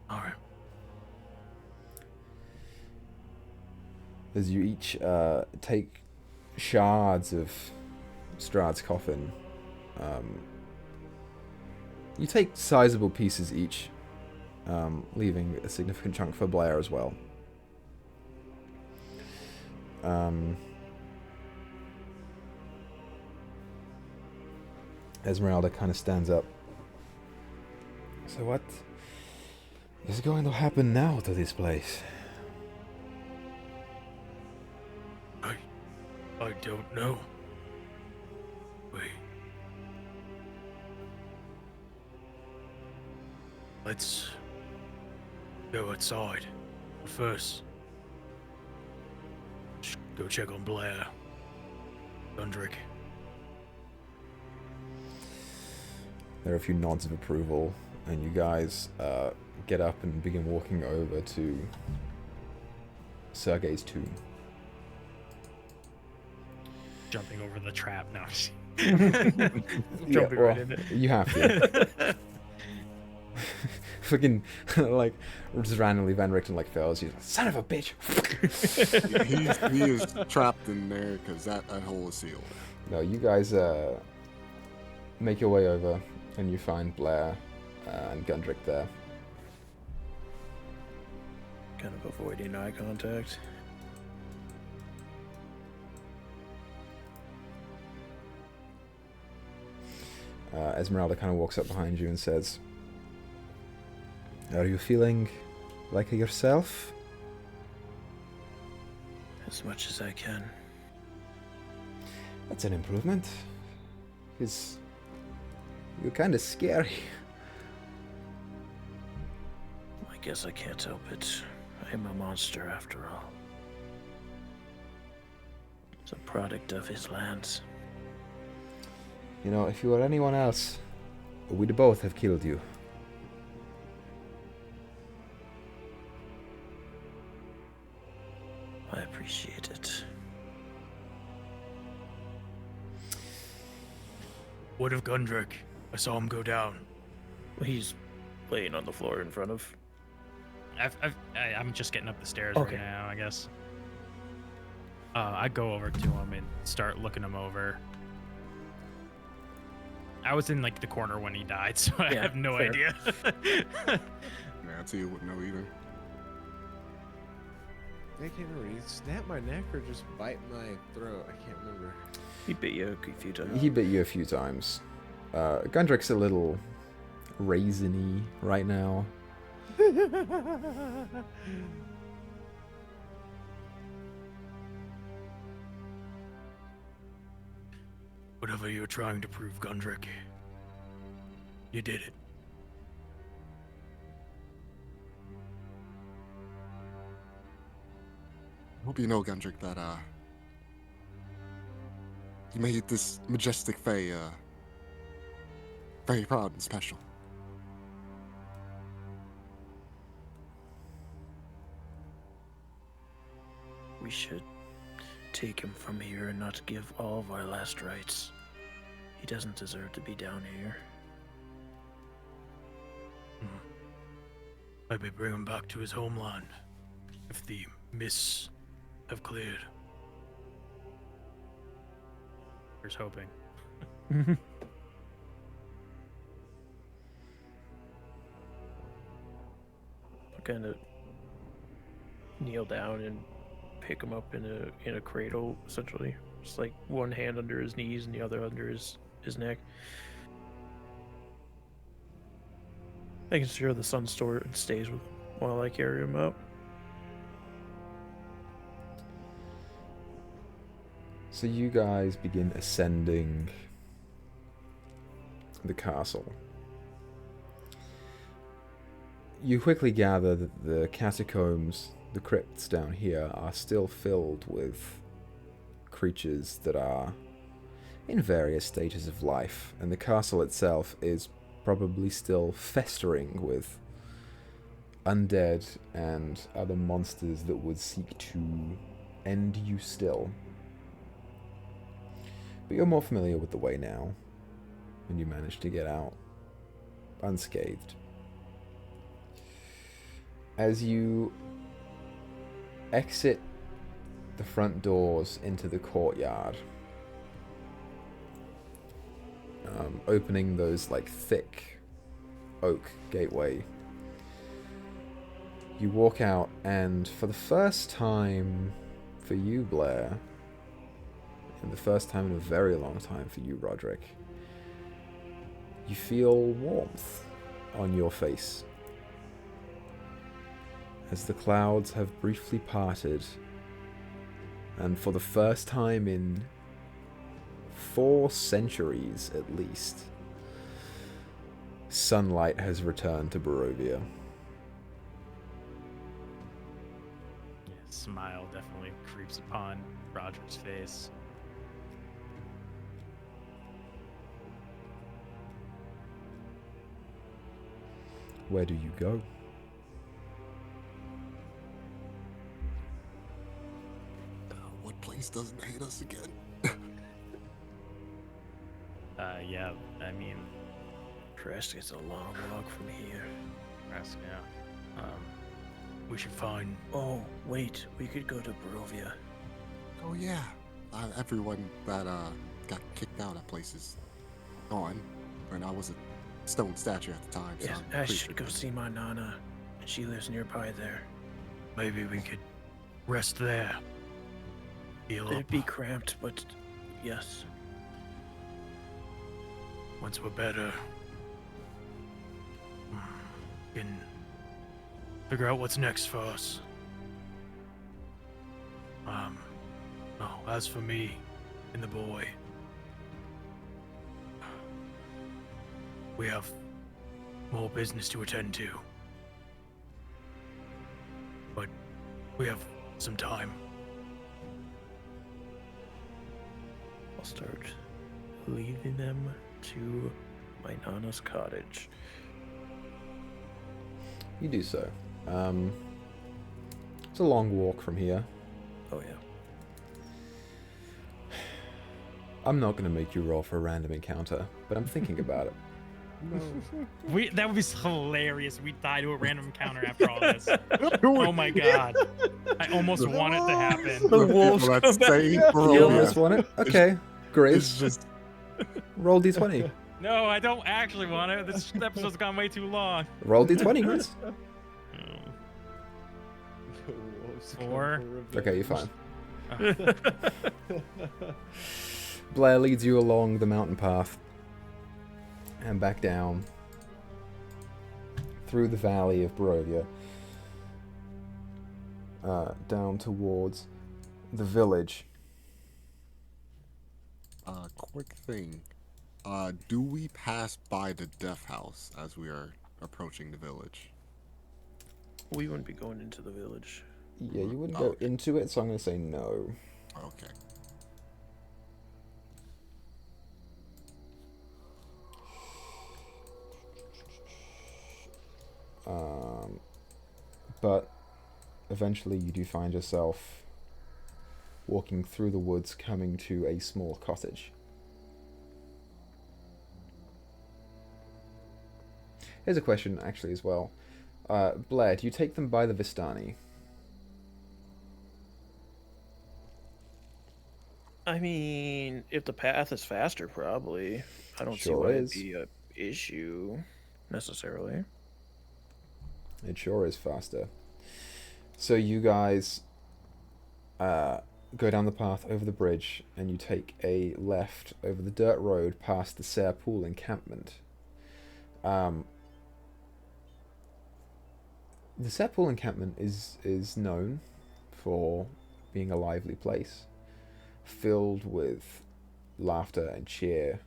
Alright. As you each take shards of Strahd's coffin, you take sizable pieces each, leaving a significant chunk for Blair as well. Esmeralda kind of stands up. So what is going to happen now to this place? I don't know. Wait. Let's go outside. But first, just go check on Blair. Gundrick. There are a few nods of approval, and you guys get up and begin walking over to Sergei's tomb. Jumping over the trap now. Jumping right in it. You have to. Fucking, like, just randomly Van Richten, like, fails. He's like, son of a bitch! he is trapped in there because that hole is sealed. No, you guys make your way over, and you find Blair and Gundrick there. Kind of avoiding eye contact. Esmeralda kind of walks up behind you and says, are you feeling like yourself? As much as I can. That's an improvement. Because you're kind of scary. I guess I can't help it. I am a monster after all. It's a product of his lands. You know, if you were anyone else, we'd both have killed you. I appreciate it. What of Gundrick? I saw him go down. He's laying on the floor in front of... I'm just getting up the stairs Okay. right now, I guess. I go over to him and start looking him over. I was in, like, the corner when he died, so I have no fair. idea. Yeah, I'd say you wouldn't know either. I can't remember. He snapped my neck or just bite my throat. I can't remember. He bit you a few times. He bit you a few times. Gundrick's a little raisiny right now. Whatever you're trying to prove, Gundrick, you did it. I hope you know, Gundrick, that you made this majestic Fae very proud and special. We should take him from here and not give all of our last rites. He doesn't deserve to be down here. Maybe bring him back to his homeland, if the mists have cleared. Here's hoping. I kind of kneel down and pick him up in a cradle, essentially. Just like one hand under his knees and the other under his neck. Making sure the sun stays with while I carry him out. So you guys begin ascending the castle. You quickly gather that the catacombs, the crypts down here, are still filled with creatures that are in various stages of life, and the castle itself is probably still festering with undead and other monsters that would seek to end you still. But you're more familiar with the way now, and you manage to get out unscathed. As you exit the front doors into the courtyard, opening those like thick oak gateway, you walk out, and for the first time for you, Blair, and the first time in a very long time for you, Roderick, you feel warmth on your face as the clouds have briefly parted, and for the first time in 4 centuries at least, sunlight has returned to Barovia. Smile definitely creeps upon Roger's face. Where do you go? What place doesn't hate us again? Yeah, I mean, Crest is a long walk from here. Crest, yeah. We should find... Oh, wait. We could go to Barovia. Oh yeah, everyone that got kicked out of places gone, and I was a stone statue at the time. So Yes, I should go see my Nana. She lives nearby there. Maybe we could rest there. It'd be cramped, but yes. Once we're better, we can figure out what's next for us. As for me and the boy, we have more business to attend to. But we have some time. I'll start leading them to my Nana's cottage. You do so. It's a long walk from here. Oh yeah. I'm not going to make you roll for a random encounter, but I'm thinking about it. That would be hilarious. We die to a random encounter after all this. Oh my god. I almost want it to happen. The wolves come back. You almost want it? Okay. Grace, just roll d20. No, I don't actually want it. This episode's gone way too long. Roll d20, Grace. The wolves come 4. for Okay, you're revenge. fine. Blair leads you along the mountain path and back down through the valley of Barovia, down towards the village. Quick thing. Do we pass by the death house as we are approaching the village? We wouldn't be going into the village. Yeah, you wouldn't go into it, so I'm going to say no. Okay. But eventually you do find yourself walking through the woods, coming to a small cottage. Here's a question, actually, as well. Blair, do you take them by the Vistani? I mean, if the path is faster, probably. I don't see Sure why it'd is. be an issue, necessarily. It sure is faster. So you guys go down the path over the bridge, and you take a left over the dirt road past the Sayre Pool encampment. The Sayre Pool encampment is known for being a lively place, filled with laughter and cheer.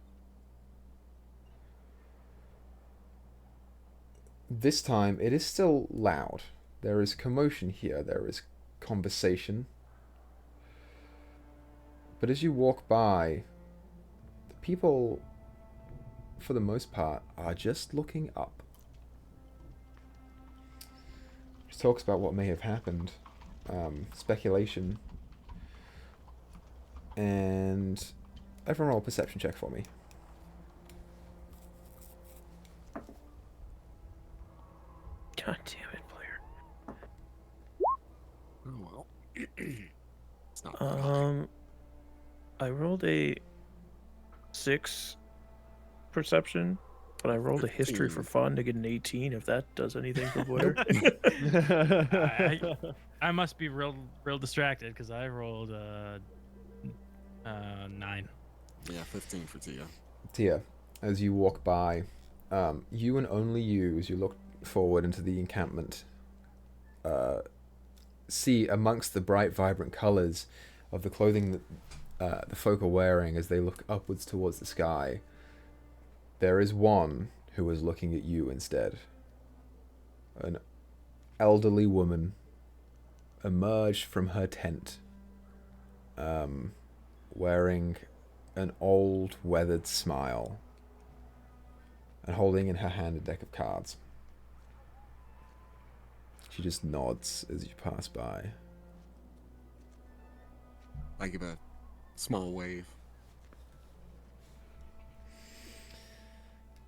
This time, it is still loud. There is commotion here, there is conversation. But as you walk by, the people, for the most part, are just looking up. Just talks about what may have happened, speculation, and everyone roll a perception check for me. God damn it, Blair. Oh well. It's not that high. I rolled a 6 perception, but I rolled a history for fun to get an 18. If that does anything for Blair. I must be real distracted because I rolled 9. Yeah, 15 for Tia. Tia, as you walk by, you and only you, as you look forward into the encampment, see amongst the bright, vibrant colours of the clothing that the folk are wearing as they look upwards towards the sky, there is one who is looking at you instead. An elderly woman emerged from her tent, wearing an old, weathered smile and holding in her hand a deck of cards. She just nods as you pass by. I give a small wave.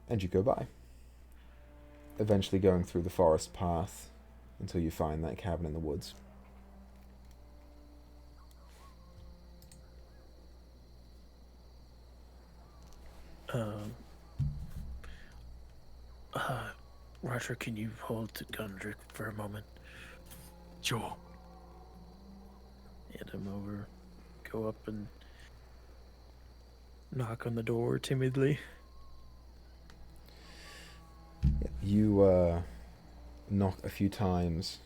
And you go by. Eventually going through the forest path until you find that cabin in the woods. Roger, can you hold Gundrick for a moment? Sure. Hand him over. Go up and knock on the door timidly. You knock a few times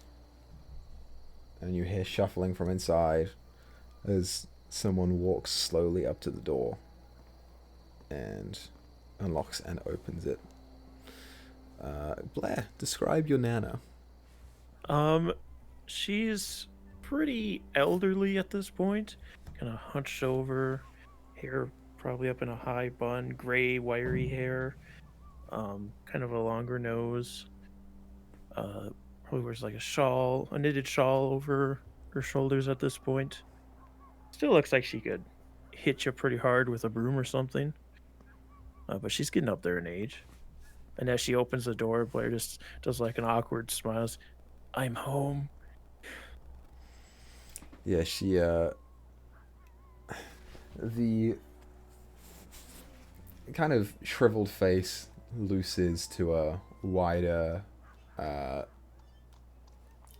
and you hear shuffling from inside as someone walks slowly up to the door and unlocks and opens it. Blair, describe your Nana. She's pretty elderly at this point. Kind of hunched over, hair probably up in a high bun, gray, wiry hair. Kind of a longer nose. Probably wears like a knitted shawl over her shoulders at this point. Still looks like she could hit you pretty hard with a broom or something. But she's getting up there in age. And as she opens the door, Blair just does like an awkward smile. I'm home. Yeah, she, the kind of shriveled face looses to a wider,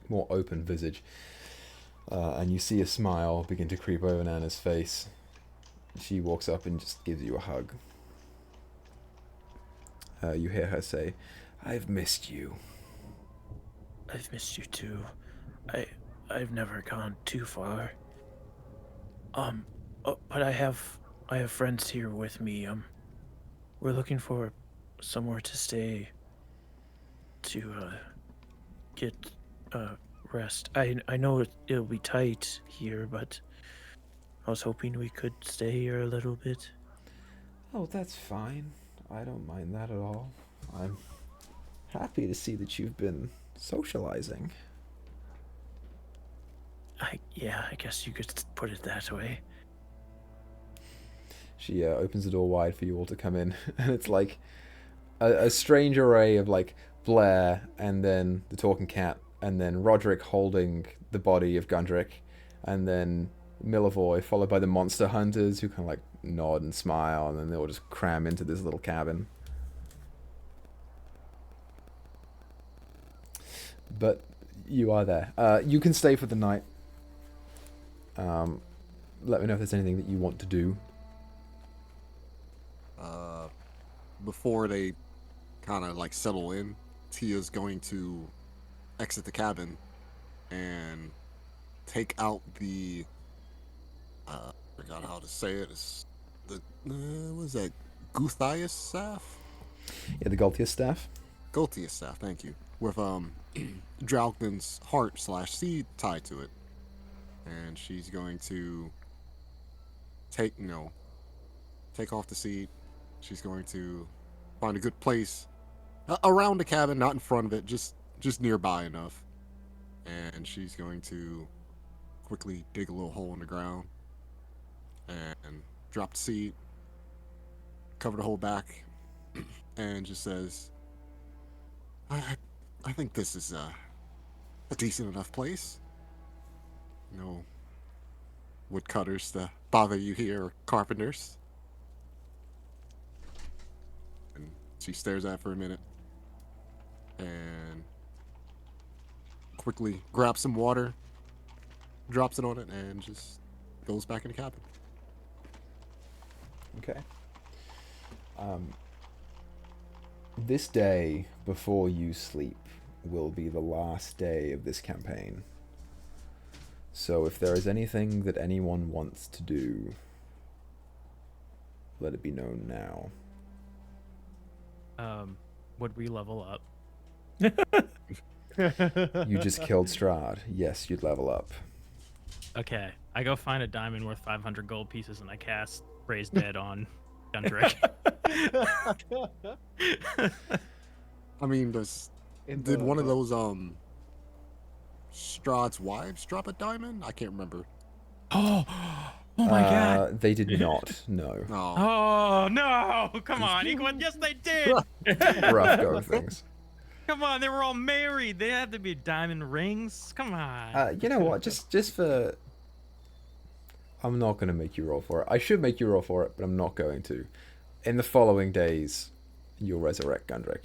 more open visage. And you see a smile begin to creep over Nana's face. She walks up and just gives you a hug. You hear her say, "I've missed you." I've missed you too. I've never gone too far. But I have I have friends here with me. We're looking for somewhere to stay to get rest. I know it'll be tight here, but I was hoping we could stay here a little bit. Oh, that's fine. I don't mind that at all. I'm happy to see that you've been socializing. I guess you could put it that way. She opens the door wide for you all to come in, and it's like a strange array of like Blair, and then the talking cat, and then Roderick holding the body of Gundrick, and then Milavoy, followed by the monster hunters who kind of like nod and smile, and then they all just cram into this little cabin. But you are there. You can stay for the night. Let me know if there's anything that you want to do. Before they kind of like settle in, Tia's going to exit the cabin and take out the forgot how to say it. It's the what is that? Guthias staff? Yeah, the Galtius staff. Gultius staff, thank you. With Draugden's heart / seed tied to it. And she's going to take off the seed. She's going to find a good place around the cabin, not in front of it, just nearby enough. And she's going to quickly dig a little hole in the ground and drop the seed, cover the hole back, and just says, I think this is a decent enough place. No woodcutters to bother you here, or carpenters. And she stares at it for a minute and quickly grabs some water, drops it on it, and just goes back in the cabin. Okay. This day before you sleep will be the last day of this campaign. So if there is anything that anyone wants to do, let it be known now. Would we level up? You just killed Strahd. Yes, you'd level up. Okay, I go find a diamond worth 500 gold pieces and I cast Raise Dead on Gundrick. I mean, did one of those Strahd's wives drop a diamond? I can't remember. Oh my god. They did not, no. Oh no! Come on, yes they did! Rough go of things. Come on, they were all married. They had to be diamond rings. Come on. You know what? Just for... I'm not going to make you roll for it. I should make you roll for it, but I'm not going to. In the following days, you'll resurrect Gundrick.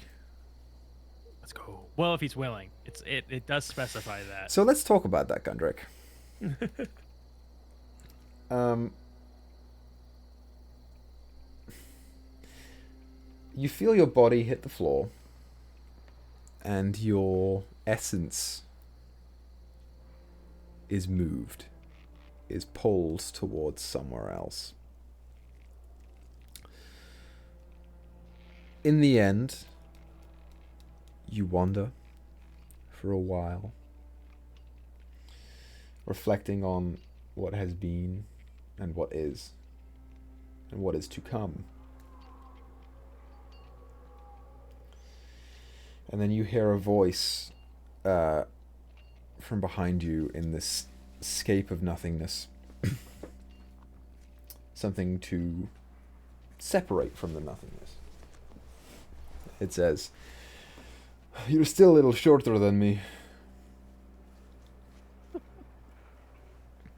Let's go. Well, if he's willing. It does specify that. So let's talk about that, Gundrick. You feel your body hit the floor, and your essence is moved, is pulled towards somewhere else. In the end, you wander for a while, reflecting on what has been and what is to come. And then you hear a voice from behind you in this scape of nothingness. Something to separate from the nothingness. It says, "You're still a little shorter than me."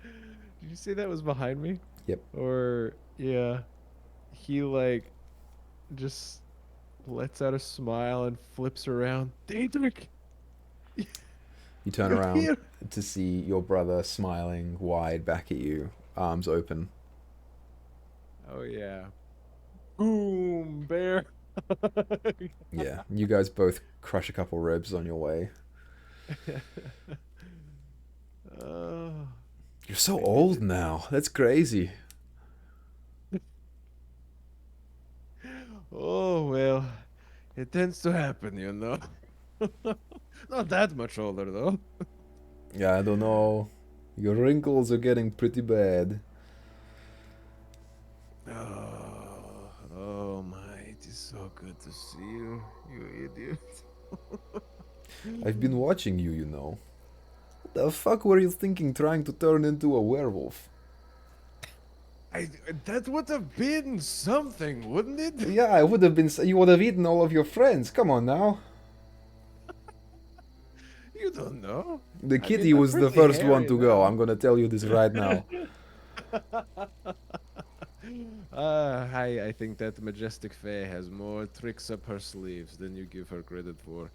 Did you say that was behind me? Yep. Or, yeah. He, like, just lets out a smile and flips around. Daedric! You turn around to see your brother smiling wide back at you, arms open. Oh, yeah. Boom, bear! Yeah, you guys both crush a couple ribs on your way. You're so old now. That's crazy. Oh, well, it tends to happen, you know. Not that much older, though. Yeah, I don't know. Your wrinkles are getting pretty bad. Oh my, it is so good to see you, you idiot. I've been watching you, you know. What the fuck were you thinking trying to turn into a werewolf? That would have been something, wouldn't it? Yeah, I would have been. You would have eaten all of your friends. Come on now. You don't know. The I mean, kitty they're was the pretty first one hairy to go. now. I'm gonna tell you this right now. I think that majestic fae has more tricks up her sleeves than you give her credit for.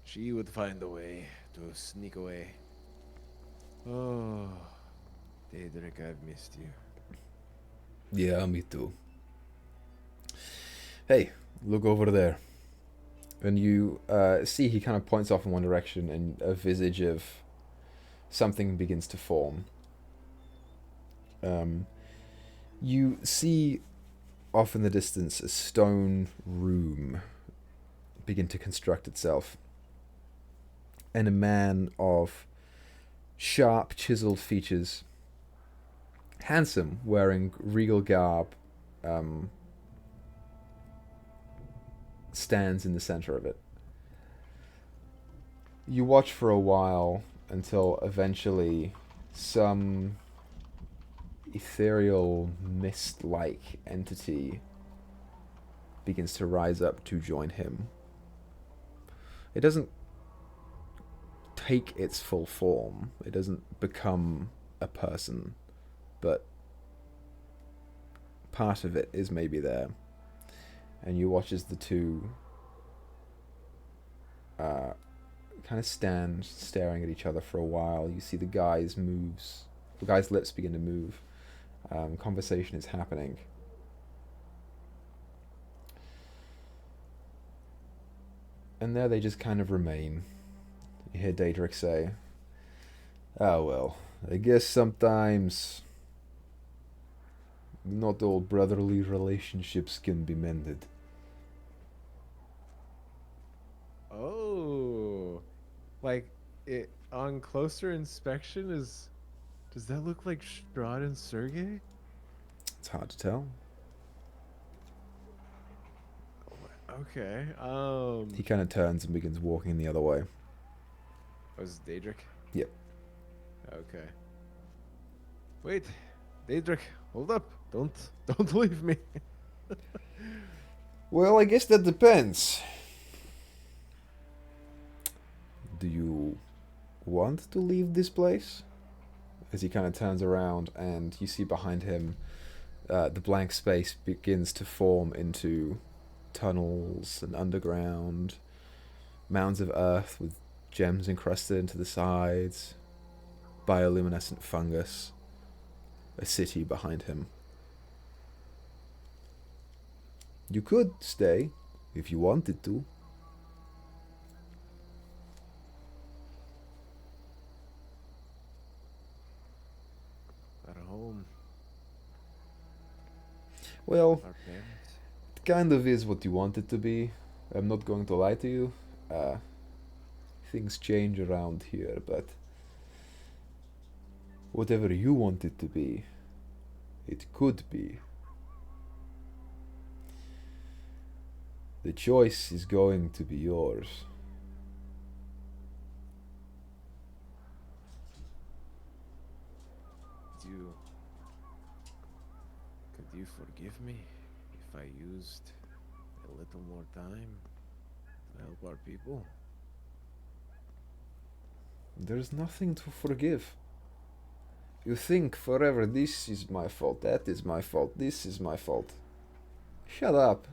She would find a way to sneak away. Oh, Daedric, I've missed you. Yeah, me too. Hey, look over there. And you see he kind of points off in one direction, and a visage of something begins to form. You see off in the distance a stone room begin to construct itself, and a man of sharp, chiseled features, handsome, wearing regal garb, stands in the center of it. You watch for a while until eventually some ethereal mist-like entity begins to rise up to join him. It doesn't take its full form. It doesn't become a person, but part of it is maybe there. And you watch as the two kind of stand staring at each other for a while. You see the guy's lips begin to move. Conversation is happening. And there they just kind of remain. You hear Daedric say, "Ah, well, I guess sometimes not all brotherly relationships can be mended." Oh, like it on closer inspection does that look like Strahd and Sergey? It's hard to tell. Okay. He kind of turns and begins walking the other way. Was Daedric? Yep. Okay. Wait, Daedric, hold up! Don't leave me. Well, I guess that depends. Do you want to leave this place? As he kind of turns around and you see behind him the blank space begins to form into tunnels and underground, mounds of earth with gems encrusted into the sides, bioluminescent fungus, a city behind him. You could stay if you wanted to. At home. Well, Our parents. it kind of is what you want it to be. I'm not going to lie to you. Things change around here, but whatever you want it to be, it could be. The choice is going to be yours. Could you forgive me if I used a little more time to help our people? There's nothing to forgive. You think forever, this is my fault, that is my fault, this is my fault. Shut up.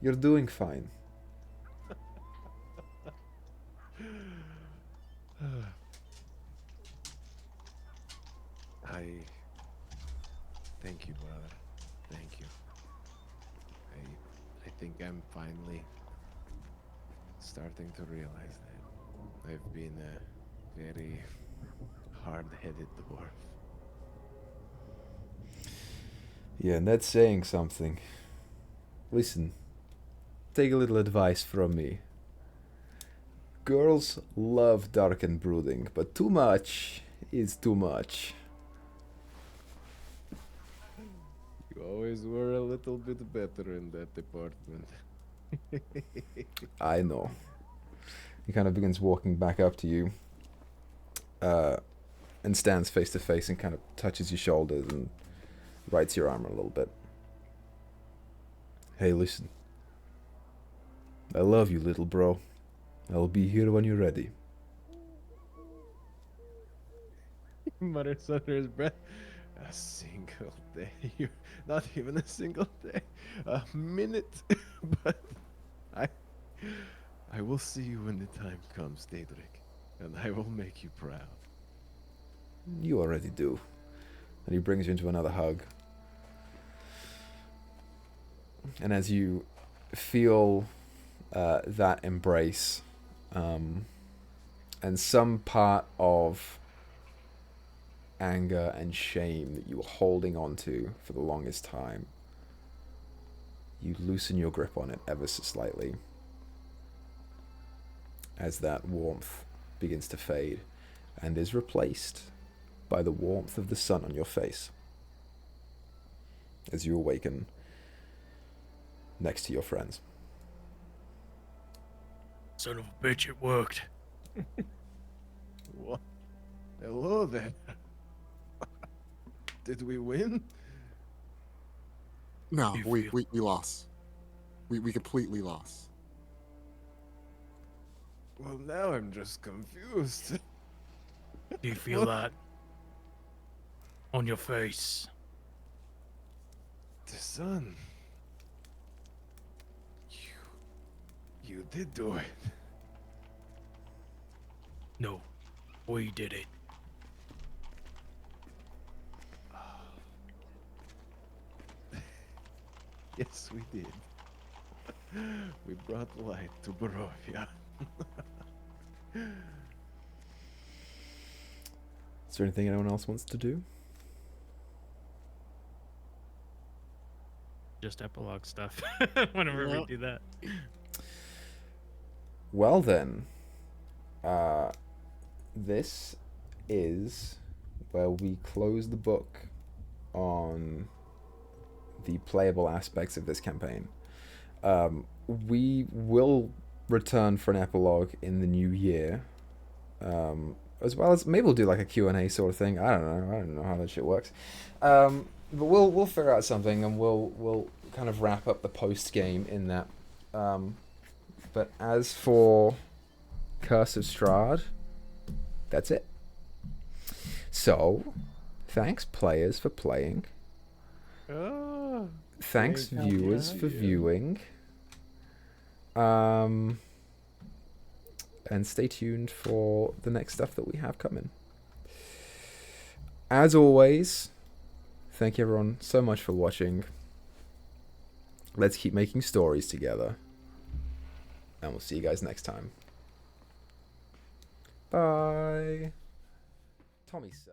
You're doing fine. I thank you, brother. Thank you. I think I'm finally starting to realize that I've been a very hard-headed dwarf. Yeah, and that's saying something. Listen, take a little advice from me. Girls love dark and brooding, but too much is too much. You always were a little bit better in that department. I know. He kind of begins walking back up to you, and stands face to face and kind of touches your shoulders and rights your armor a little bit. Hey, listen. I love you, little bro. I'll be here when you're ready. He mutters under his breath. A single day. Not even a single day. A minute. But I will see you when the time comes, Daedric. And I will make you proud. You already do. And he brings you into another hug. And as you feel that embrace, and some part of anger and shame that you were holding on to for the longest time, you loosen your grip on it ever so slightly as that warmth begins to fade and is replaced by the warmth of the sun on your face as you awaken next to your friends. Son of a bitch, it worked. What? Hello there. Did we win? No, You we feel- lost. We completely lost. Well, now I'm just confused. Do you feel that on your face? The sun. You did do it. No, we did it. Yes, we did. We brought light to Barovia. Is there anything anyone else wants to do? Just epilogue stuff. Whenever we do that. Well then, this is where we close the book on the playable aspects of this campaign. We will return for an epilogue in the new year, as well as maybe we'll do like a Q&A sort of thing. I don't know how that shit works, but we'll figure out something and we'll kind of wrap up the post game in that. But as for Curse of Strahd, that's it. So, thanks players for playing. Oh, Thanks thank viewers you. for viewing. And stay tuned for the next stuff that we have coming. As always, thank you everyone so much for watching. Let's keep making stories together. And we'll see you guys next time. Bye. Tommy sucks.